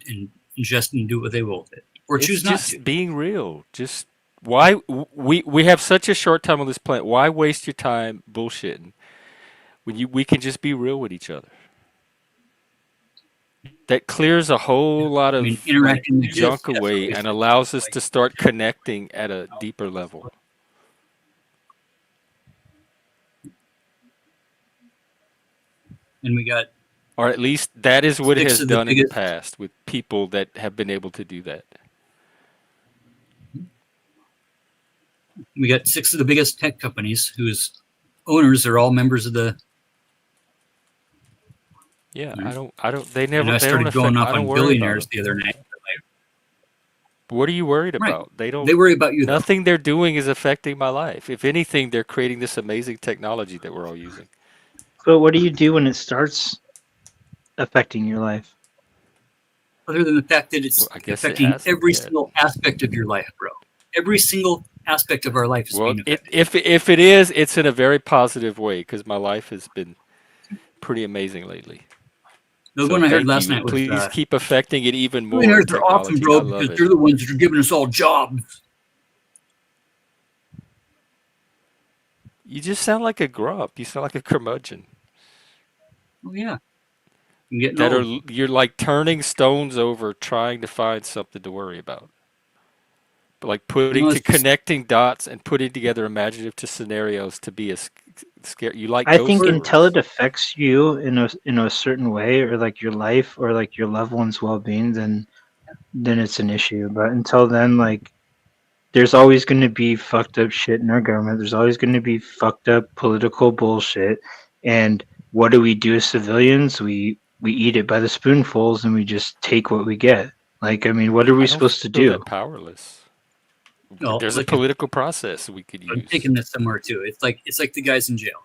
ingest and do what they will with it, or It's choose not to. just being real. Just why we have such a short time on this planet. Why waste your time bullshitting when we can just be real with each other? That clears a whole lot I mean, of interacting with junk this away definitely and fits. allows us Like, to start connecting at a deeper level. and we got Or at least that is what it 6 has of the done in the biggest. past with people that have been able to do that. We got 6 of the biggest tech companies whose owners are all members of the. Yeah, Right. I don't they I never know I they don't started going affect off I don't on worry about billionaires them. the other night. What are you worried Right. about? They don't. They worry about you though. Nothing they're doing is affecting my life. If anything, they're creating this amazing technology that we're all using. But what do you do when it starts affecting your life? Other than the fact that Well, it's I guess it affecting hasn't every yet. single aspect of your life, bro. Every single aspect of our life is Well, being affected. if it is, it's in a very positive way because my life has been pretty amazing lately. The So one I heard thank last you, night and was please keep affecting it even more in billionaires are awesome, technology. bro, I because love it. they're the ones that are giving us all jobs. You just sound like a grump. You sound like a curmudgeon. Oh yeah, I'm getting That are old. you're like turning stones over, trying to find something to worry about. But like putting to It's just connecting dots and putting together imaginative to scenarios to be a scare. You like I ghost think we're until it stories. affects you in a certain way, or like your life, or like your loved one's well being, then it's an issue. But until then, like there's always going to be fucked up shit in our government. There's always going to be fucked up political bullshit. And what do we do as civilians? We eat it by the spoonfuls and we just take what we get. Like, I mean, what are we I don't supposed to feel do? that powerless. There's a like if political process we could I'm use. taking this somewhere too. It's like the guys in jail.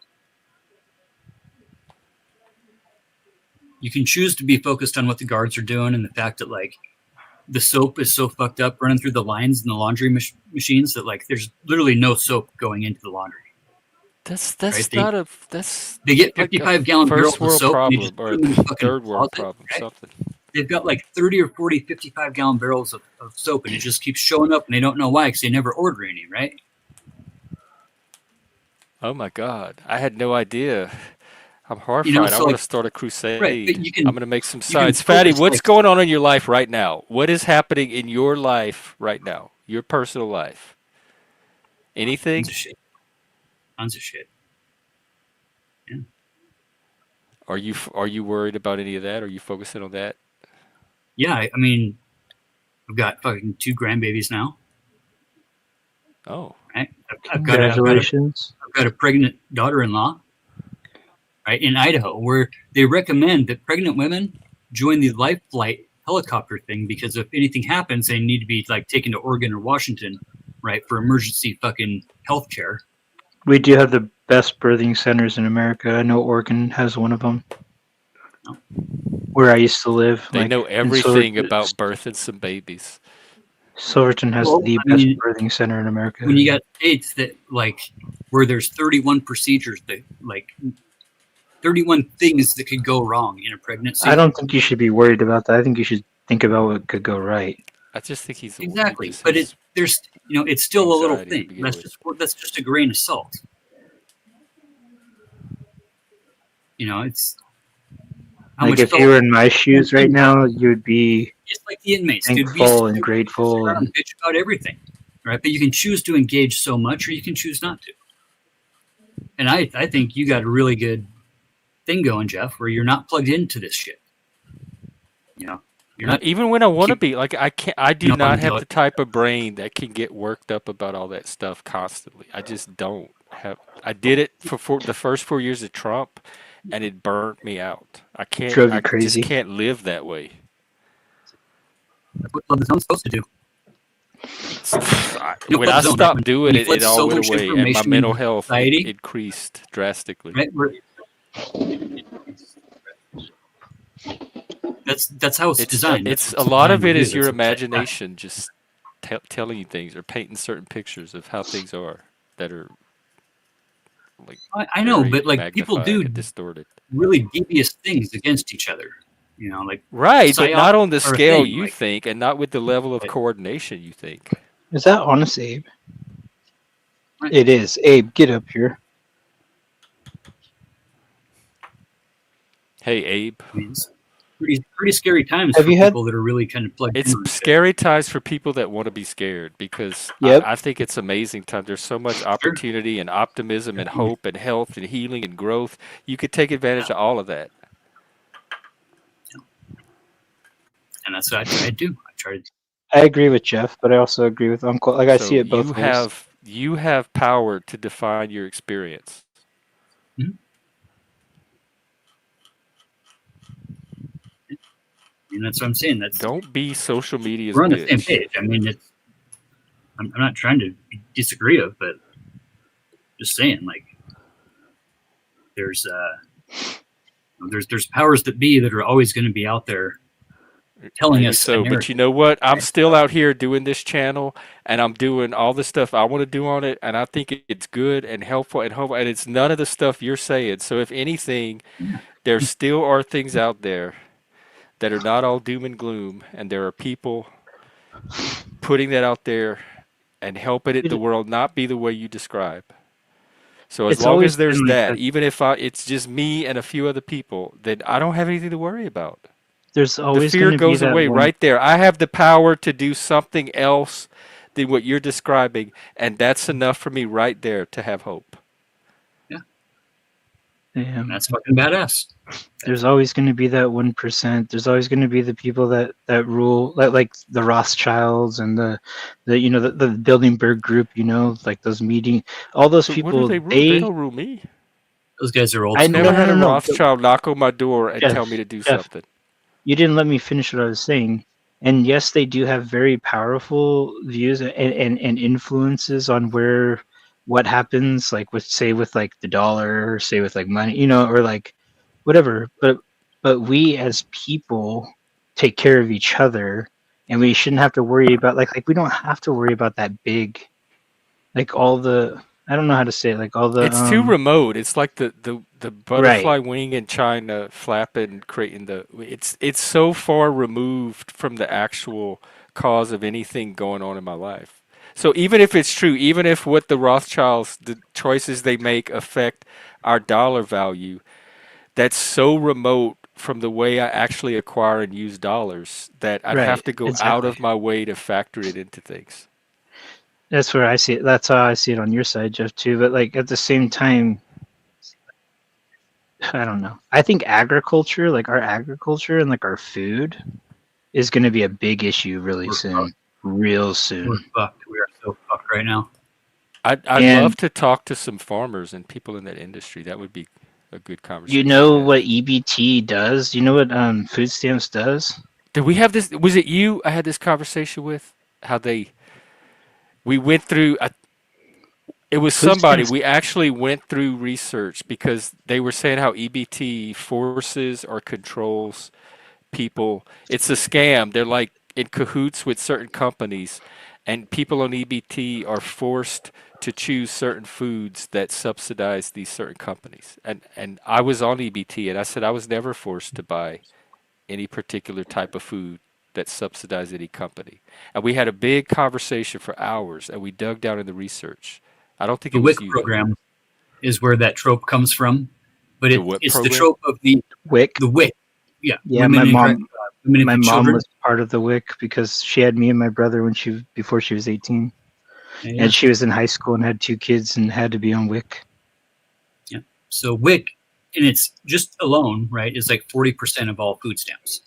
You can choose to be focused on what the guards are doing and the fact that like the soap is so fucked up running through the lines in the laundry machines that like there's literally no soap going into the laundry. Right? That's They not a that's they get like a 55-gallon first barrels of world soap and they just problem put or a them in the fucking third world closet. problem, Right? something. They've got like 30 or 40 55-gallon barrels of soap and it just keeps showing up and they don't know why because they never order any. Right? Oh my God, I had no idea. I'm You know, horrified. I so want like to start a right, but crusade. you I'm can going to make some you can signs. Fatty, focus what's like going on in your life right now? What is happening in your life right now? Your personal life? tons Anything? of shit, tons of shit. Yeah, Are you worried about any of that? Are you focusing on that? yeah. I mean, I've got fucking two grandbabies now. Oh, Right? Congratulations. I've got a pregnant daughter-in-law. Right in Idaho, where they recommend that pregnant women join the life flight helicopter thing because if anything happens, they need to be like taken to Oregon or Washington, right, for emergency fucking health care. We do have the best birthing centers in America. I know Oregon has one of them No. where I used to live. they Like know in everything about birthing some babies. Silverton has Well, the I best mean, birthing center in when America. you got states that like where there's 31 procedures that like 31 things that could go wrong in a I pregnancy. don't think you should be worried about that. I think you should think about what could go right. I just think he Exactly, just but has there's it's still a little anxiety to thing. begin with. That's just a grain of salt. It's how Like much if you felt were in my shoes right now, you would be just like the inmates, dude. We used thankful to and sit grateful around and and bitch about everything, right? But you can choose to engage so much, or you can choose not to. And I think you got a really good thing going, Jeff, where you're not plugged into this shit. You know, you're No, not even when I want to keep be, like I can't. I do on not the have deal. the type of brain that can get worked up about all that stuff constantly. I just don't have. I did it for the first 4 years of Trump, and it burnt me out. I can't. drove you I just crazy. can't live that way. That's what love is supposed to do. So, when Club I zone, right? stopped doing When you it, it flood all so went much away, and my information mental into health society, increased drastically. right? That's how it's designed. That's It's what a it's lot designed of to it do. is your That's upside down. imagination just telling you things or painting certain pictures of how things are that are like I know, very but like people magnified do and distorted. really devious things against each other. Like Right, but psyops not on the are a scale thing. you Like think and not with the level of coordination you think. Is that honest, Abe? right, It is. Abe, get up here. Hey, Abe, I mean, it's pretty scary times Have for you had? people that are really kind of plugged in it's on shit. scary times for people that want to be scared because Yep. I think it's amazing time. There's so much Sure, opportunity and optimism and definitely. hope and health and healing and growth. You could take advantage of all of that. And that's what I try to do. I try to. I agree with Jeff, but I also agree with Uncle. Like I see So it both ways. you have power to define your experience. Mhm. And that's what I'm saying. Don't be social media's We're on the same bitch. page. I mean, I'm not trying to disagree of, but just saying, like, there's powers that be that are always going to be out there telling Maybe us a so, but narrative. you know what? I'm Right? still out here doing this channel, and I'm doing all the stuff I want to do on it, and I think it's good and helpful and hopeful, and it's none of the stuff you're saying. So if anything, there still are things out there that are not all doom and gloom, and there are people putting that out there and helping it the It, world not be the way you describe. So as it's long always as there's been like that, that. even if it's just me and a few other people, then I don't have anything to worry about. There's The always going fear to be goes that away one. right there. I have the power to do something else than what you're describing, and that's enough for me right there to have hope. Yeah, Yeah, and that's fucking badass. there's always going to be that 1%. There's always going to be the people that rule, like the Rothschilds and the Bilderberg group. Like those meeting, all those But what do people. they rule? They don't rule me. Those guys are old I I've school. never no had no a no. Rothschild knock on my door and tell Jeff, me to do Jeff, something. you didn't let me finish what I was saying. And yes, they do have very powerful views and influences on what happens, like with like the dollar, or say with like money, or like whatever. But we as people take care of each other, and we shouldn't have to worry about we don't have to worry about that big, like all the, I don't know how to say it, like all the It's too remote. It's like the right. butterfly wing in China flapping, creating the. It's so far removed from the actual cause of anything going on in my life. So even if it's true, even if what the Rothschilds, the choices they make affect our dollar value, that's so remote from the way I actually acquire and use dollars that I'd have Right, to go out exactly. of my way to factor it into things. That's where I see it. That's how I see it on your side, Jeff, too. But like at the same time, I don't know. I think agriculture, like our agriculture and like our food, is going to be a big issue really We're fucked. soon, real We're soon. fucked. We are so fucked right now. I'd And love to talk to some farmers and people in that industry. That would be a good you conversation to know what have. EBT does? You know what food stamps does? Did we have this? Was it you I had this conversation with? How we went through, it was Food somebody, stamps. we actually went through research because they were saying how EBT forces or controls people. It's a scam. They're like in cahoots with certain companies, and people on EBT are forced to choose certain foods that subsidize these certain companies. And I was on EBT, and I said I was never forced to buy any particular type of food that subsidized any company. And we had a big conversation for hours, and we dug down in the research. I don't think The it WIC was you though. program is where that trope comes from, but The what it's the program? trope of the WIC. WIC. Yeah, Yeah, my mom. women My and mom children. was part of the WIC because she had me and my brother before she was 18, Yeah, and she was in high school and had 2 kids and had to be on WIC. yeah. So WIC, and it's just alone, right, is like 40% of all food stamps.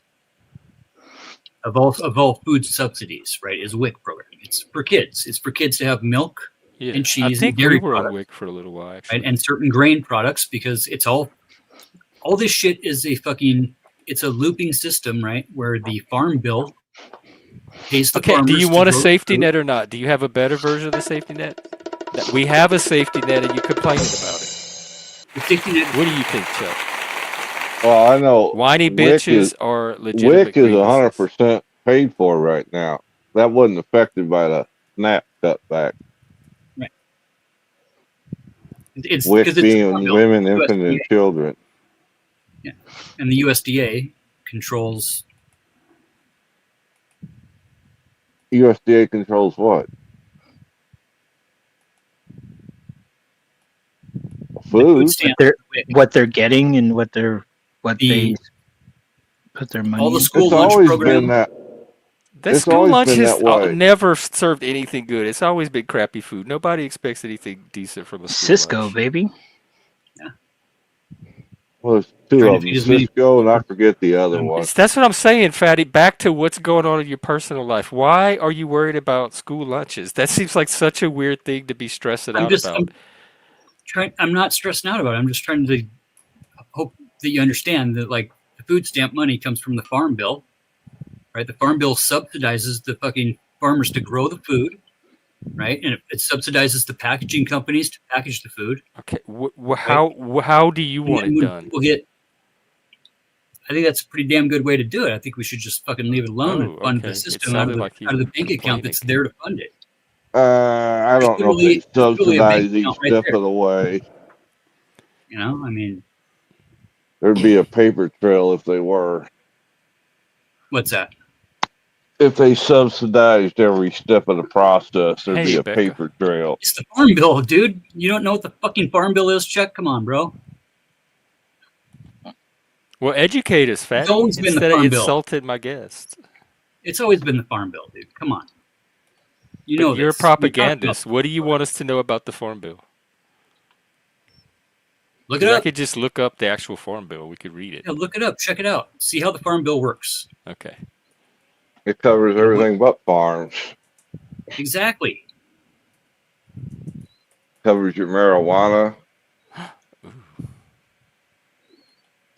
Of all food subsidies, right, is WIC program. It's for kids. It's for kids to have milk Yeah, and I cheese and think we dairy were on products, WIC for a little while right, actually. and certain grain products because it's all this shit is it's a looping system, right, where the farm bill pays the Okay, do you farmers to want a grow safety food. net or not? Do you have a better version of the safety net? That we have a safety net and you're complaining about it. The safety net. What do you think, Chuck? Well, I know Whiny bitches or WIC legitimate is a hundred grievances? percent paid for right now. That wasn't affected by the SNAP cutback. Right. It's WIC because it's a farm being bill. women, The infant, USDA, and children. yeah, and the USDA controls USDA controls what? the food Food. stamps, What they're getting and what they the put their all money the in. school It's lunch always been program. that. That It's school always lunch been has that way. never served anything good. It's always been crappy food. Nobody expects anything decent from a school Cisco, lunch. baby. Well, there's two Trying to of them, feed as many Cisco, people and I as forget the other possible. one. That's what I'm saying, Fatty. Back to what's going on in your personal life. Why are you worried about school lunches? That seems like such a weird thing to be stressing out about. I'm not stressing out about it. I'm just trying to hope that you understand that like the food stamp money comes from the farm bill, right? The Farm Bill subsidizes the fucking farmers to grow the food, right? And it subsidizes the packaging companies to package the food, Okay, right? how do you And want then it when done? people get, I think that's a pretty damn good way to do it. I think we should just fucking leave it alone and Oh, fund the okay. It system sounded like you out of the were bank account complaining. that's there to fund it. I There's don't know if they literally a bank subsidize each account right step there. of the way. You know, I mean, There'd be a paper trail if they were. what's that? If they subsidized every step of the process, there'd Hey, be a Becca. paper trail. It's the Farm Bill, dude. You don't know what the fucking Farm Bill is, Chuck? Come on, bro. Well, educate us, fatty, always been the instead of Farm Bill. insulting my guest. It's always been the Farm Bill, dude. Come on. You But know you're a this. We talked about propagandist. What do you want us to know about the Farm Bill? Look it Because I up. could just look up the actual Farm Bill. We could read it. Yeah, look it up. Check it out. See how the Farm Bill works. Okay. It covers everything but farms. Exactly. Covers your marijuana.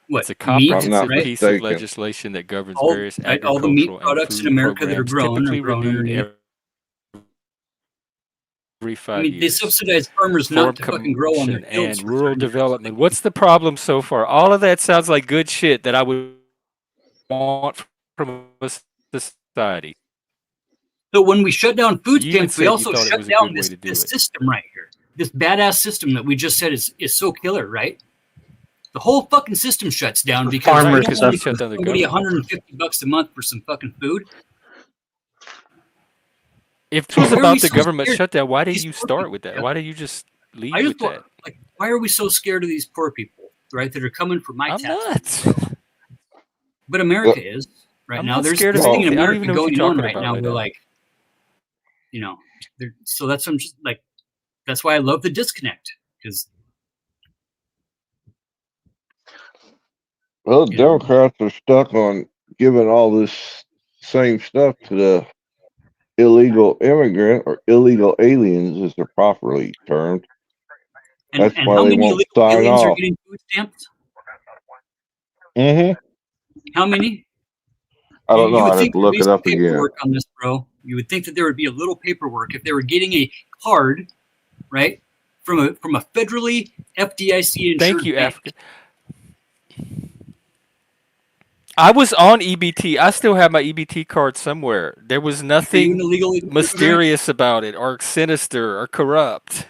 What? It's a Meat, comprehensive right? piece of mistaken. legislation that governs All, various right, all the meat agricultural and products in food America that are programs, grown typically renewed underneath. every I 5 mean, they years. subsidize farmers Farm not to fucking grow on their Commission fields and for rural 30 years. development. What's the problem so far? All of that sounds like good shit that I would want from a society. So when we shut down food You even stamps, we said you also thought it shut was a good down way to do this it. system right here. This badass system that we just said is so killer, right? The whole fucking system shuts down because Farmer we don't want to shut give down the somebody government. $150 a month for some fucking food. If it was Why are we about the so government scared shutdown, why of did these you poor start people? with that? Yeah. Why did you just lead I with just want, that? like, why are we so scared of these poor people, right? That are coming for my I'm tax. not. But America is right I'm now. not There's scared this of thing in anything. I don't America even know what you're going on talking right about now. right We're now. like, you know, so that's I'm just like, that's why I love the disconnect because Well, the you know, Democrats are stuck on giving all this same stuff to the illegal immigrant or illegal aliens, as they're properly termed. That's and why how they many won't illegal sign aliens are off. getting food stamps? Mm-hmm. How many? I don't know. You would I'd have think to there'd look be it some up again. paperwork on this, bro. You would think that there would be a little paperwork if they were getting a card, right, from a federally FDIC Thank insured you, bank. Africa. I was on EBT. I still have my EBT card somewhere. There was Are you an nothing illegal immigrant? mysterious about it or sinister or corrupt.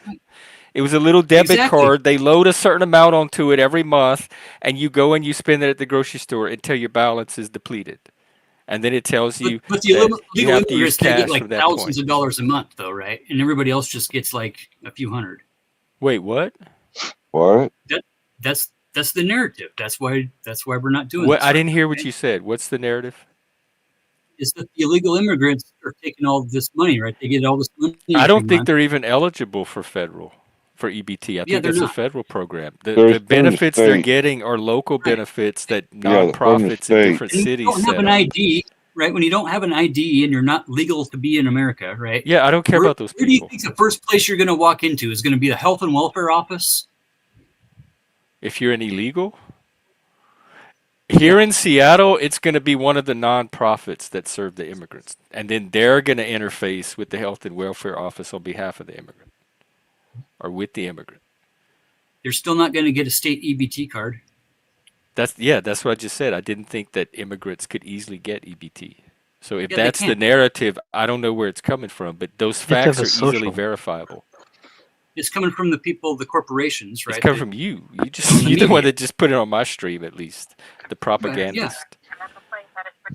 It was a little debit Exactly. card. They load a certain amount onto it every month, and you go and you spend it at the grocery store until your balance is depleted. And then it tells you But the that you illegal have to use immigrants, they get cash like from that thousands point. of dollars a month, though, right? And everybody else just gets like a few hundred. Wait, what? What? That's the narrative. That's why we're not doing What? this. I didn't hear right? what you said. What's the narrative? Is that the illegal immigrants are taking all this money, right? They get all this money I every don't think month. they're even eligible for EBT. I Yeah, think they're that's a not. federal program. The They're the benefits they're state. getting are local Right. benefits that Yeah, they're from the nonprofits in state. different And when you cities don't have set an up. ID, right? When you don't have an ID and you're not legal to be in America, right? Yeah, I don't care about those Where do you people. think the first place you're going to walk into is going to be the health and welfare office? If you're an illegal, here in Seattle, it's going to be one of the nonprofits that serve the immigrants. And then they're going to interface with the health and welfare office on behalf of the immigrant or with the immigrant. They're still not going to get a state EBT card. That's what I just said. I didn't think that immigrants could easily get EBT. So if Yeah, they that's the can. narrative, I don't know where it's coming from, but those You have to have facts a are easily social. verifiable. It's coming from the people, the corporations, right? It's coming from you. You're the one that just put it on my stream, at least. The propagandist.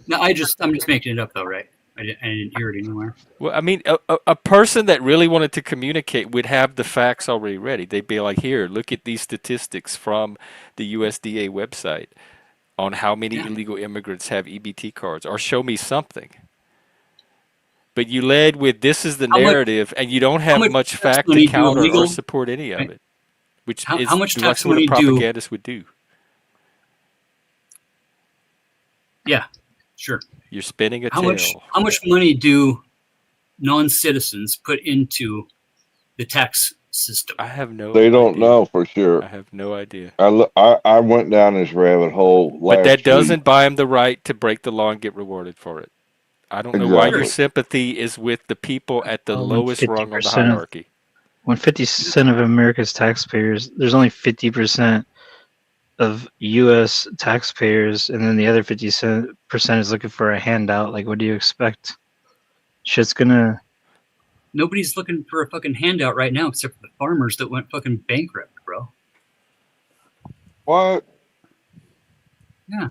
No, I'm just making it up though, right? I didn't hear it anywhere. Well, I mean, a person that really wanted to communicate would have the facts already ready. They'd be like, here, look at these statistics from the USDA website on how many illegal immigrants have EBT cards, or show me something. But you led with this is the narrative, and you don't have much fact to counter or support any of it, which is how much tax what a money propagandist would do. Yeah, sure. You're spinning a How tail. much money do non-citizens put into the tax system? I have no They don't idea. know for sure. I have no idea. I went down this rabbit hole last But that week. doesn't buy them the right to break the law and get rewarded for it. I don't know why your Exactly. sympathy is with the people at the Well, when lowest fifty rung on the percent of hierarchy. when 50% of America's taxpayers, there's only 50% of U.S. taxpayers, and then the other 50% is looking for a handout. Like, what do you expect? Shit's gonna. Nobody's looking for a fucking handout right now except for the farmers that went fucking bankrupt, bro. What? Yeah.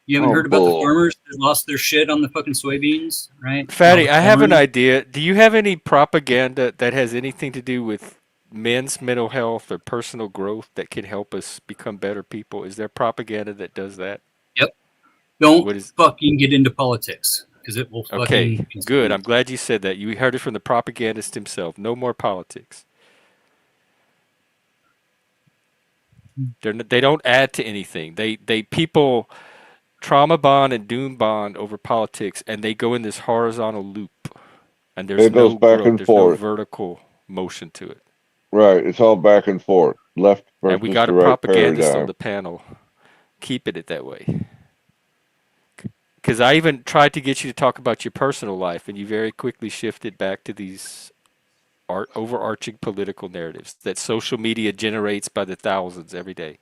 You haven't Oh, heard about the bull. farmers that lost their shit on the fucking soybeans, right? And all the Fatty, I have an corn. idea. Do you have any propaganda that has anything to do with men's mental health or personal growth that can help us become better people? Is there propaganda that does that? Yep. Don't What is fucking get into politics because it will fucking Okay, consume good. you. I'm glad you said that. You heard it from the propagandist himself. No more politics. They don't add to anything. They people trauma bond and doom bond over politics, and they go in this horizontal loop, and there's It goes no back growth. and There's no forth. vertical motion to it. Right. It's all back and forth. Left And we versus got the a right propagandist on paradigm. the panel. Keep it that way. Because I even tried to get you to talk about your personal life, and you very quickly shifted back to these overarching political narratives that social media generates by the thousands every day.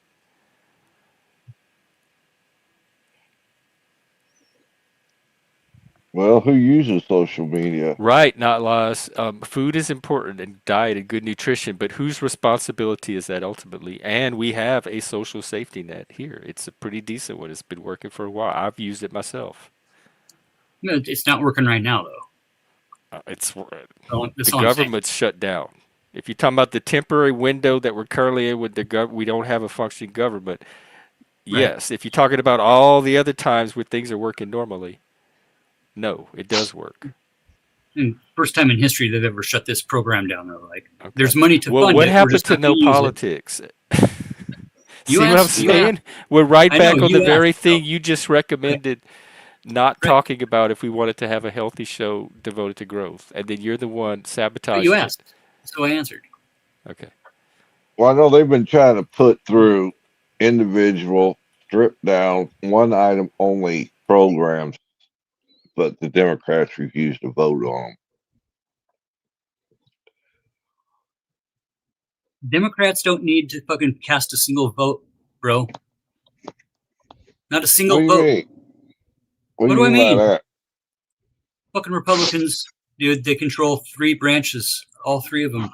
Well, who uses social media? Right, not laws. Food is important and diet and good nutrition, but whose responsibility is that ultimately? And we have a social safety net here. It's a pretty decent one. It's been working for a while. I've used it myself. No, it's not working right now though. It's That's the all I'm saying. government's shut down. If you're talking about the temporary window that we're currently in with the we don't have a functioning government. Right. Yes, if you're talking about all the other times where things are working normally, no, it does work. And first time in history they've ever shut this program down. Though, like, Okay. there's money to Well, fund what it. We're happened just to not going no to use it. politics? You See what I'm asked. You asked. saying? We're right I know. back on the You very asked. So, thing you just right. recommended not Right. talking about if we wanted to have a healthy show devoted to growth. And then you're the one But you sabotaging it. asked. So I answered. Okay. Well, I know they've been trying to put through individual, stripped down, one item only programs, but the Democrats refuse to vote on them. Democrats don't need to fucking cast a single vote, bro. Not a What single do you vote. mean? What do What you do I mean by mean? that? Fucking Republicans, dude. They control three branches. All three of them.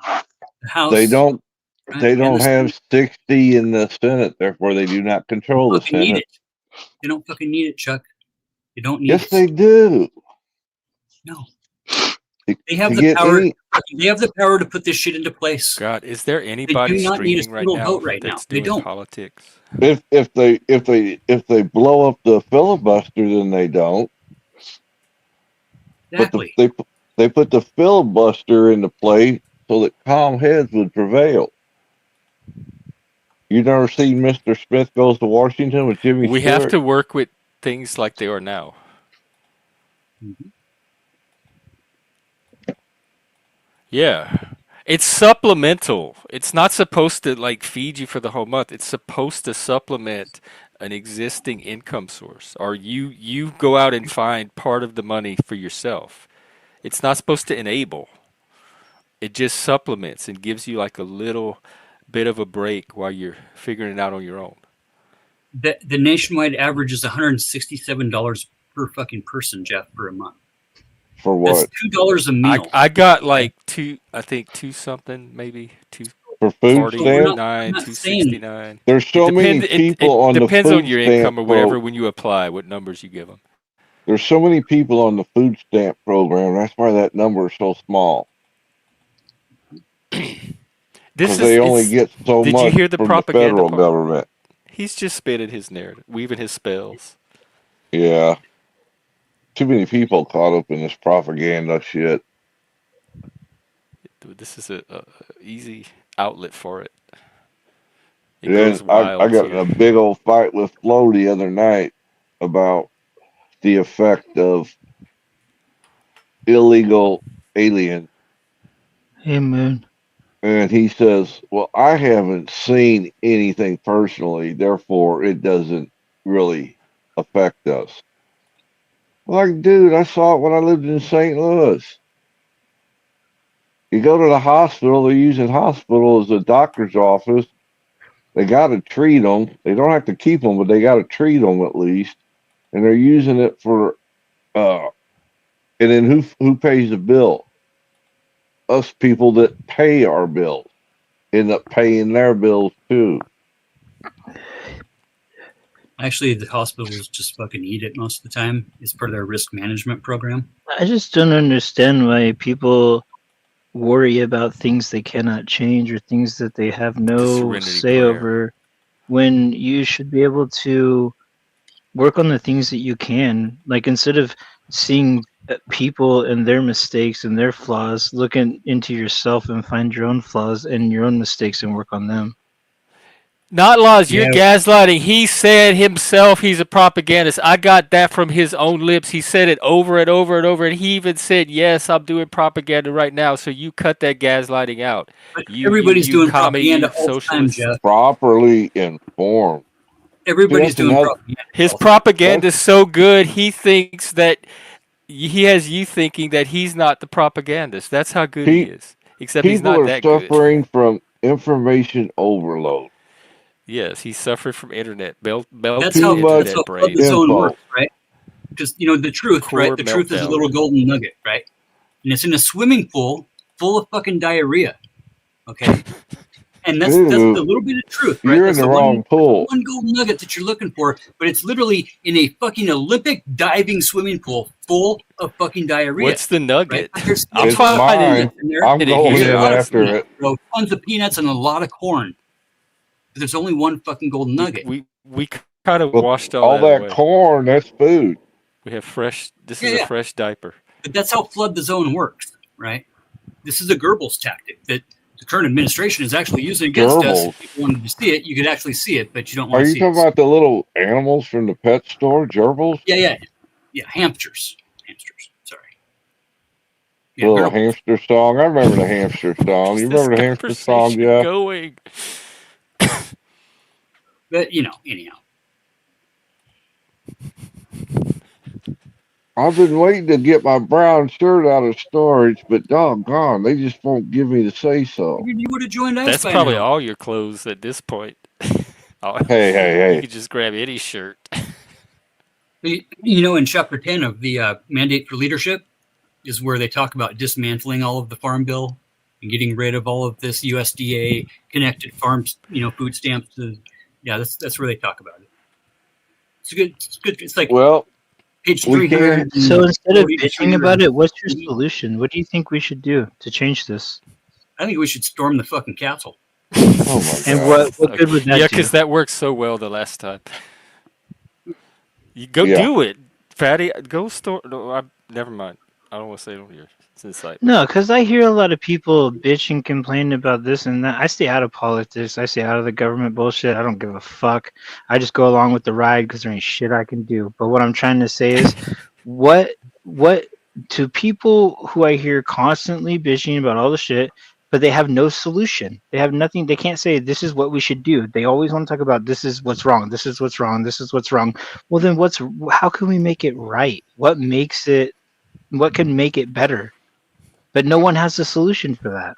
The They House, don't. right, They and the don't Senate. have 60 in the Senate, therefore they do not They don't control the fucking need Senate. it. They don't fucking need it, Chuck. They don't need Yes, it. they do. No. To, They have to the get power. any, They have the power to put this shit into place. God, is there They anybody do not need a streaming right single now vote right now. that's They doing don't. politics? if they blow up the filibuster, then they don't. But Exactly. they put the filibuster into play so that calm heads would prevail. You never seen Mr. Smith Goes to Washington with Jimmy We have Stewart? to work with things like they are now. Mhm. Yeah. It's supplemental. It's not supposed to like feed you for the whole month. It's supposed to supplement an existing income source. Or you go out and find part of the money for yourself. It's not supposed to enable. It just supplements and gives you like a little bit of a break while you're figuring it out on your own. The nationwide average is $167 per fucking person, Jeff, for a month. For That's what? $2 a I meal. I got Okay. like I think two something, maybe For food So we're not. stamps? 249, I'm not saying 269. There's It so many depends. people It on the depends on food your stamp income or pro. whatever when you apply, what numbers you give them. There's so many people on the food stamp program. That's why that number is so small. This Because is they only it's. get so Did you much hear the from the propaganda federal part? government. He's just spinning his narrative, weaving his spells. Yeah. Too many people caught up in this propaganda shit. This is a easy outlet for it. It Then goes I wild got in too. a big old fight with Flo the other night about the effect of illegal aliens. Hey, Moon. And he says, well, I haven't seen anything personally, therefore it doesn't really affect us. Like, dude, I saw it when I lived in St. Louis. You go to the hospital, they're using hospital as a doctor's office. They got to treat them. They don't have to keep them, but they got to treat them at least. And they're using it for, uh, and then who pays the bill? Us people that pay our bills end up paying their bills too. Actually, the hospitals just fucking eat it most of the time. It's part of their risk management program. I just don't understand why people worry about things they cannot change or things that they have The no Serenity say Prayer. over, when you should be able to work on the things that you can. Like, instead of seeing people and their mistakes and their flaws, look into yourself and find your own flaws and your own mistakes and work on them. Not laws, you're Yeah, gaslighting. He said himself he's a propagandist. I got that from his own lips. He said it over and over and over, and he even said, "Yes, I'm doing propaganda right now." So you cut that gaslighting out. but everybody's You doing commie, propaganda you all the time, socialist. Jeff. Properly informed. See, Everybody's that's doing another. propaganda His all the time. propaganda is so good. He thinks that he has you thinking that he's not the propagandist. That's how good he Pe- is. Except he's People not are that good. suffering from information overload. Yes, he's suffering from That's melted Too how much internet flood the brain, zone info. works, right? Because the truth, right? core The truth is a meltdown. little golden nugget, right? And it's in a swimming pool full of fucking diarrhea. Okay, and that's the Ew, little bit of truth, right? you're in That's the the one wrong pool. one golden nugget that you're looking for, but it's literally in a fucking Olympic diving swimming pool full of fucking diarrhea, What's the right? nugget? But there's I'm still It's fucking finding mine. peanuts in there. I'm it going There's a in here. lot of after peanuts, it. bro. Tons of peanuts and a lot of corn. But there's only one fucking golden We nugget. we we kind of But washed all all that that away. corn, that's food. We have fresh. This Yeah, is a yeah. fresh diaper. But that's how flood the zone works, right? This is a Goebbels tactic that the current administration is actually using against us. Gerbils. If you wanted to see it, you could actually see it, but you don't Are want to you see it. talking about the little animals from the pet store, gerbils? Yeah, hamsters. Sorry. Yeah, Little Goebbels. hamster song. I remember the hamster song. Where's You this remember the hamster song, conversation Jeff? going? But anyhow. I've been waiting to get my brown shirt out of storage, but doggone, they just won't give me the say so. Figured you would have joined us That's by probably now. all your clothes at this point. Oh, Hey, hey, you hey. could just grab any shirt. In chapter 10 of the Mandate for Leadership is where they talk about dismantling all of the farm bill and getting rid of all of this USDA connected farms, food stamps. Yeah, that's where they talk about it. It's good. It's good. It's like Well, page we 300. can't. So instead of to bitching about it, what's your 300. solution? What do you think we should do to change this? I think we should storm the fucking castle. Oh my And God. what good would that Yeah, do? because that worked so well the last time. You go Yeah. do it, Fatty. Go store. No, never mind. I don't want to say it on here. It's inside. No, because I hear a lot of people bitch and complain about this and that. I stay out of politics. I stay out of the government bullshit. I don't give a fuck. I just go along with the ride because there ain't shit I can do. But what I'm trying to say is, what to people who I hear constantly bitching about all the shit, but they have no solution. They have nothing. They can't say this is what we should do. They always want to talk about this is what's wrong. This is what's wrong. This is what's wrong. Well, then how can we make it right? What can make it better? But no one has a solution for that.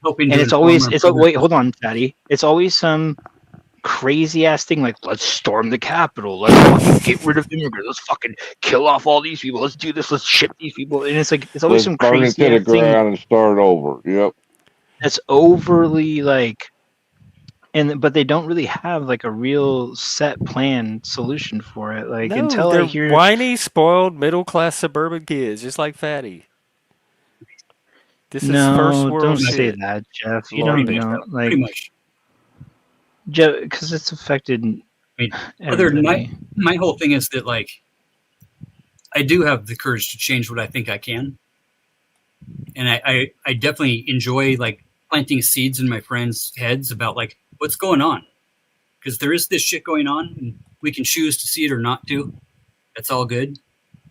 Hoping And to it's inform always our wait, hold on, Fatty. It's always some crazy ass thing like let's storm the Capitol, let's fucking get rid of immigrants, let's fucking kill off all these people, let's do this, let's ship these people. And it's like it's always Let's some burn it crazy to the ass thing ground and start over. Yep. that's overly like, but they don't really have like a real set plan solution for it. Like No, until I they're hear whiny, spoiled, middle-class suburban kids, just like Fatty. This is first no, world don't say shit. that, Jeff. You Lord, don't know, like pretty much. Jeff, because it's affected Other than everybody. my whole thing is that like I do have the courage to change what I think I can, and I definitely enjoy like planting seeds in my friends' heads about like what's going on, because there is this shit going on, and we can choose to see it or not to. That's all good.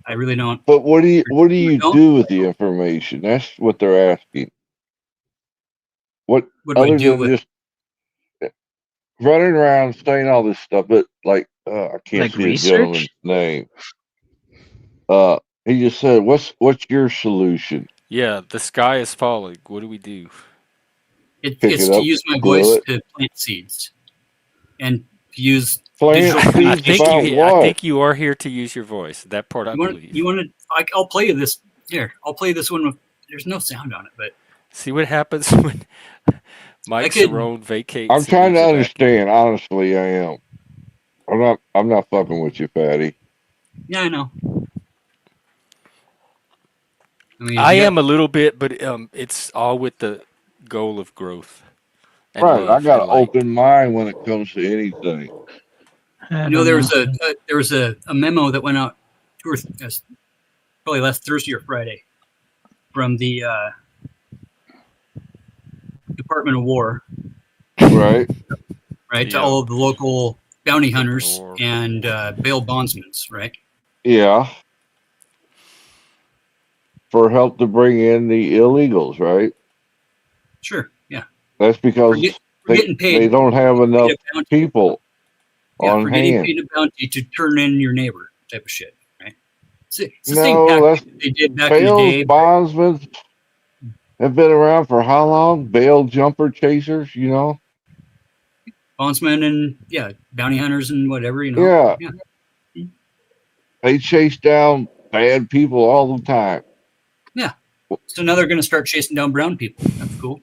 I really don't. But what do you Don't. do with the information? That's what they're asking. What What do I other do than with? just running around saying all this stuff? But like, I can't Like see the research? gentleman's name. He just said, "What's your solution? Yeah, the sky is falling. What do we do? Pick It's it to up, use my glue voice it, to plant seeds and to use plant digital I seeds think about communication. I what? think you are here to use your voice. That part I You believe. want to? I'll play you this. Here, I'll play this one with. There's no sound on it, but See what happens when I Mike could. Cerrone I'm vacates and trying leaves to a vacuum. understand. Honestly, I am. I'm not fucking with you, Fatty. Yeah, I know. I mean, I you got. am a little bit, but it's all with the goal of growth and Right. I love got and an light. open mind when it comes to anything. I You know, don't there know. was a memo that went out probably last Thursday or Friday from the Department of War, Right. right, to Yeah, all of the local bounty Department of hunters War. and bail bondsmen, right? Yeah. For help to bring in the illegals, right? Sure, yeah. That's For, because get, for they getting they don't have paid enough a bounty. people Yeah, on for getting hand. paid a bounty to turn in your neighbor type of shit, right? It's the same No, tactic that's that they did back in the bails day. bondsmen have been around for how long? Bail jumper chasers, you know? Bondsmen and yeah, bounty hunters and whatever, Yeah. Yeah, They chase down bad people all the time. yeah. So now they're going to start chasing down brown people. That's cool.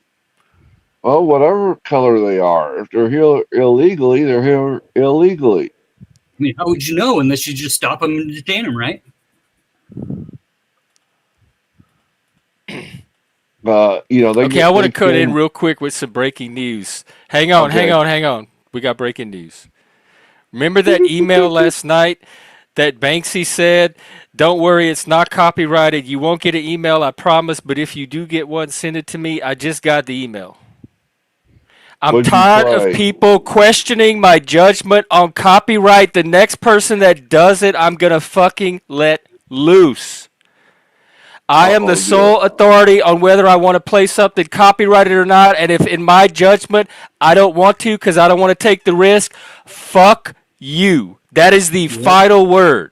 Well, whatever color they are. If they're here illegally, they're here illegally. I mean, how would you know unless you just stop them and detain them, right? They Okay, get I want to they cut in spend real quick with some breaking news. Hang on, hang okay. on, hang on. We got breaking news. Remember that email last night that Banksy said, "Don't worry, it's not copyrighted. You won't get an email, I promise, but if you do get one, send it to me." I just got the email. I'm What'd you tired of play? people questioning my judgment on copyright. The next person that does it, I'm going to fucking let loose. I am the Oh dear. sole authority on whether I want to play something copyrighted or not. And if, in my judgment, I don't want to because I don't want to take the risk, fuck you. That is the Yep. final word.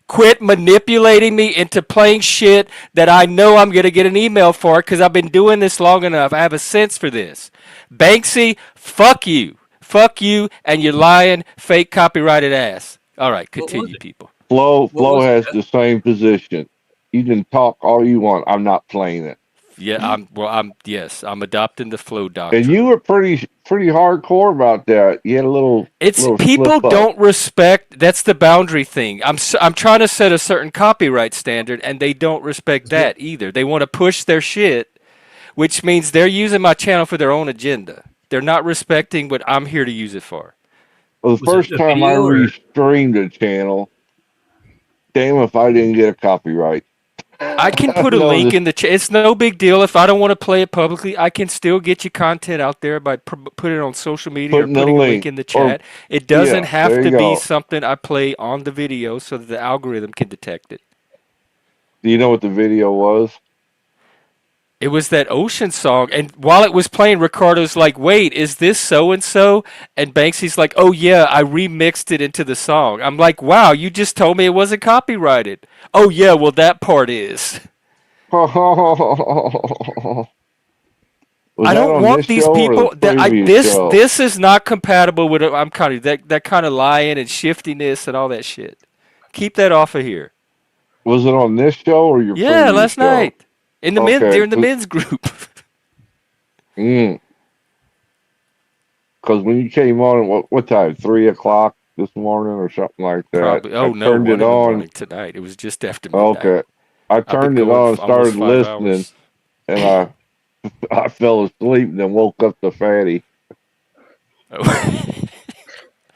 Quit manipulating me into playing shit that I know I'm going to get an email for because I've been doing this long enough. I have a sense for this. Banksy, fuck you. Fuck you and your lying, fake copyrighted ass. All right, What was continue, it? people. What Flo was has it? the same position. You can talk all you want. I'm not playing it. Yeah, yes, I'm adopting the flow And doctrine. you were pretty hardcore about that. You had a It's little people slip up. don't respect. That's the boundary thing. I'm trying to set a certain copyright standard, and they don't respect Is it? that either. They want to push their shit, which means they're using my channel for their own agenda. They're not respecting what I'm here to use it for. Well, the Was it first a time I video or? restreamed a channel, damn if I didn't get a copyright. I can put a No, link just in the chat. It's no big deal if I don't want to play it publicly. I can still get you content out there by putting it on social media or putting a putting a link link in the or chat. It doesn't yeah, have there you to be go. something I play on the video so that the algorithm can detect it. Do you know what the video was? It was that Ocean song, and while it was playing, Ricardo's like, "Wait, is this so and so?" And Banksy's like, "Oh yeah, I remixed it into the song." I'm like, "Wow, you just told me it wasn't copyrighted." "Oh yeah, well that part is." Was I that don't on want this these show or the people that I previous this show? this is not compatible with I'm kind of that kind of lying and shiftiness and all that shit. Keep that off of here. Was it on this show or your Yeah, previous last show? night in the men Okay, during the men's group. because when you came on, what time? 3 o'clock this morning or something like that. Probably. I Oh no, turned one it in the on. morning tonight. It was just after midnight. Okay, I I've been turned it going on, almost started 5 hours. listening, and I fell asleep and then woke up to Fatty Oh.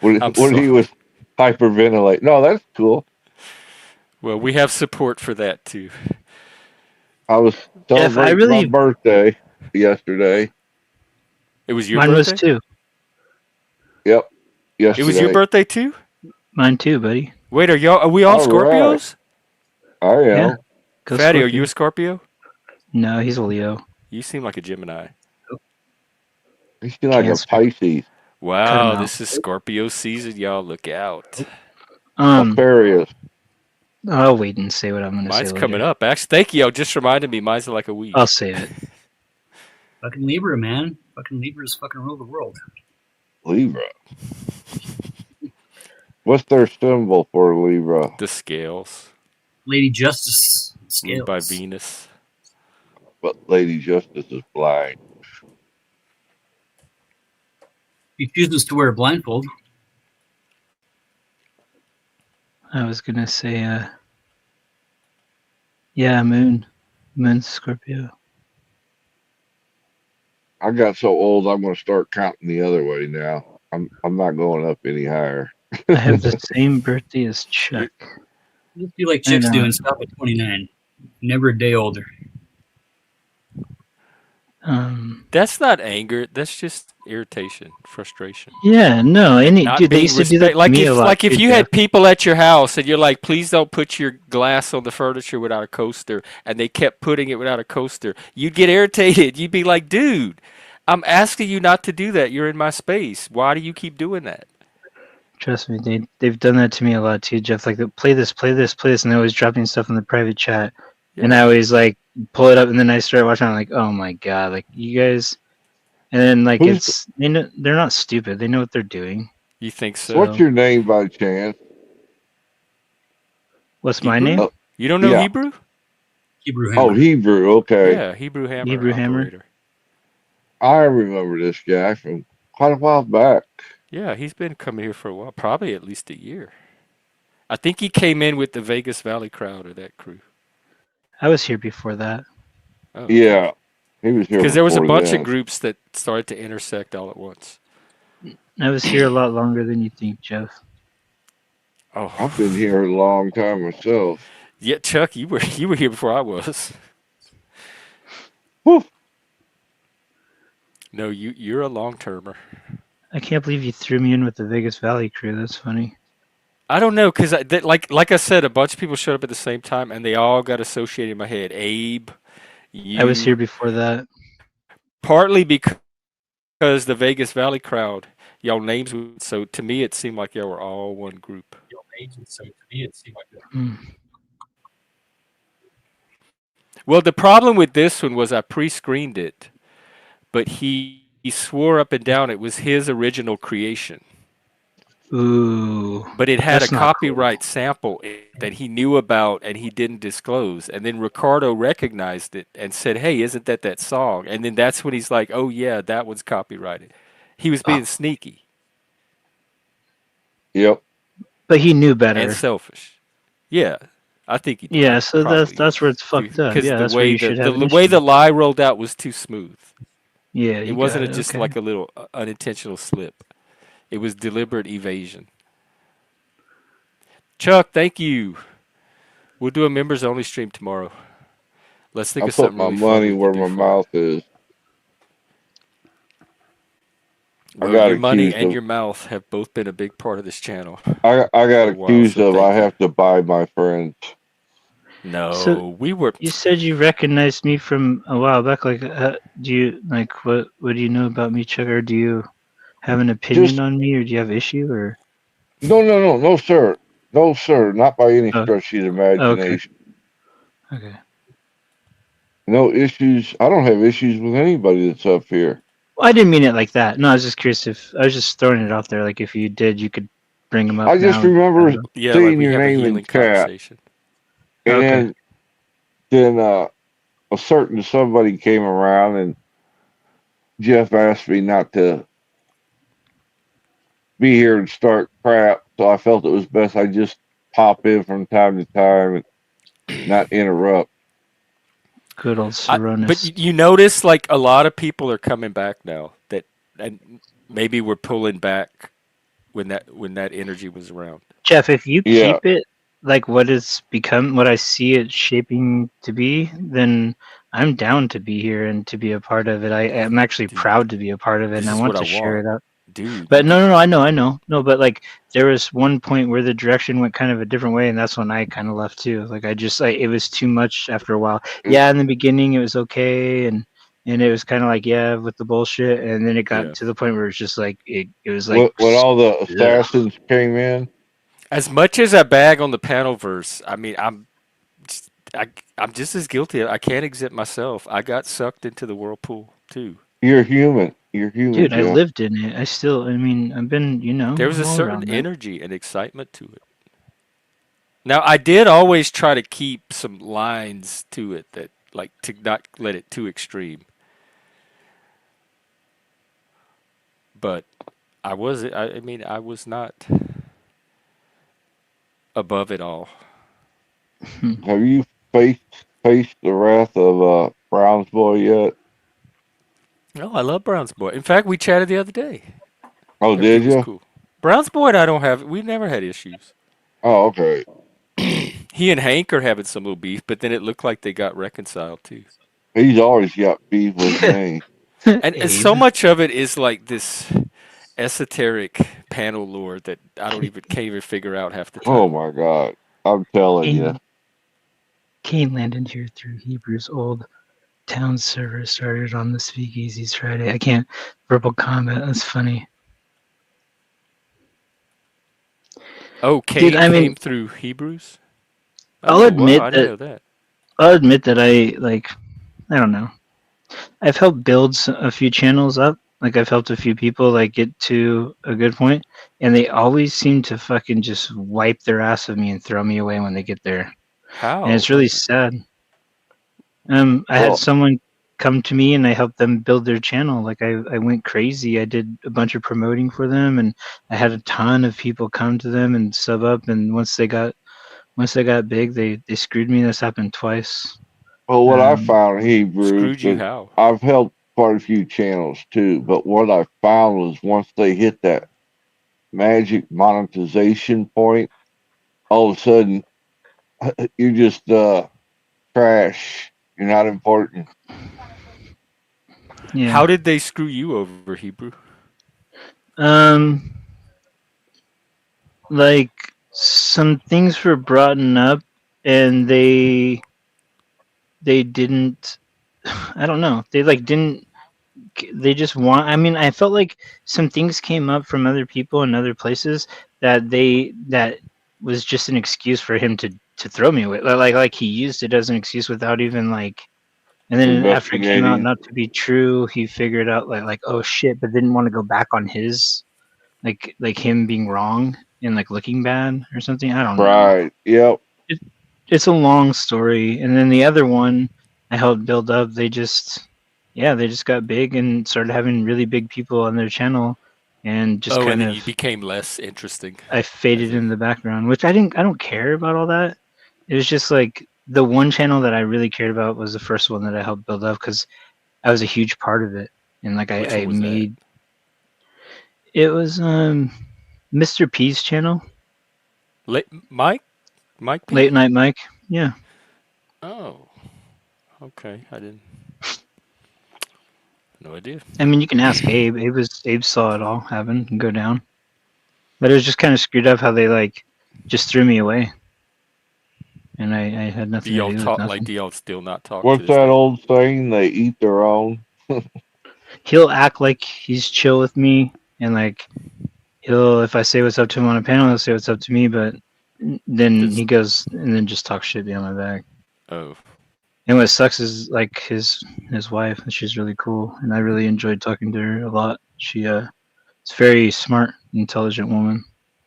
when I'm when he sorry. was hyperventilating. No, that's cool. Well, we have support for that too. I was Jeff, I celebrating my really, birthday yesterday. It was your mine was birthday? too. Yep, It was your yesterday. birthday too? Mine too, buddy. Wait, are we all All right, Scorpios? I Yeah, am. go Fatty, are you a Scorpio. Scorpio? No, he's a Leo. You seem like a Gemini. He's like a Cancer. Pisces, Cut him Wow, out. this is Scorpio season, y'all. Look out. Um, Aquarius. I'll wait and say what I'm going to say Mine's coming later. up. Actually, thank you. Just reminded me. Mine's in like a I'll week. save it. Fucking Libra, man. Fucking Libras fucking rule the world. Libra. What's their symbol for Libra? The scales, Lady Justice ruled by scales. Venus. But Lady Justice is blind. He chooses to wear a blindfold. I was going to say, yeah, Moon's Scorpio. I got so old I'm gonna start counting the other way now. I'm not going up any higher. I have the same birthday as Chuck. Just do like I chicks do know. and stop at 29. Never a day older. That's not anger. That's just irritation, frustration. Yeah, no, Not dude, they being used to do that respect. to me a lot Like if too, you Jeff. had people at your house and you're like, please don't put your glass on the furniture without a coaster, and they kept putting it without a coaster, you'd get irritated. You'd be like, dude, I'm asking you not to do that. You're in my space. Why do you keep doing that? Trust me, they've done that to me a lot too, Jeff. Like, play this, play this, play this, and they're always dropping stuff in the private chat, and I Yeah. always like pull it up, and then I start watching. I'm like, oh my god, like you guys, and then like Who's they're not stupid. They know what they're doing. You think so? what's So your name by chance? what's my Hebrew? name? Oh, You don't know yeah. Hebrew? Hebrew Oh, Hammer. Hebrew. Okay, Yeah, Hebrew hammer Hebrew Hammer. operator. I remember this guy from quite a while back. Yeah, he's been coming here for a while, probably at least a year. I think he came in with the Vegas Valley crowd or that crew. I was here before that. Oh, okay. Yeah, he was here Because there was a before bunch of then. groups that started to intersect all at once. I was here a lot longer than you think, Jeff. I've been Oh, here a long time myself. yeah, Chuck, you were here before I was. Whew. No, you're a long termer. I can't believe you threw me in with the Vegas Valley crew. That's funny. I don't know because like I said, a bunch of people showed up at the same time and they all got associated in my head. Abe, I was you, here before that. partly because the Vegas Valley crowd, y'all names. So to me, it seemed like y'all were all one group. Hmm. Well, the problem with this one was I pre-screened it, but he swore up and down it was his original creation. Ooh, But it had a that's not cool. copyright sample that he knew about and he didn't disclose. And then Ricardo recognized it and said, "Hey, isn't that song?" And then that's when he's like, "Oh yeah, that one's copyrighted." He was being sneaky Yep. But he knew and better. selfish. Yeah, I think he Yeah, so probably that's where it's fucked up. because Yeah, that's where you should have an the way issue. the lie rolled out was too smooth. Yeah, It you got wasn't it. just Okay. like a little unintentional slip. It was deliberate evasion. Chuck, thank you. We'll do a members only stream tomorrow. Let's think I of put something my really fun money we can where do my for it. mouth is. I Well, got your money accused and of. your mouth have both been a big part of this channel I got for a while, accused so of. I thank you. have to buy my friends. So No, we were. you said you recognized me from a while back. Like, do you like what do you know about me, Chuck? Or do you have an opinion Just on me, or do you have issue? Or no, sir, no, sir, not by any oh, stretch of the okay, imagination. okay. No issues. I don't have issues with anybody that's up here. Well, I didn't mean it like that. No, I was just curious if I was just throwing it out there. Like, if you did, you could bring them up I just now and just chat remember about. Yeah, like seeing we your have a name in healing chat, conversation. Okay, and then a certain somebody came around, and Jeff asked me not to be here and start crap, so I felt it was best I just pop in from time to time and not interrupt. good old But Saronis. you notice like a lot of people are coming back now that and maybe we're pulling back when that energy was around. Jeff, if you Yeah, keep it like what it's become, what I see it shaping to be, then I'm down to be here and to be a part of it. I am actually Dude, proud to be a part of it, and this I is want what I to share want. it out. Dude, you But could no, I know. No, but like there was one point where the direction went kind of a different way, and that's when I kind of left too. Like, I just like it was too much after a while. mm, Yeah, in the beginning it was okay, and it was kind of like, yeah, with the bullshit, and then it got yeah. to the point where it's just like it was like when all the ugh. assassins came in. As much as I bag on the panel verse, I mean, just, I, I'm just as guilty. I can't exempt myself. I got sucked into the whirlpool too. You're human. You're human, Dude, I Jeff. lived in it. I mean, I've been, There was a I'm all certain around that. energy and excitement to it. Now, I did always try to keep some lines to it that, like, to not let it too extreme. But I mean, I was not above it all. Have you faced the wrath of Brown's boy yet? Oh, I love Brown's Boy. In fact, we chatted the other day. Oh, did Everything was you? cool. Brown's Boy and I don't have, we never had issues. Oh, okay. He and Hank are having some little beef, but then it looked like they got reconciled too. He's always got beef with me. And Abe. so much of it is like this esoteric panel lore that I don't even can't even figure out half the Oh time. my God. I'm telling you. Cain, Cain landed here through Hebrews old town server started on the Speakeasies Friday. I can't verbal combat. That's funny, Oh, dude. Cain I came mean, through Hebrews. I'll Oh wow, admit I didn't that know that. I'll admit that I like. I don't know. I've helped build a few channels up. Like I've helped a few people like get to a good point, and they always seem to fucking just wipe their ass of me and throw me away when they get there, and How? it's really sad. I had Well, someone come to me and I helped them build their channel. Like I went crazy. I did a bunch of promoting for them, and I had a ton of people come to them and sub up. And once they got big, they screwed me. This happened twice. what I Um, found in Hebrews, Screwed you because how? I've helped quite a few channels too, but what I found was once they hit that magic monetization point, all of a sudden you're just trash. You're not important. yeah. How did they screw you over, Hebrew? Um, like some things were brought up, and they didn't. I don't know. They like didn't they just want I mean I felt like some things came up from other people in other places that was just an excuse for him to throw me away like he used it as an excuse without even like and then after it came out Investigating. not to be true he figured out like oh shit but didn't want to go back on his like him being wrong and like looking bad or something I don't know Right. Yep. it, it's a long story. And then the other one I helped build up, they just yeah, they just got big and started having really big people on their channel and just Oh, and kind then of you became less interesting I as faded a. in the background, which I don't care about all that. It was just like the one channel that I really cared about was the first one that I helped build up because I was a huge part of it. And like Which I one was that? made it was Mr. P's channel, Mike? Mike Late P? Night Mike. Yeah. Oh, okay. I didn't. No idea. I mean, you can ask Abe. Abe saw it all happen and go down. But it was just kind of screwed up how they like just threw me away, and I had Do nothing to y'all do with talk like? nothing. Do y'all still not talk to What's this that day? old saying? They eat their own. He'll act like he's chill with me, and like he'll if I say what's up to him on a panel, he'll say what's up to me, but then Does he goes and then just talks shit behind my back. oh And what sucks is like his wife, she's really cool, and I really enjoyed talking to her a lot. She is very smart, intelligent woman.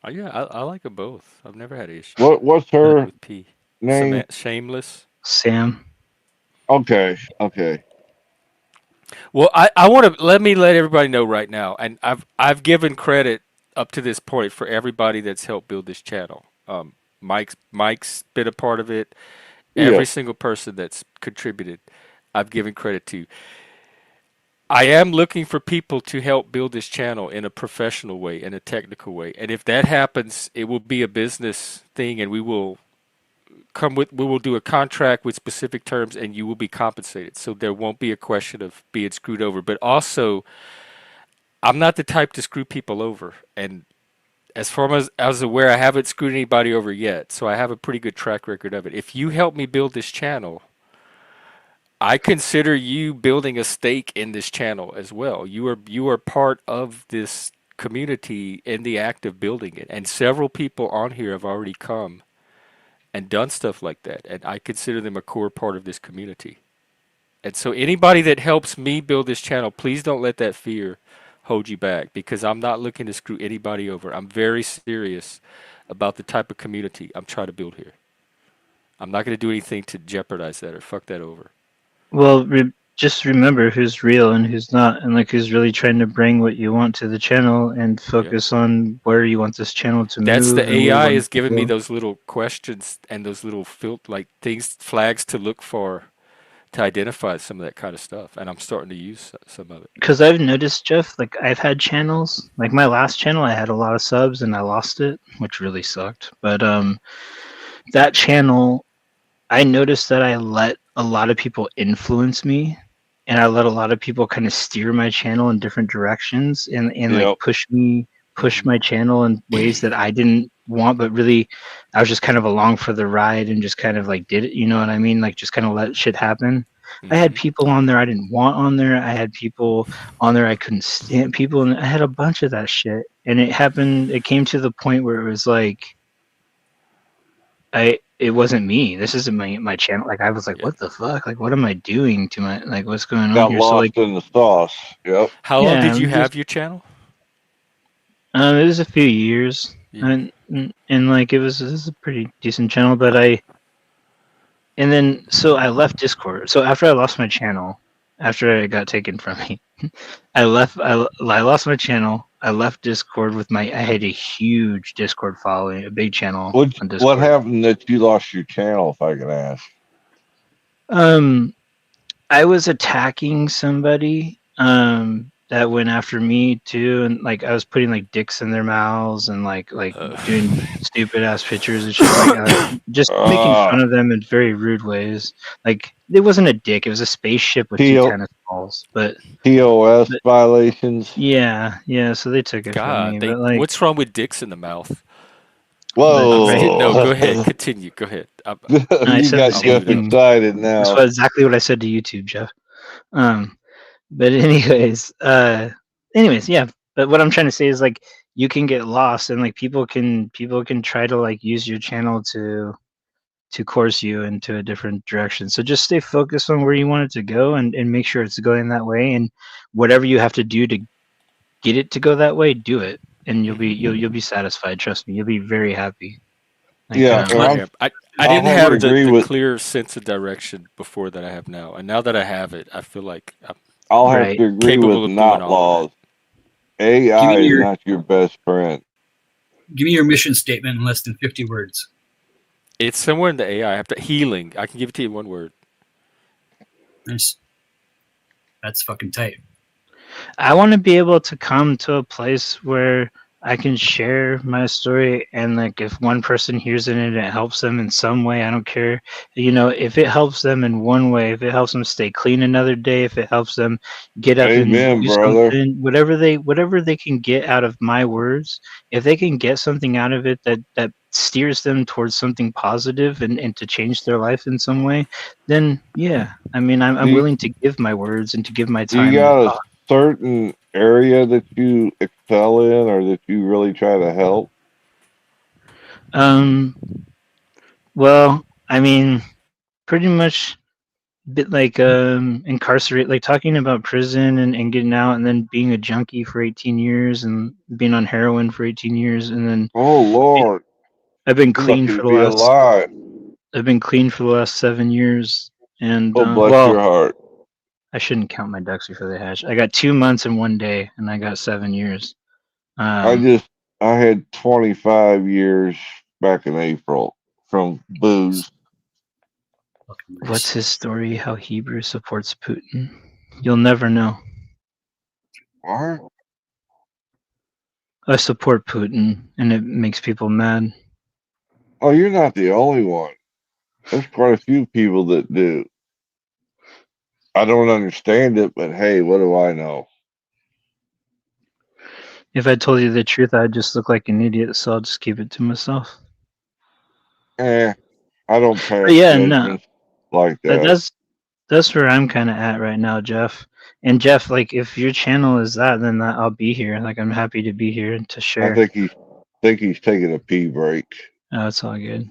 yeah, I like them both. I've never had an issue What's her with P. name? Shameless. Sam. Okay. Okay. Well, I want to let everybody know right now, and I've given credit up to this point for everybody that's helped build this channel. Mike's been a part of it. Yeah. Every single person that's contributed, I've given credit to. I am looking for people to help build this channel in a professional way, in a technical way, and if that happens, it will be a business thing, and we will do a contract with specific terms, and you will be compensated. So there won't be a question of being screwed over. But also, I'm not the type to screw people over, and as far as I was aware, I haven't screwed anybody over yet. So I have a pretty good track record of it. If you help me build this channel, I consider you building a stake in this channel as well. You are part of this community in the act of building it. And several people on here have already come and done stuff like that. And I consider them a core part of this community. And so anybody that helps me build this channel, please don't let that fear hold you back because I'm not looking to screw anybody over. I'm very serious about the type of community I'm trying to build here. I'm not going to do anything to jeopardize that or fuck that over. Well, just remember who's real and who's not, and like who's really trying to bring what you want to the channel, and Yeah. focus on where you want this channel to That's move the and where you AI want it is to giving me go. those little questions and those little like things, flags to look for to identify some of that kind of stuff. And I'm starting to use some of it. Because I've noticed, Jeff, like I've had channels, like my last channel, I had a lot of subs and I lost it, which really sucked. But that channel, I noticed that I let a lot of people influence me, and I let a lot of people kind of steer my channel in different directions, and like Yep. push my channel in ways that I didn't want, but really I was just kind of along for the ride and just kind of like did it, you know what I mean? Like just kind of let shit happen. I had Mm-hmm. people on there I didn't want on there. I had people on there I couldn't stand people, and I had a bunch of that shit. And it happened. It came to the point where it was like it wasn't me. This isn't my channel. Like I was like, Yeah. what the fuck? Like what am I doing to my like what's going on Got here? So lost like in the sauce. Yep. How long yeah, did you I'm just have your channel? it was a few years, You, and like it was a pretty decent channel, but I and then so I left Discord. So after I lost my channel, after it got taken from me, I lost my channel. I left Discord with my I had a huge Discord following, a big channel on What Discord. happened that you lost your channel, if I can ask? Um I was attacking somebody that went after me too, and like I was putting like dicks in their mouths and like uh, doing stupid ass pictures and shit, like just making Uh fun of them in very rude ways. Like it wasn't a dick, it was a spaceship with two T- tennis balls. But TOS but violations. yeah, so they took it from God, me. they. But like What's wrong with dicks in the mouth? I'm right, no. Go Whoa. ahead. Continue. Go ahead. I You said the got I'll same Jeff mute up. thing. excited That's now. what exactly what I said to YouTube, Jeff. Um but anyways, yeah, but what I'm trying to say is like you can get lost, and like people can try to like use your channel to course you into a different direction. So just stay focused on where you want it to go, and make sure it's going that way, and whatever you have to do to get it to go that way, do it, and Hmm. you'll be satisfied. Trust me, you'll be very happy. Like Yeah, That's and what I am. I I didn't have to have agree the with clear sense of direction before that I have now, and now that I have it, I feel like I'm I'll have right. to agree with capable of doing not all of that. laws. Give me AI is your not your best friend. give me your mission statement in less than 50 words. It's somewhere in the AI. have to healing. I can give it to you in one word. Nice. That's fucking tight. I want to be able to come to a place where I can share my story, and like if one person hears it and it helps them in some way, I don't care. You know, if it helps them in one way, if it helps them stay clean another day, if it helps them get up and Amen, do brother. something, whatever they can get out of my words, if they can get something out of it that steers them towards something positive, and to change their life in some way, then yeah, I mean I'm Do you, willing to give my words and to give my do you time and got a thought. certain area that you excel in or that you really try to help? Um, well, I mean, pretty much bit like incarcerate, like talking about prison and getting out, and then being a junkie for 18 years and being on heroin for 18 years, and then Oh Lord, I've been you're clean lucky for to the be last alive. I've been clean for the last 7 years, and Oh bless well, your heart. I shouldn't count my ducks before they hatch. I got 2 months and 1 day, and I got 7 years. I Um, just I had 25 years back in April from booze. Fucking what's nice. his story? How Hebrew supports Putin? You'll never know. What? I support Putin, and it makes people mad. Oh, you're not the only one. There's quite a few people that do. I don't understand it, but hey, what do I know? If I told you the truth, I'd just look like an idiot, so I'll just keep it to myself. Eh, I don't But pass yeah, no, judgments like that, that. that's that's where I'm kind of at right now, Jeff. And Jeff, like if your channel is that, then I'll be here. Like I'm happy to be here and to I share. think he's taking a pee break. Oh, it's all good.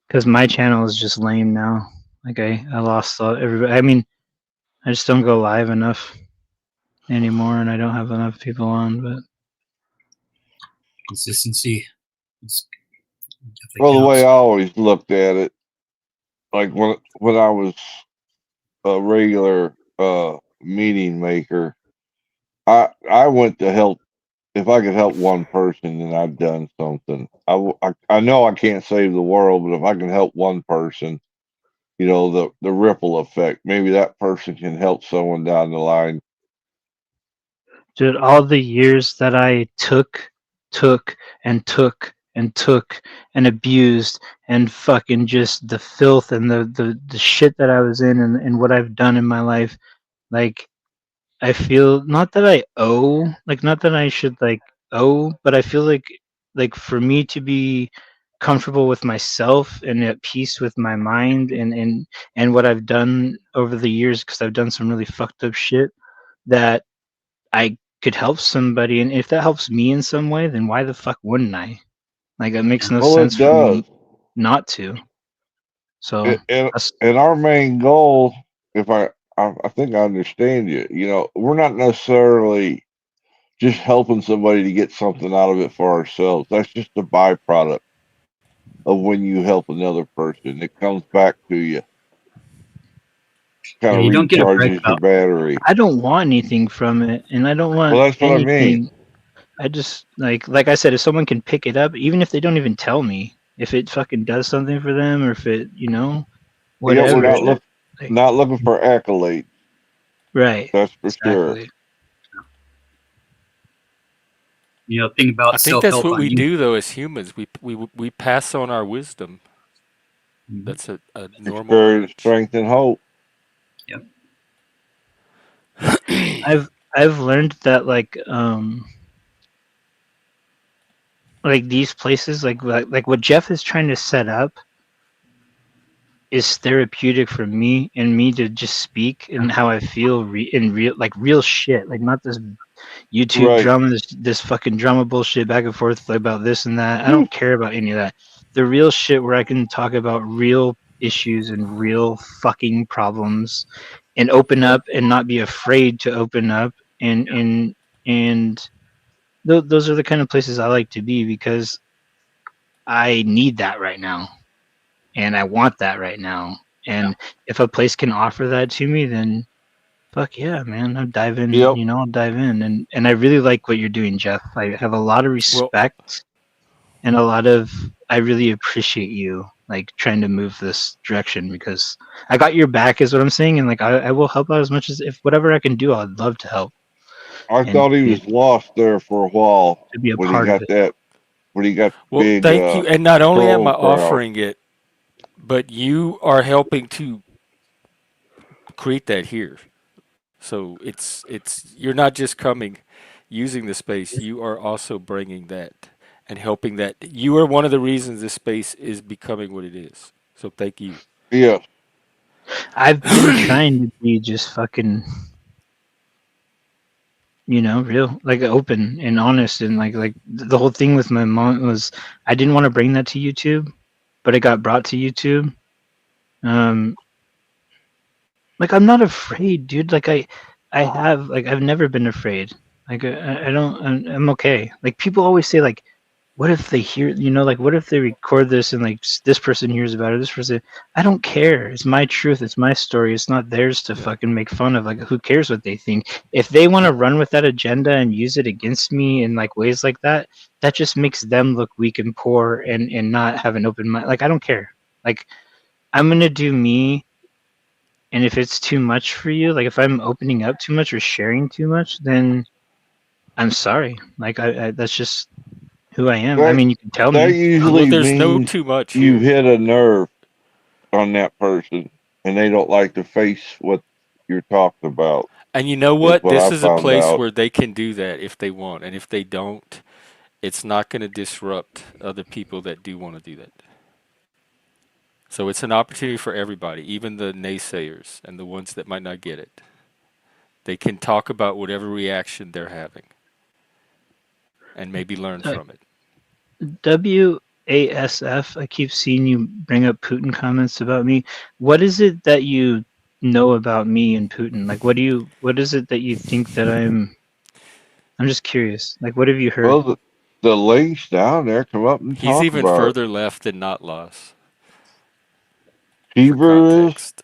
Because my channel is just lame now. Like I lost everybody. I mean, I just don't go live enough anymore, and I don't have enough people on. But Consistency definitely Well, the way I counts. always looked at it, like when I was a regular meeting maker, I went to help. If I could help one person, then I've done something. I know I can't save the world, but if I can help one person, the ripple effect, maybe that person can help someone down the line. dude, all the years that I took, and abused, and fucking just the filth and the shit that I was in, and what I've done in my life, like I feel not that I owe, like not that I should like owe, but I feel like for me to be comfortable with myself and at peace with my mind and what I've done over the years, because I've done some really fucked up shit, that I could help somebody, and if that helps me in some way, then why the fuck wouldn't I? Like it makes no Well, sense it for does. me not to. So And that's and our main goal, if I think I understand you, we're not necessarily just helping somebody to get something out of it for ourselves. That's just a byproduct of when you help another person. It comes back to you, kind Yeah, of you don't get to brag recharges your about. battery. I don't want anything from it, and I don't Well, want that's what I mean. anything. I just like I said, if someone can pick it up, even if they don't even tell me, if it fucking does something for them, or if it, Yeah, we're whatever. Like, not looking for accolades. right, That's for sure. exactly. Thing I about think self that's help what on we you. do though as humans. We pass on our wisdom. Mhm. That's a normal Experience, urge. strength, and hope. Yep. I've learned that like these places, like what Jeff is trying to set up is therapeutic for me, and me to just speak and how I feel in real shit, like not this YouTube Right. drama, this fucking drama bullshit back and forth about this and that. I Whew. don't care about any of that. The real shit where I can talk about real issues and real fucking problems, and open up and not be afraid to open up, and those are the kind of places I like to be, because I need that right now, and I want that right now. Yeah. And if a place can offer that to me, then fuck yeah, man. I'll dive in, Yep. I'll dive in. And I really like what you're doing, Jeff. I have a lot of Well, respect, and a lot of I really appreciate you like trying to move this direction, because I got your back is what I'm saying, and like I will help out as much as, if whatever I can do, I'd love to help I and thought he was lost there for a while to be a when he part of got it. that when he got well, big thank you. And not only am troll I crowd. offering it, but you are helping to create that here. So it's you're not just coming using the space, you are also bringing that and helping that. You are one of the reasons this space is becoming what it is. So thank you. Yeah. I've been trying to be just fucking, real, like open and honest, and like the whole thing with my mom was, I didn't want to bring that to YouTube, but it got brought to YouTube. Um, like I'm not afraid, dude. Like I've never been afraid. Like I don't, I'm okay. Like people always say like, what if they hear, like what if they record this and like this person hears about it, this person. I don't care. It's my truth. It's my story. It's not theirs to fucking make fun of. Like who cares what they think? If they want to run with that agenda and use it against me in like ways like that, that just makes them look weak and poor, and not have an open mind. Like I don't care. Like I'm gonna do me, and if it's too much for you, like if I'm opening up too much or sharing too much, then I'm sorry. Like I that's just who I am. I That mean, you can tell that me. Well, usually there's no means too much you've here. hit a nerve on that person and they don't like to face what you're talking about, And you know is what? what This I is a found place out. where they can do that if they want. And if they don't, it's not going to disrupt other people that do want to do that. So it's an opportunity for everybody, even the naysayers and the ones that might not get it. They can talk about whatever reaction they're having and maybe learn Uh, from it. WASF. I keep seeing you bring up Putin comments about me. What is it that you know about me and Putin? Like, what is it that you think that I'm just curious. Like, what have you heard? Well, the links down there, come up and He's talk even about it. further left than not loss for Hebrew is context.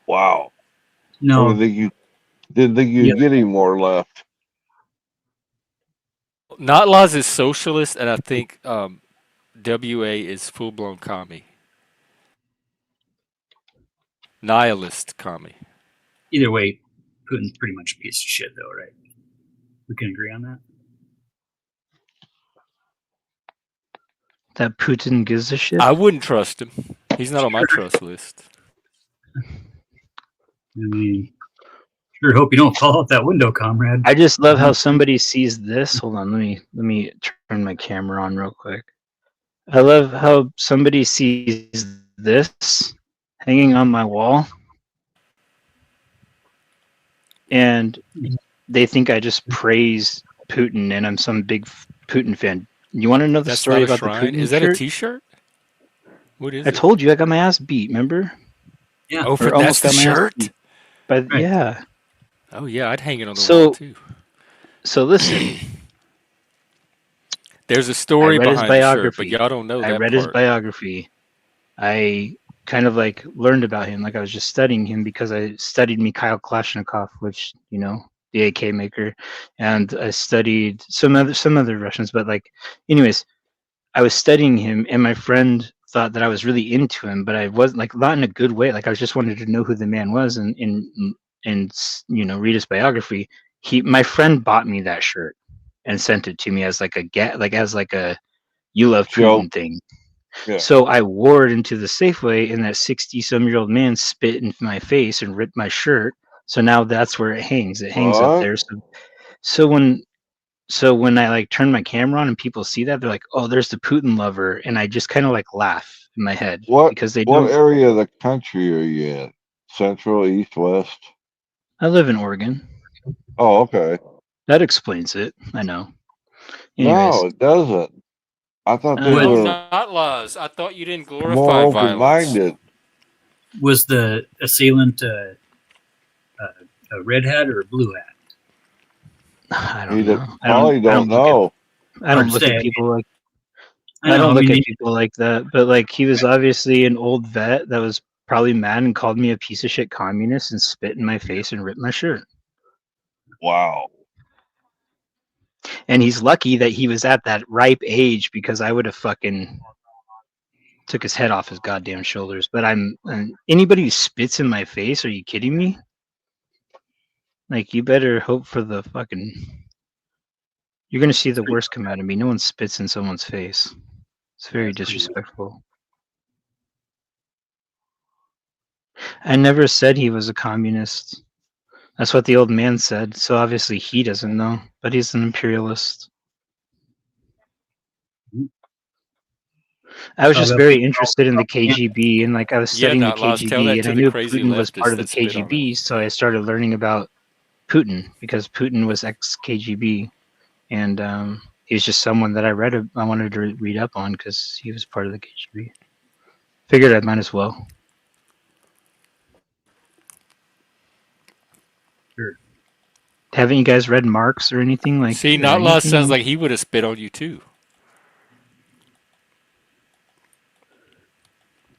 wow. I No, didn't think the you'd get any more left. Not laws is socialist, and I think WA is full blown commie, nihilist commie. either way, Putin's pretty much a piece of shit, though, right? We can agree on that. That Putin gives a shit? I wouldn't trust him. He's not on my trust list. I mean, sure hope you don't fall out that window, comrade. I just love how somebody sees this. Hold on, let me turn my camera on real quick. I love how somebody sees this hanging on my wall, and they think I just praise Putin and I'm some big Putin fan. You want to know the That's story not a about shrine. the Putin Is that a shirt? T-shirt? What is I it? told you I got my ass beat. Remember? Yeah. Oh, Or that's almost the got my ass shirt. beat. But Right. yeah. Oh yeah, I'd hang it on the wall So too. listen. There's a I story read his behind the shirt, but biography. y'all don't know I that read his part. biography. I kind of like learned about him. Like I was just studying him because I studied Mikhail Kalashnikov, which the AK maker, and I studied some other Russians. But like, anyways, I was studying him, and my friend thought that I was really into him, but I wasn't, like, not in a good way. Like I just wanted to know who the man was and read his biography. My friend bought me that shirt and sent it to me as like a "You love Joke. Putin" thing. Yeah. So I wore it into the Safeway, and that 60-some-year-old man spit in my face and ripped my shirt. So now that's where it hangs. It hangs up What? there. So when I like turn my camera on and people see that, they're like, "Oh, there's the Putin lover," and I just kind of like laugh in my head What because they what don't. area of the country are you in? Central, east, west? I live in Oregon. Oh, okay. That explains it. I know. No, Anyways, it doesn't. I thought they What Oh, were not laws. I thought you didn't more glorify open violence. minded. was the assailant a red hat or a blue hat? I He don't know. probably don't know. I Hard don't to look say. at people like I I know. don't I look mean, at people like that. But like he was obviously an old vet that was probably mad and called me a piece of shit communist and spit in my face and ripped my shirt. Wow. And he's lucky that he was at that ripe age because I would have fucking took his head off his goddamn shoulders. But anybody who spits in my face, are you kidding me? Like, you better hope for the fucking. You're gonna see the worst come out of me. No one spits in someone's face. It's very that's pretty rough. disrespectful. I never said he was a communist. That's what the old man said. So obviously he doesn't know, but he's an imperialist. I was How just about very people interested in the propaganda? KGB, and like I was Yeah, studying the not laws. Tell KGB, that and to I the knew crazy Putin was part leftists of the that spit on it. KGB, so I started learning about Putin because Putin was ex-KGB, and he was just someone that I wanted to read up on because he was part of the KGB. Figured I might as well. Sure. Haven't you guys read Marx or anything See, or not laws sounds anything? like he would have spit on you too.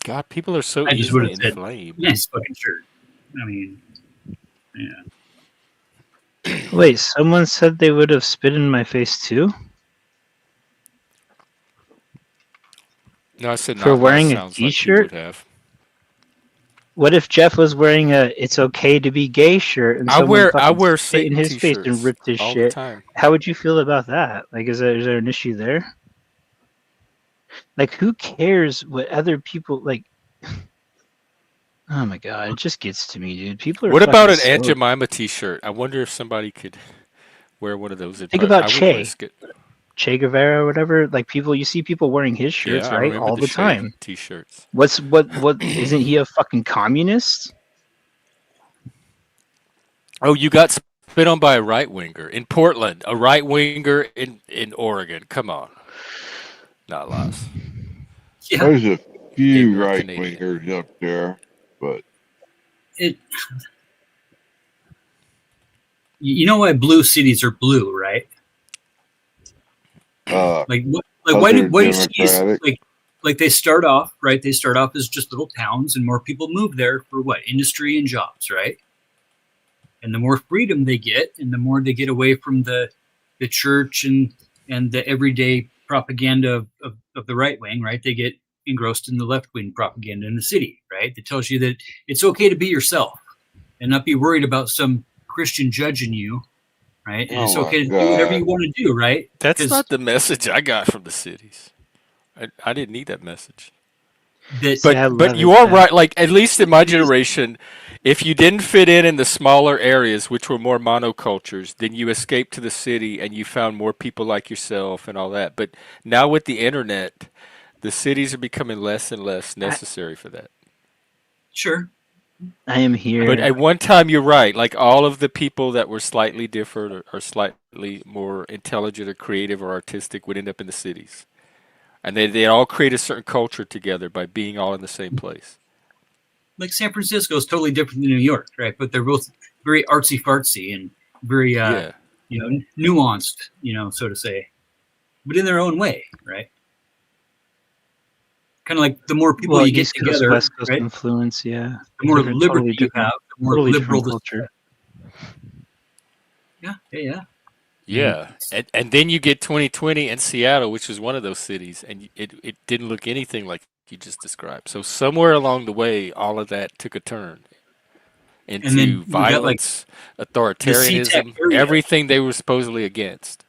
God, people are so I just would easily have said, inflamed. nice fucking shirt. I mean, yeah. Wait, someone said they would have spit in my face too No, I said for not laws wearing a sounds like he T-shirt. would have. What if Jeff was wearing a "It's okay to be gay" shirt and I someone wear I fucking wear spit in Satan his face and t-shirts ripped his all the shit? time. How would you feel about that? Like, is there an issue there? Like, who cares what other people like? Oh my god, it just gets to me, dude. People are What about fucking an Aunt so. Jemima t-shirt? I wonder if somebody could wear one of those. Think about I wouldn't Che risk it. Guevara or whatever. Like, you see people wearing his Yeah, shirts, I right, remember all the the Shea time. t-shirts. What? Isn't he a fucking communist? Oh, you got spit on by a right winger in Portland, a right winger in Oregon. Come on, not lies. Yeah, There's a They few were right Canadian. wingers up there, but it. You know why blue cities are blue, right? uh, Like what? Like because they're why do cities democratic. like they start off right? They start off as just little towns, and more people move there for what? Industry and jobs, right? And the more freedom they get, and the more they get away from the church and the everyday propaganda of the right wing, right? They get engrossed in the left wing propaganda in the city, right? That tells you that it's okay to be yourself and not be worried about some Christian judging you, right? And Oh it's my okay to do whatever God. you want to do, right? That's Because not the message I got from the cities. I didn't need that message. that See, I But love you it, are Jeff. right. Like at least in my it is generation, if you didn't fit in the smaller areas, which were more monocultures, then you escaped to the city and you found more people like yourself and all that. But now with the internet, the cities are becoming less and less I, necessary for that. sure. I am But here. at one time, you're right. Like all of the people that were slightly different or slightly more intelligent or creative or artistic would end up in the cities. And they all create a certain culture together by being all in the same place. Like San Francisco is totally different than New York, right? But they're both very artsy fartsy and very Yeah. nuanced, so to say, but in their own way, right? Kind of like the more people Well, you get East Coast, together, West Coast right? influence, yeah. The more Different, liberty you have, the more totally liberal different this. culture. Yeah. And Yeah, and then you get 2020 in Seattle, which was one of those cities, and it didn't look anything like you just described. So somewhere along the way, all of that took a turn then into we got like violence, the SeaTac authoritarianism, area everything they were supposedly against.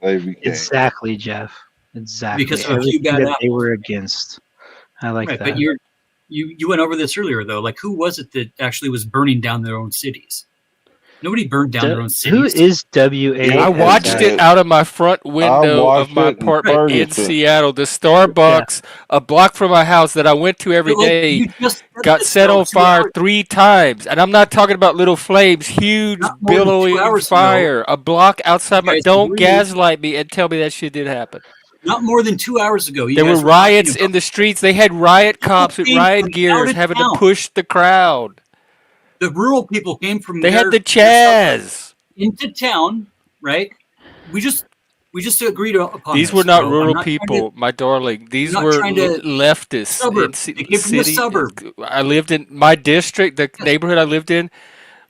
They became. Exactly, Jeff. Exactly. because of a few Everything bad that they apples, were against. I like right? But that. you went over this earlier though. Like who was it that actually was burning down their own cities? Nobody burned down their own Who cities. is I Portland watched it did. WASI? out of my front I window of watched my it in apartment in Ferguson. Seattle. The Yeah. Starbucks a block from my house that I went to every But like day you just said got this set though on 2 hours, fire 3 times. And I'm not talking about little flames, huge not more than two billowing hours ago. fire. A block outside You my. guys Don't agreed. gaslight me and tell me that shit didn't happen. Not more than 2 hours ago, you There were guys were talking riots in about the streets. They had riot people cops with came from riot out gears of having to town. push the crowd. The rural people came from They had the their suburbs Chaz. into town, right? We just agreed upon These were this, not bro. rural people, my darling. I'm These not were trying to leftists in suburbs. They came from the city. suburb. I lived in my district. The Yes. neighborhood I lived in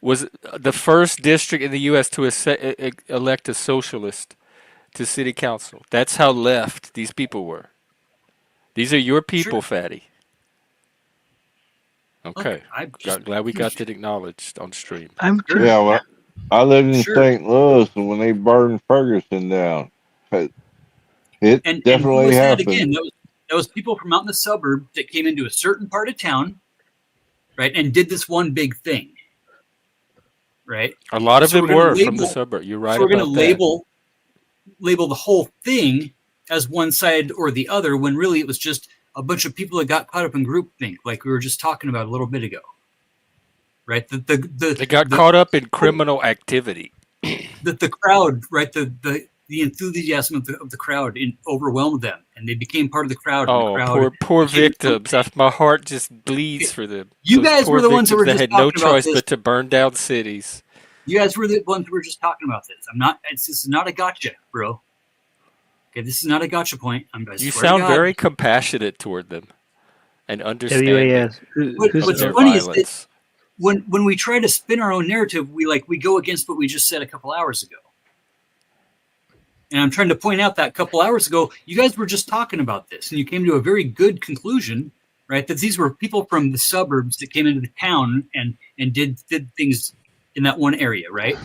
was the first district in the U.S. to elect a socialist to city council. That's how left these people were. These are your people, Sure. fatty. Look, Okay, I just glad we got that acknowledged on stream. I'm sure, Yeah, well, I lived in sure. St. Louis, and when they burned Ferguson down, it And who definitely was that happened. again? That was people from out in the suburb that came into a certain part of town, right, and did this one big thing, right? A lot of So them we're going were to from the label. suburb. You're So right we're going to about that. label the whole thing as one side or the other, when really it was just a bunch of people that got caught up in groupthink, like we were just talking about a little bit ago, right? They got caught up in criminal activity. The crowd, right? The enthusiasm of the crowd overwhelmed them, and they became part of the crowd. And the Oh, crowd poor became victims. My heart just bleeds for them. You Those guys poor were the ones that victims were that just had no talking about choice this. but to burn down cities. You guys were the ones who were just talking about this. This is not a gotcha, bro. Okay, this is not a gotcha point. You sound very compassionate toward them and understanding WAS. What's of their funny is that violence. when we try to spin our own narrative, we go against what we just said a couple hours ago. And I'm trying to point out that a couple hours ago, you guys were just talking about this, and you came to a very good conclusion, right? That these were people from the suburbs that came into the town and did things in that one area, right?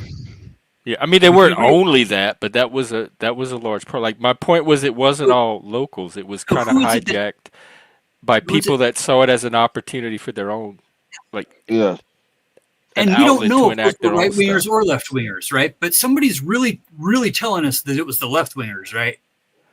Yeah, I mean they We weren't agree. only that, but that was a large part. Like my point was, it wasn't all locals. It was So kind of who is it that hijacked by who is it? people that saw it as an opportunity for their own, like Yes. an And we don't outlet know to if those enact were their own right wingers stuff. or left wingers, right? But somebody's really telling us that it was the left wingers, right?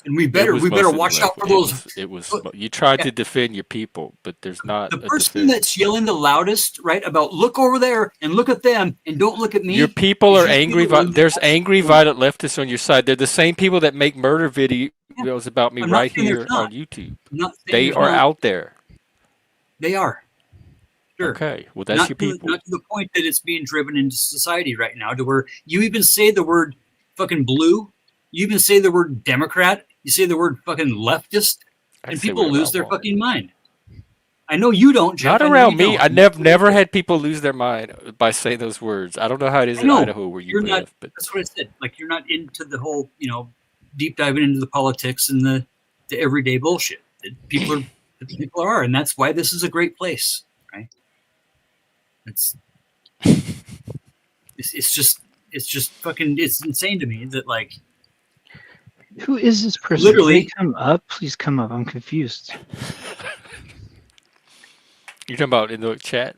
and we It was better mostly the watch out left. for those. It was. You tried Yeah, to defend your people, but there's not the a person defense. that's yelling the loudest, right, about look over there and look at them and don't look at Your me, people is are usually angry. the one that There's has angry, the. violent leftists on your side. They're the same people that make murder Yeah, videos about me I'm not right saying there's here not. on YouTube. I'm not saying They there's are not. out there. They are. Sure. Okay, well, that's your people. Not to the point that it's being driven into society right now, to where you even say the word fucking blue, you even say the word Democrat, you say the word fucking leftist, I and say people whatever I lose their want. fucking mind. I know you don't, Not Jeff. I know you around me. don't. I And that's what I never said. had people lose their mind by saying those words. I don't know how it is I in know Idaho where you you're not. live, but That's what I said. Like you're not into the whole, deep diving into the politics and the everyday bullshit that people are, and that's why this is a great place, right? It's it's just fucking it's insane to me that like Who is this person? Can they literally. come up? Please come up. I'm confused. you're talking about in the chat.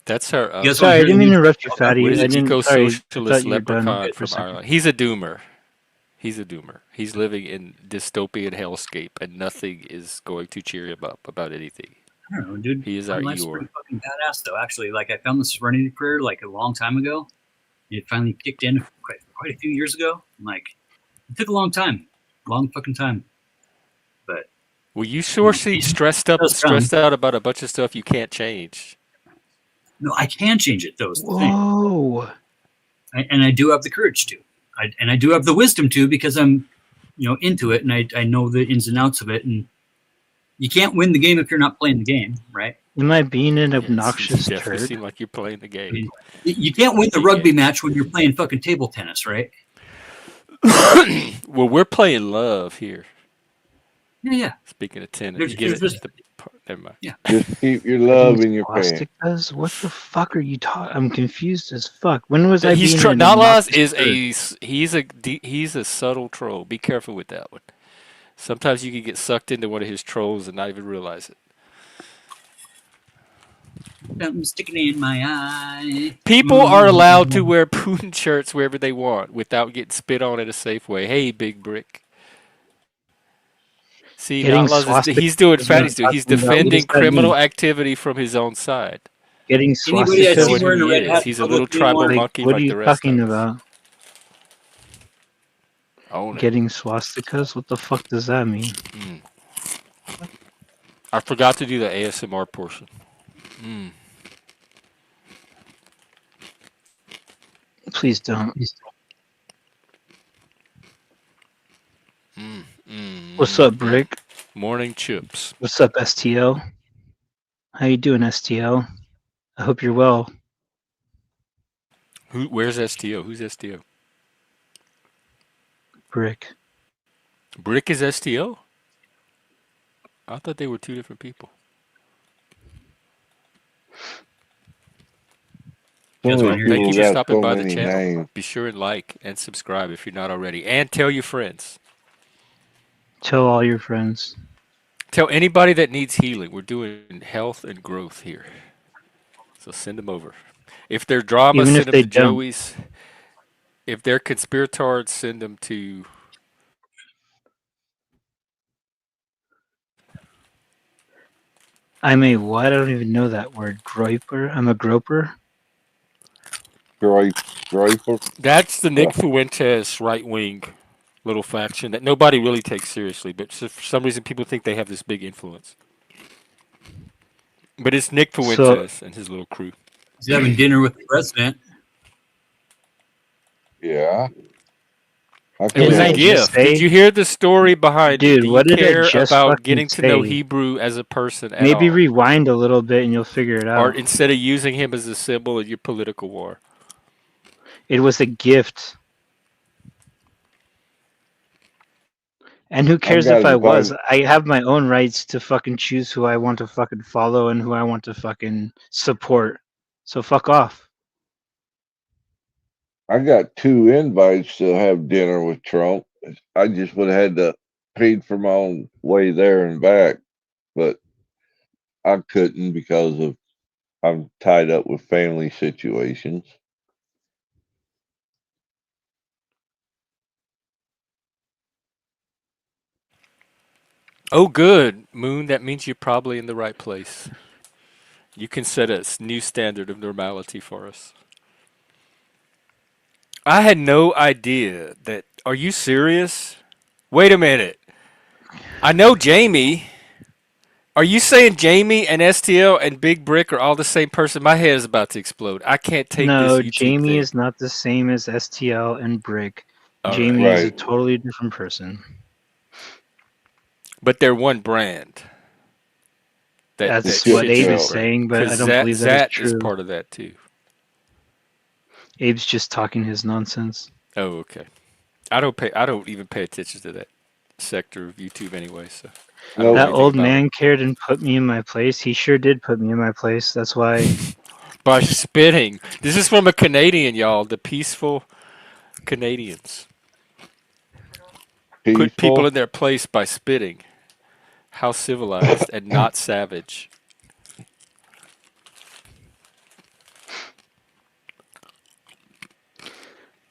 That's our You guys want to Sorry, I hear the didn't mean news? to interrupt you, Okay. what Fatty. is I it? didn't. Eco Sorry, I thought socialist you were done leprechaun for a from second. Ireland. He's a doomer. He's a doomer. He's living in dystopian hellscape, and nothing is going to cheer him up about anything. I don't know, dude. He is My our life's Eeyore. pretty fucking badass, though. Actually, like I found the Serenity Prayer like a long time ago. It finally kicked in quite a few years ago. Like it took a long fucking time. But Well, you sure seem peace does come. stressed out about a bunch of stuff you can't change. No, I can change it though. Is the thing, Whoa. and I do have the courage to, and I do have the wisdom to because I'm, into it, and I know the ins and outs of it, and you can't win the game if you're not playing the game, right? Am I being an Yes, you obnoxious definitely turd? seem like you're playing the I game. mean, you can't win the Big rugby game. match when you're playing fucking table tennis, right? Well, we're playing love here. Yeah. Speaking of tennis, There's you get it. just Never mind. yeah. Just keep your Getting love in your pants. swastikas? What the fuck are you talking? I'm confused as fuck. When was I He's being an Nalas obnoxious is turd? he's a subtle troll. Be careful with that one. Sometimes you can get sucked into one of his trolls and not even realize it. Something sticking in my eye. People are allowed to wear Putin shirts wherever they want without getting spit on in a safe way. Hey, Big Brick. See, Getting Nalas swastikas he's doing is what fat. I'm He's talking about. What does defending that mean? criminal activity from his own side. Getting He's Anybody I see showing swastikas? who wearing a he red is. hat He's a little publicly tribal anymore? Like, monkey what are like you the rest talking of us. about? Own it. Getting swastikas? What the fuck does that mean? I forgot to do the ASMR portion. Please don't. What's up, Brick? Morning chips. What's up, STL? How you doing, STL? I hope you're well. Where's STO? Who's STO? Brick. Brick is STO? I thought they were two different people. You guys So want many to hear Thank the you people for got stopping so by the many channel. names. Be sure and like and subscribe if you're not already. And tell your friends. Tell all your friends. Tell anybody that needs healing. We're doing health and growth here. So send them over. If they're drama, Even if send them they to don't. Joey's. If they're conspiratards, send them to... I'm a what? I don't even know that word. Groper? I'm a groper? Draper. That's the Nick Fuentes right-wing little faction that nobody really takes seriously, but for some reason people think they have this big influence. But it's Nick So, Fuentes and his little crew. He's having dinner with the president. Yeah. How It come was didn't a I that? just gift. Did say? you hear the story behind it? Dude, Do you what did I care just about fucking getting to know say? Hebrew as a person at Maybe all? rewind a little bit and you'll figure it Or out. instead of using him as a symbol of your political war? It was a gift. And who I cares got if I was? invited. I have my own rights to fucking choose who I want to fucking follow and who I want to fucking support. So fuck off. I got 2 invites to have dinner with Trump. I just would have had to paid for my own way there and back, but I couldn't because of I'm tied up with family situations. Oh, good, Moon. That means you're probably in the right place. You can set a new standard of normality for us. I had no idea that. Are you serious? Wait a minute. I know Jamie. Are you saying Jamie and STL and Big Brick are all the same person? My head is about to explode. I can't take this No, YouTube Jamie thing. is not the same as STL and Brick. All right. Jamie is a Right. totally different person. But they're one brand. That The that That's what shit shit Abe show is show. brand. saying, but I Cause don't believe that is Zat is true. part of that too. Abe's just talking his nonsense. Oh, okay. I don't even pay attention to that sector of YouTube anyway, so I don't know Nope. That anything old about it. man cared and put me in my place. He sure did put me in my place. That's why. By spitting. This is from a Canadian, y'all. The peaceful Canadians put people Peaceful. in their place by spitting. How civilized and not savage.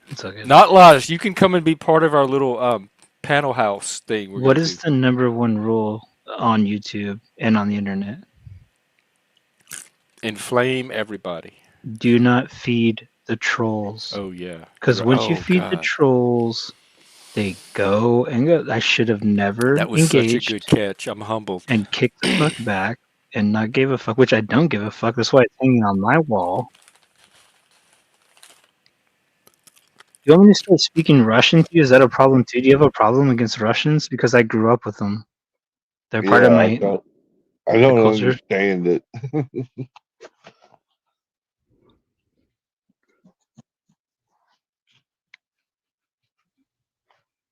It's all good. Not Lodge. You can come and be part of our little panel house thing we're What gonna is do. the number one rule on YouTube and on the internet? Inflame everybody. Do not feed the trolls. Oh yeah. Because once you Oh feed the god. trolls, they go and go. I should have never That was such a good engaged catch. I'm humbled. and kicked the fuck back and not gave a fuck, which I don't give a fuck. That's why it's hanging on my wall. You want me to start speaking Russian to you? Is that a problem too? Do you have a problem against Russians? Because I grew up with them. They're part of Yeah, my I the don't culture. understand it.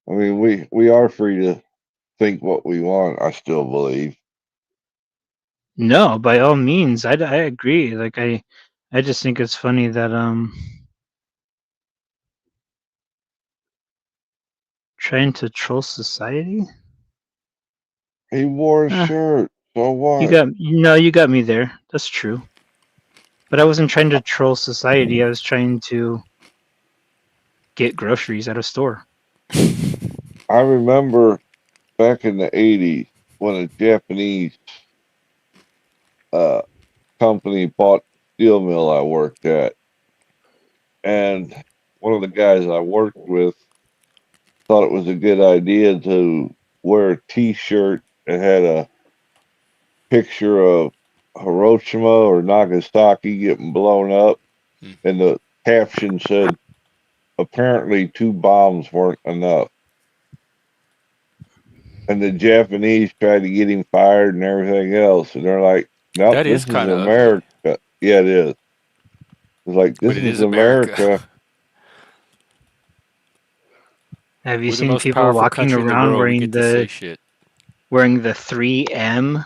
I mean, we are free to think what we want. I still believe. No, by all means, I agree. Like I just think it's funny that trying to troll society. He wore a Uh, shirt. So you what? got you got me there. That's true. But I wasn't trying to troll society. I was trying to get groceries at a store. I remember back in the '80s when a Japanese uh, company bought the steel mill I worked at, and one of the guys I worked with thought it was a good idea to wear a T-shirt that had a picture of Hiroshima or Nagasaki getting blown up, Hmm. and the caption said, "Apparently, two bombs weren't enough." And the Japanese tried to get him fired and everything else, and they're like, "Nope, That this is is kind of ugly, America." Yeah, it is. It's like but this it is is America. America. Have you We're the seen most people powerful walking country in the around world. We get to say shit. wearing the 3M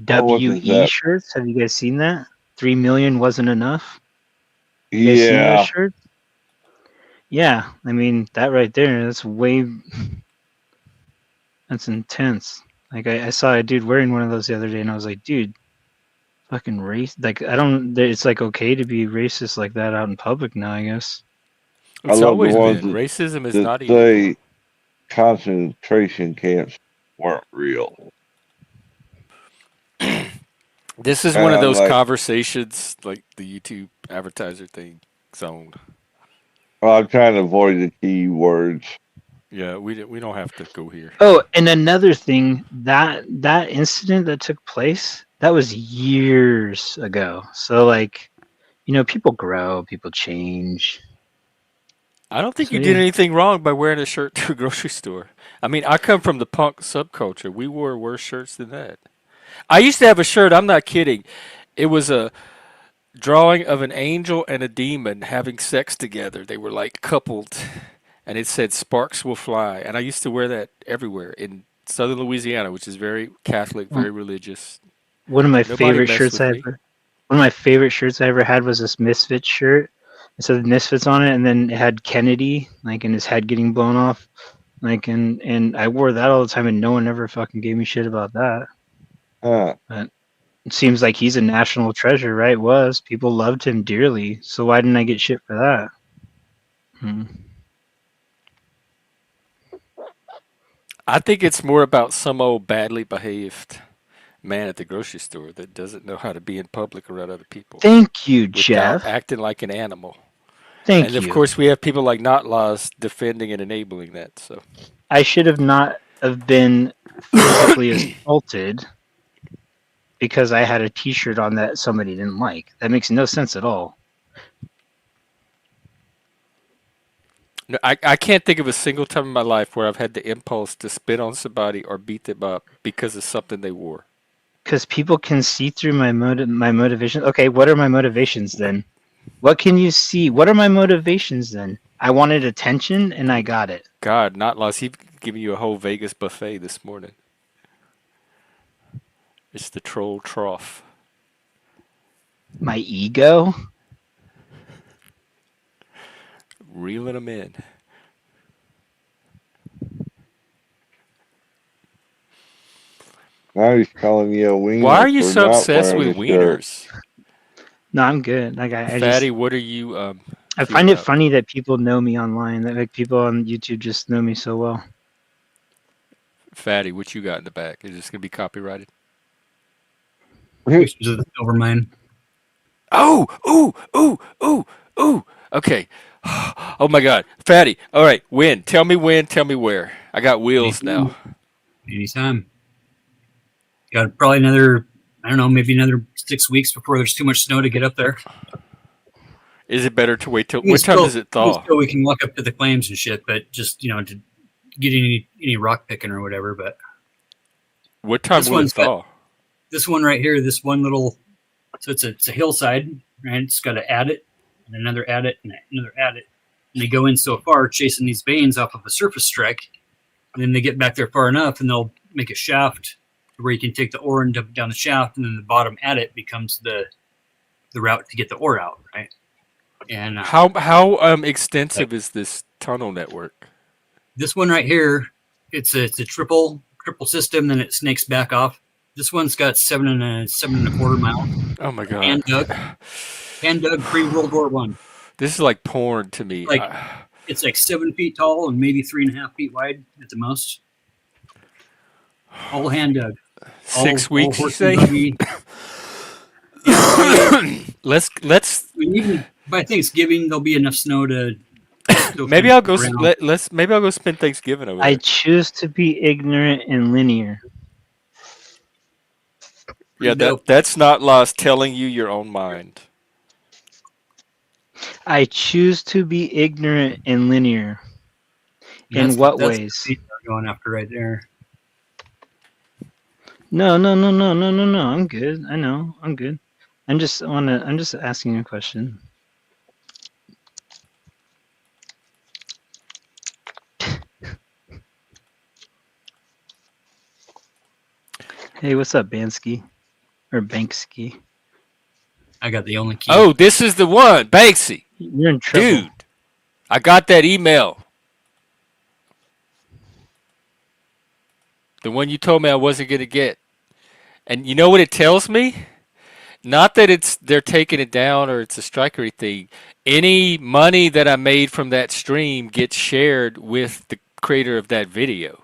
Oh, what is WE that? shirts? Have you guys seen that? 3 million wasn't enough. You guys seen those Yeah, shirts? Yeah, I mean that right there. That's intense. Like I saw a dude wearing one of those the other day, and I was like, dude, fucking race. Like I don't. It's like okay to be racist like that out in public now. I guess. I It's love the always ones been. Racism is that not illegal. say concentration camps weren't real, This is and one of I'm those like, conversations like the YouTube advertiser thing zone. well, I'm trying to avoid the key words. Yeah, we don't have to go here. Oh, and another thing that incident that took place that was years ago. So like people grow, people change. I don't think So you did yeah. anything wrong by wearing a shirt to a grocery store. I mean, I come from the punk subculture. We wore worse shirts than that. I used to have a shirt, I'm not kidding. It was a drawing of an angel and a demon having sex together. They were like coupled, and it said "Sparks will fly." And I used to wear that everywhere in southern Louisiana, which is very Catholic, Well, very religious. one of my Nobody favorite messed shirts with I me. ever one of my favorite shirts I ever had was this Misfits shirt. It said Misfits on it, and then it had Kennedy like in his head getting blown off. Like and I wore that all the time, and no one ever fucking gave me shit about that. Huh. But it seems like he's a national treasure, right? Was people loved him dearly, so why didn't I get shit for that? Hmm. I think it's more about some old badly behaved man at the grocery store that doesn't know how to be in public around other people Thank you, without Jeff. acting like an animal. And Thank of you. course, we have people like Not Laws defending and enabling that. So I should have not have been physically assaulted because I had a T-shirt on that somebody didn't like. That makes no sense at all. no, I can't think of a single time in my life where I've had the impulse to spit on somebody or beat them up because of something they wore. Because people can see through my motivation. Okay, what are my motivations then? What can you see? What are my motivations then? I wanted attention and I got it. God, Not Laws, he's giving you a whole Vegas buffet this morning. It's the troll trough. My ego? Reeling them in. Now he's calling you a Why wiener are you for so not obsessed wearing with a shirt. wieners? No, I'm good. Like I just Fatty, what are you I here find it about? funny that people know me online. That like people on YouTube just know me so well. Fatty, what you got in the back? Is this going to be copyrighted? Pictures of the silver mine. Oh, ooh, ooh, ooh, ooh. Okay. Oh my God. Fatty, all right, when? Tell me when, tell me where. I got wheels now. Anytime. Got probably another, I don't know, maybe another 6 weeks before there's too much snow to get up there. Is it better to wait till, Even what time still, does it even thaw? still, we can walk up to the claims and shit, but just, to get any rock picking or whatever. But What time this will it one's got thaw? this one right here, this one little, so it's a hillside, right? It's got to add it and another add it and another add it. And they go in so far chasing these veins off of a surface strike. And then they get back there far enough and they'll make a shaft where you can take the ore and dump it down the shaft, and then the bottom adit becomes the route to get the ore out, right? And How extensive is this tunnel network? this one right here, it's a triple system, then it snakes back off. This one's got 7.25 miles. Oh my God. Hand dug pre World War One. This is like porn to me. Like it's like 7 feet tall and maybe 3.5 feet wide at the most. All hand dug. 6 weeks, you say? let's I mean, even by Thanksgiving there'll be enough snow to maybe I'll go maybe I'll go spend Thanksgiving over I there. choose to be ignorant and linear. Yeah, dope. that's Not Lost telling you your own mind. I choose to be ignorant and linear. In what ways? That's going after right there. No. I'm good. I know. I'm good. I'm just asking you a question. Hey, what's up, Bansky? Or Banksky? I got the only key. Oh, this is the one, Banksy. You're in trouble. Dude, I got that email. The one you told me I wasn't going to get. And you know what it tells me? Not that they're taking it down or it's a strike or anything. Any money that I made from that stream gets shared with the creator of that video.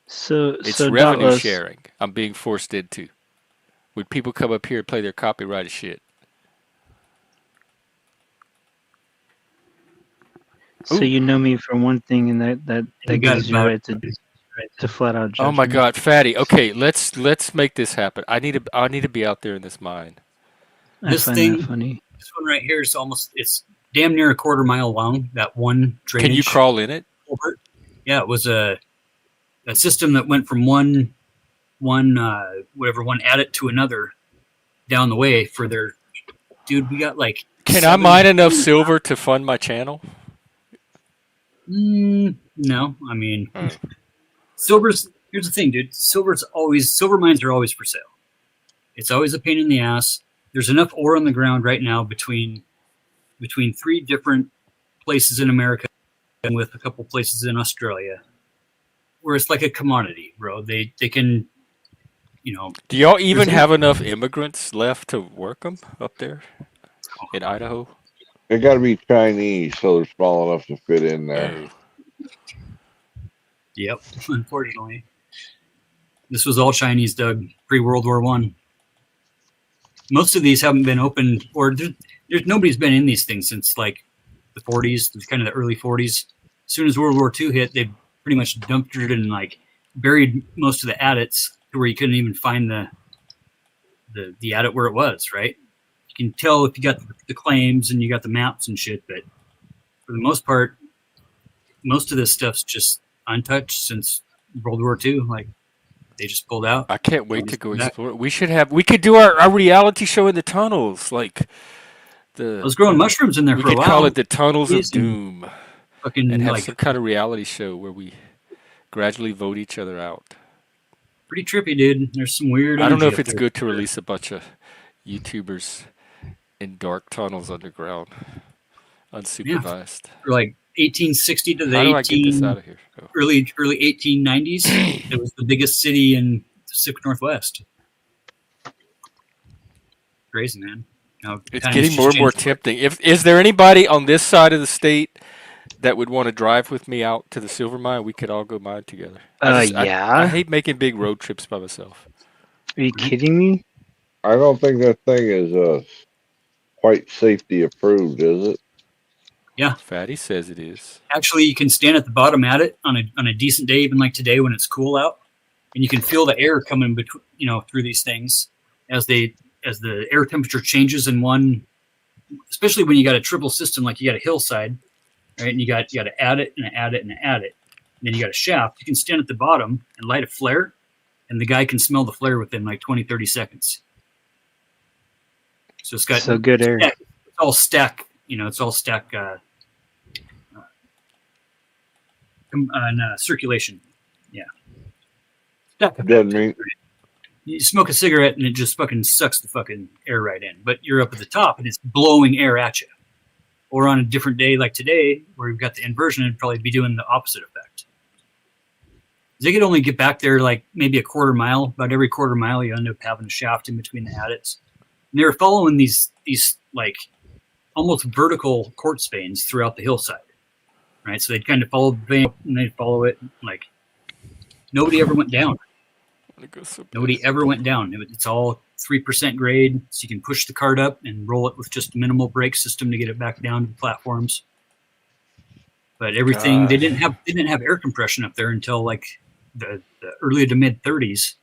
It's revenue Doubtless, sharing I'm being forced into. When people come up here and play their copyrighted shit. So Ooh. You know me for one thing, and that gives you right to flat out judge Oh my me. God, Fatty. Okay, let's make this happen. I need to be out there in this mine. This find thing, that funny. this one right here is it's damn near a 1/4 mile long. That one drainage. Can you crawl in it? Culvert. Yeah, it was a system that went from one adit to another down the way for their. Dude, we got like. Can I mine enough silver to fund my channel? No, I mean, silver's. Here's the thing, dude. Silver mines are always for sale. It's always a pain in the ass. There's enough ore on the ground right now between 3 different places in America and with a couple places in Australia, where it's like a commodity, bro. They can, Do y'all even have enough immigrants left to work them up there in Idaho? They got to be Chinese, so they're small enough to fit in there. Oh. Yep, unfortunately. This was all Chinese, Doug, pre-World War I. Most of these haven't been opened, or there's nobody's been in these things since like the 40s, kind of the early 40s. As soon as World War II hit, they pretty much dumped it and like buried most of the adits to where you couldn't even find the adit where it was, right? You can tell if you got the claims and you got the maps and shit, but for the most part, most of this stuff's just untouched since World War II. Like they just pulled out. I can't wait to go explore. We could do our reality show in the tunnels, like I was growing mushrooms in there we for a could while. call it the Tunnels of Doom, fucking and have like some kind of reality show where we gradually vote each other out. pretty trippy, dude. There's some weird. I don't know energy if up it's there. good to release a bunch of YouTubers in dark tunnels underground, unsupervised. For like 1860 to the How do I get this out of here? Oh. early 1890s. It was the biggest city in the Pacific Northwest. Crazy, man. It's getting more and more tempting. Is there anybody on this side of the state that would want to drive with me out to the silver mine? We could all go mine together. Yeah. I hate making big road trips by myself. Are you kidding me? I don't think that thing is quite safety approved, is it? Yeah. Fatty says it is. Actually, you can stand at the bottom at it on a decent day, even like today when it's cool out, and you can feel the air coming between, through these things as the air temperature changes in one, especially when you got a triple system, like you got a hillside, right? And you got to add it and add it and add it. And then you got a shaft. You can stand at the bottom and light a flare, and the guy can smell the flare within like 20, 30 seconds. So it's got so good air. It's all stack, it's all stack circulation. Yeah. Stack Doesn't mean you smoke a cigarette and it just fucking sucks the fucking air right in. But you're up at the top and it's blowing air at you. Or on a different day like today, where you've got the inversion, it'd probably be doing the opposite effect. They could only get back there like maybe a quarter mile. About every quarter mile, you end up having a shaft in between the adits. And they were following these like almost vertical quartz veins throughout the hillside. Right? So they'd kind of follow the vein and they'd follow it. Like nobody ever went down. Nobody ever went down. It's all 3% grade, so you can push the cart up and roll it with just a minimal brake system to get it back down to the platforms. But everything they didn't have air compression up there until like the early to mid 30s,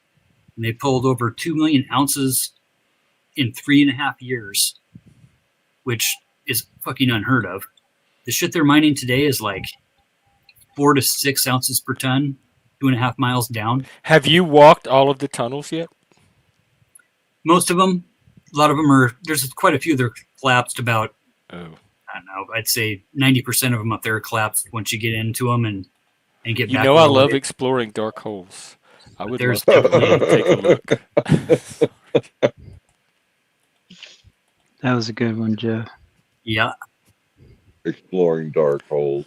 and they pulled over 2 million ounces in 3.5 years, which is fucking unheard of. The shit they're mining today is like 4 to 6 ounces per ton. 2.5 miles down. Have you walked all of the tunnels yet? Most of them. A lot of them are. There's quite a few that are collapsed. About I don't know. I'd say 90% of them up there are collapsed once you get into them and get back. I love exploring dark holes. I would love to take a look. That was a good one, Jeff. Yeah. Exploring dark holes.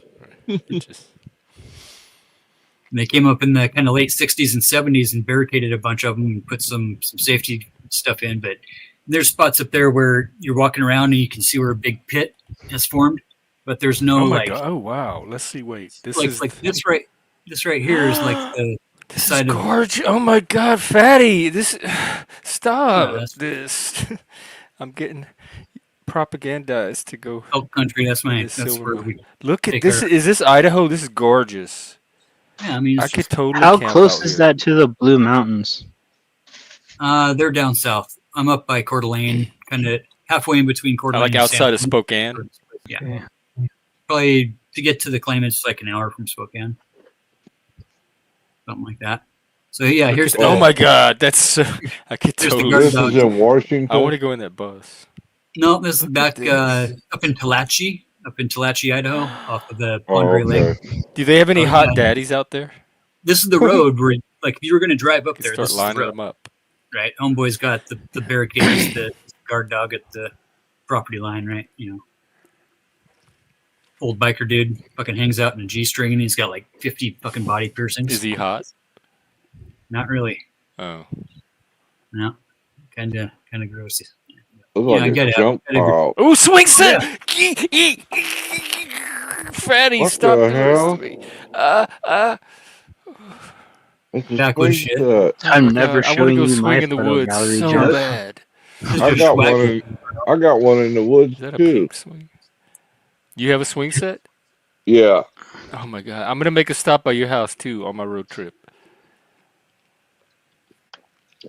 And they came up in the kind of late 60s and 70s and barricaded a bunch of them and put some safety stuff in. But there's spots up there where you're walking around and you can see where a big pit has formed, but there's no God. Oh wow! Let's see. Wait, this is like this right. This right here is like the side of gorgeous. Oh my God, Fatty! This stop this. I'm getting propagandized to go. Elk country. That's where we look at this. Is this Idaho? This is gorgeous. Yeah, I mean, I could totally. How close is that to the Blue Mountains? They're down south. I'm up by Coeur d'Alene, kind of halfway in between Coeur d'Alene. Like outside of Spokane. Yeah. Okay. Probably to get to the claimants, like an hour from Spokane, something like that. So yeah, here's. Oh my God, that's. I could totally. This is in Washington. I want to go in that bus. No, this is back up in Tallahatchie, Idaho, off of the Pondere Lake. Do they have any hot daddies out there? This is the road where, like, if you were going to drive up there, start this lining is the road, them up. Right, homeboy's got the barricades, the guard dog at the property line, right? Old biker dude fucking hangs out in a G-string and he's got like 50 fucking body piercings. Is he hot? Not really. Oh. No. Kind of gross. I get it. Oh, swing set! Fatty, what stop the doing hell? this to me. It's a Backwoods swing shit. set. Oh I'm my never god, I want to showing go you swing my in the photo woods gallery, so Jeff. bad. This is I your got swag. one. I got one in the woods Is that a too. pink swing? You have a swing set? Yeah. Oh my god, I'm gonna make a stop by your house too on my road trip.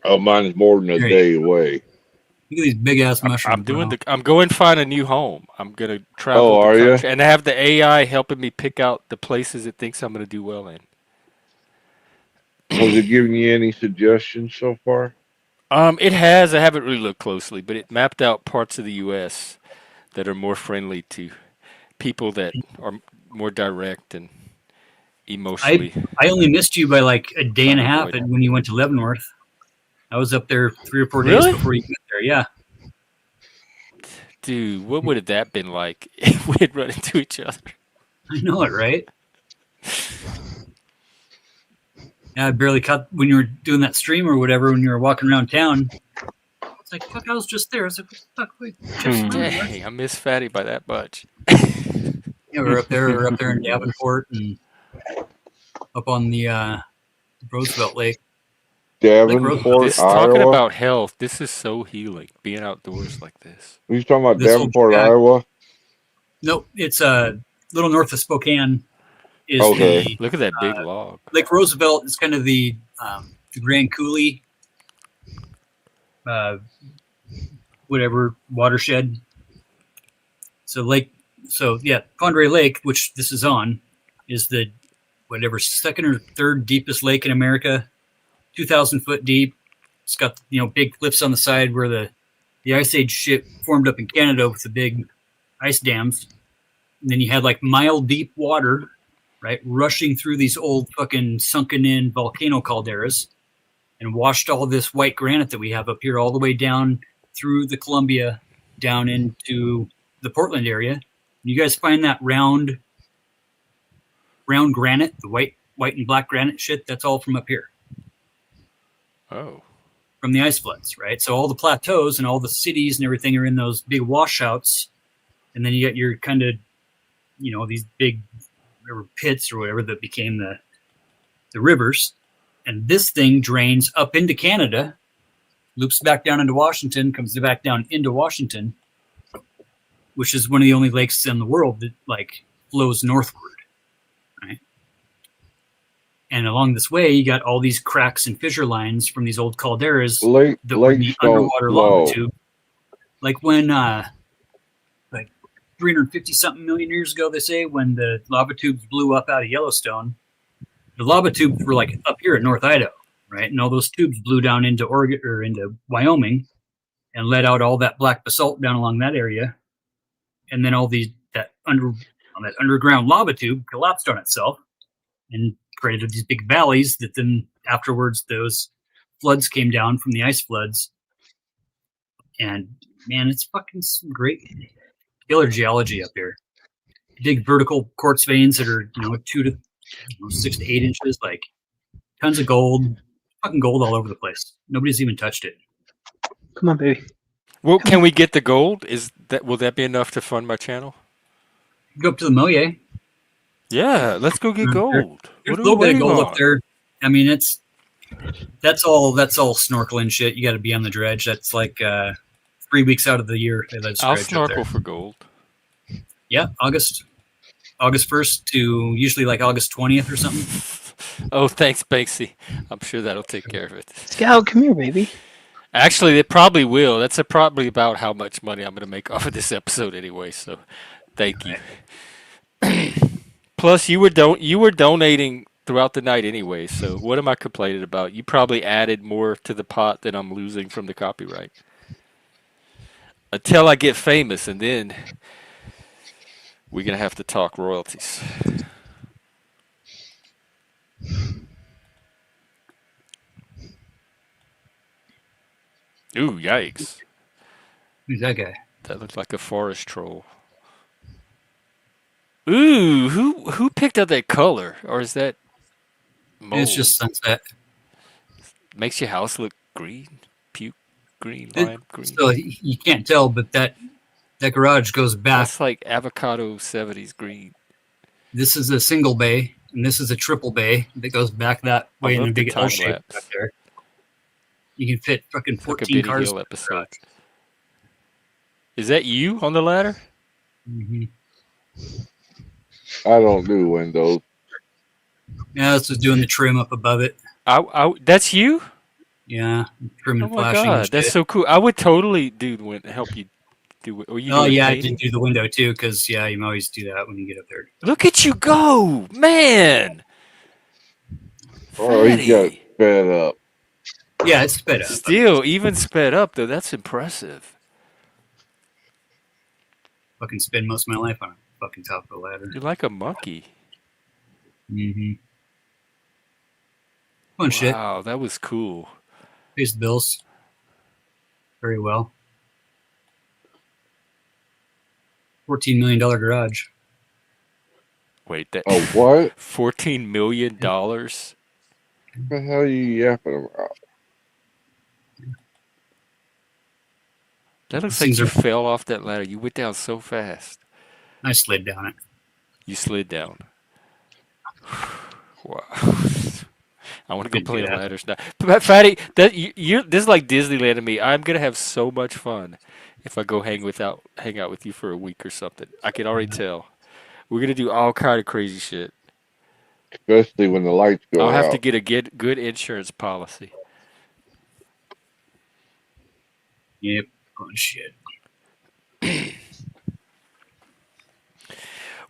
Oh, mine's more than a Here, look day away. at these big ass mushrooms, I'm doing bro. I'm going to find a new home. I'm gonna Oh, travel the are you? country and have the AI helping me pick out the places it thinks I'm gonna do well in. Was it giving you any suggestions so far? It has. I haven't really looked closely, but it mapped out parts of the U.S. that are more friendly to people that are more direct and I emotionally I only missed you by like a day and a half unavoidable. when you went to Leavenworth. I was up there 3 or 4 days Really? before you went there. Yeah, Dude, what would have that been like if we had run into each other? I know it, right? Yeah, I barely caught when you were doing that stream or whatever when you were walking around town. It's like, fuck, I was just there. I was like, what the fuck? Wait, Jeff's Leavenworth. Dang, I miss Fatty by that much. Yeah, we were up there in Davenport and up on the Roosevelt Lake. Lake Roosevelt. Davenport, This talking Iowa. about health, this is so healing. Being outdoors like this. You talking about This old Davenport, shack. Iowa? Nope, it's a little north of Spokane. Is Okay. the Look at that big log. Lake Roosevelt is kind of the Grand Coulee, uh, whatever watershed. So yeah, Pondere Lake, which this is on, is the whatever second or third deepest lake in America, 2,000 foot deep. It's got big cliffs on the side where the ice age shit formed up in Canada with the big ice dams. And then you had like mile deep water, right, rushing through these old fucking sunken in volcano calderas and washed all this white granite that we have up here all the way down through the Columbia down into the Portland area. You guys find that round granite, the white and black granite shit, that's all from up here, Oh. from the ice floods, right? So all the plateaus and all the cities and everything are in those big washouts. And then you got your kind of, these big pits or whatever that became the rivers. And this thing drains up into Canada, loops back down into Washington, comes back down into Washington, which is one of the only lakes in the world that like flows northward, right? And along this way, you got all these cracks and fissure lines from these old calderas that were in the Lakes don't underwater flow. lava tube. Like when, like 350 something million years ago, they say, when the lava tubes blew up out of Yellowstone, the lava tubes were like up here in North Idaho, right? And all those tubes blew down into Oregon or into Wyoming and let out all that black basalt down along that area. And then all that underground lava tube collapsed on itself and created these big valleys that then afterwards those floods came down from the ice floods. And man, it's fucking some great killer geology up here. Dig vertical quartz veins that are 2 to 6 to 8 inches, like tons of gold, fucking gold all over the place. Nobody's even touched it. Come on, baby. Well, can we get the gold? Will that be enough to fund my channel? Go up to the Moye. Yeah, let's go get gold. There's What a are we little bit of waiting gold on? up there. I mean, that's all snorkeling shit. You got to be on the dredge. That's like 3 weeks out of the year. They let us I'll dredge up snorkel there. for gold. Yeah, August 1st to usually like August 20th or something. Oh, thanks, Banksy. I'm sure that'll take care of it. Scout, come here, baby. Actually, it probably will. That's probably about how much money I'm going to make off of this episode anyway. So, thank you. Plus, you were donating throughout the night anyway. So, what am I complaining about? You probably added more to the pot than I'm losing from the copyright. Until I get famous, and then we're going to have to talk royalties. Ooh, yikes. Who's that guy? That looked like a forest troll. Ooh, who picked out that color? Or is that mold? It's just sunset. Makes your house look green. Puke green, lime green. So you can't tell, but that garage goes back. That's like avocado 70s green. This is a single bay, and this is a triple bay that goes back that I way in a love the big L time shape back lapse. there. You can fit fucking It's like a 14 Benny cars Hill in the episode. garage. Is that you on the ladder? Mm-hmm. I don't do windows. Yeah, this is doing the trim up above it. That's you? Yeah, trim Oh and my flashing and god, that's shit. so cool. I would totally help you do it. Or you Oh doing yeah, I did painting? do the window too, because yeah, you always do that when you get up there. Look at you go, man! Oh, he's got it Fatty. sped up. Yeah, it's sped up. I mean, Still, even sped up though, that's impressive. fucking spend most of my life on a fucking top of the ladder. You're like a monkey. Mm-hmm. Fun shit. Wow, that was cool. Pays the bills very well. $14 million garage. Wait, that Oh, what? $14 million? What the hell are you yapping about? That looks These like things you are. fell off that ladder. You went down so fast. I slid down it. You slid down. Wow. I want to go Didn't do play on that. ladders now. But Fatty, that you this is like Disneyland to me. I'm gonna have so much fun if I go hang out with you for a week or something. I can already tell. We're gonna do all kind of crazy shit. Especially when the lights I'll go have to out. get a good insurance policy. Yep. Fun shit.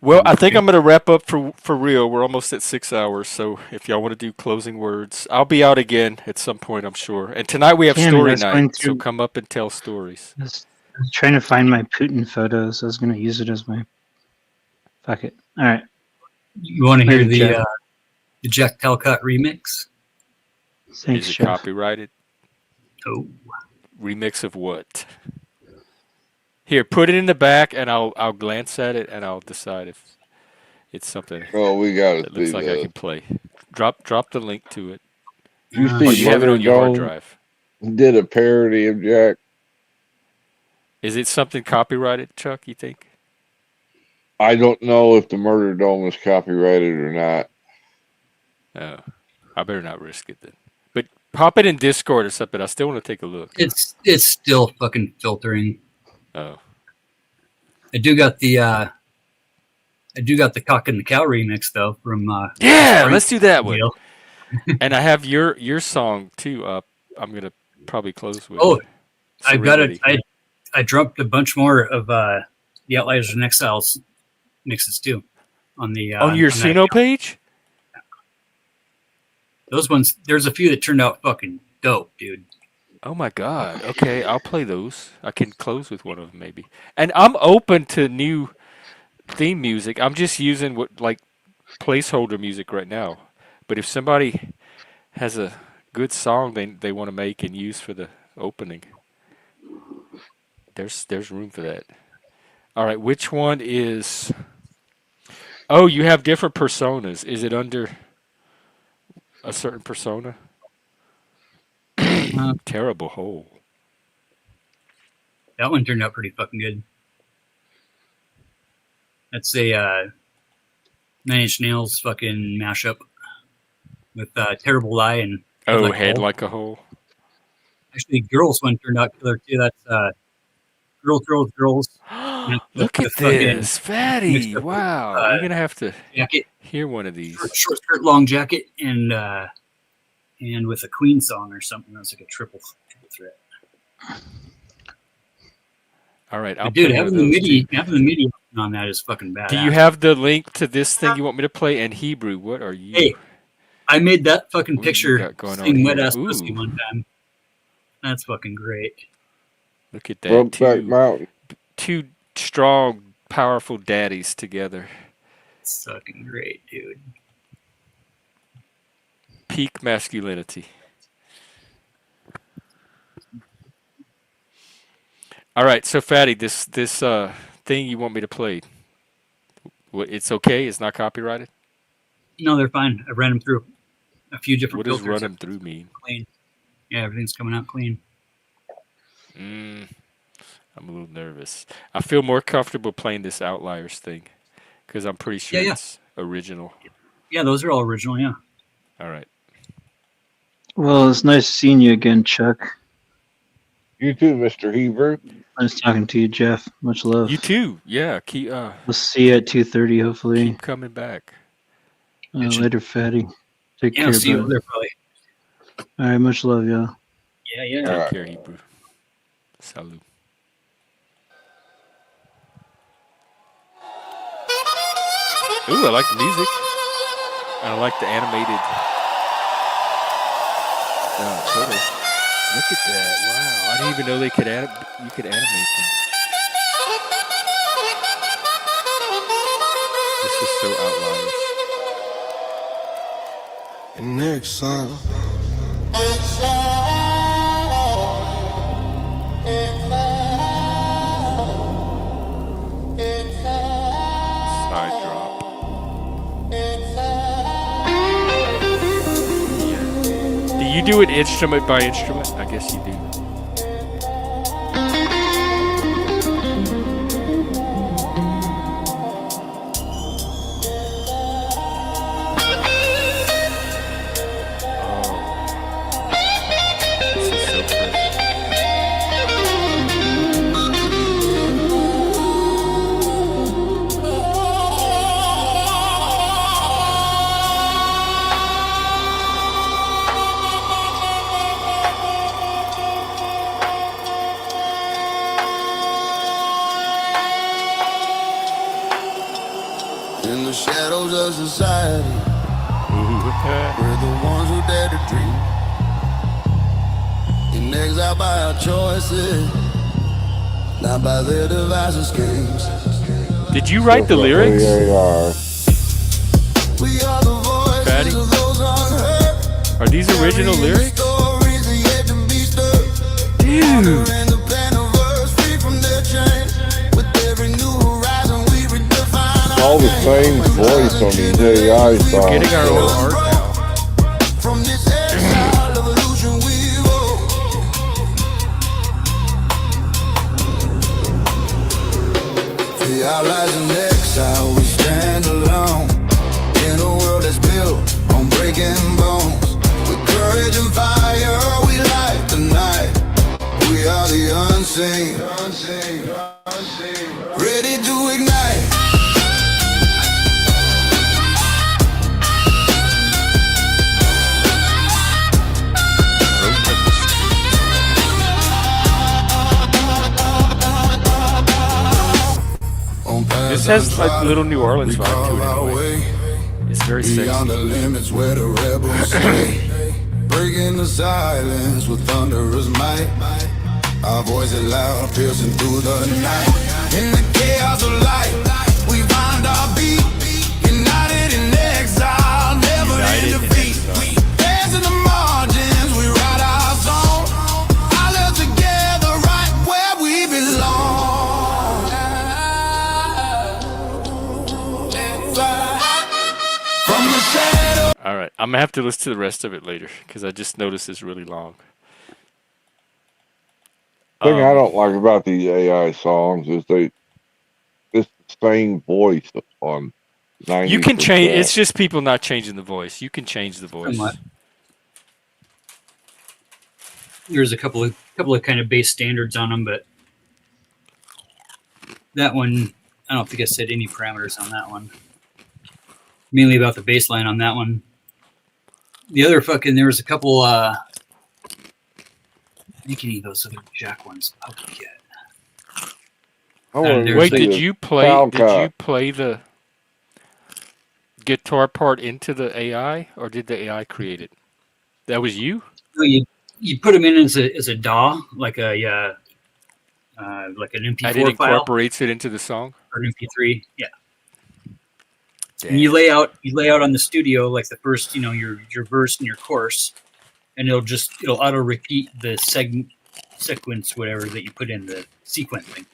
Well, I think I'm gonna wrap up for real. We're almost at 6 hours, so if y'all want to do closing words, I'll be out again at some point, I'm sure. And tonight we have Damn it! I story was night, going so through. come up and tell stories. I was trying to find my Putin photos. I was gonna use it as my. Fuck it. All right. You want to hear Later, Jeff. the Jack Talcott remix? Thanks, Is it Jeff. copyrighted? Oh, Remix of what? Here, put it in the back, and I'll glance at it, and I'll decide if it's something Oh, we gotta that see looks like I this. can play. Drop the link to it, You oh or see you shit! have it Murder on your hard Dome drive. did a parody of Jack. Is it something copyrighted, Chuck? You think? I don't know if the Murder Dome is copyrighted or not. Oh, I better not risk it then. But pop it in Discord or something. I still want to take a look. It's still fucking filtering. Oh, I do got the cock and the cow remix though from yeah, Frank let's do that one. deal. And I have your song too up. I'm gonna probably close with. Oh, I've got it. Serenity. I dropped a bunch more of the Outliers and Exiles mixes too on the On your on that Suno account. page? Those ones, there's a few that turned out fucking dope, dude. Oh my god. Okay, I'll play those. I can close with one of them maybe. And I'm open to new theme music. I'm just using what like placeholder music right now. But if somebody has a good song they want to make and use for the opening, there's room for that. All right, which one is? Oh, you have different personas. Is it under a certain persona? Uh, Terrible hole. that one turned out pretty fucking good. That's a Nine Inch Nails fucking mashup with Terrible Lie and Oh, like a head hole. like a hole. Actually, Girls one turned out killer too. That's Girls. Look The at fucking this, fatty! mixed up with, Wow, we're gonna have to jacket, hear one of these. short skirt, long jacket, and with a Queen song or something. That's like a triple threat. All right, I'll But dude, play one of those too. having the MIDI on that is fucking badass. Do you have the link to this thing you want me to play in Hebrew? What are you? Hey, I made that fucking What do you picture got going on sing wet here? ass pussy Ooh, one time. That's fucking great. look at that. Brokeback Mountain. Two strong, powerful daddies together. It's fucking great, dude. Peak masculinity. All right, so fatty, this thing you want me to play, it's okay. It's not copyrighted. No, they're fine. I ran them through a few different What does filters. run them through mean? Clean. Yeah, everything's coming out clean. Mm, I'm a little nervous. I feel more comfortable playing this outliers thing because I'm pretty sure Yeah. it's original. Yeah, those are all original. Yeah. All right. Well, it's nice seeing you again, Chuck. You too, Mr. Hebrew. Nice talking to you, Jeff. Much love. You too. Yeah. Keep We'll see you at 2:30, hopefully. keep coming back. Later, fatty. Take Yeah, I'll care, see you over bud. there probably. All right, much love, y'all. Yeah, yeah. All Take right. care, Hebrew. Salud. Ooh, I like the music. I like the animated photo. Look at that! Wow, I didn't even know they could you could animate them. This is so outliers. In exile. Side drop. Do you do it instrument by instrument? I guess you do. This is so fresh. In the shadows of society, Ooh. we're the ones who dare to dream. In exile by our choices, not by their devices schemes. Did you write the lyrics? AAR. We are the Fatty? voices of those unheard. Are these original Carrying the lyrics? stories that yet to be stirred. Dude. And the plan of us free from their chains. With every new horizon, we redefine our All the game. same voice on these AI We're songs. getting our own art now. From this exile evolution we evolve. The outliers in exile, we stand alone. In a world that's built on breaking bones. With courage and fire, we light the night. We are the unseen. Ready to ignite. This has like little New Orleans vibe to it in a way. It's very Beyond the sexy. limits where the rebels stay. Breaking the silence with thunderous might. Our voices loud, piercing through the night. In the chaos of life, we find our beat. United in exile, never in United in defeat. exile. We dance in the margins, we write our song. Our love together, right where we belong. From the shadow. All right, I'm gonna have to listen to the rest of it later because I just noticed it's really long. Thing I don't like about these AI songs is it's the same voice on You can change. 90%. It's just people not changing the voice. You can change the voice. Somewhat. There's a couple of kind of base standards on them, but that one, I don't think I set any parameters on that one. Mainly about the baseline on that one. The other there was a couple. I think any of those other Jack ones I'll get. I want to Wait, see did this you play? sound Did you cut. play the guitar part into the AI, or did the AI create it? That was you. So you put them in as a DAW, like an And it MP4 file incorporates it into the song. or an MP3. Yeah. Damn. And you lay out on the studio like the first, your verse and your chorus, and it'll auto repeat the sequence, whatever that you put in the sequencing,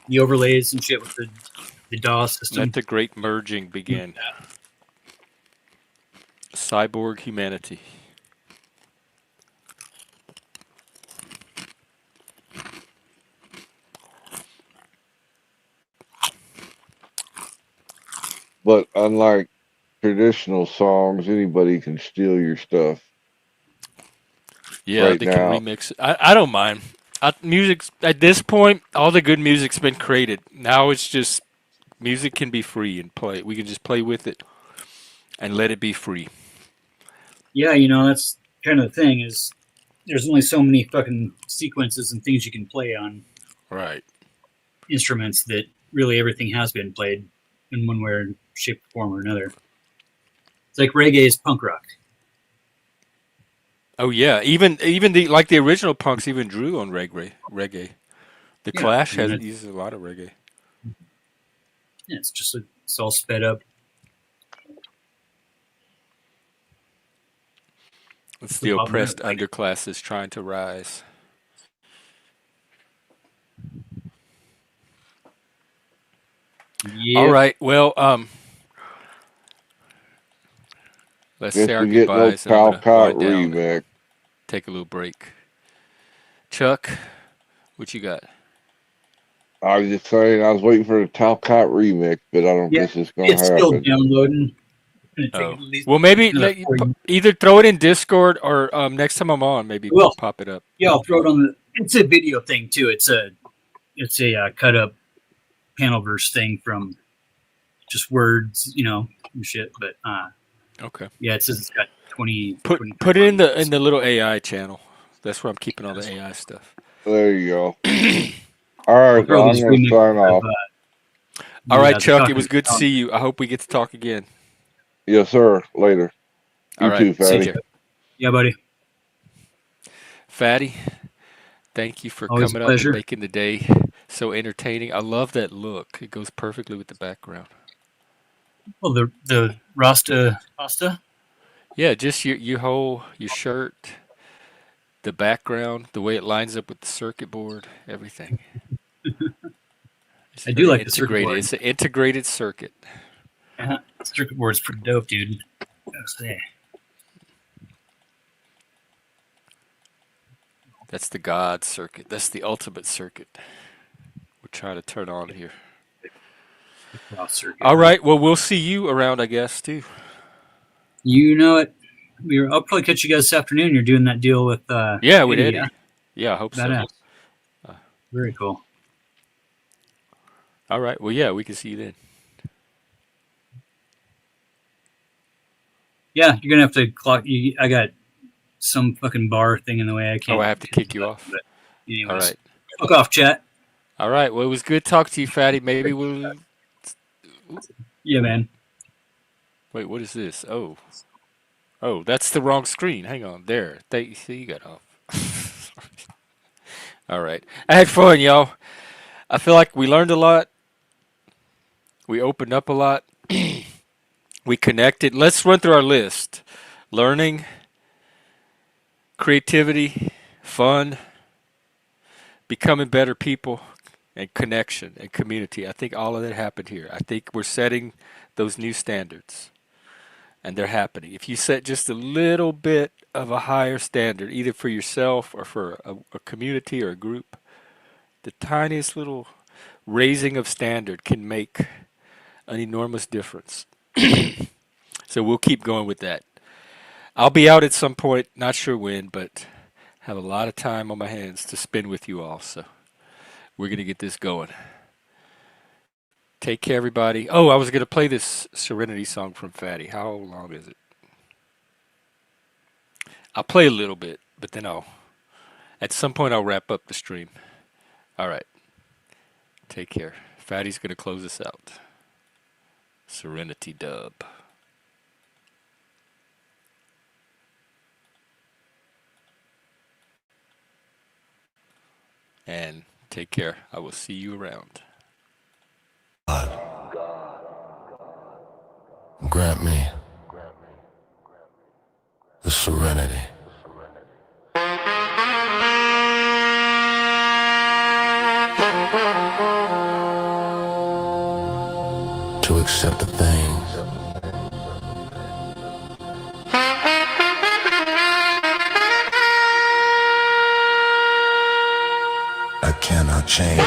the overlays and shit with the DAW system. Let the great merging begin. Cyborg humanity. But unlike traditional songs, anybody can steal your stuff Yeah, right they can now. remix it. I don't mind. Music's at this point, all the good music's been created. Now it's just music can be free and play. We can just play with it and let it be free. Yeah, that's kind of the thing is there's only so many fucking sequences and things you can play on Right. instruments that really everything has been played in one way or shape, form, or another. It's like reggae is punk rock. Oh yeah, even the original punks even drew on reggae. The Yeah, Clash I mean, has uses a lot of reggae. it's just it's all sped up. It's The the Bob Marley, oppressed underclasses trying to rise. All yeah, right. Well, let's Guess say our we get no goodbyes, and I'm gonna Talcott wind down and remix. take a little break. Chuck, what you got? I was just saying, I was waiting for the Talcott remix, but I don't yeah. guess it's gonna It's still happen. downloading. It's gonna take Oh, at least well, maybe another 40. either throw it in Discord or next time I'm on, maybe Well, pop it up. yeah, I'll throw it on the. It's a video thing too. It's a cut up panel verse thing from just words, and shit. But Okay. yeah, it says it's got 20, Put 23 put it in minutes. the little AI channel. That's where I'm keeping all the AI stuff. There you go. All I'll right, throw well, I'm these gonna remixes sign of off. All right, the Chuck. It talking. was good to see you. I hope we get to talk again. Yes, sir. Later. All You right. too, Take Fatty. care. Yeah, buddy. Fatty, thank you for Always a coming up and pleasure. making the day so entertaining. I love that look. It goes perfectly with the background. Well, the Rasta pasta. Yeah, just your shirt, the background, the way it lines up with the circuit board, everything. It's I do very like the circuit integrated. board. It's an integrated circuit. Circuit board's pretty dope, dude. Gotta say. That's the God circuit. That's the ultimate circuit. We're trying to turn on here. The cross circuit, All huh? right. Well, we'll see you around, I guess, too. You know it. I'll probably catch you guys this afternoon. You're doing that deal with Yeah, with Eddie, yeah? Eddie. Yeah, I hope so. Badass. Very cool. All right. Well, yeah, we can see you then. Yeah, you're gonna have to clock. I got some fucking bar thing in the way. I Oh, can't. I have to kick you off. But All anyways, right. fuck off, chat. All right. Well, it was good talking to you, Fatty. Maybe we'll. Yeah, man. Wait, what is this? Oh. Oh, that's the wrong screen. Hang on. There. See, you got off. All right. I had fun, y'all. I feel like we learned a lot. We opened up a lot. We connected. Let's run through our list: learning, creativity, fun, becoming better people, and connection and community. I think all of that happened here. I think we're setting those new standards, and they're happening. If you set just a little bit of a higher standard, either for yourself or for a community or a group, the tiniest little raising of standard can make an enormous difference. So we'll keep going with that. I'll be out at some point, not sure when, but have a lot of time on my hands to spend with you all. So we're going to get this going. Take care, everybody. Oh, I was going to play this Serenity song from Fatty. How long is it? I'll play a little bit, but then at some point, I'll wrap up the stream. All right. Take care. Fatty's going to close us out. Serenity dub. And take care. I will see you around. Grant me the serenity to accept the things I cannot change.